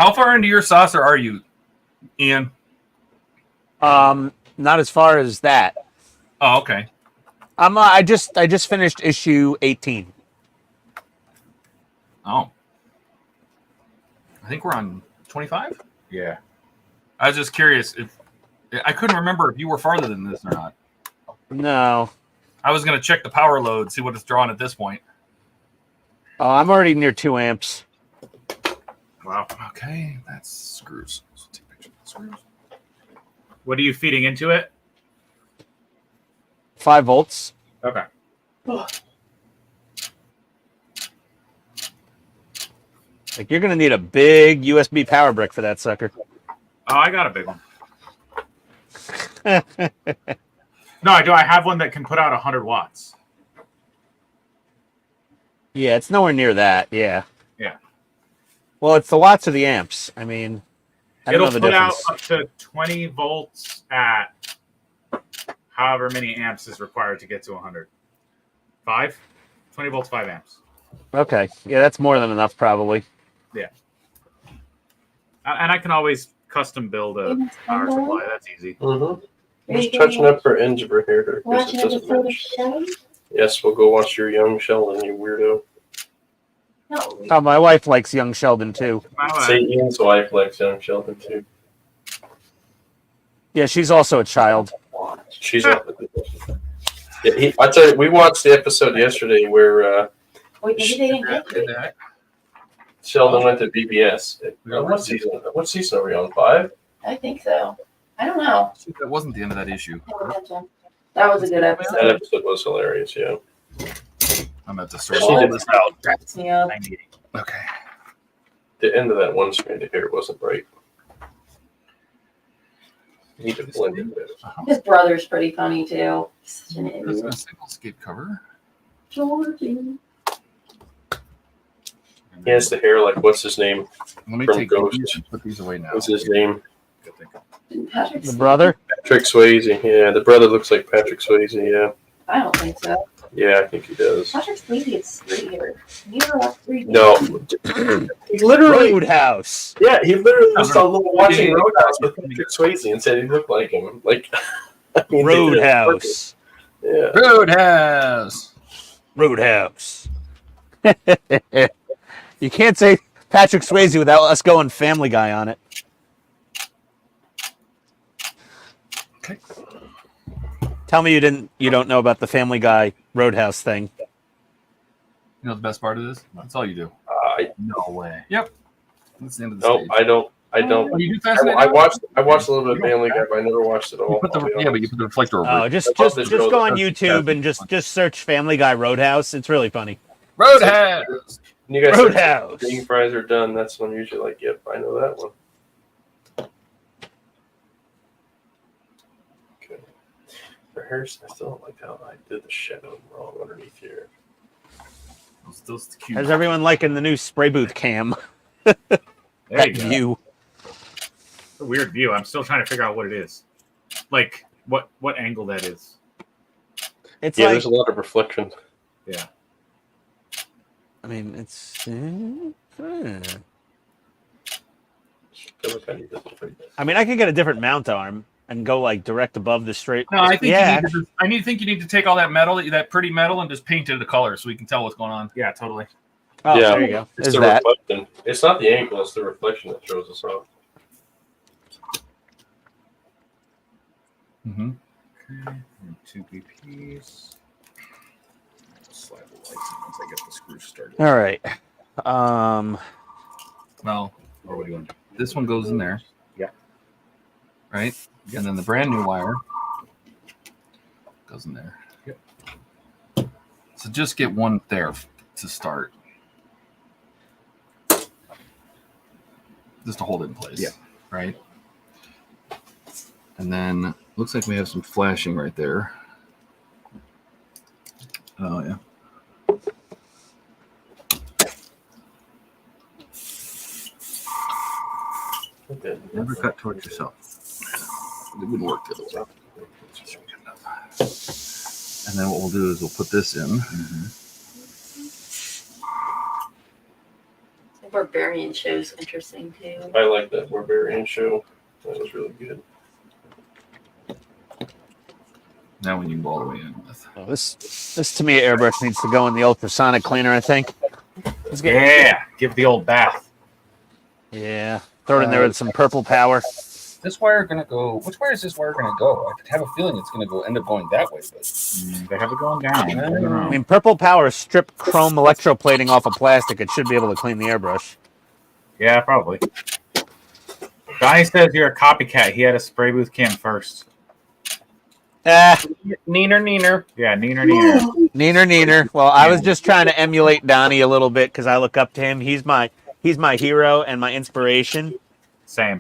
A: How far into your saucer are you, Ian?
C: Not as far as that.
A: Oh, okay.
C: I just finished issue 18.
A: Oh. I think we're on 25?
B: Yeah.
A: I was just curious if I couldn't remember if you were farther than this or not.
C: No.
A: I was gonna check the power load, see what it's drawing at this point.
C: Oh, I'm already near 2 amps.
A: Wow. Okay, that's screws. Let's take a picture of the screws.
B: What are you feeding into it?
C: 5 volts.
B: Okay.
C: Like you're gonna need a big USB power brick for that sucker.
B: Oh, I got a big one. No, I do. I have one that can put out 100 watts.
C: Yeah, it's nowhere near that. Yeah.
B: Yeah.
C: Well, it's the watts of the amps. I mean, I don't
B: It'll
C: know the
B: put out
C: difference.
B: up to 20 volts at however many amps is required to get to 100. 20 volts, 5 amps.
C: Okay. Yeah, that's more than enough, probably.
B: Yeah. And I can always custom build a power supply. That's easy.
E: Mm-hmm. Just touching up her Engebra here.
G: Watch an episode of Sheldon?
E: Yes, we'll go watch your Young Sheldon, you weirdo.
G: No.
C: Oh, my wife likes Young Sheldon too.
E: Say Ian's wife likes Young Sheldon too.
C: Yeah, she's also a child.
E: She's up. Yeah, I tell you, we watched the episode yesterday where
G: Wait, maybe they didn't get to it.
E: Sheldon went to BBS. What season are we on? 5?
G: I think so. I don't know.
A: That wasn't the end of that issue.
G: That was a good
E: That
G: episode.
E: episode was hilarious. Yeah.
A: I'm at the source.
E: She did this out.
G: Yeah.
A: Okay.
E: The end of that one strand of hair wasn't right. You need to blend it better.
G: His brother's pretty funny too. He's such an
A: This
G: idiot.
A: is a single skate cover.
G: Georgie.
E: He has the hair like what's his name?
A: Let me
E: From
A: take
E: Ghost.
A: these and put these away now.
E: What's his name?
G: Didn't Patrick
C: The brother?
E: Patrick Swayze. Yeah, the brother looks like Patrick Swayze. Yeah,
G: I don't think so.
E: yeah, I think he does.
G: Patrick Swayze is 3 years. Neither of us 3
E: No, he literally.
C: Roadhouse.
E: Yeah, he literally was
A: I don't know.
E: watching Roadhouse with Patrick Swayze and said he looked like him. Like I mean, they did it
C: Roadhouse.
E: perfect.
A: Roadhouse.
C: Roadhouse. You can't say Patrick Swayze without us going Family Guy on it.
A: Okay.
C: Tell me you don't know about the Family Guy Roadhouse thing.
A: You know the best part of this? That's all you do. No way. Yep. That's the end of the
E: No,
A: stage.
E: I don't. I don't.
A: Oh, you do Fascinating?
E: I watched a little bit of Family Guy, but I never watched it all.
A: You put the,
E: I'll be
A: yeah, but
E: honest.
A: you put the reflector over
C: Oh,
A: it.
C: just
E: I love this show.
C: go on YouTube and just search Family Guy Roadhouse. It's really funny.
A: Roadhouse.
E: When you guys say
C: Roadhouse.
E: green fries are done, that's when I'm usually like, yep, I know that one. Okay. For hairs, I still don't like how I did the shadow wrong underneath here.
A: Those cute.
C: How's everyone liking the new spray booth cam?
B: There
C: That
B: you go.
C: view.
B: A weird view. I'm still trying to figure out what it is. Like what angle that is.
C: It's
E: Yeah,
C: like,
E: there's a lot of reflection.
B: Yeah.
C: I mean, it's.
E: I feel like I need this right there.
C: I mean, I could get a different mount arm and go like direct above the straight.
A: No, I think
C: Yeah.
A: you need to take all that metal, that pretty metal, and just paint it the color so we can tell what's going on.
B: Yeah, totally.
C: Oh,
E: Yeah.
C: there you go.
E: It's
C: Is
E: the
C: that?
E: reflection. It's not the angle, it's the reflection that throws us off.
A: Mm-hmm.
B: Okay. 2 BPs. Slide the lights in once I get the screws started.
C: All right.
A: Well,
B: Or what do you want to do?
A: this one goes in there.
B: Yeah.
A: Right? And then the brand new wire goes in there.
B: Yep.
A: So just get one there to start. Just to hold it in place.
B: Yeah.
A: Right? And then looks like we have some flashing right there. Oh, yeah.
E: Okay.
A: Never cut towards yourself. It wouldn't work the other way. And then what we'll do is we'll put this in.
G: Barbarian show's interesting too.
E: I like that Barbarian show. That was really good.
H: Now when you can go all the way in with.
C: Oh, this to me, airbrush needs to go in the ultrasonic cleaner. I think.
B: Yeah, give the old bath.
C: Yeah, throw it in there with some purple power.
J: This wire gonna go? Which way is this wire gonna go? I have a feeling it's gonna go end up going that way. But
B: They have it going down. I don't know.
C: I mean, purple power strip chrome electroplating off of plastic. It should be able to clean the airbrush.
B: Yeah, probably. Donnie says you're a copycat. He had a spray booth cam first.
A: Neener.
B: Yeah, neener.
C: Neener. Well, I was just trying to emulate Donnie a little bit because I look up to him. He's my hero and my inspiration.
B: Same.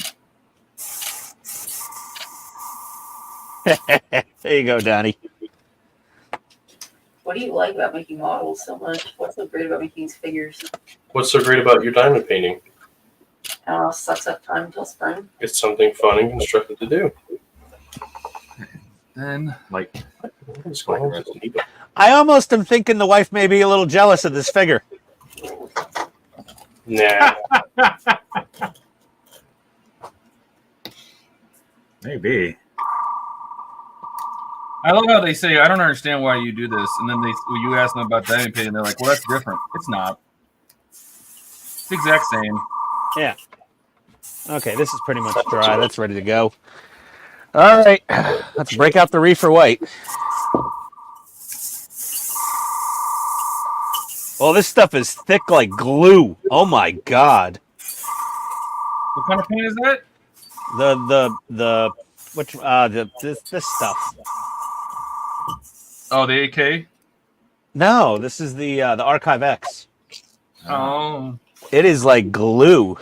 C: There you go, Donnie.
G: What do you like about making models so much? What's so great about making these figures?
E: What's so great about your diamond painting?
G: I don't know, sucks up time until spring.
E: It's something fun and constructive to do.
H: Then, like,
E: What's going on with Geneva?
C: I almost am thinking the wife may be a little jealous of this figure.
E: Nah.
B: Maybe.
A: I love how they say, I don't understand why you do this. And then you ask them about diamond painting, they're like, well, that's different. It's not. It's the exact same.
C: Yeah. Okay, this is pretty much dry. That's ready to go. All right, let's break out the reefer white. Oh, this stuff is thick like glue. Oh my god.
A: What kind of paint is that?
C: This stuff.
A: Oh, the AK?
C: No, this is the Archive X.
A: Oh.
C: It is like glue.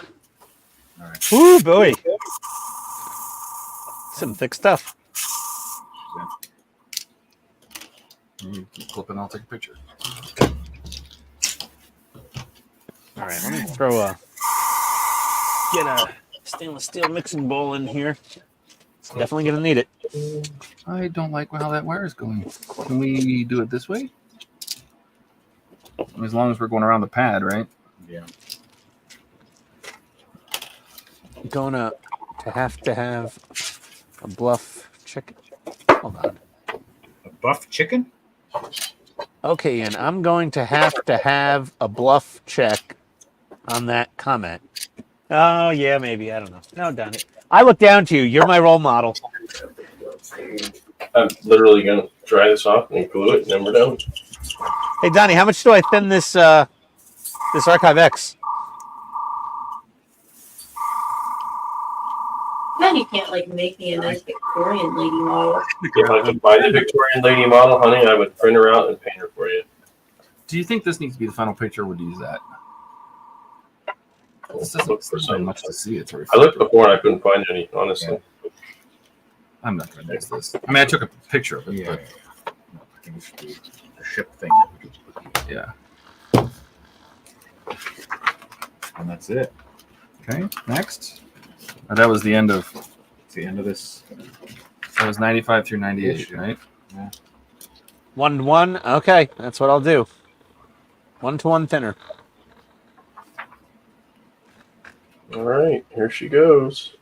B: All right.
C: Ooh, boy. Some thick stuff.
H: you keep flipping, I'll take a picture.
C: All right, let me get a stainless steel mixing bowl in here. It's definitely gonna need it.
H: I don't like how that wire is going. Can we do it this way? As long as we're going around the pad, right?
B: Yeah.
C: Gonna have a bluff chicken. Hold on.
B: A buff chicken?
C: Okay, and I'm going to have a bluff check on that comment. Oh, yeah, maybe. I don't know. No, done it. I look down to you. You're my role model.
E: I'm literally going to dry this off and glue it, and then we're done.
C: Hey, Donnie, how much do I thin this this Archive X?
G: Then you can't like make me a nice Victorian lady model.
E: If I could buy the Victorian lady model, honey, I would print her out and paint her for you.
H: Do you think this needs to be the final picture, or would you use that? This doesn't
E: Look for
H: there's not
E: some.
H: much to see. It's
E: I looked before and I couldn't find any, honestly.
H: I'm not going to mix this.
A: I mean, I took a picture of it.
B: Yeah.
A: But
B: I think it should be a ship thing.
H: Yeah.
B: And that's it.
H: Okay. Next. That was the end of.
B: It's the end of this.
H: That was 95 through 98, right?
C: 1-1. Okay, that's what I'll do. 1-to-1 thinner.
E: All right, here she goes.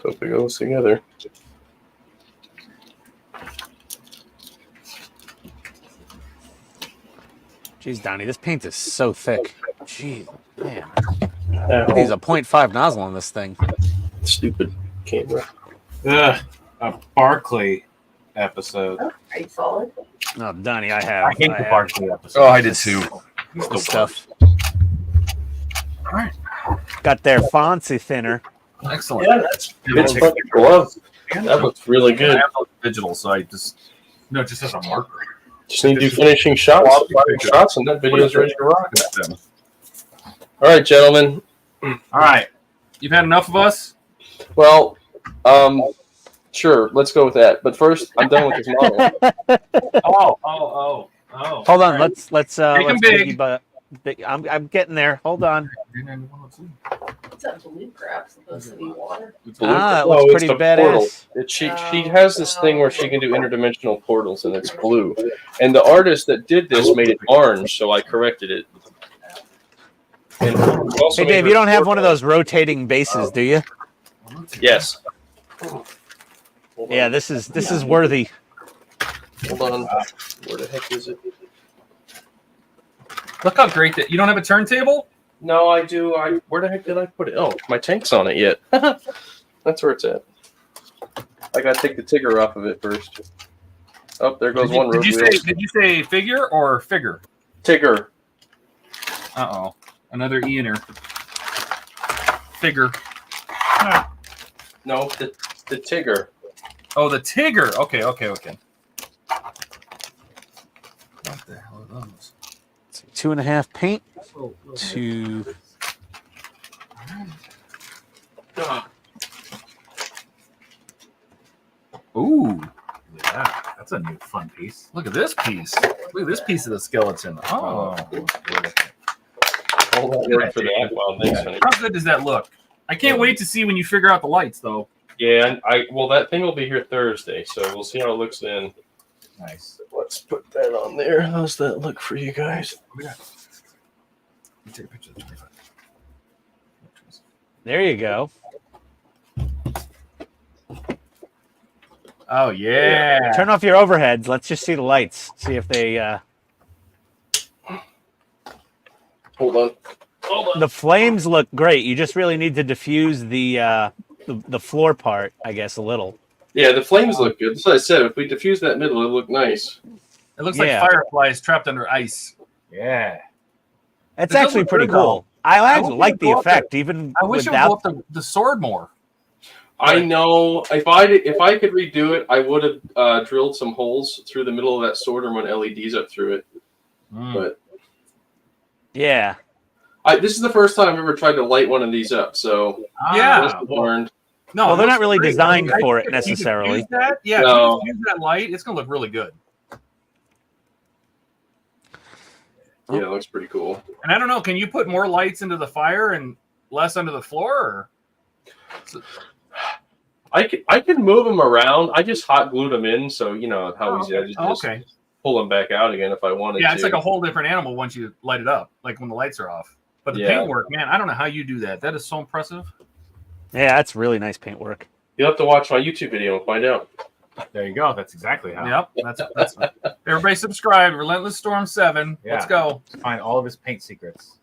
E: Hope it goes together.
C: Jeez, Donnie, this paint is so thick. Jeez, man.
E: Ow.
C: There's a 0.5 nozzle on this thing.
E: Stupid camera.
B: A Barclay episode.
G: Oh, pretty solid.
C: No, Donnie, I
B: I hate the
C: have
B: Barclay episode.
H: Oh, I did too.
C: this stuff.
B: All right.
C: Got their fancy thinner.
H: Excellent.
E: Yeah, that's it's like a glove. That looks really
H: I
E: good.
H: have those digital, so I just.
B: No, just as a marker.
E: Just need to do finishing shots. Shots, and that video is ready to rock. All right, gentlemen.
A: all right. You've had enough of us?
E: Well, sure. Let's go with that. But first, I'm done with this model.
A: Oh.
C: Hold on, let's
A: Make 'em
C: let's
A: big.
C: big. I'm getting there. Hold on.
G: What's that blue crap supposed to be water?
C: Ah, it
E: No,
C: looks
E: it's
C: pretty
E: the portal.
C: badass.
E: She has this thing where she can do interdimensional portals, and it's blue. And the artist that did this made it orange, so I corrected it. And also
C: Hey, Dave, you don't have one of those rotating bases, do you?
E: Yes.
C: Yeah, this is worthy.
E: Hold on. Where the heck is it?
A: Look how great that you don't have a turntable.
E: No, I do. Where the heck did I put it? Oh, my tank's on it yet. That's where it's at. I gotta take the Tigger off of it first. Oh, there goes one road wheel.
A: Did you say figure or figure?
E: Tigger.
A: Uh-oh. Another E-inner. Figure.
E: No, the Tigger.
A: Oh, the Tigger. Okay. What the hell are those?
C: 2.5 paint. 2.
B: Ooh, look at that. That's a new fun piece.
A: Look at this piece. Look at this piece of the skeleton. Oh.
E: Hold on word for that. Wow, thanks, honey.
A: How good does that look? I can't wait to see when you figure out the lights, though.
E: Yeah, well, that thing will be here Thursday, so we'll see how it looks then.
B: Nice.
E: Let's put that on there. How's that look for you guys?
A: Take a picture of the 25.
C: There you go.
A: Oh, yeah.
C: Turn off your overheads. Let's just see the lights. See if they.
E: Hold on.
C: The flames look great. You just really need to diffuse the floor part, I guess, a little.
E: Yeah, the flames look good. That's what I said. If we diffuse that middle, it'll look nice.
A: It looks like fireflies trapped under ice.
B: Yeah.
C: That's
A: It does
C: actually
A: look
C: pretty
A: good,
C: cool. I
A: I
C: actually
A: wish
C: like
A: it
C: the
A: would go up
C: effect,
A: there.
C: even
A: I wish it would
C: without.
A: go up the sword more.
E: I know. If I could redo it, I would have drilled some holes through the middle of that sword and run LEDs up through it. But
C: Yeah.
E: this is the first time I've ever tried to light one of these up, so
A: Yeah.
E: lesson learned.
A: No,
C: Well,
A: it
C: they're
A: looks
C: not really
A: great.
C: designed
A: I
C: for
A: think
C: it
A: if you
C: necessarily.
A: diffuse that, yeah,
E: No.
A: if you use that light, it's gonna look really good.
E: Yeah, it looks pretty cool.
A: And I don't know, can you put more lights into the fire and less under the floor? Or?
E: I can move them around. I just hot glued them in, so you know how easy I just
A: okay.
E: pull them back out again if I wanted to.
A: Yeah, it's like a whole different animal once you light it up, like when the lights are off. But the paintwork, man, I don't know how you do that. That is so impressive.
C: Yeah, that's really nice paint work.
E: You'll have to watch my YouTube video and find out.
B: There you go. That's exactly how.
A: Yep, that's everybody subscribe. Relentless Storm 7.
B: Yeah.
A: Let's go.
B: Find all of his paint secrets.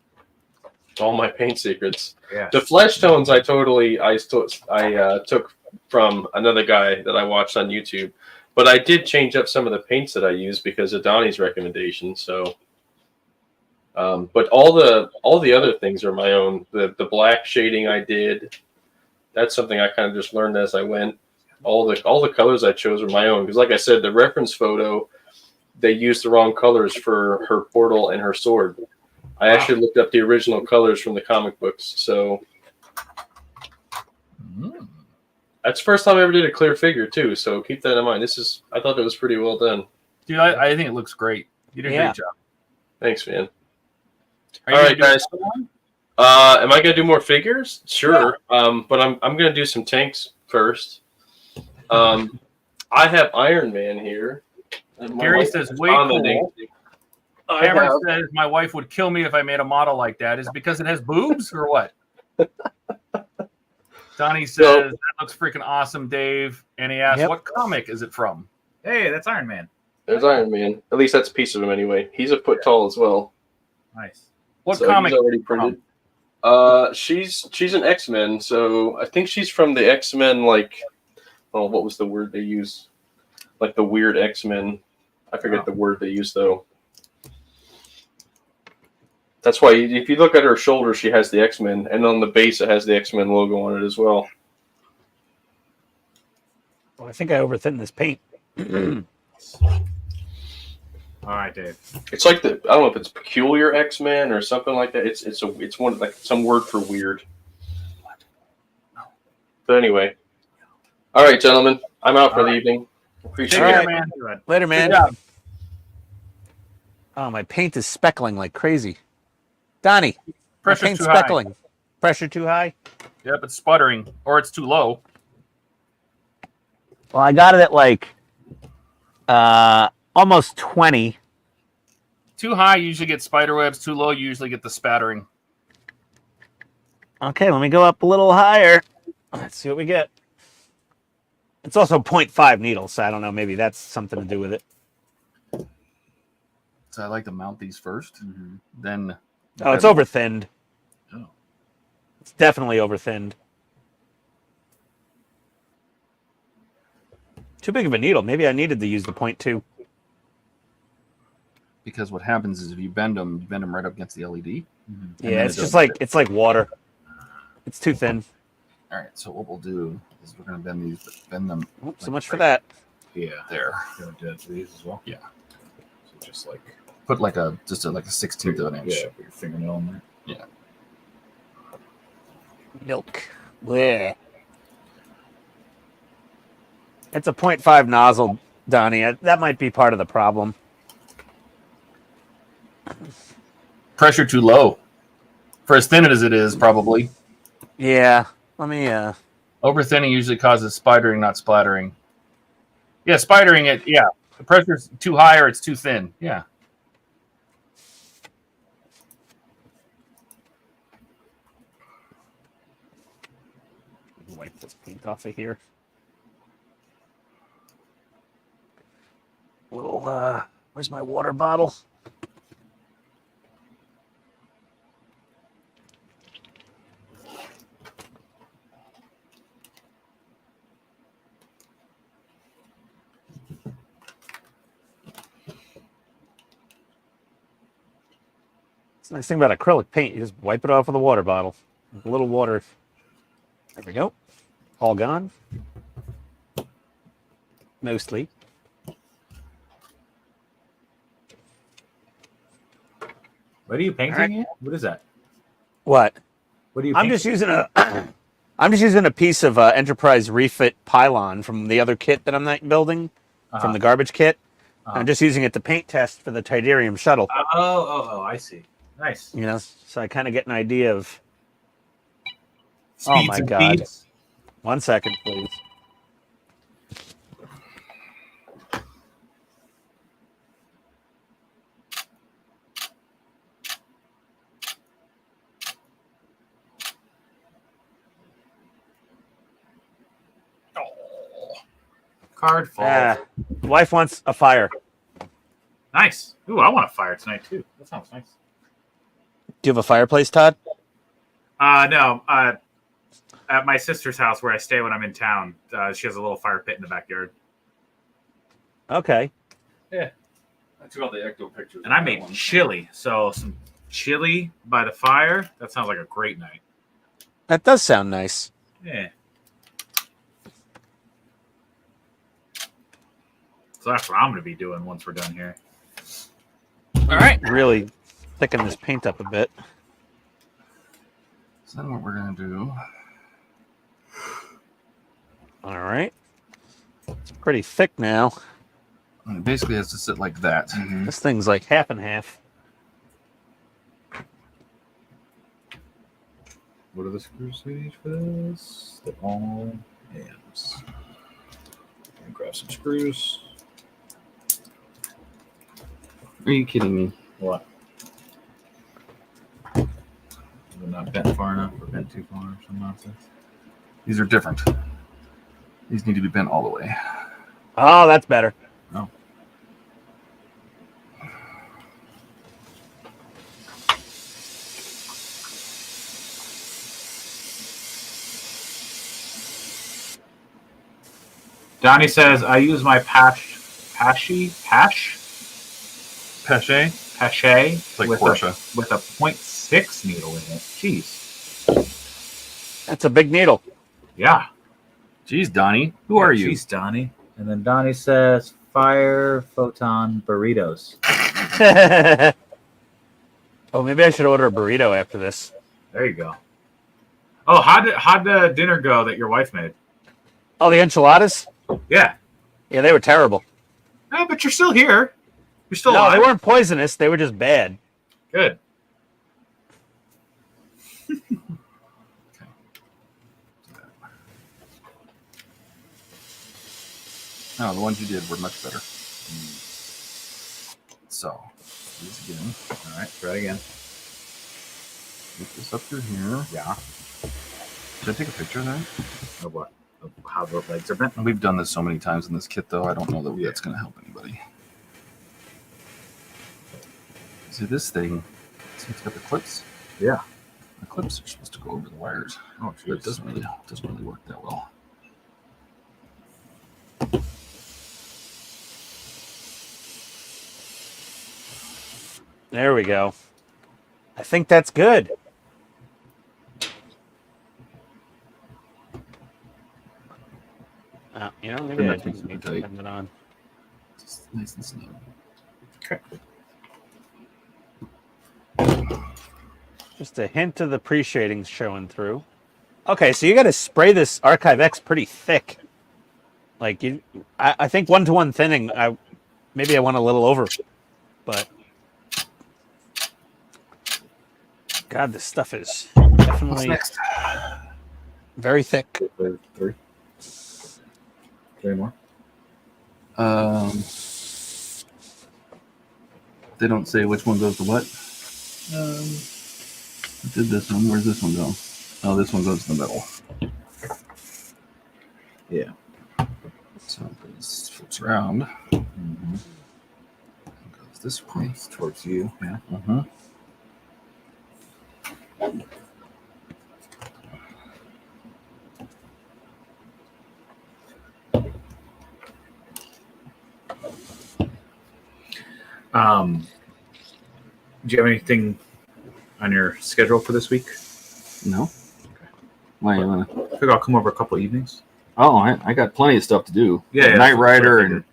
E: All my paint secrets.
B: Yeah.
E: The flesh tones I took from another guy that I watched on YouTube, but I did change up some of the paints that I use because of Donnie's recommendation. So, but all the other things are my own. The black shading I did, that's something I kind of just learned as I went. All the colors I chose are my own because, like I said, the reference photo, they used the wrong colors for her portal and her sword. I actually looked up the original colors from the comic books, so that's the first time I ever did a clear figure too. So keep that in mind. I thought it was pretty well done.
A: Dude, I think it looks great. You did a great job.
E: Thanks, man.
A: Are you
E: All right,
A: gonna do
E: guys.
A: another one?
E: Am I gonna do more figures? Sure.
A: Yeah.
E: But I'm gonna do some tanks first. I have Iron Man here.
A: Gary says, "Way cool." Cameron says, "My wife would kill me if I made a model like that." Is it because it has boobs or what? Donnie says, "That looks freaking awesome, Dave." And he asks, "What comic is it from?"
B: Hey, that's Iron Man.
E: There's Iron Man. At least that's a piece of him anyway. He's a foot tall as well.
B: Nice.
A: What
E: So
A: comic?
E: he's already printed. She's an X-Men, so I think she's from the X-Men. Like, oh, what was the word they use? Like the weird X-Men. I forget the word they use though. That's why if you look at her shoulder, she has the X-Men, and on the base it has the X-Men logo on it as well.
C: Well, I think I overthinned this paint.
B: All right, Dave.
E: It's like I don't know if it's peculiar X-Men or something like that. It's one like some word for weird. But anyway, all right, gentlemen, I'm out for the evening. Appreciate
A: Take care,
E: it.
A: man.
C: Later, man.
A: Good job.
C: Oh, my paint is speckling like crazy. Donnie, my
A: Pressure's
C: paint's
A: too high.
C: speckling. Pressure too high?
A: Yep, it's sputtering, or it's too low.
C: Well, I got it at like almost 20.
A: Too high, you usually get spider webs. Too low, you usually get the spattering.
C: Okay, let me go up a little higher. Let's see what we get. It's also 0.5 needles, so I don't know. Maybe that's something to do with it.
H: So I like to mount these 1st, then.
C: Oh, it's over thinned.
H: Oh.
C: It's definitely over thinned. Too big of a needle. Maybe I needed to use the 0.2.
H: Because what happens is if you bend them right up against the LED.
C: Yeah, it's just like water. It's too thin.
H: All right, so what we'll do is we're going to bend them.
C: Oops, so much for that.
B: Yeah.
H: There.
B: You want to do that to these as well?
H: Yeah.
B: So just like
H: Put like a 16th of an inch.
B: yeah, put your fingernail in there.
H: Yeah.
C: Milk. Blech. It's a 0.5 nozzle, Donnie. That might be part of the problem.
H: Pressure too low. For as thin as it is, probably.
C: Yeah. Let me
H: Over thinning usually causes spidering, not splattering. Yeah, spidering it. Yeah, the pressure's too high or it's too thin. Yeah.
C: wipe this paint off of here. Little where's my water bottle? It's the nice thing about acrylic paint. You just wipe it off with a water bottle. A little water. There we go. All gone. Mostly.
B: What are you painting here? What is that?
C: What?
B: What are you
C: I'm
B: painting?
C: just using a I'm just using a piece of Enterprise refit pylon from the other kit that I'm not building, from the garbage kit. I'm just using it to paint test for the Tidarium shuttle.
B: Oh, I see. Nice.
C: You know, so I kind of get an idea of.
B: Speeds
C: oh my
B: and
C: God!
B: feeds.
C: 1 second, please.
B: Card fall.
C: Wife wants a fire.
B: Nice. Ooh, I want a fire tonight too. That sounds nice.
C: Do you have a fireplace, Todd?
B: No. At my sister's house where I stay when I'm in town, she has a little fire pit in the backyard.
C: Okay.
B: Yeah.
J: I took all the ecto pictures.
B: And I made chili. So some chili by the fire. That sounds like a great night.
C: That does sound nice.
B: Yeah. So that's what I'm going to be doing once we're done here.
C: All right. Really thicken this paint up a bit.
H: So then what we're going to do.
C: All right. It's pretty thick now.
H: And it basically has to sit like that.
C: This thing's like half and half.
B: What are the screws we need for this? They're all hands. Grab some screws.
H: Are you kidding me?
B: What? They're not bent far enough or bent too far or some nonsense.
H: These are different. These need to be bent all the way.
C: Oh, that's better.
H: Oh.
B: Donnie says, I use my Pache
H: Like
B: with
H: Porsche.
B: with a 0.6 needle in it. Jeez.
C: That's a big needle.
B: Yeah.
H: Jeez, Donnie. Who are you?
B: Jeez, Donnie. And then Donnie says, fire photon burritos.
C: Oh, maybe I should order a burrito after this.
B: There you go. Oh, how'd the dinner go that your wife made?
C: Oh, the enchiladas?
B: Yeah.
C: Yeah, they were terrible.
B: No, but you're still here. You're still
C: No,
B: alive.
C: they weren't poisonous. They were just bad.
B: Good.
H: No, the ones you did were much better. So, these again.
B: All right, try again.
H: Get this up through here.
B: Yeah.
H: Should I take a picture of that?
B: Of what? Of how the legs are bent?
H: We've done this so many times in this kit, though. I don't know that that's going to help anybody. See, this thing, see, it's got the clips.
B: Yeah.
H: The clips are supposed to go over the wires.
B: Oh,
H: But it
B: geez.
H: doesn't really work that well.
C: There we go. I think that's good. You know, maybe
H: Yeah,
C: I
H: it takes
C: didn't need
H: it
C: to
H: tight.
C: turn it on.
H: Just nice and snug.
C: Just a hint of the pre-shading showing through. Okay, so you got to spray this Archive X pretty thick. Like I think 1-to-1 thinning. Maybe I went a little over, but God, this stuff is definitely
H: next?
C: very thick.
B: 3 more.
H: They don't say which one goes to what. I did this one. Where's this one go? Oh, this one goes in the middle.
B: Yeah.
H: So this flips around.
B: Mm-hmm.
H: Goes this way.
B: It's towards you. Yeah.
H: Mm-hmm.
B: Do you have anything on your schedule for this week?
H: No. Why you wanna?
B: I think I'll come over a couple evenings.
H: Oh, I got plenty of stuff to do.
B: Yeah,
H: Knight
B: that's what
H: Rider,
B: I
H: and
B: figured.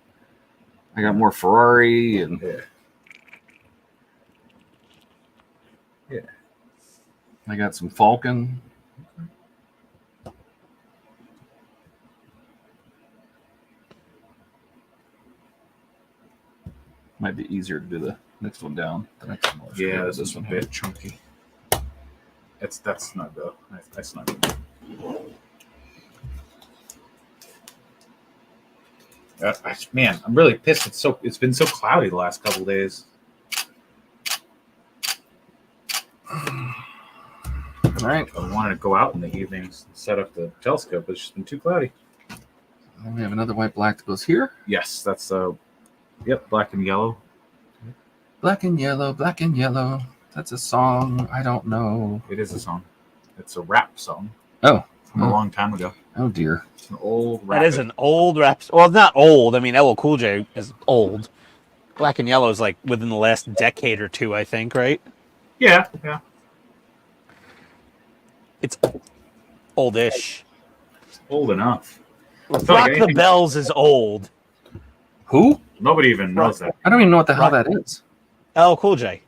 H: I got more Ferrari, and
B: Yeah.
H: I got some Falcon. Might be easier to do the next one down. The next one.
B: Yeah,
H: this
B: this
H: one
B: is a
H: here.
B: bit chunky. That's snug though. That's snug. Man, I'm really pissed. It's been so cloudy the last couple days.
H: All right.
B: I wanted to go out in the evenings and set up the telescope, but it's just been too cloudy.
H: Then we have another white black that goes here.
B: Yes, that's yep, black and yellow.
H: Black and yellow, black and yellow. That's a song. I don't know.
B: It is a song. It's a rap song
H: Oh.
B: from a long time ago.
H: Oh dear.
B: It's an old rap.
C: That is an old rap. Well, not old. I mean, LL Cool J is old. Black and Yellow is like within the last decade or two, I think, right?
B: Yeah.
C: It's oldish.
B: It's old enough.
C: Rock
B: like
C: the
B: anything-
C: Bells is old.
H: Who?
B: Nobody even knows that.
H: I don't even know what the hell that is.
C: LL Cool J.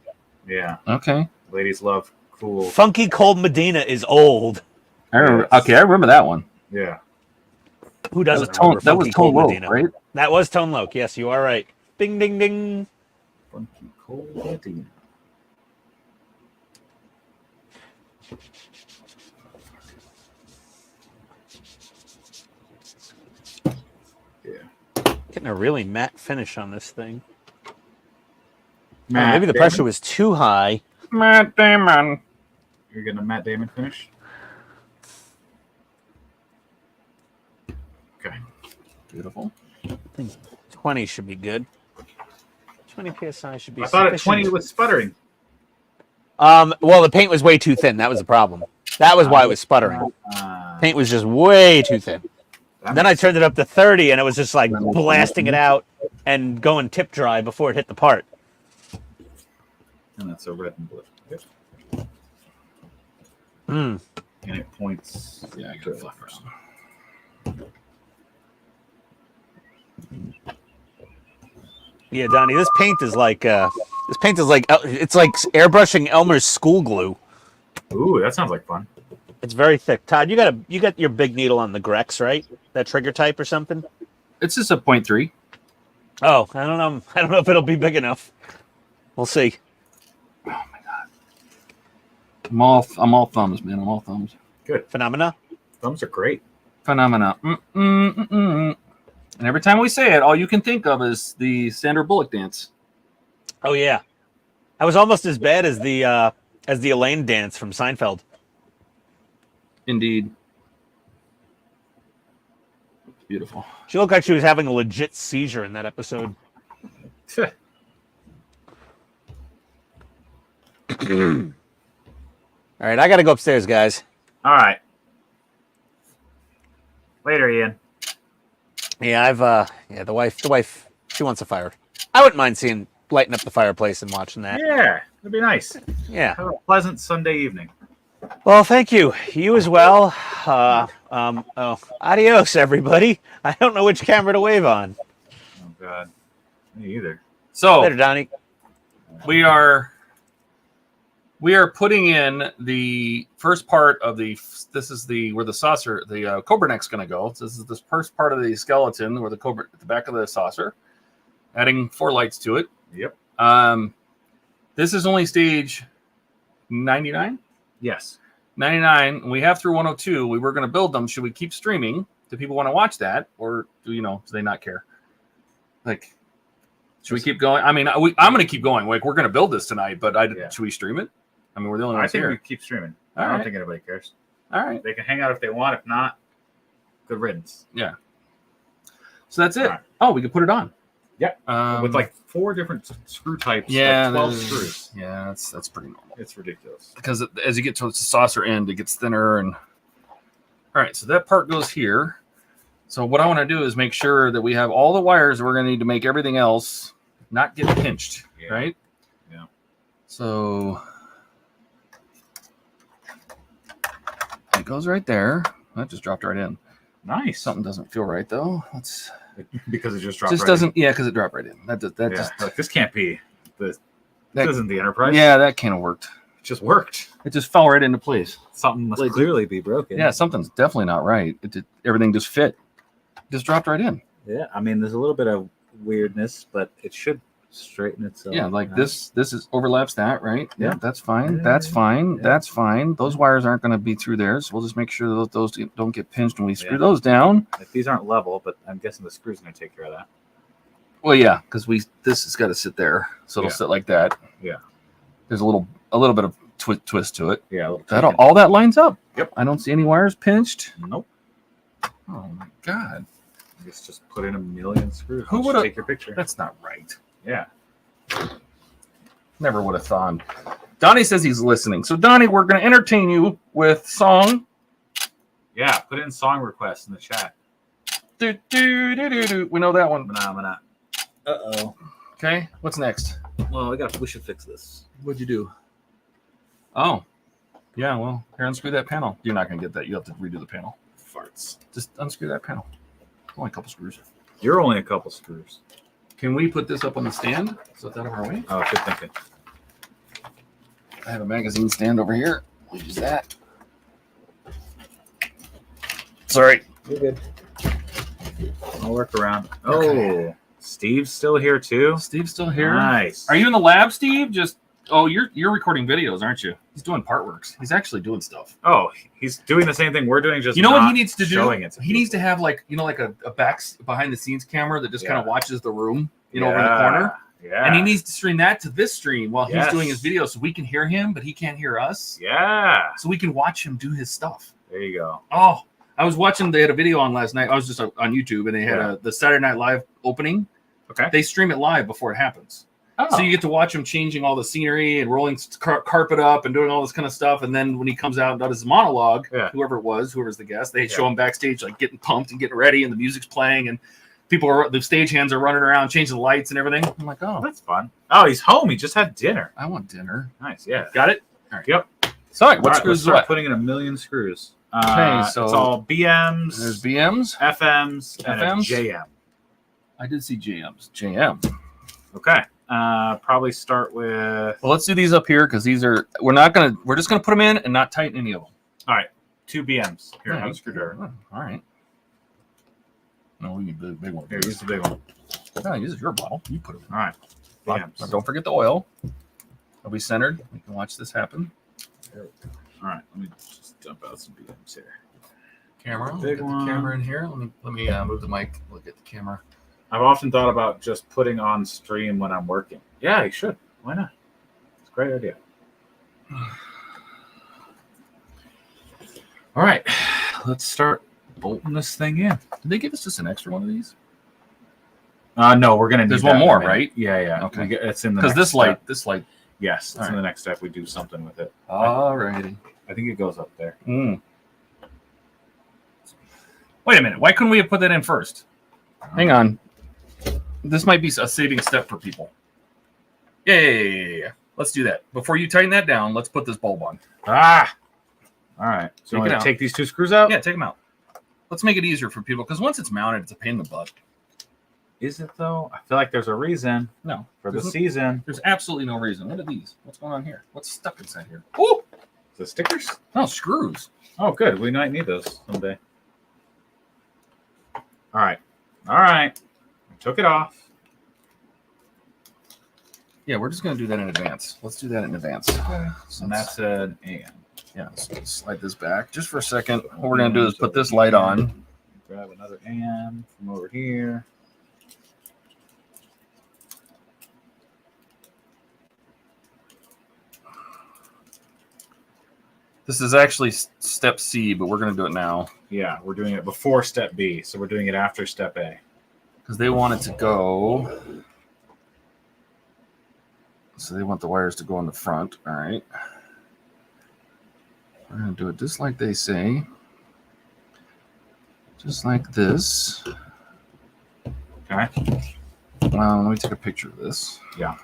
B: Yeah.
H: Okay.
B: Ladies love cool.
C: Funky Cold Medina is old.
H: I remember. Okay, I remember that one.
B: Yeah.
C: Who
H: That
C: doesn't
H: was Tone.
C: remember
H: That was
C: Funky
H: Tone
C: Cold
H: Loc,
C: Medina?
H: right?
C: That was Tone Loc. Yes, you are right. Ding, ding, ding.
B: Funky cold Medina.
C: Getting a really matte finish on this thing.
B: Matt
C: Maybe the
B: Damon?
C: pressure was too high.
H: Matt Damon.
B: You're getting a Matt Damon finish? Okay.
H: Beautiful.
C: I think 20 should be good. 20 psi should be
B: I thought at
C: sufficient.
B: 20 was sputtering.
C: Well, the paint was way too thin. That was the problem. That was why it was sputtering. Paint was just way too thin. Then I turned it up to 30, and it was just like blasting it out and going tip dry before it hit the part.
B: And that's a red and blue. Good.
C: Mm.
B: And it points.
H: Yeah, I got it flippers.
C: Yeah, Donnie, this paint is like it's like airbrushing Elmer's school glue.
B: Ooh, that sounds like fun.
C: It's very thick. Todd, you got your big needle on the Grex, right? That trigger type or something?
H: It's just a 0.3.
C: Oh, I don't know. I don't know if it'll be big enough. We'll see.
H: Oh my god. I'm all thumbs, man. I'm all thumbs.
B: Good.
C: Phenomena?
B: Thumbs are great.
H: Phenomena. And every time we say it, all you can think of is the Sandra Bullock dance.
C: Oh yeah. I was almost as bad as the Elaine dance from Seinfeld.
H: Indeed. Beautiful.
C: She looked like she was having a legit seizure in that episode. All right, I got to go upstairs, guys.
B: All right. Later, Ian.
C: Yeah, the wife, she wants a fire. I wouldn't mind lighting up the fireplace and watching that.
B: Yeah, it'd be nice.
C: Yeah.
B: Have a pleasant Sunday evening.
C: Well, thank you. You as well. Adios, everybody. I don't know which camera to wave on.
B: Oh God, me either.
H: So
C: Later, Donnie.
H: we are putting in the first part of the. This is where the saucer, the cobra neck's going to go. So this is the first part of the skeleton where the cobra at the back of the saucer. Adding 4 lights to it.
B: Yep.
H: This is only stage 99.
B: Yes.
H: 99. We have through 102. We were going to build them. Should we keep streaming? Do people want to watch that, or do they not care? Like, should we keep going? I mean, I'm going to keep going. Like, we're going to build this tonight, but should we stream it? I mean, we're the only ones
B: I think
H: here.
B: we keep streaming.
H: All
B: I don't
H: right.
B: think anybody cares.
H: All right.
B: They can hang out if they want. If not, good riddance.
H: Yeah. So that's it.
B: All right.
H: Oh, we can put it on.
B: Yeah. With like 4 different screw types.
H: Yeah,
B: like 12 screws.
H: Yeah, that's pretty normal.
B: It's ridiculous.
H: Because as you get towards the saucer end, it gets thinner. And all right, so that part goes here. So what I want to do is make sure that we have all the wires we're going to need to make everything else not get pinched, right?
B: Yeah.
H: So it goes right there. That just dropped right in.
B: Nice.
H: Something doesn't feel right though. Let's
B: because it just dropped.
H: just
B: right
H: doesn't. Yeah, because it dropped right in. That
B: in.
H: just.
B: Like, this can't be. This
H: That-
B: isn't the Enterprise.
H: Yeah, that can't have worked.
B: It just worked.
H: It just fell right into place.
B: Something must
H: Like-
B: clearly be broken.
H: Yeah, something's definitely not right. Everything just fit. Just dropped right in.
B: Yeah. I mean, there's a little bit of weirdness, but it should straighten itself.
H: Yeah, like
B: out.
H: this is overlaps that, right?
B: Yeah.
H: That's fine.
B: Yeah,
H: That's
B: yeah,
H: fine.
B: yeah.
H: That's fine. Those wires aren't going to be through there, so we'll just make sure that those don't get pinched when we screw
B: Yeah.
H: those down.
B: Like, these aren't level, but I'm guessing the screw's going to take care of that.
H: Well, yeah, because this has got to sit there, so it'll
B: Yeah.
H: sit like that.
B: Yeah.
H: There's a little bit of twist to it.
B: Yeah.
H: That all that lines up.
B: Yep.
H: I don't see any wires pinched.
B: Nope.
H: Oh my god,
B: It's just put in a million screws.
H: Who
B: Why don't you
H: would've-
B: take your picture?
H: that's not right.
B: Yeah.
H: Never would have thought. Donnie says he's listening. So Donnie, we're going to entertain you with song.
B: Yeah. Put in song requests in the chat.
H: Do, do, do, do, do. We know that one.
B: Phenomena. Uh-oh.
H: Okay, what's next?
B: Well, we should fix this.
H: What'd you do? Oh, yeah. Well, here, unscrew that panel. You're not going to get that. You have to redo the panel.
B: Farts.
H: Just unscrew that panel. Only a couple screws.
B: You're only a couple screws.
H: Can we put this up on the stand so it's out of our way?
B: Oh, good thinking.
H: I have a magazine stand over here. We'll use that. Sorry.
B: You're good. I'll work around.
H: Okay.
B: Oh, Steve's still here too.
H: Steve's still here.
B: Nice.
H: Are you in the lab, Steve? You're recording videos, aren't you? He's doing part works. He's actually doing stuff.
B: Oh, he's doing the same thing we're doing. Just
H: You know what
B: not
H: he needs to do?
B: showing it
H: He needs to have like a behind the scenes camera that just kind of
B: Yeah.
H: watches the room, over in the corner.
B: Yeah.
H: And he needs to stream that to this stream while he's
B: Yes.
H: doing his video so we can hear him, but he can't hear us.
B: Yeah.
H: So we can watch him do his stuff.
B: There you go.
H: Oh, I was watching, they had a video on last night. I was just on YouTube and they had
B: Yeah.
H: the Saturday Night Live opening.
B: Okay.
H: They stream it live before it happens.
B: Oh.
H: So you get to watch him changing all the scenery and rolling carpet up and doing all this kind of stuff. And then when he comes out and does his monologue,
B: Yeah.
H: whoever's the guest, they show him backstage like getting pumped and getting ready and the music's playing and the stage hands are running around, changing the lights and everything. I'm like, oh,
B: That's fun. Oh, he's home. He just had dinner.
H: I want dinner.
B: Nice. Yeah.
H: Got it? All right.
B: Yep.
H: Sorry,
B: All
H: what
B: right,
H: screws
B: let's
H: is
B: start
H: what?
B: putting in a million screws.
H: Okay, so
B: it's all BMs,
H: There's BMs.
B: FMs, and a
H: FMs?
B: JM.
H: I did see JMs. JM.
B: Okay. Probably start with.
H: Well, let's do these up here because we're just gonna put them in and not tighten any of them.
B: All right. 2 BMs. Here,
H: Yeah,
B: have a screwdriver.
H: All right. No, we need the big one.
B: Here, use the big one.
H: No, use your bottle. You put it in.
B: All right.
H: Now,
B: BMs.
H: don't forget the oil. Are we centered? We can watch this happen.
B: All right. Let me just dump out some BMs here.
H: Camera.
B: Big
H: Get
B: one.
H: the camera in here. Let me move the mic. Look at the camera.
B: I've often thought about just putting on stream when I'm working. Yeah, you should. Why not? It's a great idea.
H: All right. Let's start
B: bolting this thing in.
H: Did they give us just an extra one of these?
B: No, we're gonna.
H: There's
B: need
H: one
B: that in
H: more,
B: a minute.
H: right?
B: Yeah, yeah.
H: Okay.
B: It's in the
H: Because
B: next step.
H: this light.
B: Yes, it's
H: All
B: in
H: right.
B: the next step. We do something with it.
H: Alrighty.
B: I think it goes up there.
H: Mm. Wait a minute. Why couldn't we have put that in first? Hang on. This might be a saving step for people. Yeah. Let's do that. Before you tighten that down, let's put this bulb on.
B: Ah. All right. So
H: Take
B: I'm
H: it
B: gonna
H: out.
B: take these 2 screws out.
H: Yeah, take them out. Let's make it easier for people because once it's mounted, it's a pain in the butt.
B: Is it though? I feel like there's a reason
H: No.
B: for the
H: There's-
B: season.
H: There's absolutely no reason. What are these? What's going on here? What's stuck inside here? Oh,
B: The stickers.
H: no, screws.
B: Oh, good. We might need those someday. All right. I took it off.
H: Yeah, we're just going to do that in advance. Let's do that in advance.
B: And that's an AM.
H: Yeah, so let's slide this back just for a second. What we're going to do is put this light on.
B: Grab another AM from over here.
H: This is actually step C, but we're going to do it now
B: Yeah, we're doing it before step B, so we're doing it after step A.
H: because they want it to go. So they want the wires to go on the front. All right. We're going to do it just like they say. Just like this.
B: Okay.
H: Let me take a picture of this.
B: Yeah.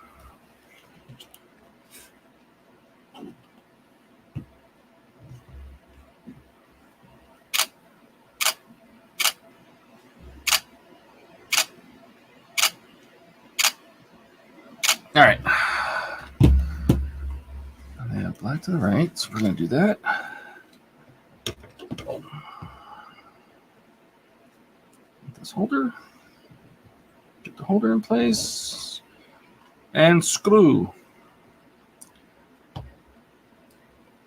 H: All right. And then black to the right, so we're going to do that. This holder. Get the holder in place. And screw.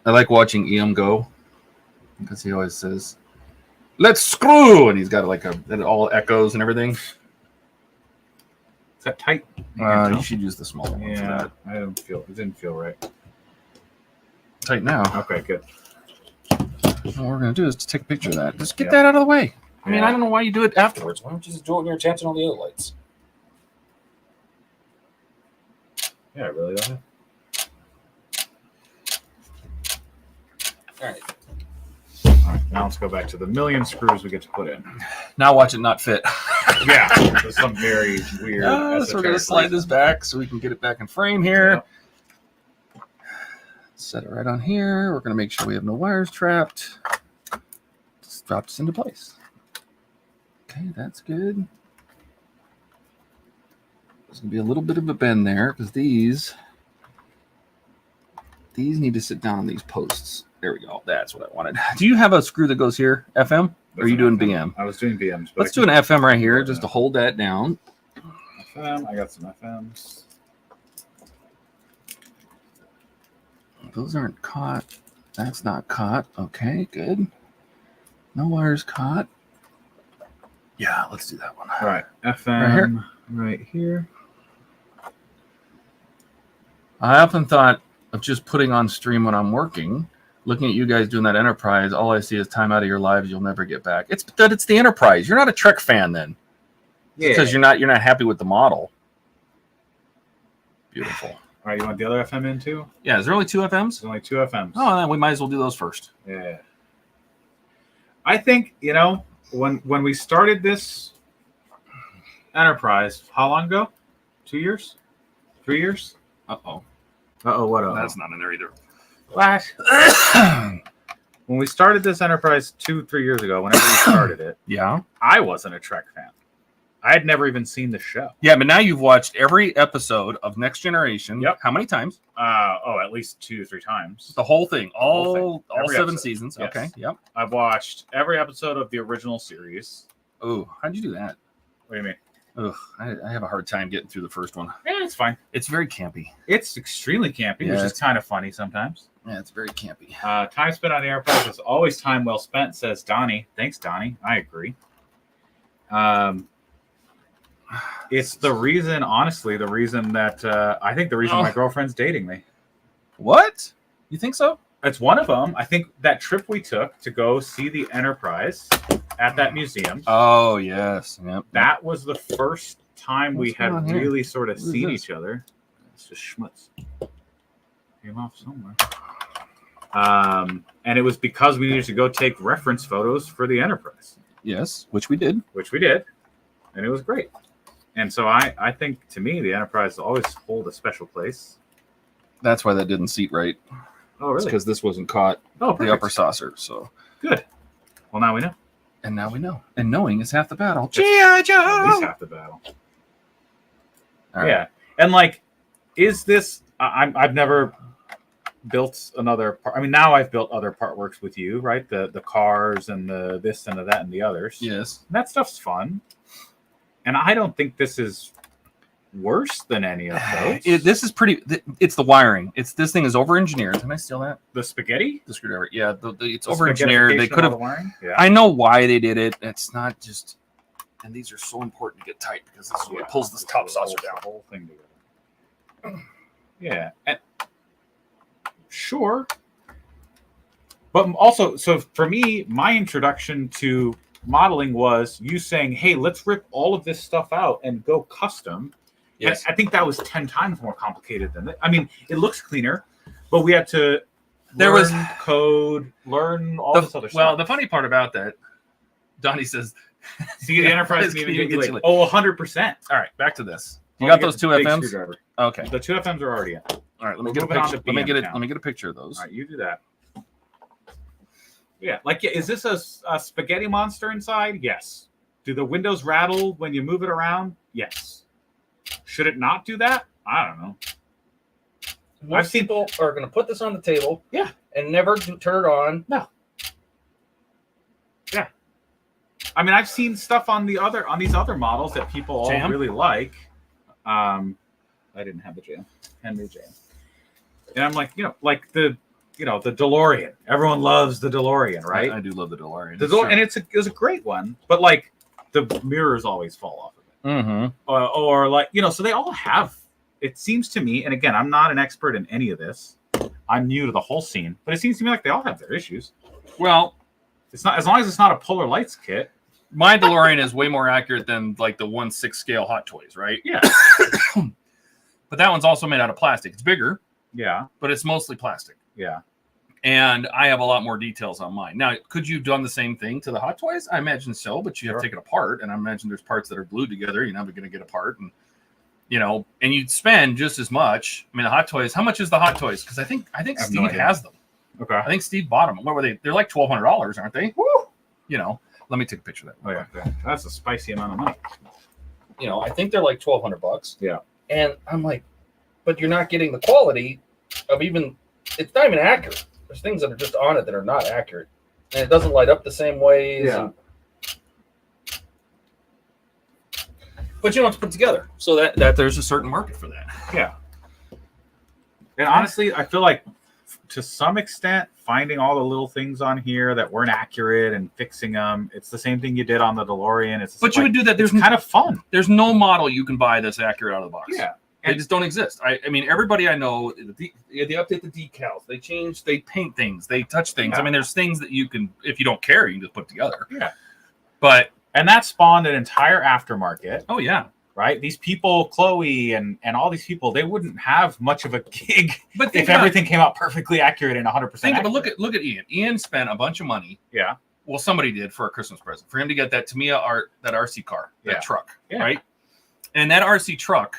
H: I like watching Ian go because he always says, "Let's screw," and he's got like it all echoes and everything.
B: Is that tight?
H: You should use the smaller one for
B: Yeah,
H: that.
B: it didn't feel right.
H: Tight now.
B: Okay, good.
H: What we're gonna do is to take a picture of that. Just get that out of the way. I mean,
B: Yeah.
H: I don't know why you do it afterwards.
J: Why don't you just do it when you're attaching all the other lights?
B: Yeah, really. All
J: All right.
B: right, now let's go back to the million screws we get to put in.
H: Now watch it not fit.
B: Yeah, there's some very weird.
H: So we're
B: esoteric
H: gonna slide
B: reason.
H: this back so we can get it back in frame here. Set it right on here. We're gonna make sure we have no wires trapped. Just drop this into place. Okay, that's good. There's gonna be a little bit of a bend there because these need to sit down on these posts. There we go. That's what I wanted. Do you have a screw that goes here, FM? Or are you doing BM?
B: I was doing BMs. But
H: Let's do an FM right here just to hold that down.
B: FM. I got some FMs.
H: Those aren't caught. That's not caught. Okay, good. No wires caught. Yeah, let's do that one.
B: All right, FM right here.
H: I often thought of just putting on stream when I'm working. Looking at you guys doing that Enterprise, all I see is time out of your lives you'll never get back. It's the Enterprise. You're not a Trek fan then, because you're not happy with the model. Beautiful.
B: All right, you want the other FM in too?
H: Yeah, is there only 2 FMs?
B: There's only 2 FMs.
H: Oh, then we might as well do those first.
B: Yeah. I think, when we started this Enterprise, how long ago? 2 years? 3 years?
H: Uh-oh.
B: Uh-oh, what else?
H: That's not in there either.
B: What? When we started this Enterprise 2-3 years ago, whenever we started it,
H: Yeah.
B: I wasn't a Trek fan. I had never even seen the show.
H: Yeah, but now you've watched every episode of Next Generation.
B: Yep.
H: How many times?
B: At least 2-3 times.
H: The whole thing.
B: whole
H: All
B: thing. Every
H: 7
B: episode.
H: seasons.
B: Yes.
H: Okay. Yep.
B: I've watched every episode of the original series.
H: Oh, how'd you do that?
B: What do you mean?
H: Ugh, I have a hard time getting through the first one.
B: Yeah, it's fine.
H: It's very campy.
B: It's extremely campy,
H: Yeah,
B: which is
H: it's-
B: kind of funny sometimes.
H: Yeah, it's very campy.
B: Time spent on the Enterprise is always time well spent, says Donnie. Thanks, Donnie. I agree. It's the reason, honestly, that I think the reason my girlfriend's dating me.
H: What? You think so?
B: It's one of them. I think that trip we took to go see the Enterprise at that museum.
H: Oh yes, yep.
B: That was the first time we
H: What's going on
B: had
H: here?
B: really sort of
H: What is
B: seen
H: this?
B: each other. It's just schmutz. Came off somewhere. And it was because we needed to go take reference photos for the Enterprise.
H: Yes, which we did.
B: Which we did. And it was great. And so I think, to me, the Enterprise always hold a special place.
H: That's why that didn't seat right.
B: Oh, really?
H: Because this wasn't caught
B: Oh,
H: the upper saucer. So
B: good. Well, now we know.
H: And now we know. And knowing is half the battle.
B: At least half the battle.
H: All
B: Yeah.
H: right.
B: And like, is this? I've never built another part. I mean, now I've built other part works with you, right? The cars and the this and the that and the others.
H: Yes.
B: And that stuff's fun. And I don't think this is worse than any of those.
H: This is pretty. It's the wiring. This thing is over engineered. Can I steal that?
B: The spaghetti?
H: The screwdriver. Yeah. It's
B: The
H: over engineered. They
B: spaghettification
H: could
B: of
H: have.
B: the wiring? Yeah.
H: I know why they did it. It's not just. And these are so important to get tight because this is what pulls this top saucer down.
B: The whole thing together. Yeah. And sure. But also, so for me, my introduction to modeling was you saying, hey, let's rip all of this stuff out and go custom.
H: Yes.
B: And I think that was 10 times more complicated than that. I mean, it looks cleaner, but we had to learn code, learn all this other stuff.
H: Well, the funny part about that, Donnie says,
B: see, the Enterprise can even get you like, 100%.
H: All right, back to this. You got those two FMs?
B: Screwdriver.
H: Okay.
B: The two FMs are already in.
H: All right, let me
B: We're
H: get a
B: moving on
H: picture.
B: to
H: Let me
B: BM
H: get it.
B: now.
H: Let me get a picture of those.
B: All right, you do that. Yeah, like, is this a spaghetti monster inside? Yes. Do the windows rattle when you move it around? Yes. Should it not do that? I don't know.
H: Most people are going to put this on the table,
B: yeah,
H: and never turn it on.
B: No. Yeah. I mean, I've seen stuff on these other models that people all
H: Jam?
B: really like. I didn't have the jam. Henry jam. And I'm like, like the DeLorean. Everyone loves the DeLorean, right?
H: I do love the DeLorean.
B: And it's a great one, but like the mirrors always fall off of it.
H: Mm-hmm.
B: Or like, so they all have, it seems to me, and again, I'm not an expert in any of this. I'm new to the whole scene, but it seems to me like they all have their issues.
H: Well,
B: it's not, as long as it's not a Polar Lights kit.
H: My DeLorean is way more accurate than like the 1/6 scale Hot Toys, right?
B: Yeah.
H: But that one's also made out of plastic. It's bigger.
B: Yeah.
H: But it's mostly plastic.
B: Yeah.
H: And I have a lot more details on mine. Now, could you have done the same thing to the Hot Toys? I imagine so, but you have to take it apart. And I imagine there's parts that are glued together. You're never going to get apart. And, and you'd spend just as much. I mean, the Hot Toys, how much is the Hot Toys? Because I think Steve has them.
B: Okay.
H: I think Steve bought them. What were they? They're like $1,200, aren't they?
B: Woo!
H: Let me take a picture of that.
B: Oh, yeah. That's a spicy amount of money.
H: I think they're like $1,200.
B: Yeah.
H: And I'm like, but you're not getting the quality of even, it's not even accurate. There's things that are just on it that are not accurate. And it doesn't light up the same ways.
B: Yeah.
H: But you don't have to put it together. So that there's a certain market for that.
B: Yeah. And honestly, I feel like to some extent, finding all the little things on here that weren't accurate and fixing them, it's the same thing you did on the DeLorean.
H: But you would do that. There's
B: kind of fun.
H: There's no model you can buy that's accurate out of the box.
B: Yeah.
H: They just don't exist. I mean, everybody I know, they update the decals, they change, they paint things, they touch things.
B: Yeah.
H: I mean, there's things that you can, if you don't care, you can just put together.
B: Yeah.
H: And
B: that spawned an entire aftermarket.
H: Oh, yeah.
B: Right? These people, Chloe and all these people, they wouldn't have much of a gig if
H: about
B: everything came out perfectly accurate and 100% accurate.
H: But look at Ian. Ian spent a bunch of money.
B: Yeah.
H: Well, somebody did for a Christmas present for him to get that Tamiya that RC car, that truck, right? And that RC truck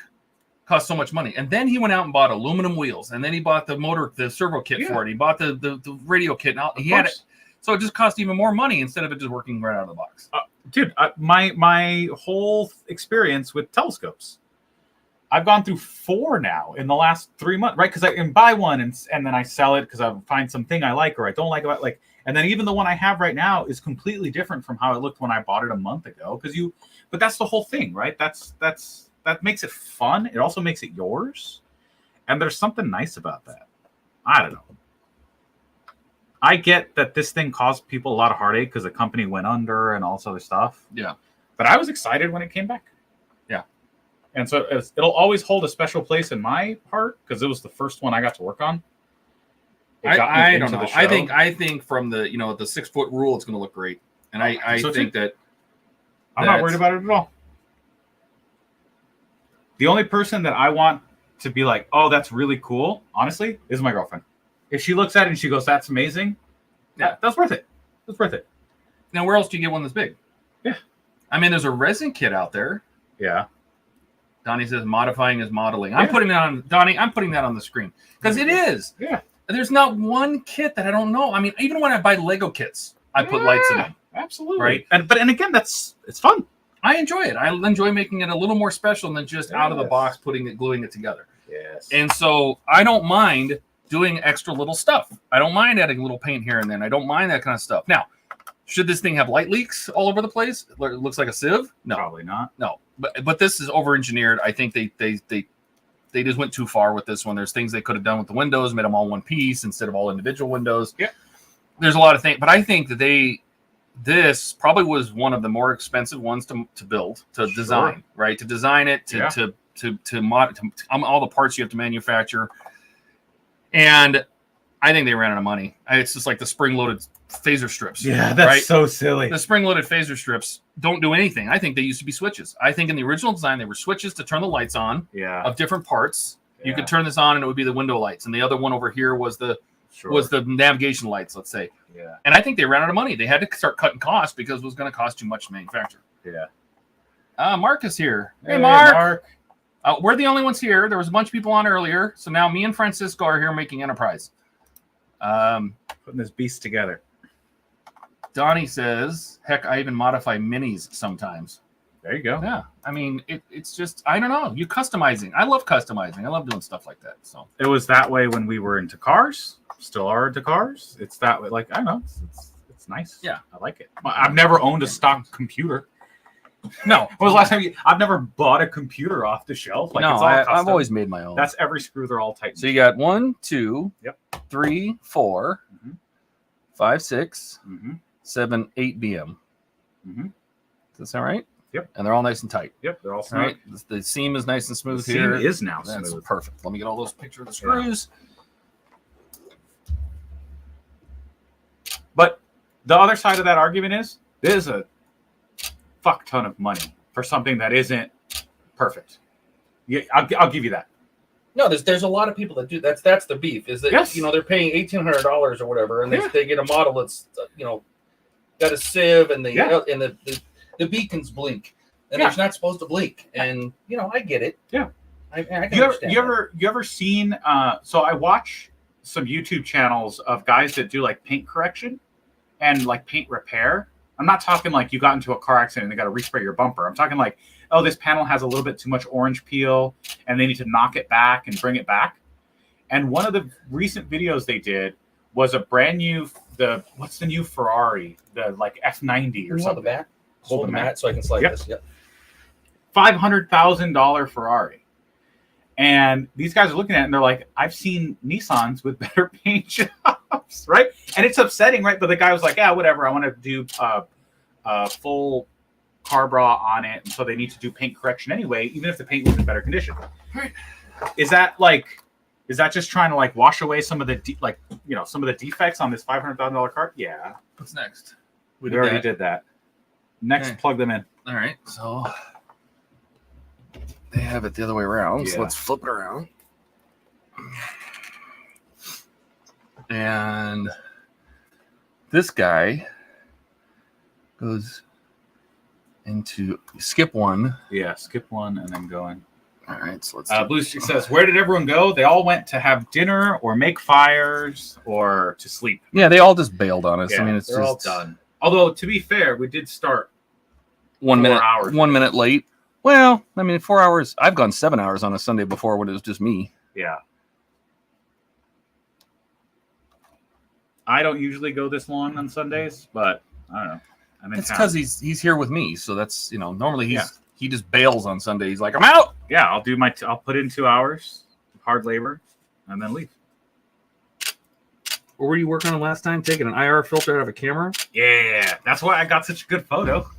H: cost so much money. And then he went out and bought aluminum wheels, and then he bought the servo kit for it. He bought the radio kit, and all, he had it. So it just cost even more money instead of it just working right out of the box.
B: Dude, my whole experience with telescopes, I've gone through 4 now in the last 3 months, right? Because I can buy one and then I sell it because I find something I like or I don't like about and then even the one I have right now is completely different from how it looked when I bought it a month ago. But that's the whole thing, right? That makes it fun. It also makes it yours, and there's something nice about that. I don't know. I get that this thing caused people a lot of heartache because the company went under and all this other stuff.
H: Yeah.
B: But I was excited when it came back.
H: Yeah.
B: And so it'll always hold a special place in my heart because it was the first one I got to work on.
H: I don't know. I think from the the 6 foot rule, it's going to look great. And I
B: So
H: think that
B: I'm not worried about it at all. The only person that I want to be like, oh, that's really cool, honestly, is my girlfriend. If she looks at it and she goes, that's amazing, that's worth it. That's worth it.
H: now where else do you get one that's big?
B: Yeah.
H: I mean, there's a resin kit out there.
B: Yeah.
H: Donnie says modifying is modeling. I'm putting that on Donnie. I'm putting that on the screen because it is.
B: Yeah.
H: There's not one kit that I don't know. I mean, even when I buy Lego kits, I put lights in them.
B: Absolutely.
H: Right.
B: And again, it's fun.
H: I enjoy it. I enjoy making it a little more special than just out of the box, gluing it together.
B: Yes.
H: And so I don't mind doing extra little stuff. I don't mind adding a little paint here and then. I don't mind that kind of stuff. Now, should this thing have light leaks all over the place? It looks like a sieve? No.
B: Probably not.
H: No. But this is over-engineered. I think they just went too far with this one. There's things they could have done with the windows, made them all one piece instead of all individual windows.
B: Yeah.
H: There's a lot of things. But I think that this probably was one of the more expensive ones to build, to design, right? To design it, to all the parts you have to manufacture. And I think they ran out of money. It's just like the spring-loaded phaser strips.
B: Yeah, that's so silly.
H: The spring-loaded phaser strips don't do anything. I think they used to be switches. I think in the original design, they were switches to turn the lights on of different parts. You could turn this on and it would be the window lights. And the other one over here was the navigation lights, let's say.
B: Yeah.
H: And I think they ran out of money. They had to start cutting costs because it was going to cost too much to manufacture.
B: Yeah.
H: Mark is here. Hey, Mark. We're the only ones here. There was a bunch of people on earlier. So now me and Francisco are here making Enterprise.
B: Putting this beast together.
H: Donnie says, heck, I even modify minis sometimes.
B: There you go.
H: Yeah. I mean, it's just, I don't know. You customizing. I love customizing. I love doing stuff like that. So
B: it was that way when we were into cars. Still are into cars. It's that way. Like, I don't know. It's nice.
H: Yeah.
B: I like it. I've never owned a stock computer.
H: No.
B: When was the last time I've never bought a computer off the shelf? Like,
H: no,
B: it's all
H: I've always made my own.
B: That's every screw. They're all tight.
H: So you got 1, 2,
B: Yep.
H: 3, 4, 5, 6,
B: Mm-hmm.
H: 7, 8 BM.
B: Mm-hmm.
H: Does that sound right?
B: Yep.
H: And they're all nice and tight.
B: Yep. They're all
H: All
B: smooth.
H: right. The seam is nice and smooth
B: The
H: here.
B: seam is now
H: That's
B: smooth.
H: perfect. Let me get all those pictures of the screws.
B: But the other side of that argument is there's a fuck ton of money for something that isn't perfect. Yeah, I'll give you that.
H: No, there's a lot of people that do that's the beef is that they're paying $1,800 or whatever, and they get a model that's got a sieve and the beacons blink, and it's not supposed to blink, and I get it.
B: Yeah,
H: I can
B: you
H: understand.
B: You ever seen? So I watch some YouTube channels of guys that do like paint correction and like paint repair. I'm not talking like you got into a car accident and they got to respray your bumper. I'm talking like, oh, this panel has a little bit too much orange peel and they need to knock it back and bring it back. And one of the recent videos they did was a brand new, what's the new Ferrari? The like F90 or something.
H: Hold the back. Hold the mat so I can slide this. Yep.
B: $500,000 Ferrari. And these guys are looking at it and they're like, I've seen Nissans with better paint jobs, right? And it's upsetting, right? But the guy was like, yeah, whatever. I want to do full car bra on it. And so they need to do paint correction anyway, even if the paint was in better condition.
H: Right.
B: Is that just trying to like wash away some of the some of the defects on this $500,000 car? Yeah.
H: What's next?
B: We already did that. Next,
H: Okay.
B: plug them in.
H: All right. So they have it the other way around. So
B: Yeah.
H: let's flip it around. And this guy goes into skip one.
B: Yeah, skip one and then go in.
H: All right. So let's
B: Blue Streak says, where did everyone go? They all went to have dinner or make fires or to sleep.
H: Yeah, they all just bailed on us.
B: Yeah,
H: I mean, it's
B: they're
H: just
B: all done. Although, to be fair, we did start
H: 1 minute,
B: 4 hours.
H: 1 minute late. Well, I mean, 4 hours. I've gone 7 hours on a Sunday before when it was just me.
B: Yeah. I don't usually go this long on Sundays, but I don't know. I'm in
H: It's
B: town.
H: because he's here with me, so that's normally he just bails on Sunday. He's like, I'm out.
B: Yeah, I'll do I'll put in 2 hours of hard labor and then leave.
H: What were you working on last time? Taking an IR filter out of a camera?
B: Yeah, that's why I got such a good photo.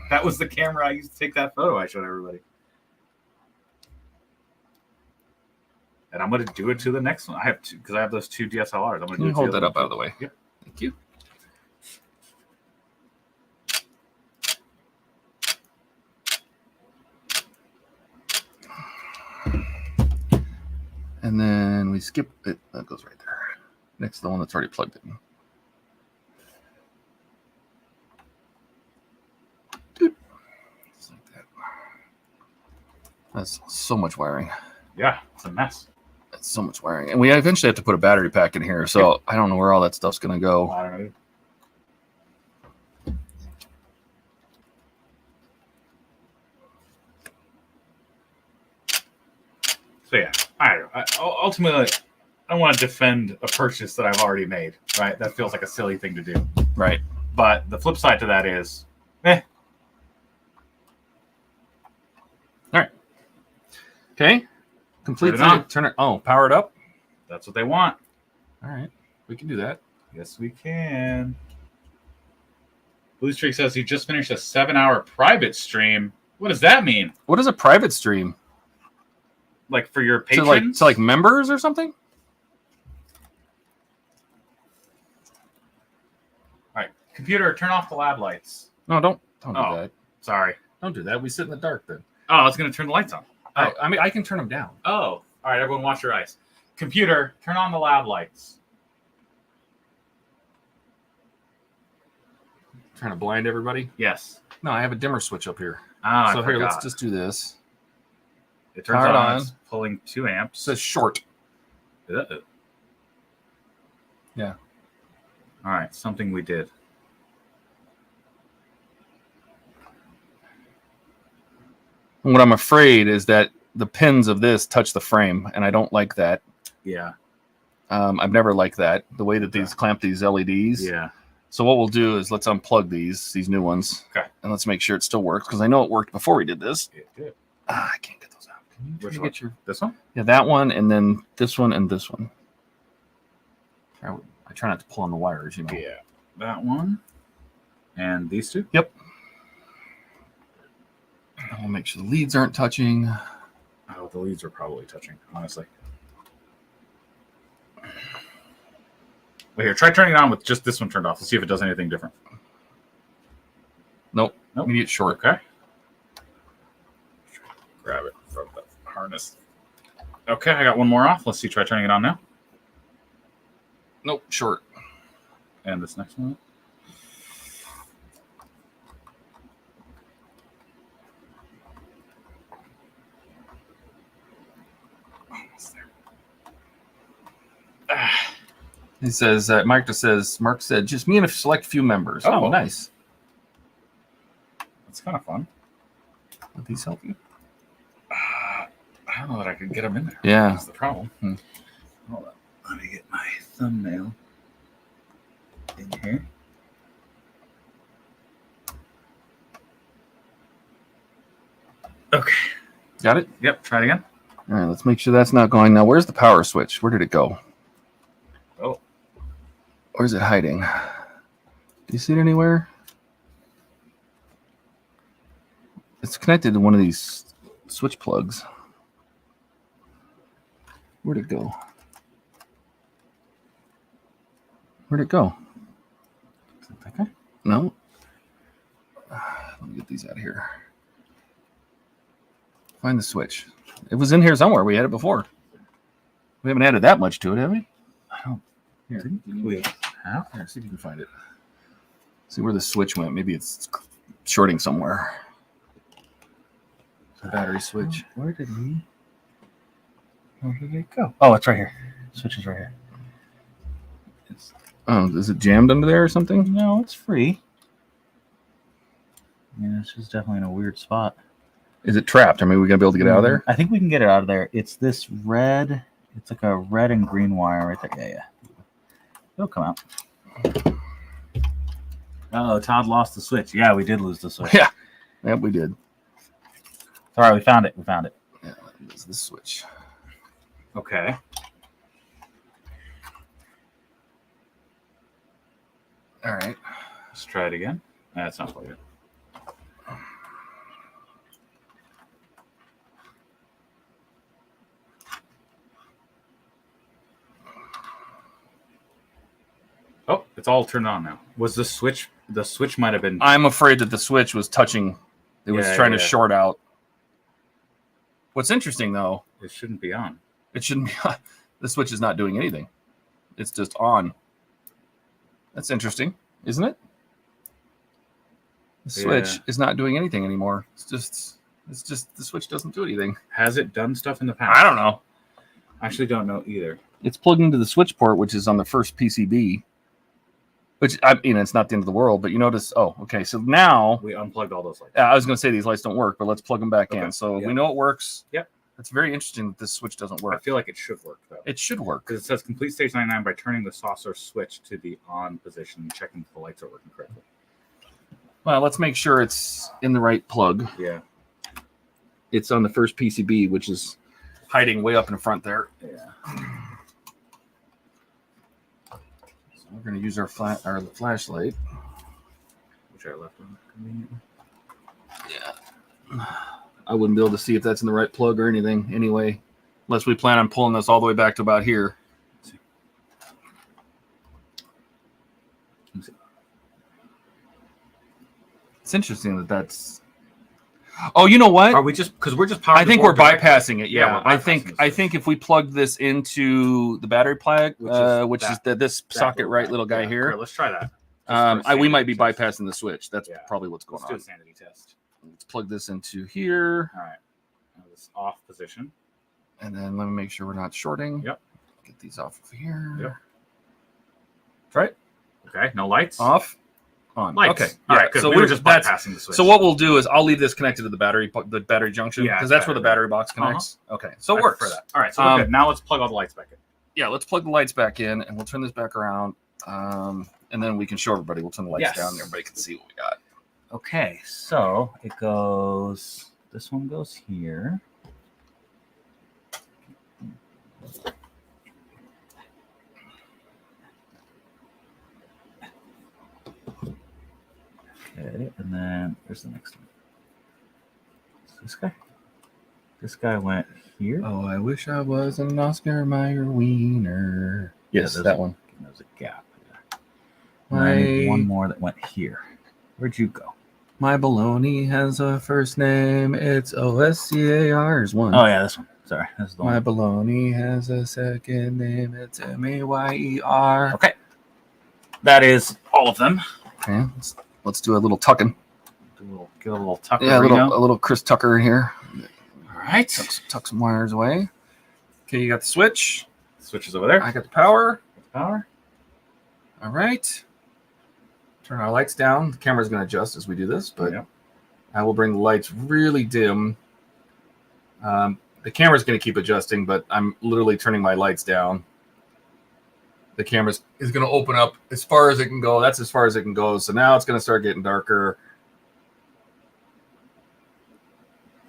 B: That was the camera I used to take that photo I showed everybody. And I'm going to do it to the next one. I have two because I have those two DSLRs. I'm going to do it.
H: Hold that up out of the way.
B: Yep.
H: Thank you. And then we skip it. That goes right there. Next to the one that's already plugged in. Just like that. That's so much wiring.
B: Yeah, it's a mess.
H: That's so much wiring. And we eventually have to put a battery pack in here. So I don't know where all that stuff's going to go.
B: I don't know. So yeah, ultimately, I want to defend a purchase that I've already made. Right, that feels like a silly thing to do.
H: Right.
B: But the flip side to that is, eh.
H: All right.
A: Okay. Complete
B: Turn it on.
A: Turn it. Oh, power it up.
B: That's what they want.
A: All right. We can do that.
B: Yes, we can. Blue Streak says he just finished a 7-hour private stream. What does that mean?
H: What is a private stream?
B: Like for your
H: To
B: patrons?
H: like members or something?
B: All right, computer, turn off the lab lights.
H: No, don't do
B: Oh.
H: that.
B: Sorry.
A: Don't do that. We sit in the dark then.
B: Oh, I was going to turn the lights on.
A: I mean, I can turn them down.
B: Oh, all right, everyone wash your eyes. Computer, turn on the lab lights.
A: Trying to blind everybody.
B: Yes.
A: No, I have a dimmer switch up here.
B: Ah,
A: So
B: I
A: here, let's
B: forgot.
A: just do this.
B: It turns
H: Powered
B: on.
H: on.
B: It's pulling 2
A: It
B: amps.
A: says short.
B: Uh-oh.
A: Yeah.
B: All right, something we did.
H: And what I'm afraid is that the pins of this touch the frame, and I don't like that.
B: Yeah.
H: I've never liked that. The way that these clamp these LEDs.
B: Yeah.
H: So what we'll do is let's unplug these new ones.
B: Okay.
H: And let's make sure it still works, because I know it worked before we did this.
B: It did.
H: I can't get those out. Can you
B: Which
H: try to
B: one?
H: get your...
B: This one?
H: Yeah, that one, and then this one, and this one.
A: I try not to pull on the wires, you know.
B: Yeah. That one. And these two?
H: Yep. And we'll make sure the leads aren't touching.
B: Oh, the leads are probably touching, honestly. Wait, here, try turning it on with just this one turned off. Let's see if it does anything different.
H: Nope.
B: Nope.
H: Maybe it's short.
B: Okay. Grab it from the harness. Okay, I got one more off. Let's see. Try turning it on now.
H: Nope, short.
B: And this next one. Almost there. Ah.
A: He says, Mark said, just me and a select few members.
B: Oh.
A: Oh, nice.
B: That's kind of fun.
A: Would these help you?
B: I don't know that I could get them in there.
H: Yeah.
B: That's the problem. Hold on. Let me get my thumbnail in here. Okay.
H: Got it?
B: Yep. Try it again.
H: All right, let's make sure that's not going. Now, where's the power switch? Where did it go?
B: Oh.
H: Where's it hiding? Do you see it anywhere? It's connected to one of these switch plugs. Where'd it go? Where'd it go?
B: Okay.
H: No. Let me get these out of here. Find the switch. It was in here somewhere. We had it before. We haven't added that much to it, have we?
B: I don't.
H: Here,
B: We have.
H: here, see if you can find it. See where the switch went. Maybe it's shorting somewhere. The battery switch.
B: Where did it go? Oh, it's right here. Switch is right here.
H: Oh, is it jammed under there or something?
B: No, it's free. Yeah, it's just definitely in a weird spot.
H: Is it trapped? I mean, we gonna be able to get out of there?
B: I think we can get it out of there. It's this red. It's like a red and green wire right there. Yeah. It'll come out. Oh, Todd lost the switch. Yeah, we did lose the switch.
H: Yeah. Yep, we did.
B: All right, we found it. We found it.
H: Yeah, it's this switch.
B: Okay.
H: All right.
B: Let's try it again. That's not plugged in. Oh, it's all turned on now. Was the switch? The switch might have been.
H: I'm afraid that the switch was touching. It was
B: Yeah,
H: trying to
B: yeah.
H: short out. What's interesting though,
B: It shouldn't be on.
H: It shouldn't be. The switch is not doing anything. It's just on. That's interesting, isn't it? The switch is not doing anything anymore. It's just the switch doesn't do anything.
B: Has it done stuff in the past?
H: I don't know.
B: I actually don't know either.
H: It's plugged into the switch port, which is on the first PCB. Which, I mean, it's not the end of the world, but you notice, oh, okay, so now...
B: We unplugged all those lights.
H: I was going to say these lights don't work, but let's plug them back
B: Okay.
H: in. So
B: Yep.
H: we know it works.
B: Yep.
H: It's very interesting that this switch doesn't
B: I
H: work.
B: feel like it should work, though.
H: It should work.
B: Because it says complete stage 99 by turning the saucer switch to the on position and checking if the lights are working correctly.
H: Well, let's make sure it's in the right plug.
B: Yeah.
H: It's on the first PCB, which is hiding way up in front there.
B: Yeah.
H: So we're going to use our flashlight.
B: Which I left on conveniently.
H: Yeah. I wouldn't be able to see if that's in the right plug or anything anyway, unless we plan on pulling this all the way back to about here. It's interesting that that's... Oh, you know what?
B: Are we just... Because we're just powering
H: I think
B: the
H: we're
B: board directly.
H: bypassing it.
B: Yeah,
H: Yeah,
B: we're
H: I
B: bypassing
H: think if we plug this into the battery plug, which is
B: that
H: this socket right little guy here,
B: Let's try that.
H: we might be bypassing the switch. That's probably what's going
B: Let's do
H: on.
B: a sanity test.
H: Let's plug this into here.
B: All right. Now this off position.
H: And then let me make sure we're not shorting.
B: Yep.
H: Get these off of here.
B: Yep.
H: Try it.
B: Okay. No lights.
H: Off. On.
B: Lights.
H: Okay.
B: All
H: Yeah.
B: right. Good.
H: So
B: we were just bypassing the switch.
H: So what we'll do is I'll leave this connected to the battery junction
B: Yeah,
H: because that's where the battery box connects. Okay. So it works.
B: For that. All right. So we're good. Now let's plug all the lights back in.
H: Yeah. Let's plug the lights back in and we'll turn this back around. And then we can show everybody. We'll turn the lights down and everybody can see what we got.
B: Okay. So it goes. This one goes here. Okay, and then there's the next one. So this guy went here.
H: Oh, I wish I was an Oscar Mayer wiener. Yes,
B: there's
H: that one.
B: There's a gap there. And then
H: My,
B: one more that went here. Where'd you go?
H: my baloney has a first name. It's OSCAR is one.
B: Oh yeah, this one. Sorry, this is the
H: My
B: one.
H: baloney has a second name. It's MAYER.
B: Okay, that is all of them.
H: Okay, let's do a little tucking.
B: Get a little tucker.
H: Yeah, a little Chris Tucker in here.
B: All right.
H: Tuck some wires away. Okay, you got the switch.
B: Switch is over there.
H: I got the power.
B: Power.
H: All right. Turn our lights down. The camera's going to adjust as we do this, but I will bring the lights really dim. The camera's going to keep adjusting, but I'm literally turning my lights down. The camera is going to open up as far as it can go. That's as far as it can go. So now it's going to start getting darker.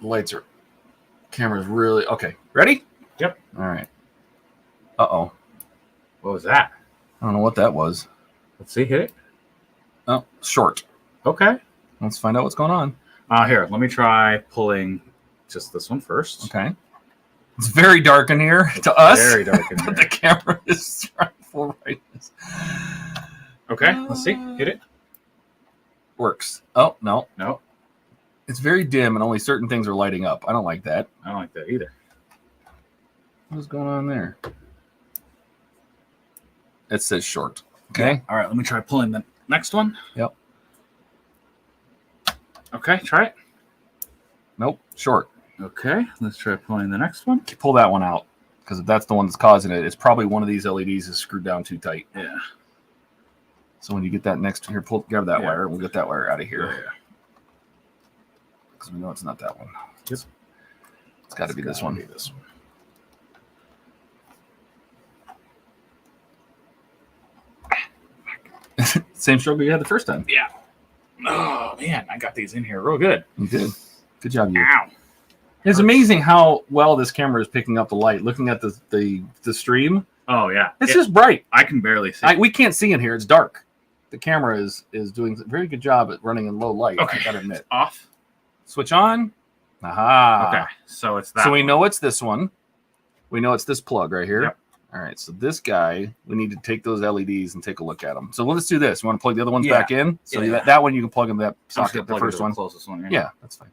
H: The lights are... Camera's really... Okay. Ready?
B: Yep.
H: All right. Uh-oh.
B: What was that?
H: I don't know what that was.
B: Let's see. Hit it.
H: Oh, short.
B: Okay.
H: Let's find out what's going on.
B: Here, let me try pulling just this one first.
H: Okay. It's very dark in here to us.
B: Very dark in
H: But
B: here.
H: the camera is trying full brightness.
B: Okay, let's see. Hit it.
H: Works. Oh, no.
B: No,
H: It's very dim and only certain things are lighting up. I don't like that.
B: I don't like that either.
H: What's going on there? It says short. Okay.
B: All right, let me try pulling the next one.
H: Yep.
B: Okay, try it.
H: Nope. Short.
B: Okay, let's try pulling the next one.
H: Pull that one out because if that's the one that's causing it, it's probably one of these LEDs is screwed down too tight.
B: Yeah.
H: So when you get that next here, grab that
B: Yeah.
H: wire. We'll get that wire out of
B: Yeah.
H: here because we know it's not that one.
B: Yep.
H: It's got to be this one.
B: This one.
H: Same struggle you had the first time.
B: Yeah. Oh man, I got these in here real good.
H: You did. Good job, you.
B: Ow.
H: It's amazing how well this camera is picking up the light. Looking at the stream,
B: Oh yeah.
H: it's just bright.
B: I can barely see.
H: We can't see in here. It's dark. The camera is doing a very good job at running in low light.
B: Okay.
H: I gotta admit.
B: Off.
H: Switch on. Aha.
B: Okay. So it's that.
H: So we
B: one.
H: know it's this one. We know it's this plug right here.
B: Yep.
H: All right. So this guy, we need to take those LEDs and take a look at them. So let's do this. You want to plug the other ones
B: Yeah.
H: back in? So
B: Yeah.
H: that one you can plug in that
B: I'm just gonna
H: socket, the
B: plug it
H: first
B: to
H: one.
B: closest one.
H: Yeah, that's fine.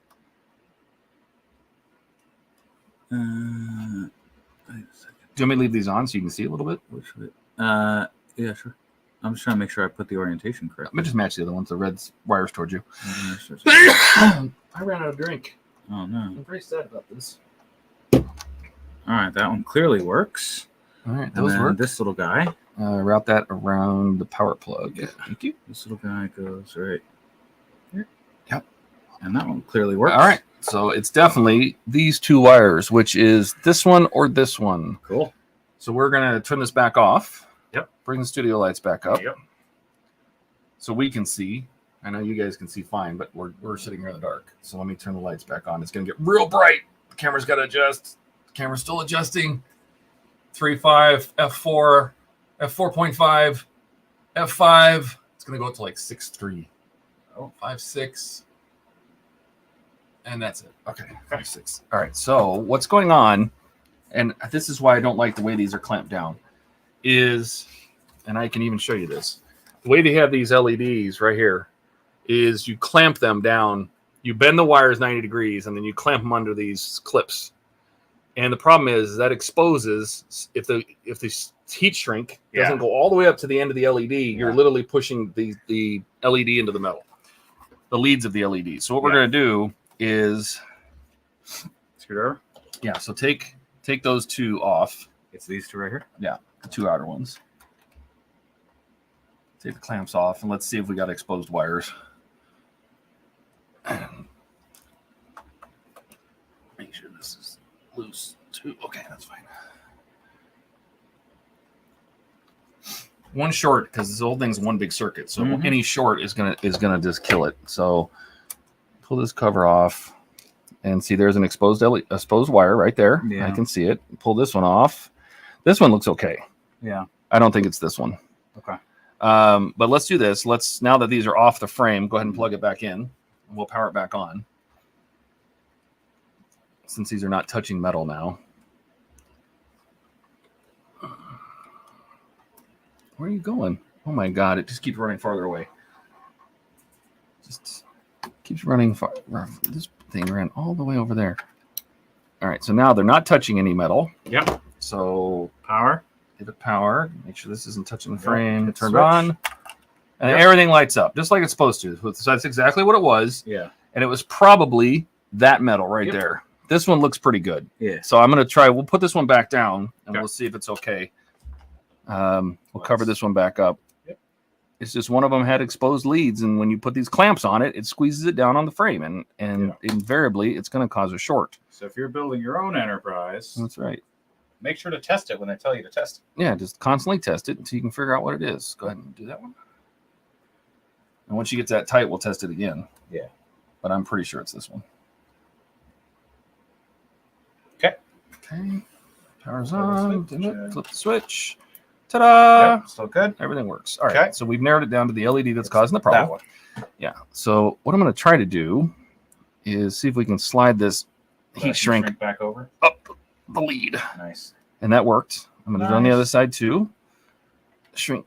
B: Wait a second.
H: Do you want me to leave these on so you can see a little bit?
B: Which way? Yeah, sure. I'm just trying to make sure I put the orientation correct.
H: Let me just match the other ones. The red wires towards you.
B: Oh
H: I ran out of drink.
B: no.
H: I'm very sad about this.
B: All right, that one clearly works.
H: All right,
B: And
H: those
B: then
H: work.
B: this little guy.
H: Route that around the power plug.
B: Yeah.
H: Thank you.
B: This little guy goes right here.
H: Yep.
B: And that one clearly works.
H: All right. So it's definitely these two wires, which is this one or this one.
B: Cool.
H: So we're going to turn this back off.
B: Yep.
H: Bring the studio lights back up.
B: Yep.
H: So we can see. I know you guys can see fine, but we're sitting here in the dark. So let me turn the lights back on. It's going to get real bright. The camera's got to adjust. The camera's still adjusting. 3.5, f4, f4.5, f5. It's going to go up to like 6.3. Oh, 5.6. And that's it. Okay, 5.6. All right, so what's going on, and this is why I don't like the way these are clamped down, is, and I can even show you this, the way they have these LEDs right here is you clamp them down, you bend the wires 90 degrees, and then you clamp them under these clips. And the problem is that exposes, if the heat shrink doesn't go all the way up to the end of the LED, you're literally pushing the LED into the metal, the leads of the LED. So what we're going to do is,
B: Screwdriver.
H: yeah, so take those two off.
B: It's these two right here.
H: Yeah, the two outer ones. Take the clamps off, and let's see if we got exposed wires. Make sure this is loose too. Okay, that's fine. One short, because this whole thing's one big circuit, so any short is gonna just kill it. So pull this cover off, and see there's an exposed wire right there.
B: Yeah.
H: I can see it. Pull this one off. This one looks okay.
B: Yeah.
H: I don't think it's this one.
B: Okay.
H: But let's do this. Let's, now that these are off the frame, go ahead and plug it back in. We'll power it back on. Since these are not touching metal now. Where are you going? Oh my God, it just keeps running farther away. Just keeps running far. This thing ran all the way over there. All right, so now they're not touching any metal.
B: Yep.
H: So
B: Power.
H: give it power. Make sure this isn't touching the frame.
B: Hit
H: Turned
B: switch.
H: on. And everything lights up, just like it's supposed to. So that's exactly what it was.
B: Yeah.
H: And it was probably that metal right there. This one looks pretty good.
B: Yeah.
H: So I'm going to try. We'll put this one back down, and
B: Okay.
H: we'll see if it's okay. We'll cover this one back up.
B: Yep.
H: It's just one of them had exposed leads, and when you put these clamps on it, it squeezes it down on the frame, and invariably, it's going to cause a short.
B: So if you're building your own enterprise,
H: That's right.
B: make sure to test it when they tell you to test it.
H: Yeah, just constantly test it until you can figure out what it is. Go ahead and do that one. And once you get that tight, we'll test it again.
B: Yeah.
H: But I'm pretty sure it's this one.
B: Okay.
H: Okay. Power's
B: Flip the
H: on.
B: switch.
H: Dim it. Flip the switch. Ta-da!
B: Yep, still good.
H: Everything works. All right.
B: Okay.
H: So we've narrowed it down to the LED that's causing the problem.
B: That one.
H: Yeah. So what I'm going to try to do is see if we can slide this heat shrink
B: back over.
H: up the lead.
B: Nice.
H: And that worked. I'm going to do it on the
B: Nice.
H: other side too.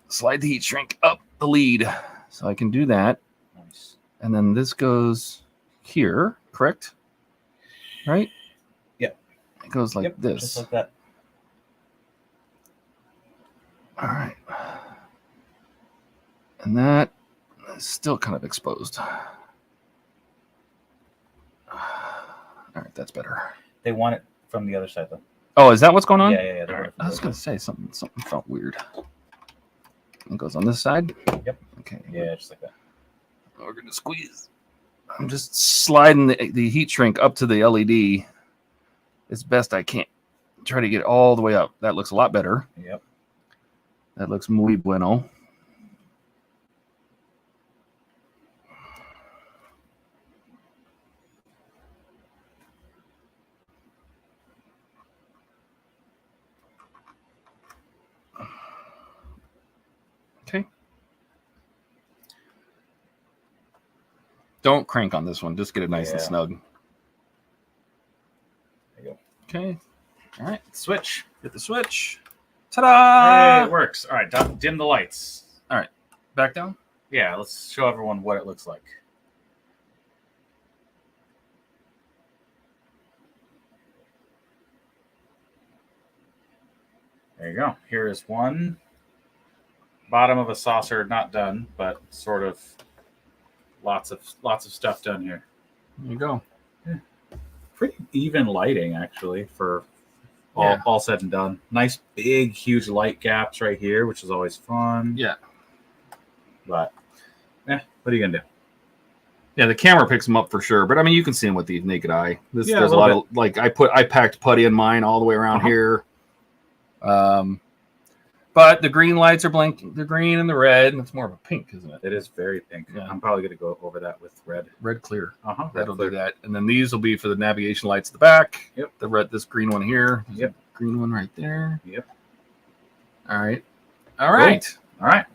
H: Slide the heat shrink up the lead. So I can do that.
B: Nice.
H: And then this goes here, correct? Right?
B: Yep.
H: It goes like this.
B: Just like that.
H: All right. And that is still kind of exposed. All right, that's better.
B: They want it from the other side though.
H: Oh, is that what's going on?
B: Yeah.
H: All right. I was going to say something felt weird. It goes on this side?
B: Yep.
H: Okay.
B: Yeah, just like that.
H: We're going to squeeze. I'm just sliding the heat shrink up to the LED as best I can. Try to get it all the way up. That looks a lot better.
B: Yep.
H: That looks muy bueno. Okay. Don't crank on this one. Just get it nice and snug.
B: There you go.
H: Okay. All right.
B: Switch.
H: Hit the switch. Ta-da!
B: Hey, it works. All right, dim the lights.
H: All right. Back down.
B: Yeah, let's show everyone what it looks like. There you go. Here is one bottom of a saucer, not done, but sort of lots of stuff done here.
H: There you go.
B: Pretty even lighting actually for all said and done. Nice big huge light gaps right here, which is always fun.
H: Yeah.
B: But what are you gonna do?
H: Yeah, the camera picks them up for sure, but I mean, you can see them with the naked eye. There's a
B: little
H: lot of like I packed putty in mine all the way around here. But the green lights are blinking. The green and the red, and it's more of a pink, isn't it?
B: It is very pink.
H: Yeah.
B: I'm probably gonna go over that with red.
H: Red clear.
B: That'll
H: do that. And then these will be for the navigation lights at the back.
B: Yep.
H: The red, this green one here.
B: Yep.
H: Green one right there.
B: Yep.
H: All right. All right.
B: All right.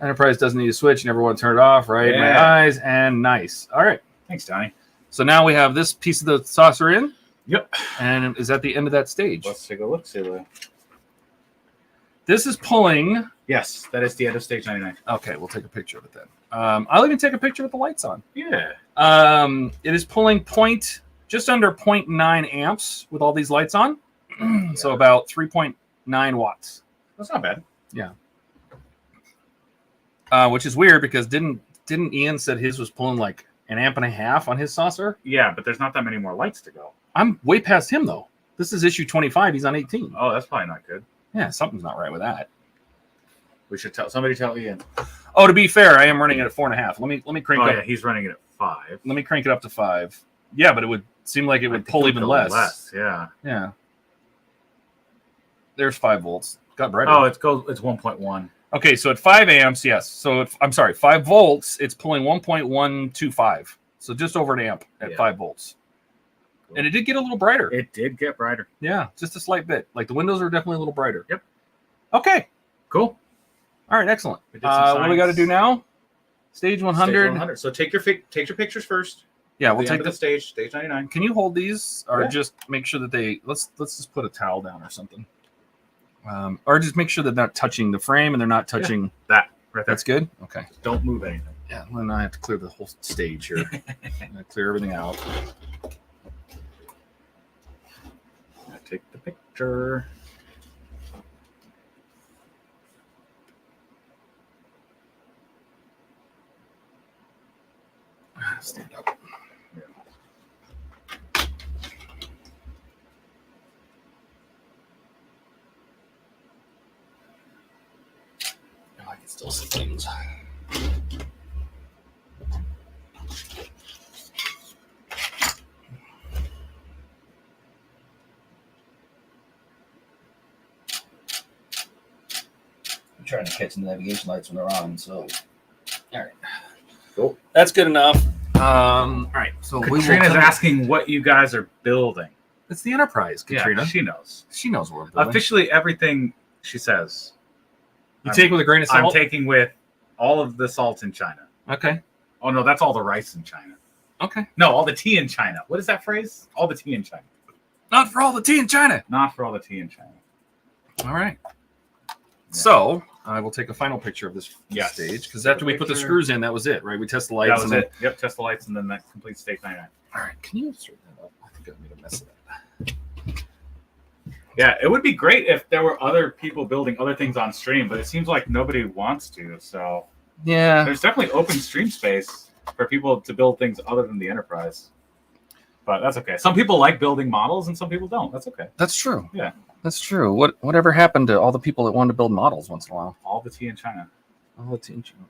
H: Enterprise doesn't need a switch. You never want to turn it off, right?
B: Yeah.
H: My eyes and nice. All right.
B: Thanks, Donnie.
H: So now we have this piece of the saucer in.
B: Yep.
H: And is at the end of that stage.
B: Let's take a look. See.
H: This is pulling.
B: Yes, that is the end of stage 99.
H: Okay, we'll take a picture of it then. I'll even take a picture with the lights on.
B: Yeah.
H: It is pulling just under 0.9 amps with all these lights on. So about 3.9 watts.
B: That's not bad.
H: Yeah. Which is weird because didn't Ian said his was pulling like an amp and a half on his saucer?
B: Yeah, but there's not that many more lights to go.
H: I'm way past him though. This is issue 25. He's on 18.
B: Oh, that's probably not good.
H: Yeah, something's not right with that.
B: We should somebody tell Ian.
H: Oh, to be fair, I am running it at 4.5. Let me crank
B: Oh
H: up.
B: yeah, he's running it at 5.
H: Let me crank it up to 5. Yeah, but it would seem like it would pull even less.
B: Yeah.
H: Yeah. There's 5 volts. Got brighter.
B: Oh, it's 1.1.
H: Okay, so at 5 amps, yes. So I'm sorry, 5 volts, it's pulling 1.125. So just over an amp at 5 volts. Cool. And it did get a little brighter.
B: It did get brighter.
H: Yeah, just a slight bit. Like the windows are definitely a little brighter.
B: Yep.
H: Okay.
B: Cool.
H: All right, excellent.
B: We did some
H: what do we got to do now? Stage 100.
B: Stage 100. So take your pictures first.
H: Yeah, we'll
B: the
H: take
B: end of the stage 99.
H: Can you hold these, or
B: Yeah.
H: just make sure that they? Let's just put a towel down or something, or just make sure that they're not touching the frame and they're not touching
B: that right there.
H: That's good. Okay.
B: Don't move anything.
H: Yeah. Well, then I have to clear the whole stage here. I'm gonna clear everything out.
B: Take the picture.
H: Stand up. I can still see things. I'm trying to catch the navigation lights when they're on, so all right.
B: Cool.
H: That's good enough. All right. So
B: Katrina's asking what you guys are building.
H: It's the Enterprise, Katrina.
B: Yeah, she knows.
H: She knows what we're building.
B: Officially, everything she says.
H: You take with a grain of salt?
B: I'm taking with all of the salt in China.
H: Okay.
B: Oh, no, that's all the rice in China.
H: Okay.
B: No, all the tea in China. What is that phrase? All the tea in China.
H: Not for all the tea in China.
B: Not for all the tea in China.
H: All right. Yeah. So I will take a final picture of this stage because after we put the screws in, that was it, right? We test the lights.
B: That was it. Yep, test the lights, and then that complete stage 99.
H: All right. Can you straighten that up? I think I made a mess of that.
B: Yeah, it would be great if there were other people building other things on stream, but it seems like nobody wants to. So
H: yeah,
B: there's definitely open stream space for people to build things other than the Enterprise. But that's okay. Some people like building models, and some people don't. That's okay.
H: That's true.
B: Yeah,
H: that's true. Whatever happened to all the people that wanted to build models once in a while?
B: All the tea in China.
H: All the tea in China.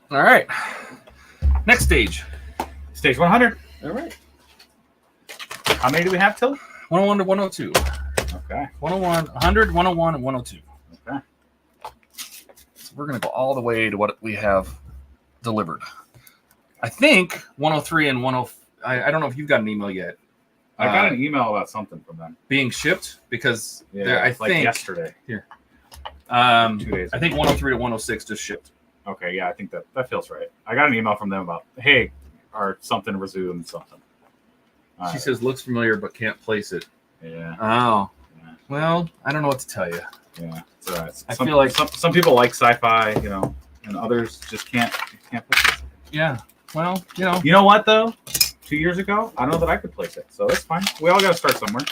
H: All right. Next stage.
B: Stage 100.
H: All right.
B: How many do we have till?
H: 101 to 102.
B: Okay.
H: 101, 100, 101, and 102.
B: Okay.
H: So we're going to go all the way to what we have delivered. I think 103 and 10. I don't know if you've got an email yet.
B: I got an email about something from them
H: being shipped because
B: I think yesterday.
H: Here.
B: 2 days.
H: I think 103 to 106 just shipped.
B: Okay, yeah, I think that feels right. I got an email from them about, hey, or something resumed something.
H: She says looks familiar but can't place it.
B: Yeah.
H: Oh.
B: Yeah.
H: Well, I don't know what to tell you.
B: Yeah, it's all right.
H: I feel like
B: some people like sci-fi, and others just can't place it.
H: Yeah. Well,
B: You know what though? 2 years ago, I don't know that I could place it, so it's fine. We all got to start somewhere.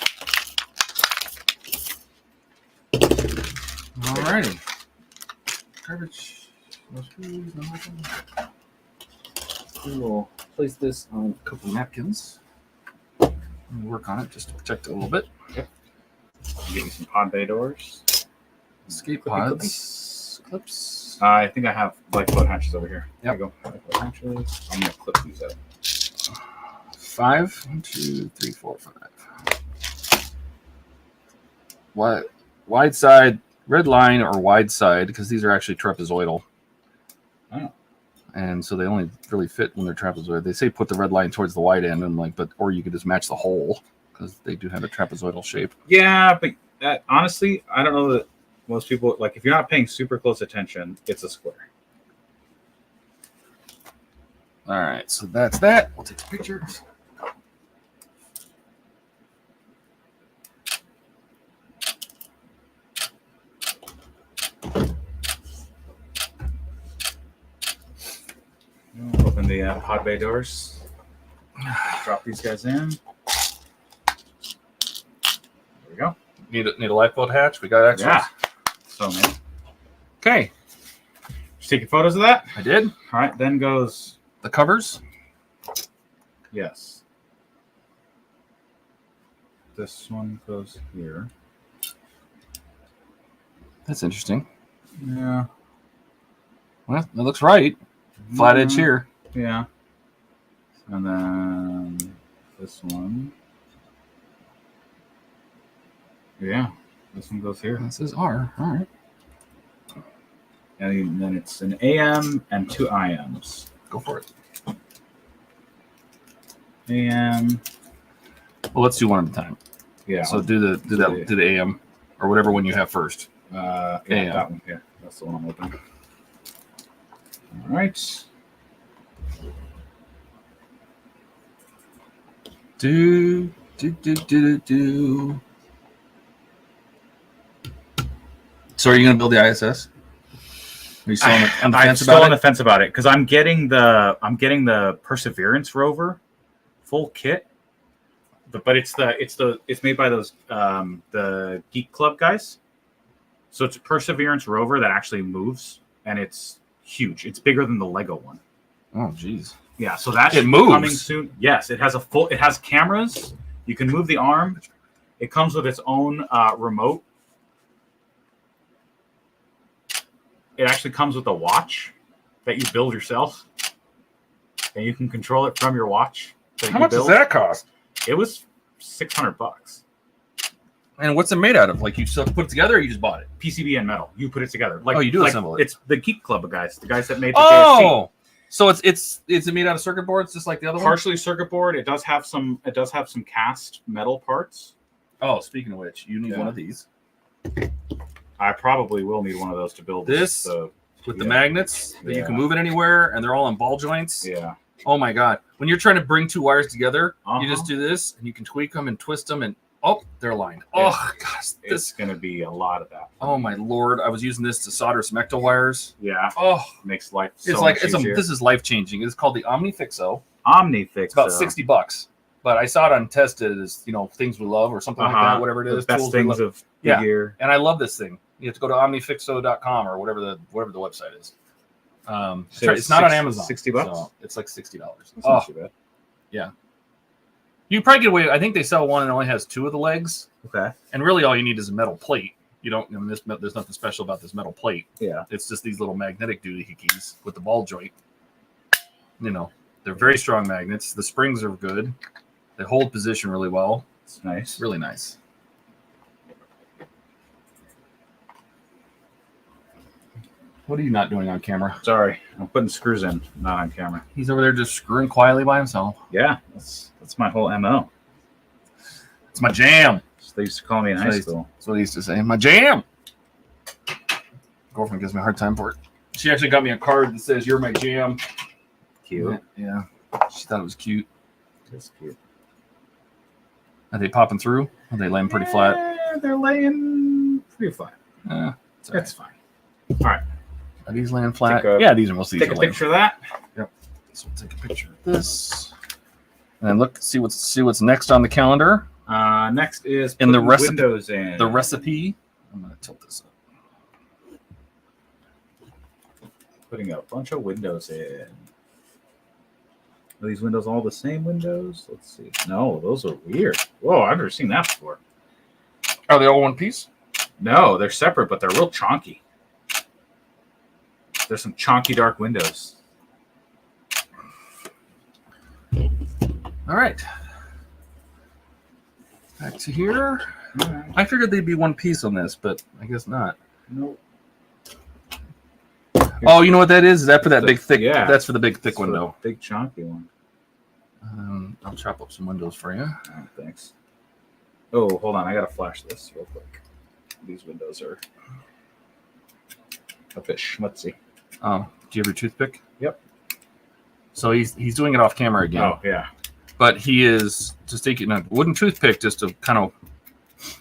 H: Alrighty. Garbage. We will place this on a couple napkins. Work on it just to protect it a little bit.
B: Give me some pod bay doors.
H: Escape
B: Clippy,
H: pods. Clips.
B: I think I have lifeboat hatches over here.
H: Yep.
B: There you go. Lifeboat hatches. I'm gonna clip these out.
H: 5. 1, 2, 3, 4, 5. What? Wide side, red line, or wide side, because these are actually trapezoidal.
B: Oh.
H: And so they only really fit when they're trapezoidal. They say put the red line towards the wide end, and or you could just match the hole because they do have a trapezoidal shape.
B: Yeah, but honestly, I don't know that most people if you're not paying super close attention, it's a square.
H: All right, so that's that. We'll take some pictures.
B: Open the pod bay doors. Drop these guys in. There we go.
H: Need a lifeboat hatch? We got extras.
B: Yeah. So man. Okay. Did you take your photos of that?
H: I did.
B: All right. Then goes
H: the covers.
B: Yes. This one goes here.
H: That's interesting.
B: Yeah.
H: Well, that looks right. Flat edge here.
B: Yeah. And then this one. Yeah. This one goes here.
H: This is R. All right.
B: And then it's an AM and 2 IMs.
H: Go for it.
B: AM.
H: Well, let's do one at a time.
B: Yeah.
H: So do the AM or whatever one you have first.
B: Yeah,
H: AM.
B: that one here. That's the one I'm opening. All right.
H: Do. So are you going to build the ISS? Are you still on the fence about it?
B: I'm still on the fence about it because I'm getting the Perseverance rover full kit, but it's made by those the Geek Club guys. So it's a Perseverance rover that actually moves, and it's huge. It's bigger than the Lego one.
H: Oh, geez.
B: Yeah, so that
H: It
B: should be
H: moves.
B: coming soon. Yes, it has cameras. You can move the arm. It comes with its own remote. It actually comes with a watch that you build yourself, and you can control it from your watch.
H: How much does that cost?
B: It was $600.
H: And what's it made out of? Like you still put it together, or you just bought it?
B: PCB and metal. You put it together.
H: Oh, you do assemble it.
B: It's the Geek Club guys, the guys that made the
H: Oh, so it's made out of circuit boards, just like the other one.
B: partially circuit board. It does have some cast metal parts.
H: Oh, speaking of which, you need
B: Yeah.
H: one of these
B: I probably will need one of those to build
H: This? with the magnets that you can
B: Yeah.
H: move it anywhere, and they're all on ball joints.
B: Yeah.
H: Oh my god! When you're trying to bring two wires together, you
B: Uh-huh.
H: just do this, and you can tweak them and twist them, and they're aligned.
B: Yeah.
H: Oh gosh,
B: It's
H: this.
B: going to be a lot of that.
H: Oh my lord! I was using this to solder some ecto wires.
B: Yeah.
H: Oh,
B: Makes life
H: it's
B: so
H: like
B: much easier.
H: this is life changing. It's called the OmniFixo.
B: OmniFix.
H: It's about $60, but I saw it untested as things we love or something like that, whatever it
B: The
H: is.
B: best
H: tools we
B: things
H: love.
B: of
H: Yeah.
B: figure.
H: And I love this thing. You have to go to omnifixo.com or whatever the website is.
B: So
H: It's not on Amazon.
B: $60?
H: So it's like $60.
B: That's not
H: Oh,
B: too bad.
H: you probably get away. I think they sell one and it only has 2 of the legs.
B: Okay.
H: And really, all you need is a metal plate. You don't. There's nothing special about this metal plate.
B: Yeah.
H: It's just these little magnetic doohickeys with the ball joint. They're very strong magnets. The springs are good. They hold position really well.
B: It's nice.
H: It's really nice. What are you not doing on camera?
B: Sorry, I'm putting screws in, not on camera.
H: He's over there just screwing quietly by himself.
B: Yeah, that's my whole MO.
H: It's my jam.
B: So they used to call me in high school.
H: That's what he used to say. My jam. Girlfriend gives me a hard time for it. She actually got me a card that says "You're my jam."
B: Cute.
H: Yeah. She thought it was cute.
B: It's cute.
H: Are they popping through? Are they laying pretty flat?
B: They're laying pretty flat.
H: It's all
B: That's fine. All right.
H: Are these laying flat?
B: Take a-
H: Yeah, these are mostly
B: Take a picture of that.
H: Yep. So we'll take a picture of this, and then look, see what's next on the calendar.
B: Next is
H: In the
B: putting
H: recipe-
B: windows in.
H: The recipe. I'm gonna tilt this up.
B: Putting a bunch of windows in. Are these windows all the same windows? Let's see. No, those are weird. Whoa, I've never seen that before.
H: Are they all one piece?
B: No, they're separate, but they're real chonky. There's some chonky dark windows.
H: All right. Back to here.
B: All right.
H: I figured they'd be one piece on this, but I guess not.
B: Nope.
H: Oh, you know what that is? Is that for that
B: The-
H: big thick?
B: yeah.
H: That's for the big thick
B: It's for the
H: window.
B: Big chonky one.
H: I'll chop up some windows for you.
B: Oh, thanks. Oh, hold on. I gotta flash this real quick. These windows are a bit schmutzy.
H: Oh, do you have your toothpick?
B: Yep.
H: So he's doing it off camera again.
B: Oh, yeah.
H: But he is just taking a wooden toothpick just to kind of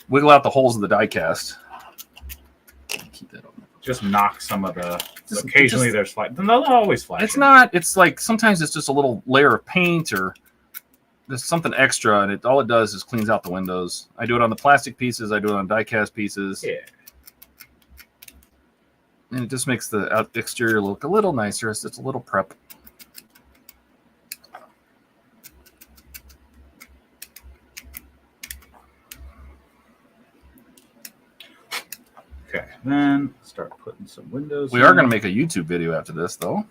H: wiggle out the holes of the die cast. Keep that on.
B: Just knock some of the.
H: Just-
B: Occasionally there's flash. They'll always flash.
H: It's not. It's like sometimes it's just a little layer of paint or there's something extra, and all it does is cleans out the windows. I do it on the plastic pieces. I do it on die cast pieces.
B: Yeah.
H: And it just makes the exterior look a little nicer. It's just a little prep.
B: Okay. Then start putting some windows.
H: We are going to make a YouTube video after this, though.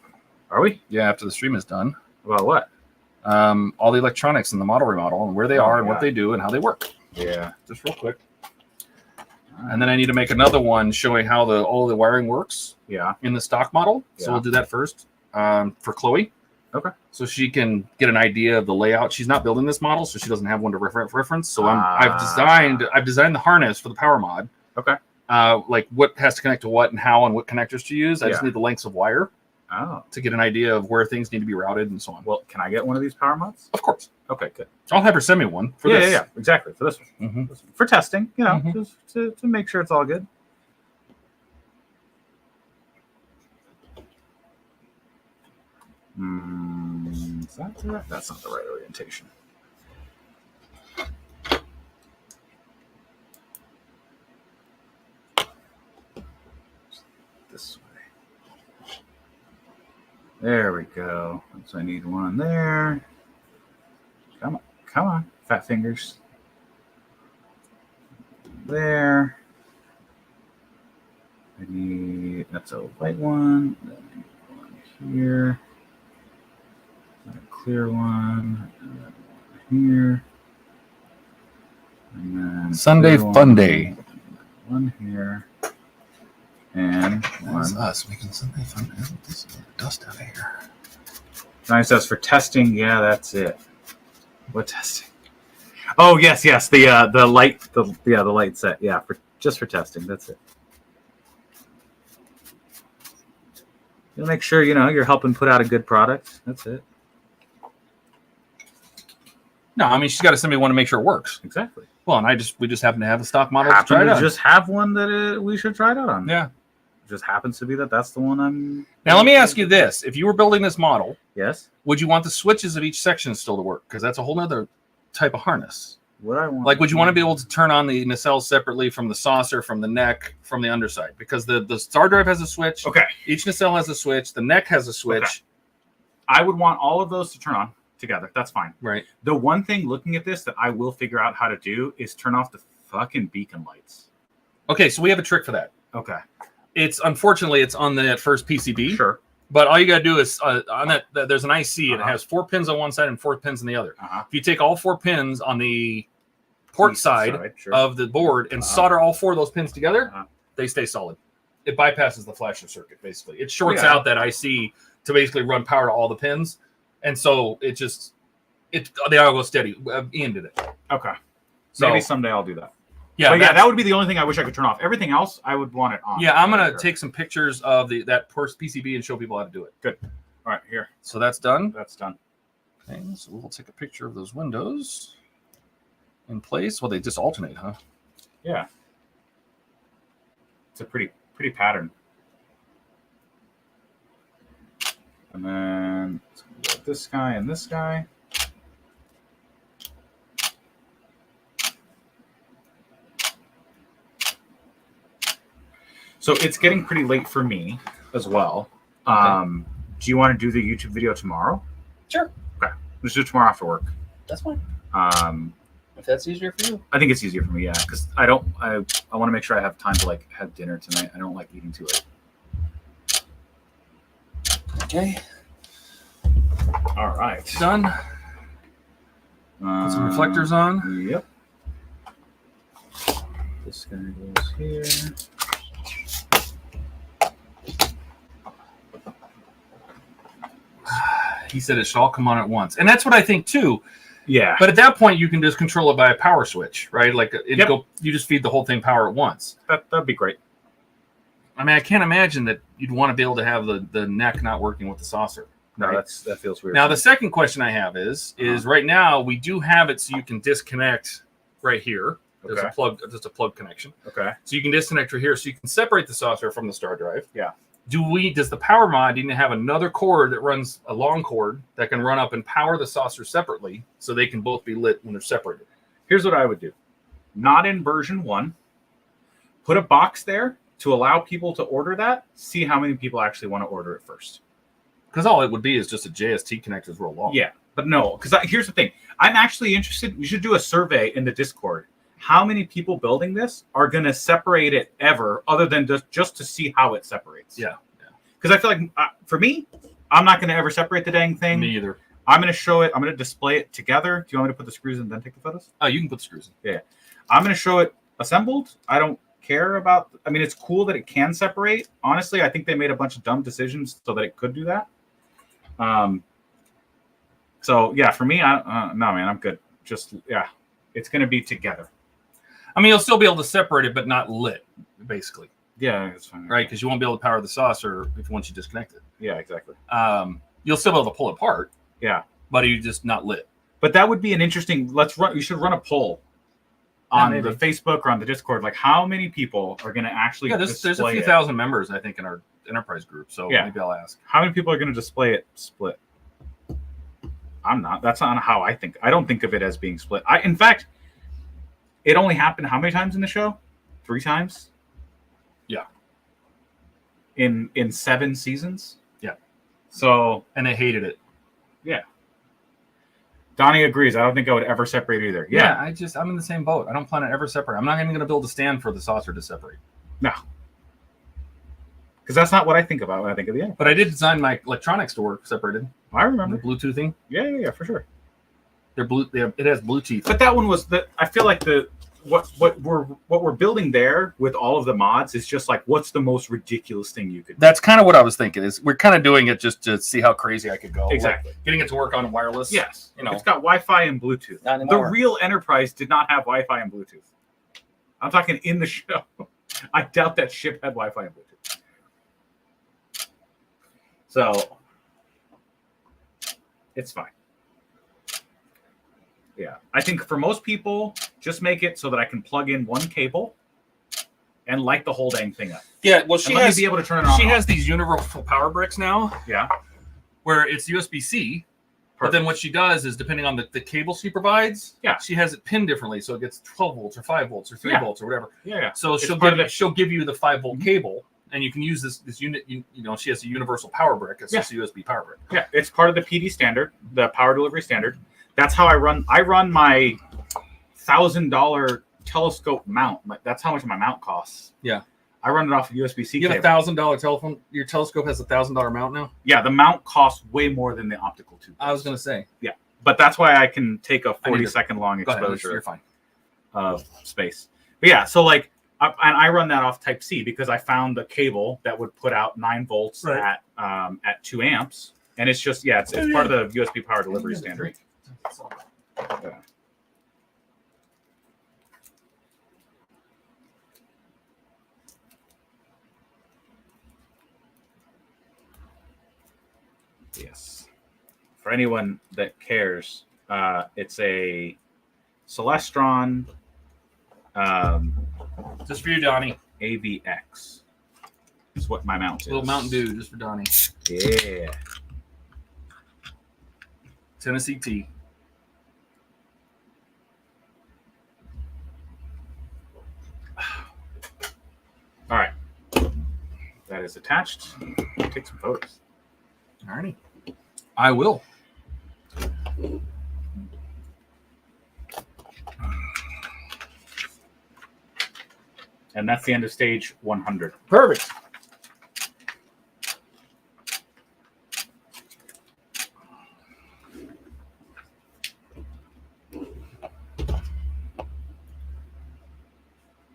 B: Are we?
H: Yeah, after the stream is done.
B: About what?
H: All the electronics in the model remodel and where they are and what
B: God.
H: they do and how they work.
B: Yeah.
H: Just real quick. And then I need to make another one showing how all the wiring works
B: Yeah.
H: in the stock model. So
B: Yeah.
H: we'll do that first for Chloe.
B: Okay.
H: So she can get an idea of the layout. She's not building this model, so she doesn't have one to reference. So I've designed the harness for the power mod.
B: Okay.
H: Like what has to connect to what and how and what connectors to use. I just
B: Yeah.
H: need the lengths of wire
B: Oh.
H: to get an idea of where things need to be routed and so on.
B: Well, can I get one of these power mods?
H: Of course.
B: Okay, good.
H: I'll have her send me one for
B: yeah,
H: this.
B: yeah, exactly. For this one.
H: Mhm.
B: For testing, you know,
H: Mhm.
B: just to make sure it's all good. Is that the right? That's not the right orientation. This way. There we go. So I need one there. Come on, fat fingers. There. I need, that's a white one. Then I need one here. A clear one. And then one here. And then
H: Sunday
B: clear
H: fun
B: one,
H: day.
B: One here. And one.
H: us making Sunday fun day. This dust out of here.
B: Nice. That's for testing. Yeah, that's it. What testing? Oh yes. The light. The light set. Yeah, just for testing. That's it. You'll make sure you're helping put out a good product. That's it.
H: No, I mean she's got to send me one to make sure it works.
B: Exactly.
H: Well, and we just happen to have the stock model to
B: Happen
H: try it
B: to
H: out.
B: just have one that we should try it out on.
H: Yeah.
B: It just happens to be that's the one I'm.
H: Now let me ask you this: if you were building this model,
B: Yes.
H: would you want the switches of each section still to work? Because that's a whole other type of harness.
B: What I want.
H: Like, would you want to be able to turn on the nacelles separately from the saucer, from the neck, from the underside? Because the star drive has a switch.
B: Okay.
H: Each nacelle has a switch. The neck has a switch.
B: Okay. I would want all of those to turn on together. That's fine.
H: Right.
B: The one thing looking at this that I will figure out how to do is turn off the fucking beacon lights.
H: Okay, so we have a trick for that.
B: Okay.
H: It's unfortunately it's on that first PCB.
B: Sure.
H: But all you got to do is on that there's an IC and it
B: Uh-huh.
H: has 4 pins on one side and 4 pins on the other.
B: Uh-huh.
H: If you take all 4 pins on the port
B: East
H: side
B: sure.
H: of the board and
B: Uh-huh.
H: solder all 4 of those pins together,
B: Uh-huh.
H: they stay solid. It bypasses the flasher circuit basically. It shorts
B: Yeah.
H: out that IC to basically run power to all the pins, and so they all go steady. Ian did it.
B: Okay.
H: So
B: Maybe someday I'll do that.
H: yeah,
B: But yeah,
H: that's-
B: that would be the only thing I wish I could turn off. Everything else, I would want it on.
H: yeah. I'm gonna
B: Sure.
H: take some pictures of that first PCB and show people how to do it.
B: Good. All right, here.
H: So that's done.
B: That's done.
H: Okay, so we'll take a picture of those windows in place. Well, they just alternate, huh?
B: Yeah. It's a pretty pattern. And then let's go put this guy and this guy. So it's getting pretty late for me as well.
E: Okay.
B: Do you want to do the YouTube video tomorrow?
E: Sure.
B: Okay. Let's do it tomorrow after work.
E: That's fine.
B: Um,
E: If that's easier for you.
B: I think it's easier for me, yeah, because I want to make sure I have time to like have dinner tonight. I don't like eating too late.
E: Okay.
B: All right.
H: Done. Put some reflectors on.
B: Yep. This guy goes here.
H: He said it should all come on at once, and that's what I think too.
B: Yeah.
H: But at that point, you can just control it by a power switch, right? Like you just feed the whole thing power at once.
B: That'd be great.
H: I mean, I can't imagine that you'd want to be able to have the neck not working with the saucer.
B: No,
H: right?
B: that feels weird.
H: Now, the second question I have is right now we do have it so you can disconnect right here. There's
B: Okay.
H: a plug, just a plug connection.
B: Okay.
H: So you can disconnect right here, so you can separate the saucer from the star drive.
B: Yeah.
H: Does the power mod need to have another cord that runs a long cord that can run up and power the saucer separately, so they can both be lit when they're separated?
B: Here's what I would do. Not in version 1. Put a box there to allow people to order that. See how many people actually want to order it first.
H: Because all it would be is just a JST connectors roll long.
B: Yeah, but no, because here's the thing. I'm actually interested. You should do a survey in the Discord. How many people building this are going to separate it ever, other than just to see how it separates?
H: Yeah.
B: Because I feel like, for me, I'm not going to ever separate the dang thing.
H: Me either.
B: I'm going to show it. I'm going to display it together. Do you want me to put the screws in and then take the photos?
H: Oh, you can put the screws in.
B: Yeah. I'm going to show it assembled. I don't care about. I mean, it's cool that it can separate. Honestly, I think they made a bunch of dumb decisions so that it could do that. So yeah, for me, no man, I'm good. Just it's going to be together.
H: I mean, you'll still be able to separate it, but not lit, basically.
B: Yeah, it's fine.
H: Right? Because you won't be able to power the saucer once you disconnect it.
B: Yeah, exactly.
H: You'll still be able to pull it apart.
B: Yeah,
H: but you're just not lit.
B: But that would be an interesting. You should run a poll on the Facebook or on the Discord. Like, how many people are going to actually?
H: Yeah, there's a few thousand members, I think, in our enterprise group. So maybe I'll ask.
B: How many people are going to display it split? I'm not. That's not how I think. I don't think of it as being split. In fact, it only happened how many times in the show? 3 times.
H: Yeah.
B: In 7 seasons.
H: Yeah.
B: So
H: and they hated it.
B: Yeah. Donnie agrees. I don't think I would ever separate either. Yeah.
H: I'm in the same boat. I don't plan to ever separate. I'm not even going to build a stand for the saucer to separate.
B: No. Because that's not what I think about when I think of the end.
H: But I did design my electronics to work separated.
B: I remember.
H: The Bluetoothing.
B: Yeah, for sure.
H: It has Bluetooth.
B: But that one was I feel like what we're building there with all of the mods is just like, what's the most ridiculous thing you could do?
H: That's kind of what I was thinking. Is we're kind of doing it just to see how crazy I could go.
B: Exactly.
H: Like getting it to work on wireless.
B: Yes.
H: You know,
B: it's got Wi-Fi and Bluetooth.
E: Not
B: The
E: anymore.
B: real Enterprise did not have Wi-Fi and Bluetooth. I'm talking in the show. I doubt that ship had Wi-Fi and Bluetooth. So it's fine. Yeah, I think for most people, just make it so that I can plug in one cable and light the whole dang thing up.
H: Yeah, well, she has
B: be able to turn it on.
H: She has these universal power bricks now.
B: Yeah,
H: where it's USB-C. But then what she does is, depending on the cable she provides, she has it pinned differently, so it gets 12 volts or 5 volts or 3 volts or whatever.
B: Yeah.
H: So
B: It's
H: she'll give you the 5 volt cable, and you can use this unit. You know, she has a universal power brick. It's just a USB power brick.
B: Yeah, it's part of the PD standard, the power delivery standard. That's how I run. I run my $1,000 telescope mount. That's how much my mount costs.
H: Yeah,
B: I run it off of USB-C.
H: You have $1,000 telephone. Your telescope has $1,000 mount now.
B: Yeah, the mount costs way more than the optical tube.
H: I was going to say.
B: Yeah, but that's why I can take a 40-second long exposure.
H: You're fine.
B: Of space. But yeah, so like, and I run that off Type C because I found the cable that would put out 9 volts at 2 amps, and it's just it's part of the USB power delivery standard. Yeah. Yes. For anyone that cares, it's a Celestron.
H: Just for you, Donnie.
B: AVX is what my mount is.
H: Little Mountain Dew, just for Donnie.
B: Yeah.
H: Tennessee tea.
B: All right. That is attached. Take some photos.
H: All righty. I will.
B: And that's the end of stage 100.
H: Perfect.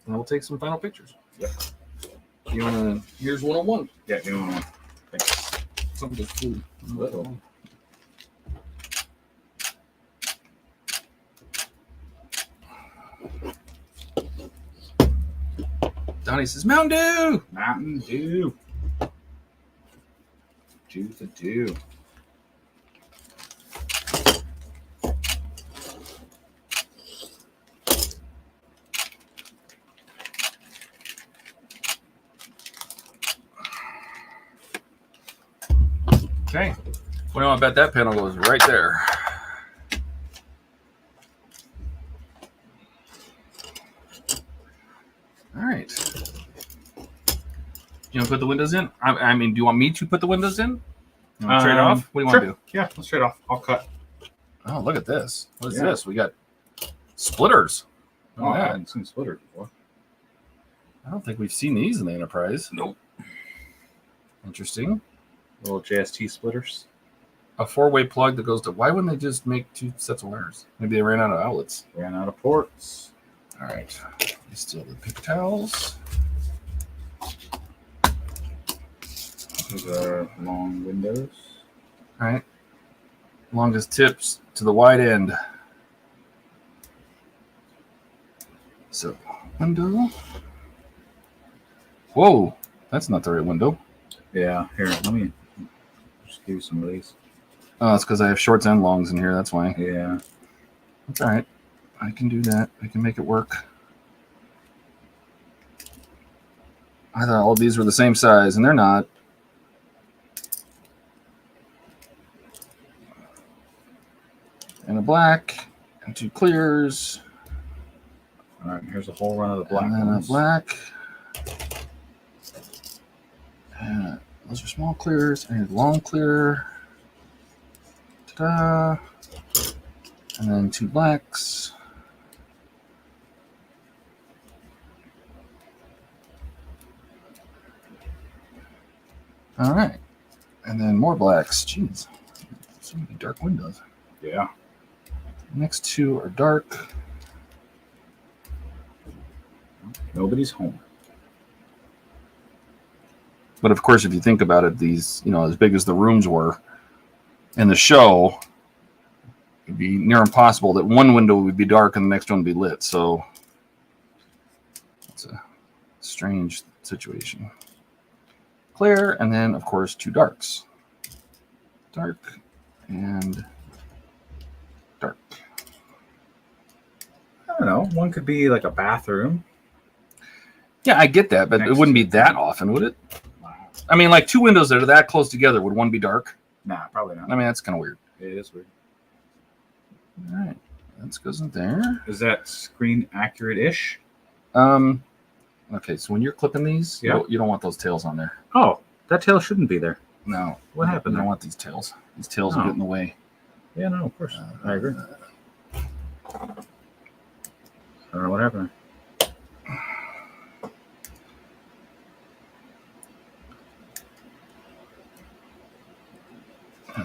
H: And we'll take some final pictures.
B: Yep.
H: You wanna? Here's 101.
B: Yeah, give me one. Thanks.
H: Something to food. Donnie says Mountain Dew.
B: Mountain Dew. Dew the dew.
H: Okay. Well, I bet that panel goes right there. All right. You want to put the windows in? I mean, do you want me to put the windows in? You want to trade off? What do you want to do?
B: Yeah, let's trade off. I'll cut.
H: Oh, look at this. What is
B: Yeah.
H: this? We got splitters.
B: Oh,
H: Look at
B: I
H: that.
B: haven't seen splitters before.
H: I don't think we've seen these in the Enterprise.
B: Nope.
H: Interesting.
B: Little JST splitters.
H: A 4-way plug that goes to. Why wouldn't they just make 2 sets of wires? Maybe they ran out of outlets.
B: Ran out of ports.
H: All right. We still have the paper towels.
B: These are long windows.
H: All right. Longest tips to the wide end. So, window. Whoa, that's not the right window.
B: Yeah, here, let me just give you some of these.
H: Oh, it's because I have shorts and longs in here. That's why.
B: Yeah.
H: That's all right. I can do that. I can make it work. I thought all of these were the same size, and they're not. And a black, and 2 clears,
B: All right, here's a whole run of the black
H: and then
B: ones.
H: a black. And those are small clears. I need a long clear. Ta-da. And then 2 blacks. All right. And then more blacks. Jeez. So many dark windows.
B: Yeah.
H: Next 2 are dark.
B: Nobody's home.
H: But of course, if you think about it, these, as big as the rooms were in the show, it'd be near impossible that one window would be dark and the next one would be lit. So it's a strange situation. Clear, and then of course 2 darks. Dark and dark.
B: I don't know. One could be like a bathroom.
H: Yeah, I get that, but it wouldn't be that often, would it? I mean, like 2 windows that are that close together, would one be dark?
B: Nah, probably not.
H: I mean, that's kind of weird.
B: It is weird.
H: All right, that goes in there.
B: Is that screen accurate-ish?
H: Okay, so when you're clipping these,
B: Yeah.
H: you don't want those tails on there.
B: Oh, that tail shouldn't be there.
H: No.
B: What happened
H: You don't
B: there?
H: want these tails. These tails will
B: Oh.
H: get in the way.
B: Yeah, no, of course. I agree. I don't know what happened there.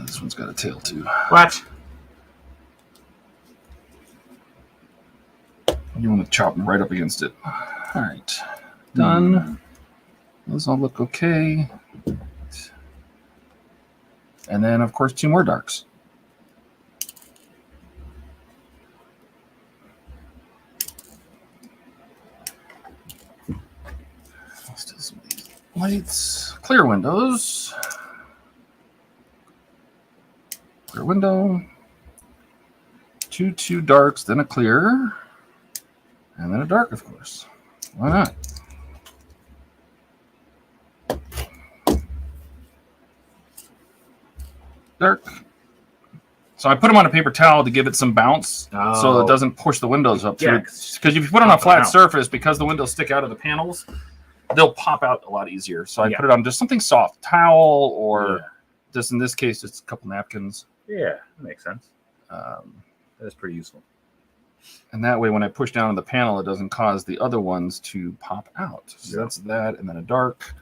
H: This one's got a tail too.
B: What?
H: You want to chop them right up against it. All right, done. Those all look okay. And then, of course, 2 more darks. Let's do some of these lights. Clear windows. Clear window. 2 darks, then a clear. And then a dark, of course. Why not? Dark. So I put them on a paper towel to give it some bounce, so it doesn't push the windows up.
B: Yeah,
H: because if you put it on a flat
B: out.
H: surface, because the windows stick out of the panels, they'll pop out a lot easier. So I put it on just something soft, towel, or just in this case, just a couple napkins.
B: Yeah, that makes sense. That is pretty useful.
H: And that way, when I push down on the panel, it doesn't cause the other ones to pop out. So that's that, and then a dark.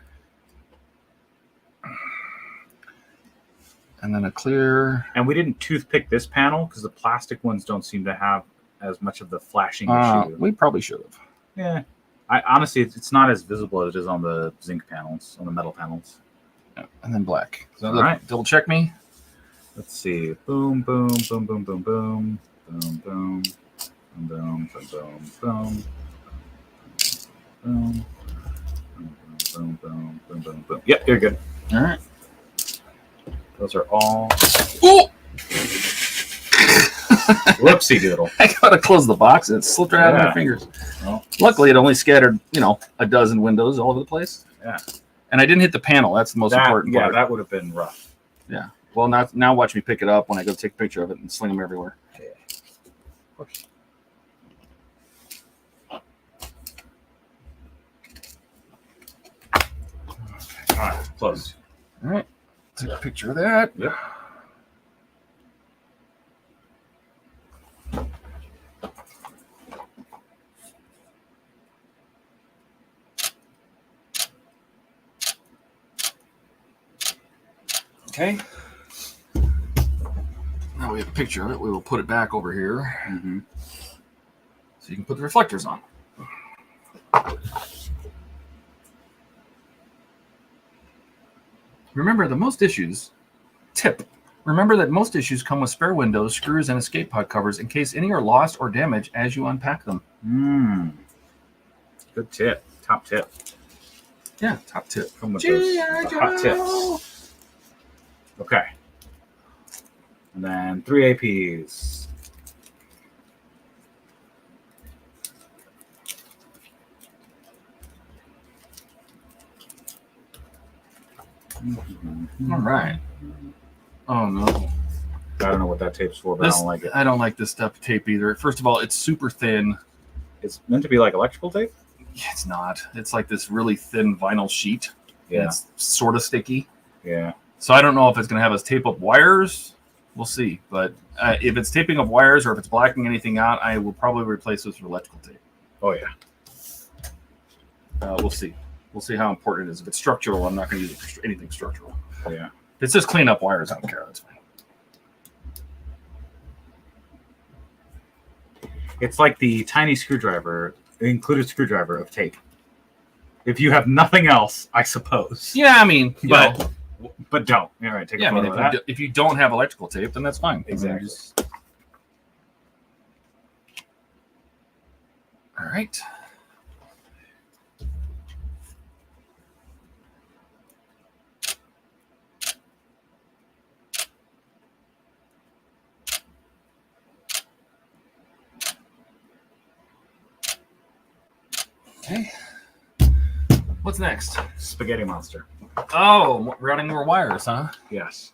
H: And then a clear.
B: And we didn't toothpick this panel because the plastic ones don't seem to have as much of the flashing issue.
H: We probably should have.
B: Yeah. Honestly, it's not as visible as it is on the zinc panels, on the metal panels.
H: Yeah. And then black. So
B: All right.
H: Double check me.
B: Let's see. Boom, boom, boom, boom, boom, boom. Boom, boom. Boom, boom, boom, boom. Boom. Boom, boom, boom, boom, boom. Yep, you're good.
H: All right.
B: Those are all.
H: Ooh!
B: Whoopsie doodle.
H: I gotta close the box. It slipped right out of my fingers.
B: Well,
H: luckily, it only scattered, a dozen windows all over the place.
B: Yeah.
H: And I didn't hit the panel. That's the most important part.
B: Yeah, that would have been rough.
H: Yeah. Well, now watch me pick it up when I go take a picture of it and sling them everywhere.
B: Yeah. All right, close.
H: All right. Take a picture of that.
B: Yep.
H: Okay. Now we have a picture of it. We will put it back over here.
B: Mm-hmm.
H: So you can put the reflectors on. Remember that most issues come with spare windows, screws, and escape pod covers in case any are lost or damaged as you unpack them.
B: Good tip. Top tip.
H: Yeah, top tip.
B: Come with those hot tips. Okay. And then 3 APs.
H: All right. Oh no.
B: I don't know what that tape's for, but I don't like it.
H: I don't like this stuff tape either. First of all, it's super thin.
B: It's meant to be like electrical tape?
H: It's not. It's like this really thin vinyl sheet.
B: Yeah.
H: It's sort of sticky.
B: Yeah.
H: So I don't know if it's going to have us tape up wires. We'll see. But if it's taping up wires or if it's blacking anything out, I will probably replace this with electrical tape.
B: Oh, yeah.
H: We'll see. We'll see how important it is. If it's structural, I'm not going to use it for anything structural.
B: Yeah.
H: If it's just clean up wires, I don't care. That's fine.
B: It's like the tiny screwdriver, included screwdriver of tape. If you have nothing else, I suppose.
H: Yeah, I mean,
B: but don't. All right, take a
H: yeah, I
B: photo
H: mean,
B: of that.
H: if you don't have electrical tape, then that's fine.
B: Exactly.
H: All right. Okay. What's next?
B: Spaghetti monster.
H: Oh, routing more wires, huh?
B: Yes.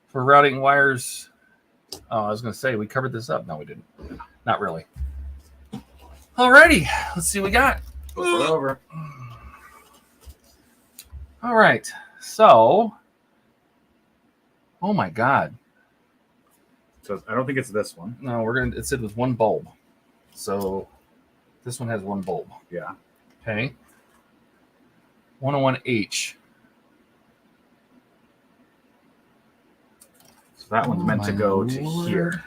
H: For routing wires. Oh, I was going to say, we covered this up. No, we didn't. Not really. Alrighty. Let's see what we got.
B: We're over.
H: All right. So, oh my God.
B: So I don't think it's this one.
H: No, it said with one bulb. So this one has one bulb.
B: Yeah.
H: Okay. 101H.
B: So that one's meant to go to here.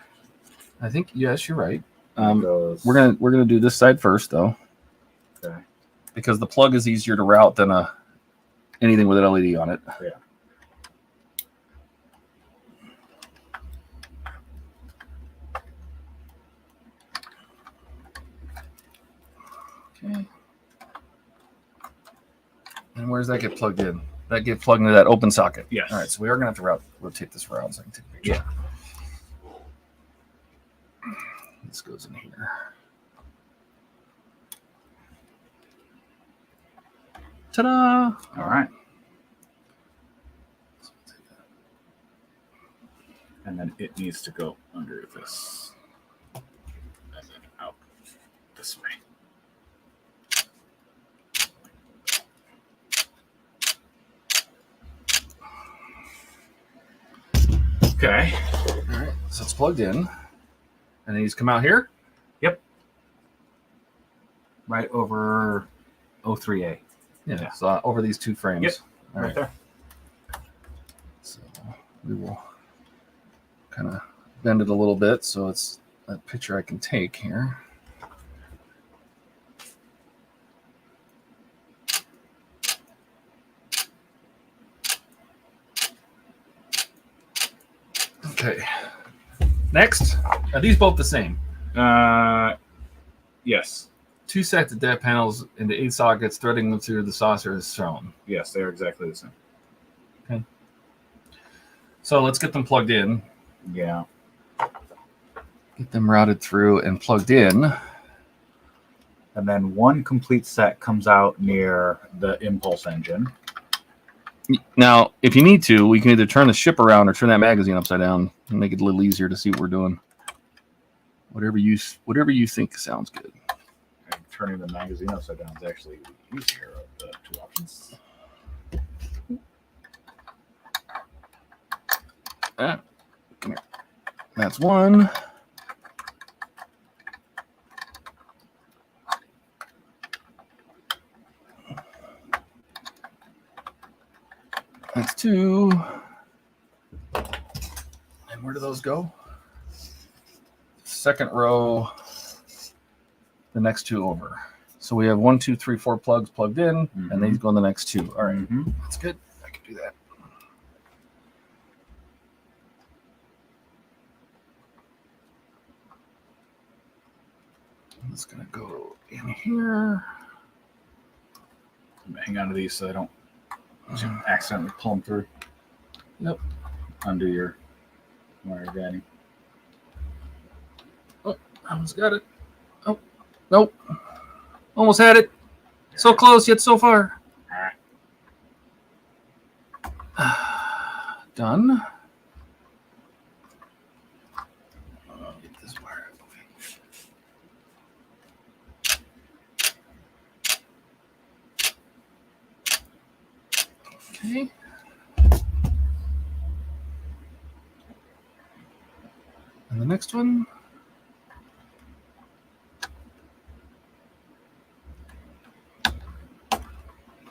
H: I think yes, you're right.
B: Goes,
H: We're gonna do this side first though.
B: Okay.
H: Because the plug is easier to route than anything with an LED on it.
B: Yeah.
H: Okay. And where does that get plugged in? That get plugged into that open socket.
B: Yes.
H: All right, so we are gonna have to rotate this around so I can take a picture.
B: Yeah.
H: This goes in here. Ta-da!
B: All right. And then it needs to go under this. And then out this way. Okay.
H: All right, so it's plugged in, and these come out here.
B: Yep. Right over O3A.
H: Yeah. So over these two frames.
B: Yep.
H: All
B: Right
H: right.
B: there.
H: So we will kind of bend it a little bit so it's a picture I can take here. Okay. Next, are these both the same?
B: Yes.
H: 2 sets of dead panels into 8 sockets, threading them through the saucer is shown.
B: Yes, they're exactly the same.
H: Okay. So let's get them plugged in.
B: Yeah.
H: Get them routed through and plugged in.
B: And then one complete set comes out near the impulse engine.
H: Now, if you need to, we can either turn the ship around or turn that magazine upside down and make it a little easier to see what we're doing. Whatever you think sounds good.
B: And turning the magazine upside down is actually the easier of the two options.
H: Come here. That's one. That's two. And where do those go? Second row, the next two over. So we have 1, 2, 3, 4 plugs plugged in, and these go in the next two. All right, that's good. I can do that. It's gonna go in here.
B: Hang on to these so I don't accidentally pull them through.
H: Yep.
B: Undo your wire guiding.
H: Oh, almost got it. Oh, nope. Almost had it. So close yet so far. Done. Get this wire out of the way. Okay. And the next one.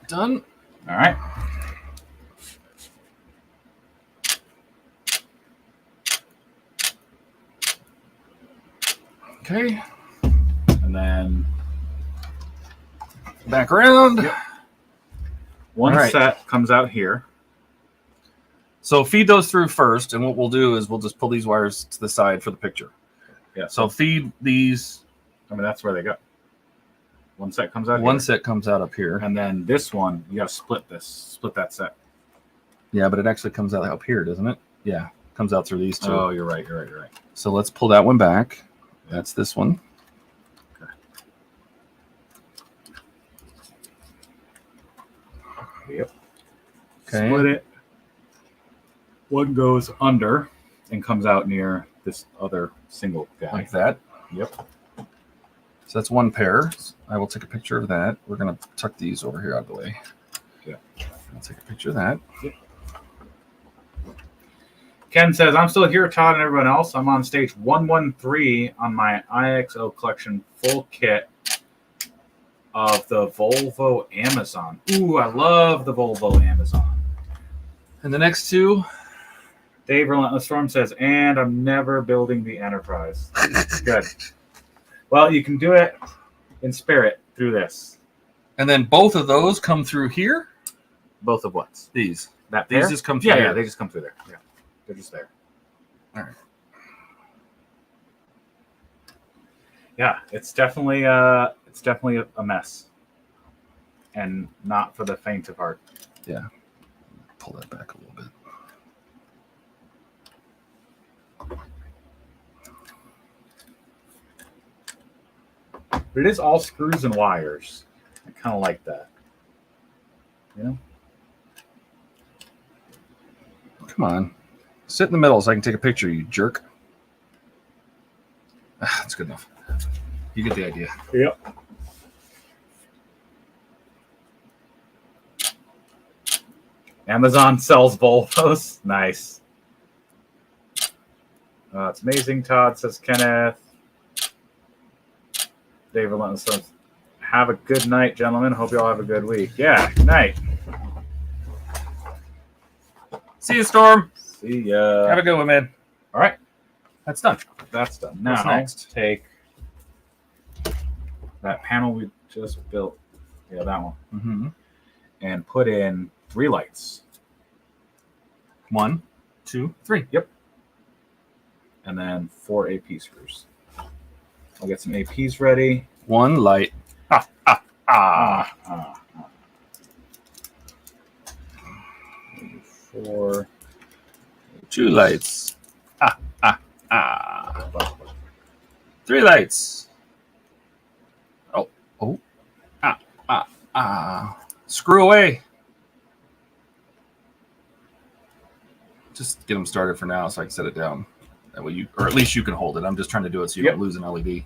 H: Done.
B: All right.
H: Okay.
B: And then
H: Back around.
B: Yep. One
H: All right.
B: set comes out here.
H: So feed those through first, and what we'll do is we'll just pull these wires to the side for the picture.
B: Yeah.
H: So feed these.
B: I mean, that's where they go. One set comes out
H: One
B: here.
H: set comes out up here.
B: And then this one, you got to split that set.
H: Yeah, but it actually comes out up here, doesn't it? Yeah, comes out through these two.
B: Oh, you're right. You're right.
H: So let's pull that one back. That's this one.
B: Yep.
H: Okay.
B: Split it. One goes under and comes out near this other single guy.
H: Like that.
B: Yep.
H: So that's one pair. I will take a picture of that. We're going to tuck these over here out of the way.
B: Yeah.
H: I'll take a picture of that.
B: Yep. Ken says, I'm still here, Todd, and everyone else. I'm on stage 113 on my IXO collection full kit of the Volvo Amazon. Ooh, I love the Volvo Amazon.
H: And the next two.
B: Dave Relentless Storm says, and I'm never building the Enterprise. Good. Well, you can do it in spirit through this.
H: And then both of those come through here.
B: Both of what?
H: These.
B: That
H: These
B: pair?
H: just come through
B: Yeah,
H: here.
B: they just come through there. Yeah, they're just there.
H: All right.
B: Yeah, it's definitely a mess, and not for the faint of heart.
H: Yeah. Pull that back a little bit.
B: But it is all screws and wires. I kind of like that. You know?
H: Come on. Sit in the middle so I can take a picture, you jerk. That's good enough. You get the idea.
B: Yep. Amazon sells Volvos. Nice. It's amazing, Todd, says Kenneth. Dave Relentless says, have a good night, gentlemen. Hope you all have a good week. Yeah, good night.
H: See you, Storm.
B: See ya.
H: Have a good one, man.
B: All right.
H: That's done.
B: That's done.
H: What's
B: Now,
H: next?
B: take that panel we just built. Yeah, that one.
H: Mm-hmm.
B: And put in 3 lights.
H: 1, 2, 3.
B: Yep. And then 4 AP screws. I'll get some APs ready.
H: 1 light. Ah.
B: 4.
H: 2 lights. 3 lights. Oh. Screw away. Just get them started for now so I can set it down. That way or at least you can hold it. I'm just trying to do it so you don't lose an LED.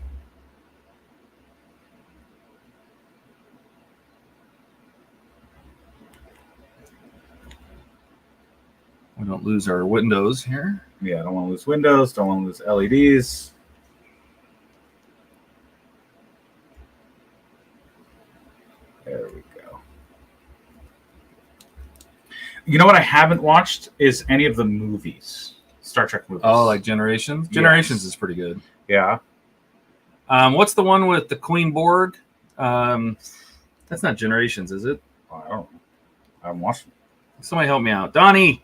H: We don't lose our windows here.
B: Yeah, I don't want to lose windows. Don't want to lose LEDs. There we go. You know what I haven't watched is any of the movies. Star Trek movies.
H: Oh, like Generations? Generations is pretty good.
B: Yeah.
H: What's the one with the Queen Borg? That's not Generations, is it?
B: I don't know. I haven't watched it.
H: Somebody help me out. Donnie!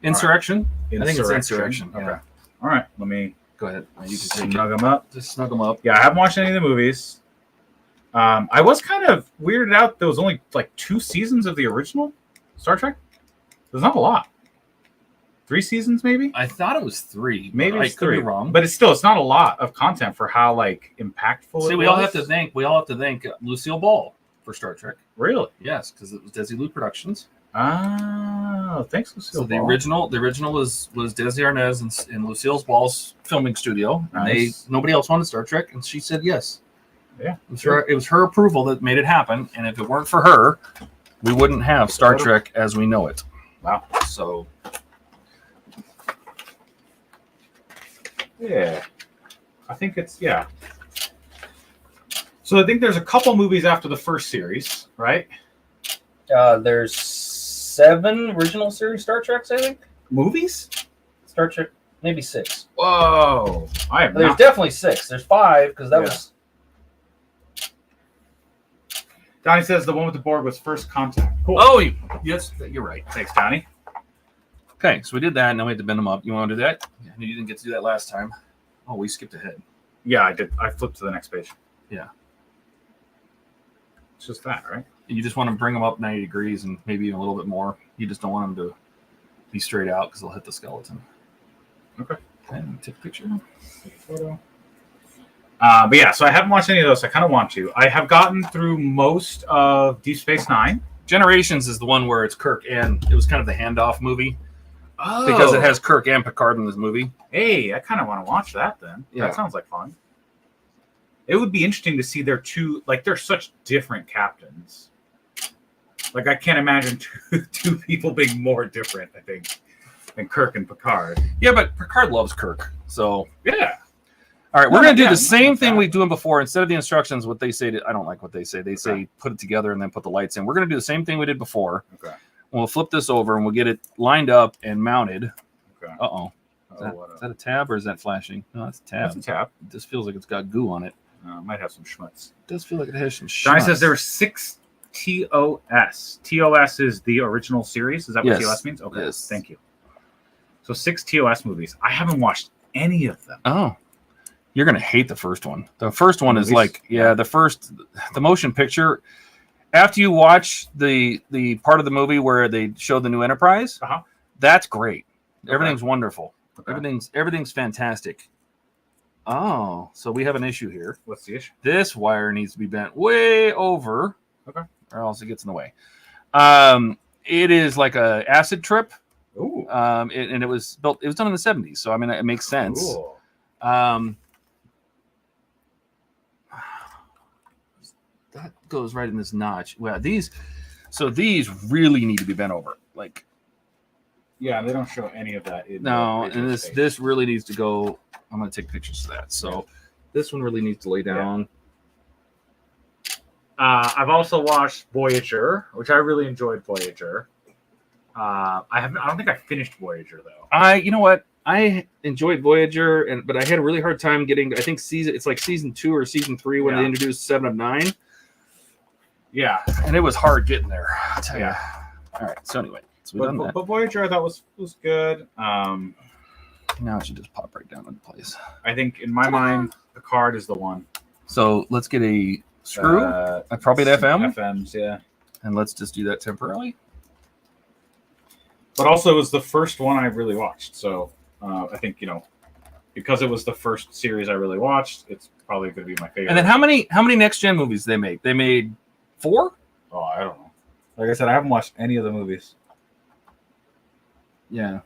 H: Insurrection?
B: Right.
H: I think it's Insurrection.
B: Okay.
H: Yeah.
B: All right. Let me
H: Go ahead. You can take
B: snug them up.
H: Just snug them up.
B: Yeah, I haven't watched any of the movies. I was kind of weirded out. There was only like 2 seasons of the original Star Trek. There's not a lot. 3 seasons, maybe.
H: I thought it was 3.
B: Maybe
H: I
B: it's
H: could
B: 3.
H: be wrong.
B: But it's not a lot of content for how like impactful.
H: See,
B: it
H: we
B: was.
H: all have to thank Lucille Ball for Star Trek.
B: Really?
H: Yes, because it was Desilu Productions.
B: Oh, thanks, Lucille.
H: So the
B: Ball.
H: original was Desi Arnaz and Lucille Ball's filming studio.
B: Nice.
H: And nobody else wanted Star Trek, and she said yes.
B: Yeah,
H: it was her approval that made it happen, and if it weren't for her, we wouldn't have Star Trek as we know it.
B: Wow.
H: So
B: yeah, I think it's So I think there's a couple movies after the first series, right?
E: There's 7 original series Star Treks, I think.
B: Movies?
E: Star Trek, maybe 6.
B: Whoa! I have
E: There's
B: not.
E: definitely 6. There's 5 because that was.
B: Donnie says the one with the Borg was First Contact. Cool.
H: oh yes, you're right.
B: Thanks, Donnie.
H: Okay, so we did that. Now we had to bend them up. You want to do that? Yeah, you didn't get to do that last time. Oh, we skipped ahead.
B: Yeah, I did. I flipped to the next page.
H: Yeah.
B: It's just that, right?
H: You just want to bring them up 90 degrees and maybe even a little bit more. You just don't want them to be straight out because they'll hit the skeleton.
B: Okay.
H: And take a picture.
B: Take a photo. But yeah, so I haven't watched any of those. So I kind of want to. I have gotten through most of Deep Space Nine.
H: Generations is the one where it's Kirk and it was kind of the handoff movie
B: Oh.
H: because it has Kirk and Picard in this movie.
B: Hey, I kind of want to watch that then.
H: Yeah.
B: That sounds like fun. It would be interesting to see their two, like they're such different captains. Like I can't imagine two people being more different, I think, than Kirk and Picard.
H: Yeah, but Picard loves Kirk. So,
B: yeah.
H: All right, we're going to do
B: Yeah,
H: the same thing
B: that.
H: we've doing before. Instead of the instructions, what they say, I don't like what they say. They say put it together and then put the lights in. We're going to do the same thing we did before.
B: Okay.
H: We'll flip this over and we'll get it lined up and mounted.
B: Okay.
H: Uh-oh. Is that a tab or is that flashing? No, that's a tab.
B: That's a tab.
H: It just feels like it's got goo on it.
B: Might have some schmutz.
H: It does feel like it has some
B: Johnny
H: schmutz.
B: says there were 6 TOS. TOS is the original series. Is that what
H: Yes.
B: TOS means? Okay.
H: Yes.
B: Thank you. So 6 TOS movies. I haven't watched any of them.
H: Oh. You're going to hate the first one. The first one is
B: Movies?
H: like, the motion picture. After you watch the part of the movie where they show the new Enterprise, that's great.
B: Okay.
H: Everything's wonderful.
B: Okay.
H: Everything's fantastic. Oh, so we have an issue here.
B: What's the issue?
H: This wire needs to be bent way over.
B: Okay.
H: Or else it gets in the way. It is like a acid trip
B: Ooh.
H: And it was built. It was done in the 70s, so I mean it makes sense.
B: Cool.
H: That goes right in this notch. Well, these really need to be bent over. Like,
B: Yeah, they don't show any of that. In
H: no,
B: the original
H: and
B: stage.
H: this really needs to go. I'm gonna take pictures of that. So this one really needs to lay down.
B: I've also watched Voyager, which I really enjoyed. Voyager. I don't think I finished Voyager though.
H: You know what? I enjoyed Voyager, but I had a really hard time getting. I think it's like season 2 or season 3 when they introduced 7 of 9.
B: Yeah,
H: and it was hard getting there. I'll tell you. All right. So anyway,
B: but Voyager I thought was good.
H: Now it should just pop right down into place.
B: I think in my mind, Picard is the one.
H: So let's get a screw. Probably an FM.
B: FMs, yeah.
H: And let's just do that temporarily.
B: But also, it was the first one I really watched. So I think, because it was the first series I really watched, it's probably going to be my favorite.
H: And then how many next gen movies they make? They made 4?
B: Oh, I don't know. Like I said, I haven't watched any of the movies.
H: Yeah.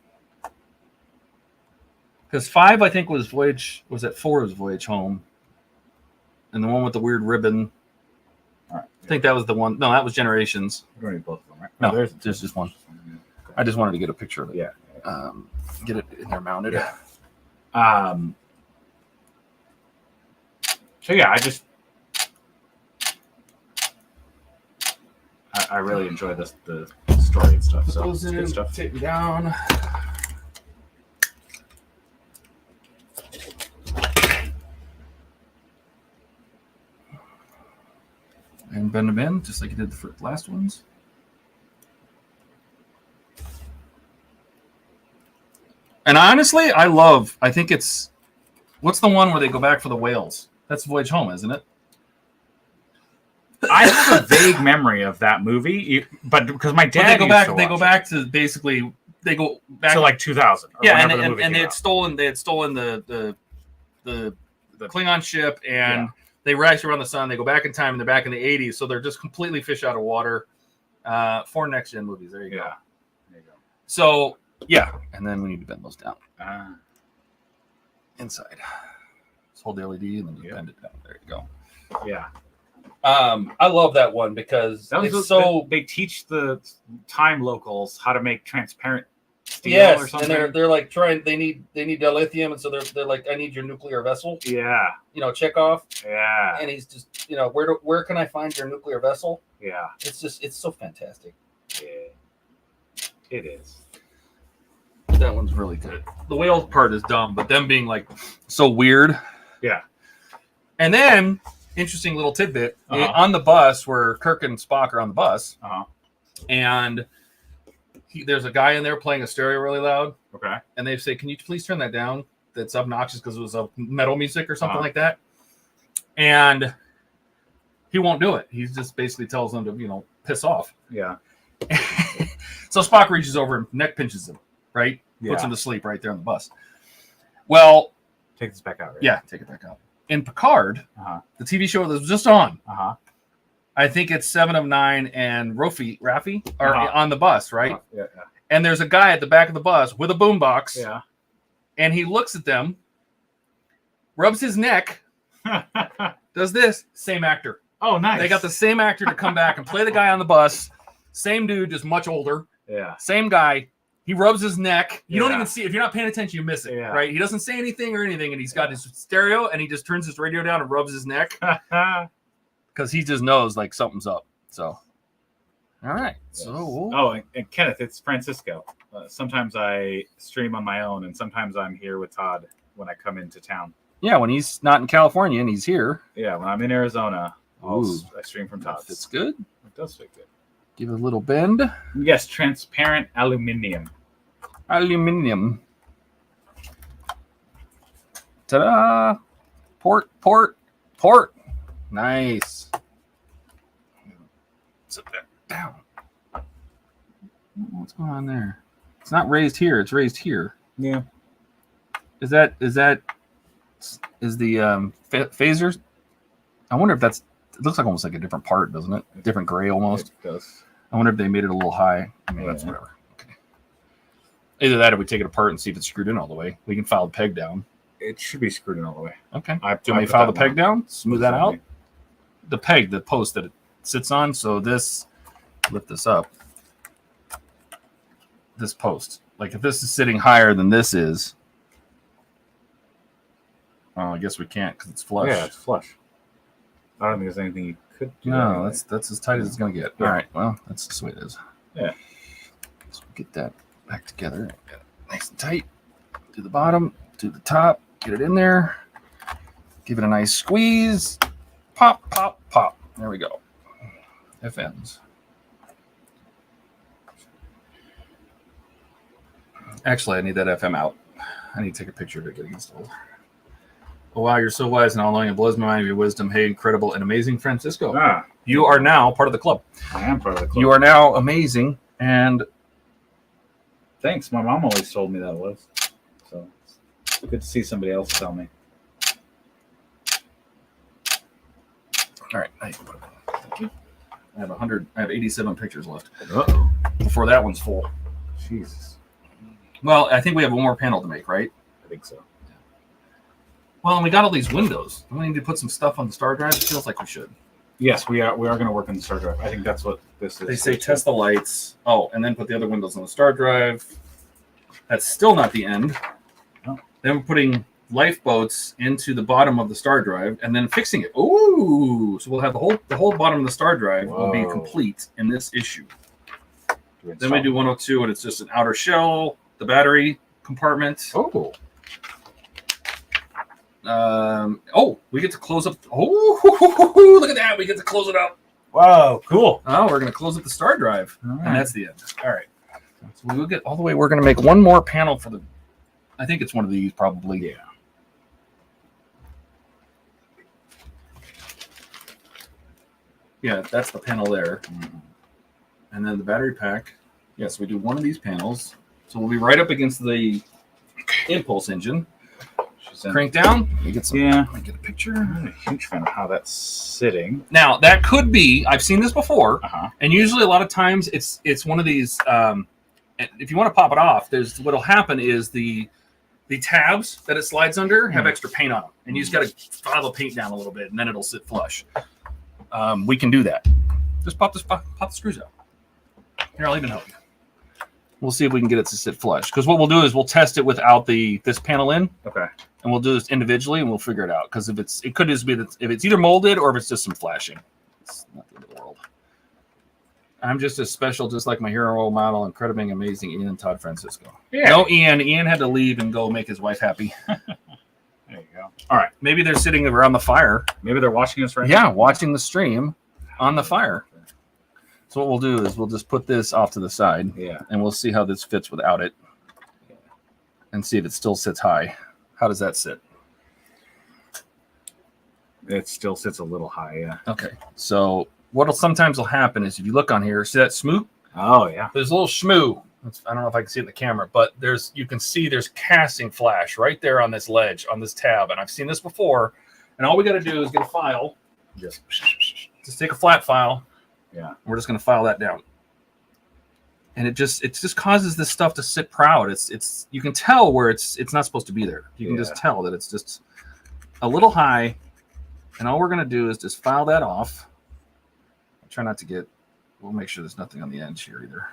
H: Because 5, I think, was Voyage. Was it 4 was Voyage Home? And the one with the weird ribbon.
B: All right.
H: I think that was the one. No, that was Generations.
B: You don't need both of them, right?
H: No,
B: there's
H: just one. I just wanted to get a picture of it.
B: Yeah.
H: Get it in there mounted.
B: Yeah. So yeah, I really enjoy the story and stuff. So it's good stuff.
H: Take me down. And bend them in, just like you did the last ones. And honestly, I think it's, what's the one where they go back for the whales? That's Voyage Home, isn't it?
B: I have a vague memory of that movie, but because my dad
H: they go back to basically, they go back
B: to like 2000.
H: Yeah, and they had stolen the Klingon ship, and they race around the sun. They go back in time, and they're back in the 80s, so they're just completely fish out of water. 4 next gen movies. There you go.
B: There you go.
H: So yeah, and then we need to bend those down inside. Just hold the LED and then just bend it down. There you go.
B: Yeah.
H: I love that one because
B: they teach the time locals how to make transparent steel or something.
H: And they're like they need dilithium, and so they're like, I need your nuclear vessel.
B: Yeah.
H: Chekhov.
B: Yeah.
H: And he's just, where can I find your nuclear vessel?
B: Yeah.
H: It's so fantastic.
B: Yeah. It is.
H: That one's really good. The whale part is dumb, but them being like so weird.
B: Yeah.
H: And then interesting little tidbit on the bus where Kirk and Spock are on the bus, and there's a guy in there playing a stereo really loud.
B: Okay.
H: And they say, "Can you please turn that down? That's obnoxious," because it was a metal music or something like that. And he won't do it. He just basically tells them to, piss off.
B: Yeah.
H: So Spock reaches over and neck pinches him, right?
B: Yeah.
H: Puts him to sleep right there on the bus. Well,
B: take this back out. Right?
H: Yeah, take it back out. In Picard, the TV show that was just on, I think it's 7 of 9 and Raffi are on the bus, right?
B: Yeah.
H: And there's a guy at the back of the bus with a boombox.
B: Yeah.
H: And he looks at them, rubs his neck, does this, same actor.
B: Oh, nice.
H: They got the same actor to come back and play the guy on the bus. Same dude, just much older.
B: Yeah.
H: Same guy. He rubs his neck. You don't even see it. If you're not paying attention, you miss it, right? He doesn't say anything or anything, and he's got his stereo, and he just turns his radio down and rubs his neck because he just knows like something's up. So, all right.
B: Yes.
H: So,
B: and Kenneth, it's Francisco. Sometimes I stream on my own, and sometimes I'm here with Todd when I come into town.
H: Yeah, when he's not in California and he's here.
B: Yeah, when I'm in Arizona, I stream from Todd's.
H: It's good.
B: It does fit good.
H: Give it a little bend.
B: Yes, transparent aluminium.
H: Aluminium. Ta-da! Port. Nice. Sit that down. What's going on there? It's not raised here. It's raised here.
B: Yeah.
H: Is the phasers? I wonder if that's. It looks like almost like a different part, doesn't it? Different gray almost.
B: It does.
H: I wonder if they made it a little high. I mean, that's whatever. Okay. Either that or we take it apart and see if it's screwed in all the way. We can file the peg down.
B: It should be screwed in all the way.
H: Okay.
B: I
H: Do we
B: put
H: file the
B: that
H: peg
B: one.
H: down? Smooth that out?
B: Exactly.
H: The peg, the post that it sits on. So this, lift this up. This post. Like if this is sitting higher than this is. Oh, I guess we can't because it's flush.
B: Yeah, it's flush. I don't think there's anything you could do.
H: No,
B: anyway.
H: that's as tight as it's going to get.
B: Yeah.
H: All right. Well, that's just the way it is.
B: Yeah.
H: So get that back together. Get it nice and tight. Do the bottom, do the top, get it in there. Give it a nice squeeze. Pop, pop, pop. There we go. FMs. Actually, I need that FM out. I need to take a picture of it getting installed. Oh, wow, you're so wise and all knowing. It blows my mind of your wisdom. Hey, incredible and amazing Francisco.
B: Ah,
H: You are now part of the club.
B: I am part of the club.
H: You are now amazing. And
B: Thanks. My mom always told me that was. So it's good to see somebody else tell me.
H: all right, now you can put it in. Thank you. I have 87 pictures left
B: Uh-oh.
H: before that one's full.
B: Jesus.
H: Well, I think we have one more panel to make, right?
B: I think so.
H: Well, and we got all these windows. Do we need to put some stuff on the star drive? It feels like we should.
B: Yes, we are going to work on the star drive. I think that's what this is.
H: They say test the lights. Oh, and then put the other windows on the star drive. That's still not the end.
B: Oh.
H: Then we're putting lifeboats into the bottom of the star drive and then fixing it. Ooh! So we'll have the whole bottom of the star drive will be
B: Whoa.
H: complete in this issue.
B: Do
H: Then we do 102, and it's just an outer shell, the battery compartment.
B: Oh.
H: We get to close up. Oh, look at that! We get to close it up.
B: Wow, cool.
H: Oh, we're gonna close up the star drive,
B: All right.
H: and that's the end. All right. So we will get all the way. We're gonna make one more panel for the. I think it's one of these, probably.
B: Yeah.
H: Yeah, that's the panel there, and then the battery pack. Yes, we do one of these panels, so we'll be right up against the impulse engine.
B: She's in.
H: Crank down. We get some.
B: Yeah.
H: Let me get a picture.
B: I'm a huge fan of how that's sitting.
H: Now that could be. I've seen this before.
B: Uh-huh.
H: And usually, a lot of times, it's one of these. If you want to pop it off, there's what'll happen is the tabs that it slides under have extra paint on them, and you just got to file the paint down a little bit, and then it'll sit flush. We can do that. Just pop the screws out. Here, I'll even help you. We'll see if we can get it to sit flush. Because what we'll do is we'll test it without this panel in,
B: Okay.
H: and we'll do this individually, and we'll figure it out. Because it could just be that if it's either molded or if it's just some flashing. It's not the end of the world. I'm just as special, just like my hero role model, incredibly amazing Ian and Todd Francisco.
B: Yeah.
H: No, Ian. Ian had to leave and go make his wife happy.
B: There you go.
H: All right. Maybe they're sitting around the fire.
B: Maybe they're watching us right
H: Yeah,
B: now.
H: watching the stream on the fire. So what we'll do is we'll just put this off to the side,
B: Yeah.
H: and we'll see how this fits without it, and see if it still sits high. How does that sit?
B: It still sits a little high, yeah.
H: Okay. So what'll sometimes will happen is if you look on here, see that smoot?
B: Oh, yeah.
H: There's a little schmoo. I don't know if I can see it in the camera, but you can see there's casting flash right there on this ledge, on this tab. And I've seen this before. And all we got to do is get a file. Just take a flat file.
B: Yeah.
H: We're just going to file that down. And it just causes this stuff to sit proud. It's you can tell where it's not supposed to be there. You can just tell that it's just a little high. And all we're going to do is just file that off. Try not to get. We'll make sure there's nothing on the edge here either.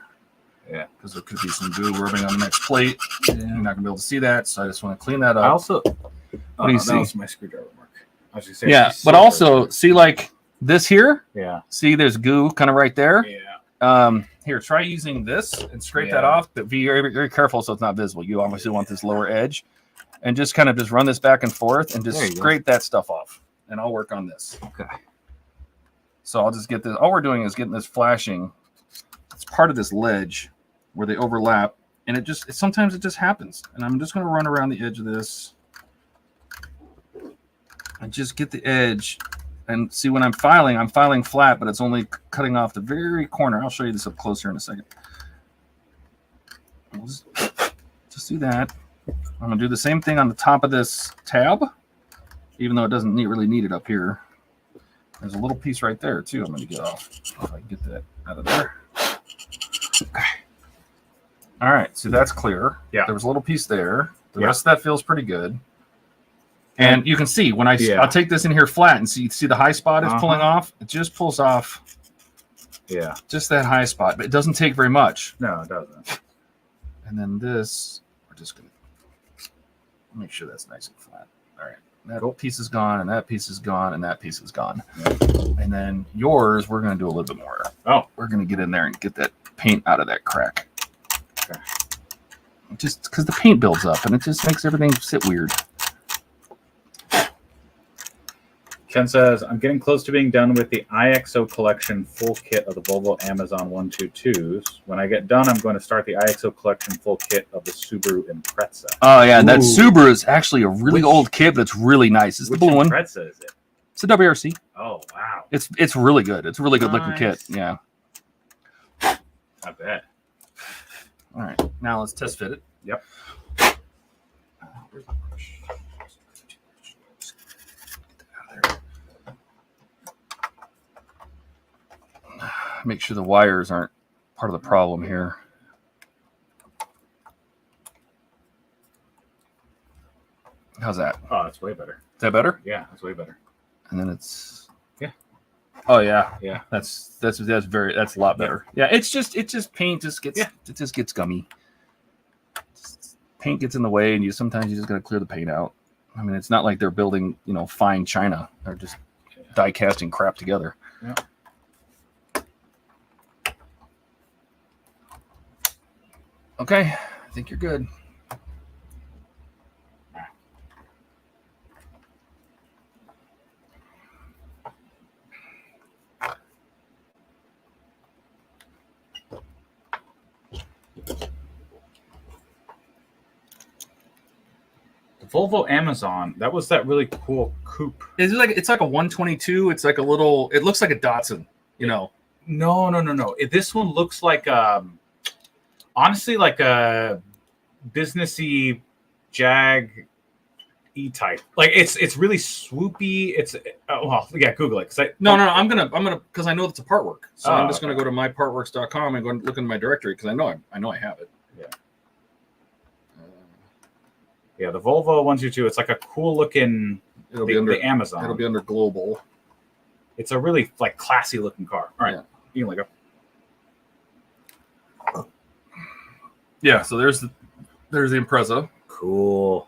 B: Yeah,
H: because there could be some goo rubbing on the next plate. You're not gonna be able to see that, so I just want to clean that up.
B: I also.
H: What do you see?
B: That was my screwdriver mark. I was just saying.
H: Yeah, but also see like this here.
B: Yeah.
H: See, there's goo kind of right there.
B: Yeah.
H: Here, try using this and scrape
B: Yeah.
H: that off, but be very, very careful so it's not visible. You obviously want this lower edge, and just kind of just run this back and forth and
B: There
H: just
B: you go.
H: scrape that stuff off, and I'll work on this.
B: Okay.
H: So I'll just get this. All we're doing is getting this flashing. It's part of this ledge where they overlap, and sometimes it just happens. And I'm just going to run around the edge of this and just get the edge. And see, when I'm filing flat, but it's only cutting off the very corner. I'll show you this up close here in a second. We'll just do that. I'm going to do the same thing on the top of this tab, even though it doesn't really need it up here. There's a little piece right there, too, I'm going to get off. If I can get that out of there. Okay. All right, So that's clear.
B: Yeah.
H: There was a little piece there. The
B: Yeah.
H: rest of that feels pretty good. And you can see when I'll take this in here flat and see the high spot is pulling off. It just pulls off.
B: Yeah.
H: Just that high spot, but it doesn't take very much.
B: No, it doesn't.
H: And then this, we're just gonna make sure that's nice and flat. All right, that piece is gone, and that piece is gone, and that piece is gone.
B: Yeah.
H: And then yours, we're gonna do a little bit more.
B: Oh,
H: we're gonna get in there and get that paint out of that crack.
B: Okay.
H: Just because the paint builds up, and it just makes everything sit weird.
B: Ken says, I'm getting close to being done with the IXO collection full kit of the Volvo Amazon 122s. When I get done, I'm going to start the IXO collection full kit of the Subaru Impreza.
H: Oh, yeah, and that Subaru is actually a really old kit, but it's really nice. It's the blue one.
B: Which Impreza is it?
H: It's a WRC.
B: Oh, wow.
H: It's really good. It's a really good looking kit. Yeah.
B: I bet.
H: All right, now let's test fit it.
B: Yep.
H: Make sure the wires aren't part of the problem here. How's that?
B: Oh, that's way better.
H: Is that better?
B: Yeah, that's way better.
H: And then it's
A: Oh yeah,
B: yeah.
H: That's a lot better. Yeah, it's just paint just gets it just gets gummy. Paint gets in the way, and sometimes you just gotta clear the paint out. I mean, it's not like they're building fine china. They're just die casting crap together.
B: Yeah.
H: Okay, I think you're good.
B: Volvo Amazon, that was that really cool coupe.
A: It's like a 122. It's like a little. It looks like a Datsun.
B: No. This one looks like honestly like a businessy Jag E-Type. Like it's really swoopy. It's Google it.
A: No. I'm gonna because I know it's a part work. So I'm just
B: okay.
A: gonna go to mypartworks.com and go and look in my directory because I know I have it.
B: Yeah. Yeah, the Volvo 122. It's like a cool looking.
A: It'll be under
B: the Amazon.
A: It'll be under global.
B: It's a really like classy looking car. All right,
A: Yeah.
B: you can go.
A: Yeah. So there's the Impreza
B: Cool.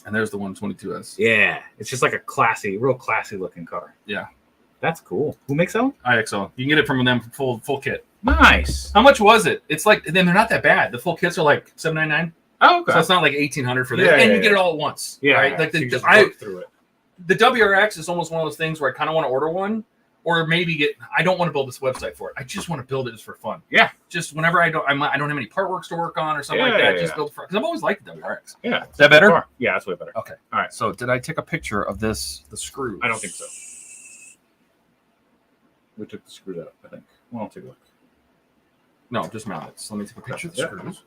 A: and there's the 122S.
B: Yeah, it's just like a real classy looking car.
A: Yeah.
B: That's cool. Who makes that one?
A: IXO. You can get it from them full kit.
B: Nice.
A: How much was it? It's like then they're not that bad. The full kits are like $799.
B: Oh, okay.
A: So it's not like $1,800 for this,
B: Yeah,
A: and
B: yeah,
A: you get it all at once.
B: Yeah,
A: right.
B: yeah.
A: Like
B: So you just
A: I
B: work through it.
A: the WRX is almost one of those things where I kind of want to order one, or maybe I don't want to build this website for it. I just want to build it just for fun.
B: Yeah.
A: Just whenever I don't have any part works to work on or something like that. Just build for because I've always liked the WRX.
B: Yeah.
A: Is that better?
B: Yeah, that's way better.
A: Okay.
B: All right.
A: So did I take a picture of the screws?
B: I don't think so. We took the screw out, I think. Well, I'll take a look.
A: No, just mount it. So let me take a picture of the
B: Yeah.
A: screws.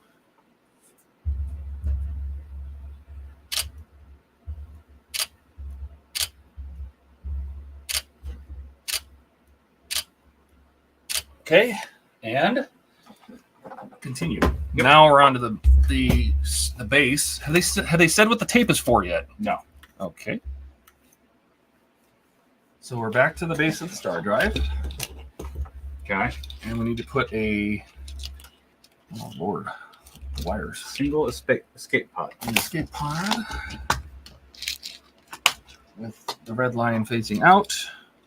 A: Okay, and continue. Yep. Now we're on to the base. Have they said what the tape is for yet?
B: No.
A: Okay. So we're back to the base of the star drive.
B: Okay.
A: And we need to put oh Lord, the wires.
B: Single escape pod.
A: An escape pod with the red line facing out.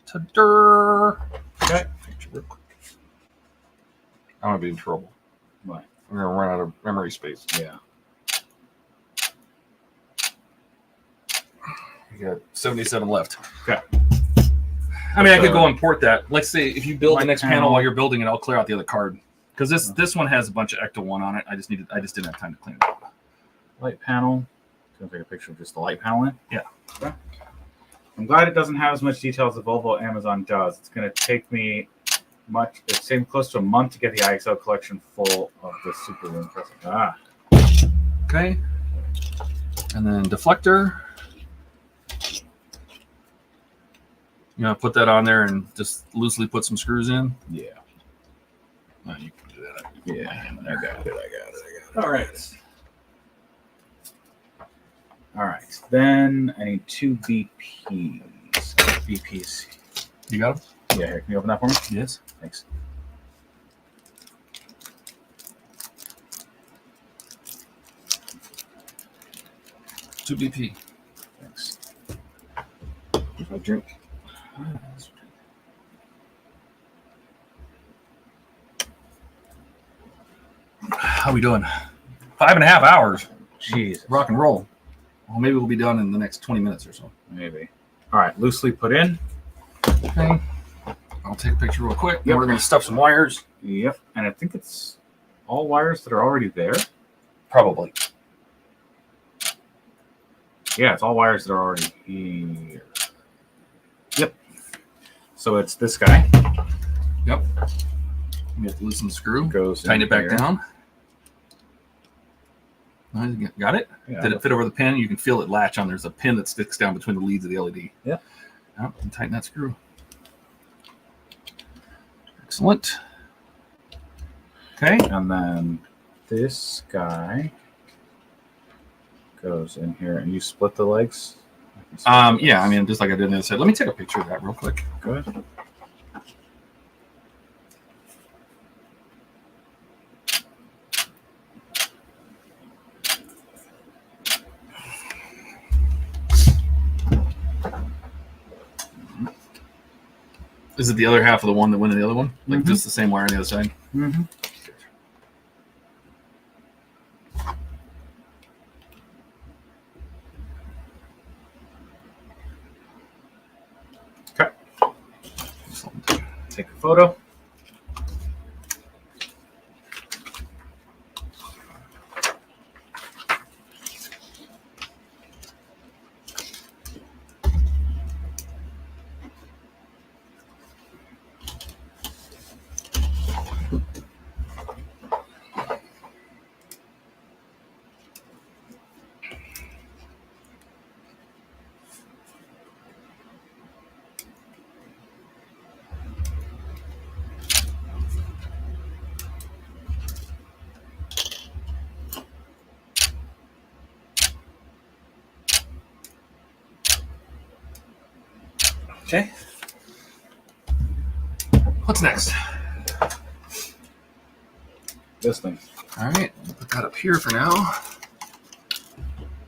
A: Ta-dur.
B: Okay.
A: Picture real quick. I'm gonna be in trouble.
B: Why?
A: We're gonna run out of memory space.
B: Yeah.
A: We got 77 left.
B: Okay.
A: I mean, I could go import that. Let's say if you build the
B: Light
A: next
B: panel.
A: panel while you're building it, I'll clear out the other card because this one has a bunch of Ecto 1 on it. I just didn't have time to clean it up.
B: Light panel. Gonna take a picture of just the light panel in.
A: Yeah.
B: Okay. I'm glad it doesn't have as much detail as the Volvo Amazon does. It's gonna take me close to a month to get the IXO collection full of the super impressive.
A: Okay. And then deflector. You know, put that on there and just loosely put some screws in.
B: Yeah.
A: All
H: You can do that.
B: Yeah, I got it. All right. All right. Then I need 2 BPs. BPs.
H: You got them?
B: Yeah, here. Can you open that for me?
H: Yes.
B: Thanks.
H: Two BP.
B: Thanks. If I drink.
H: How we doing? 5.5 hours.
B: Jeez.
H: Rock and roll. Well, maybe we'll be done in the next 20 minutes or so.
B: Maybe. All right. Loosely put in.
H: Okay. I'll take a picture real quick.
B: Yep.
H: We're going to stuff some wires.
B: Yep. And I think it's all wires that are already there.
H: Probably.
B: Yeah, it's all wires that are already here. Yep. So it's this guy.
H: Yep. You have to loosen the screw.
B: Goes
H: Tighten
B: in
H: it back
B: here.
H: down. Got it?
B: Yeah.
H: Did it fit over the pin? You can feel it latch on. There's a pin that sticks down between the leads of the LED.
B: Yeah.
H: Yep. And tighten that screw. Excellent. Okay.
B: And then this guy goes in here, and you split the legs.
H: Yeah, I mean, just like I did on the other side. Let me take a picture of that real quick.
B: Go ahead.
H: Is it the other half of the one that went in the other one? Like
B: Mhm.
H: just the same wire on the other side?
B: Mm-hmm. Okay. Take a photo.
H: Okay. What's next?
B: This thing.
H: All right. Put that up here for now.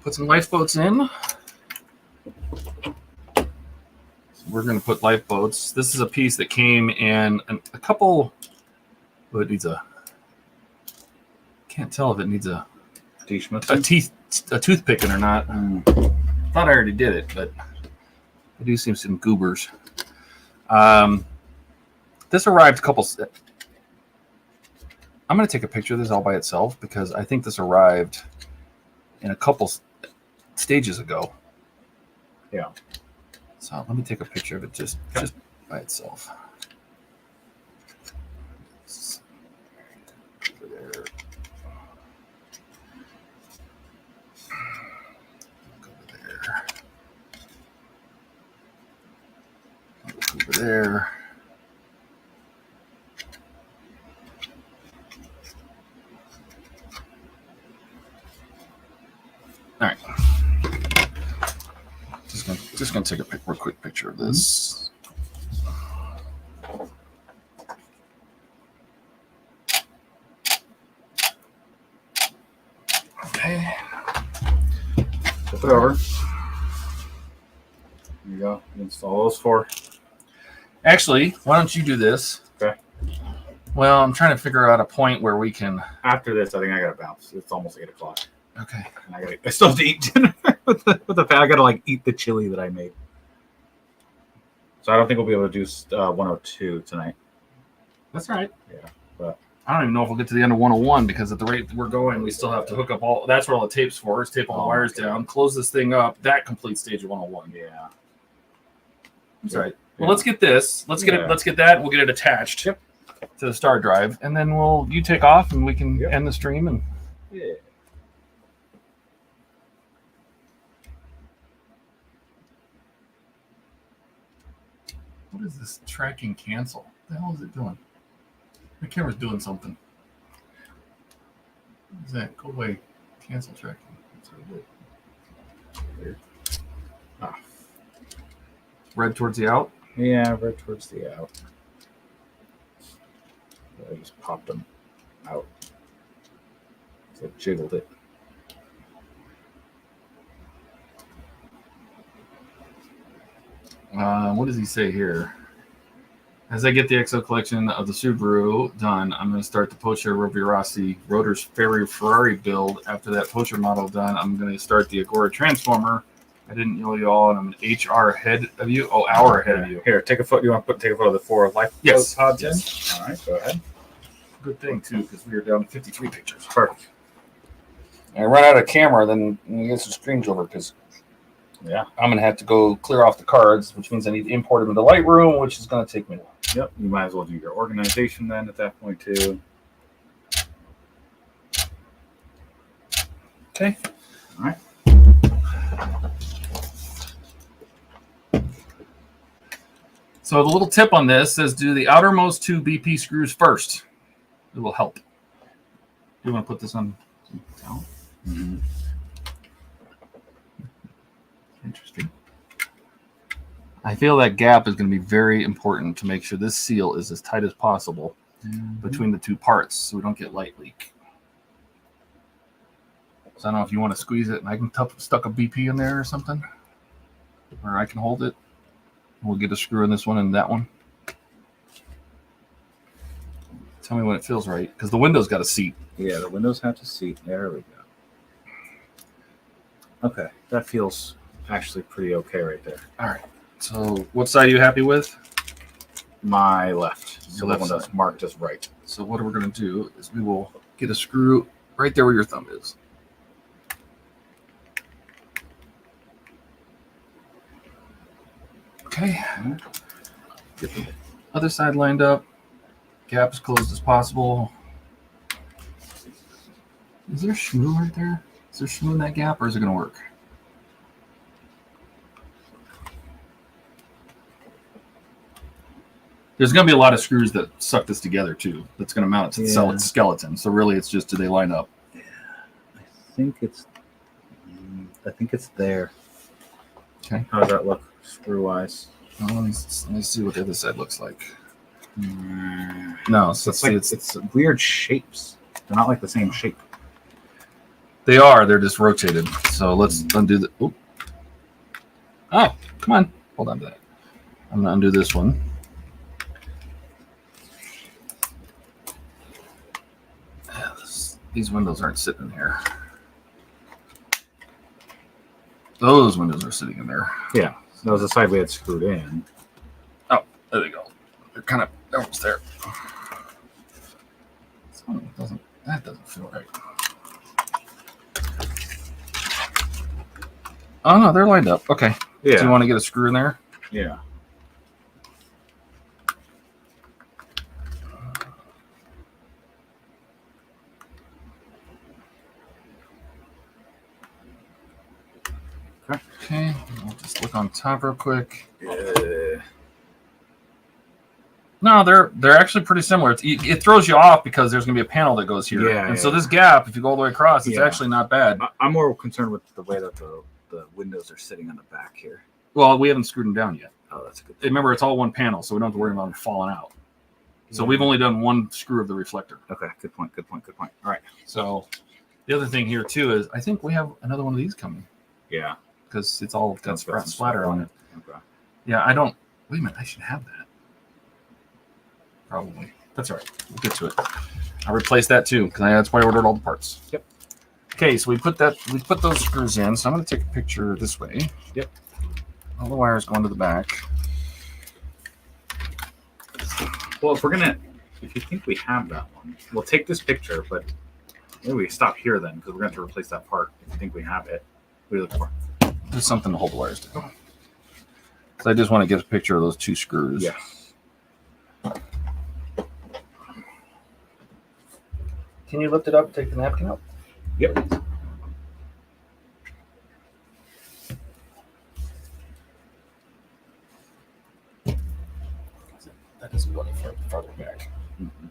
H: Put some lifeboats in. So we're going to put lifeboats. This is a piece that came in a couple. Oh, it needs a. Can't tell if it needs a tooth picking or not. Thought I already did it, but I do see some goobers. This arrived a couple. I'm going to take a picture of this all by itself because I think this arrived in a couple stages ago.
B: Yeah.
H: So let me take a picture of it just by itself. Over there. Over there. Over there. All right. Just gonna take a real quick picture of this. Okay.
B: Flip it over. Here you go. Install those 4.
H: Actually, why don't you do this?
B: Okay.
H: Well, I'm trying to figure out a point where we can.
B: After this, I think I gotta bounce. It's almost 8 o'clock.
H: Okay.
B: And I still have to eat dinner with the I gotta like eat the chili that I made. So I don't think we'll be able to do 102 tonight.
H: That's all right.
B: Yeah, but
H: I don't even know if we'll get to the end of 101 because at the rate we're going, we still have to hook up all. That's what all the tape's for. Is tape all the wires down, close this thing up. That completes stage of 101.
B: yeah.
H: That's right. Well, let's get this. Let's get it. Let's get that. We'll get it attached to the star drive, and then you take off, and we can end the stream. And
B: Yeah.
H: what is this tracking cancel? What the hell is it doing? The camera's doing something. What is that? Go away. Cancel tracking. That's what it did. Weird. Ah. Red towards the out?
B: Yeah, right towards the out. I just popped them out. So I jiggled it.
H: What does he say here? As I get the XO collection of the Subaru done, I'm going to start the Porsche Rovirossi Rotors Ferrari build. After that Porsche model done, I'm going to start the Agora Transformer. I didn't know you all, and I'm an HR ahead of you. Oh, hour ahead of you.
B: Here, take a photo. You want to take a photo of the 4 life
H: Yes.
B: pods
H: Yes.
B: in? All right, go ahead.
H: Good thing, too, because we are down to 53 pictures.
B: Perfect.
J: I run out of camera, then we get some screens over because
B: Yeah.
J: I'm gonna have to go clear off the cards, which means I need to import them into Lightroom, which is gonna take me a while.
B: Yep. You might as well do your organization then at that point too.
H: Okay.
B: All right.
H: So the little tip on this says do the outermost 2 BP screws first. It will help. You want to put this on?
B: Mm-hmm.
H: Interesting. I feel that gap is going to be very important to make sure this seal is as tight as possible between the 2 parts so we don't get light leak. So I don't know if you want to squeeze it and I can stuck a BP in there or something. Or I can hold it. We'll get a screw in this one and that one. Tell me when it feels right, because the window's got a seat.
B: Yeah, the windows have to seat. There we go. Okay, that feels actually pretty okay right there.
H: All right. So what side are you happy with?
B: My left. So
H: Your
B: that one
H: left
B: that's marked as right.
H: So what we're going to do is we will get a screw right there where your thumb is. Okay. Get the other side lined up. Gap as closed as possible. Is there shmoo right there? Is there shmoo in that gap, or is it going to work? There's going to be a lot of screws that suck this together, too. That's going to mount it to the skeleton. So really, it's just, do they line up?
B: Yeah, I think it's there.
H: Okay.
B: How does that look screw-wise?
H: Well, let me see what the other side looks like. No, so
B: It's weird shapes. They're not like the same shape.
H: They are. They're just rotated. So let's undo the. Oop. Oh, come on. Hold on to that. I'm going to undo this one. Yeah, these windows aren't sitting in here. Those windows are sitting in there.
B: Yeah, that was the side we had screwed in.
H: Oh, there they go. They're kind of almost there. That doesn't feel right. Oh no, they're lined up. Okay.
B: Yeah.
H: Do you want to get a screw in there?
B: Yeah.
H: Okay. I'll just look on top real quick. No, they're actually pretty similar. It throws you off because there's going to be a panel that goes here.
B: Yeah,
H: and so this gap, if you go all the way across, it's actually not bad.
B: I'm more concerned with the way that the windows are sitting on the back here.
H: Well, we haven't screwed them down yet.
B: Oh, that's a good.
H: Remember, it's all one panel, so we don't have to worry about them falling out. So we've only done one screw of the reflector.
B: Okay, good point. All right.
H: So the other thing here, too, is I think we have another one of these coming.
B: Yeah.
H: Because it's all got splatter on it.
B: Okay.
H: Yeah, I don't. Wait a minute, I should have that. Probably. That's all right. We'll get to it. I'll replace that too, because that's why I ordered all the parts.
B: Yep.
H: Okay, so we put those screws in. So I'm going to take a picture this way.
B: Yep.
H: All the wires going to the back.
B: Well, if you think we have that one, we'll take this picture, but maybe we stop here then, because we're going to have to replace that part. If you think we have it, what are you looking for?
H: There's something to hold the wires to. Because I just want to get a picture of those 2 screws.
B: Yeah.
H: Can you lift it up and take the napkin out?
B: Yep.
H: That doesn't go any farther back.
B: Mm-hmm.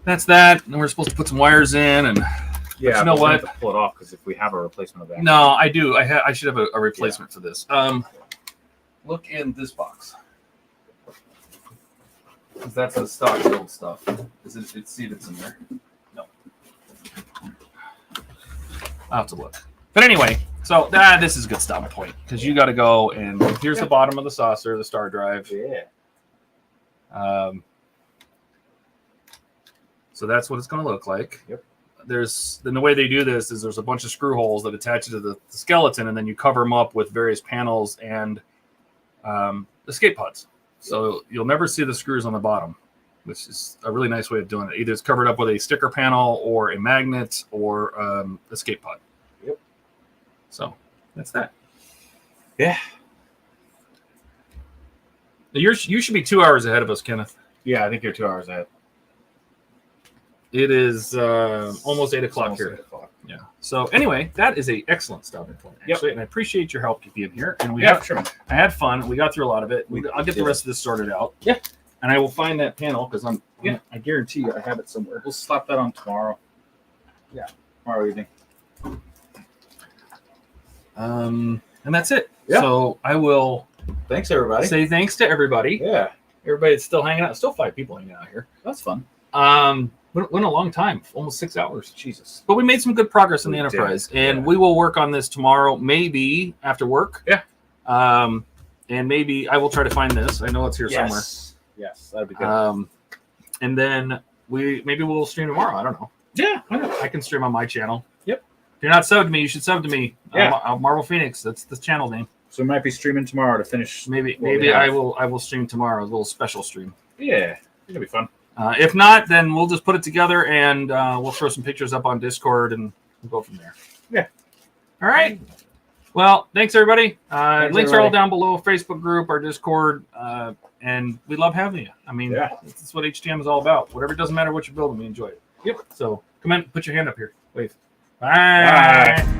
H: that's that. And we're supposed to put some wires in, and
B: Yeah,
H: you know
B: but we
H: what?
B: have to pull it off because if we have a replacement of that.
H: no, I do. I should have a replacement for this. Look in this box. Because that's the stock build stuff. See if it's in there. No. I'll have to look. But anyway, so this is a good stopping point because you got to go and here's the bottom of the saucer, the star drive.
B: Yeah.
H: So that's what it's going to look like.
B: Yep.
H: Then the way they do this is there's a bunch of screw holes that attach it to the skeleton, and then you cover them up with various panels and escape pods. So you'll never see the screws on the bottom, which is a really nice way of doing it. Either it's covered up with a sticker panel or a magnet or escape pod.
B: Yep.
H: So that's that.
B: Yeah.
H: You should be 2 hours ahead of us, Kenneth.
B: Yeah, I think you're 2 hours ahead.
H: It is almost 8 o'clock here.
B: 8 o'clock.
H: Yeah. So anyway, that is an excellent stopping point, actually,
B: Yep.
H: and I appreciate your help being here. And
B: Sure.
H: I had fun. We got through a lot of it. I'll get the
B: did.
H: rest of this sorted out.
B: Yeah.
H: And I will find that panel because I guarantee you I have it somewhere.
B: We'll slap that on tomorrow.
H: Yeah.
B: Tomorrow evening.
H: And that's it.
B: Yeah.
H: So I will
B: Thanks, everybody.
H: say thanks to everybody.
B: Yeah,
H: Everybody that's still hanging out. Still 5 people hanging out here.
B: that's fun.
H: Went a long time, almost 6 hours.
B: Jesus.
H: But we made some good progress in the
B: We did,
H: Enterprise, and
B: yeah.
H: we will work on this tomorrow, maybe after work.
B: Yeah.
H: And maybe I will try to find this. I know it's here somewhere.
B: Yes, that'd be good.
H: And then maybe we'll stream tomorrow. I don't know.
B: Yeah, why not?
H: I can stream on my channel.
B: Yep.
H: If you're not subbed to me, you should sub to me.
B: Yeah.
H: I'm MARVELPHX. That's the channel name.
B: So we might be streaming tomorrow to finish.
H: Maybe
B: what we
H: I
B: have.
H: will stream tomorrow. A little special stream.
B: Yeah, it'll be fun.
H: If not, then we'll just put it together and we'll throw some pictures up on Discord and we'll go from there.
B: Yeah.
H: All right. Well, thanks everybody.
B: Thanks,
H: Links are all
B: everybody.
H: down below. Facebook group, our Discord, and we love having you. I mean,
B: Yeah.
H: that's what HTM is all about. Whatever, doesn't matter what you're building, we enjoy it.
B: Yep.
H: So come on, put your hand up here. Wave. Bye.
B: Bye.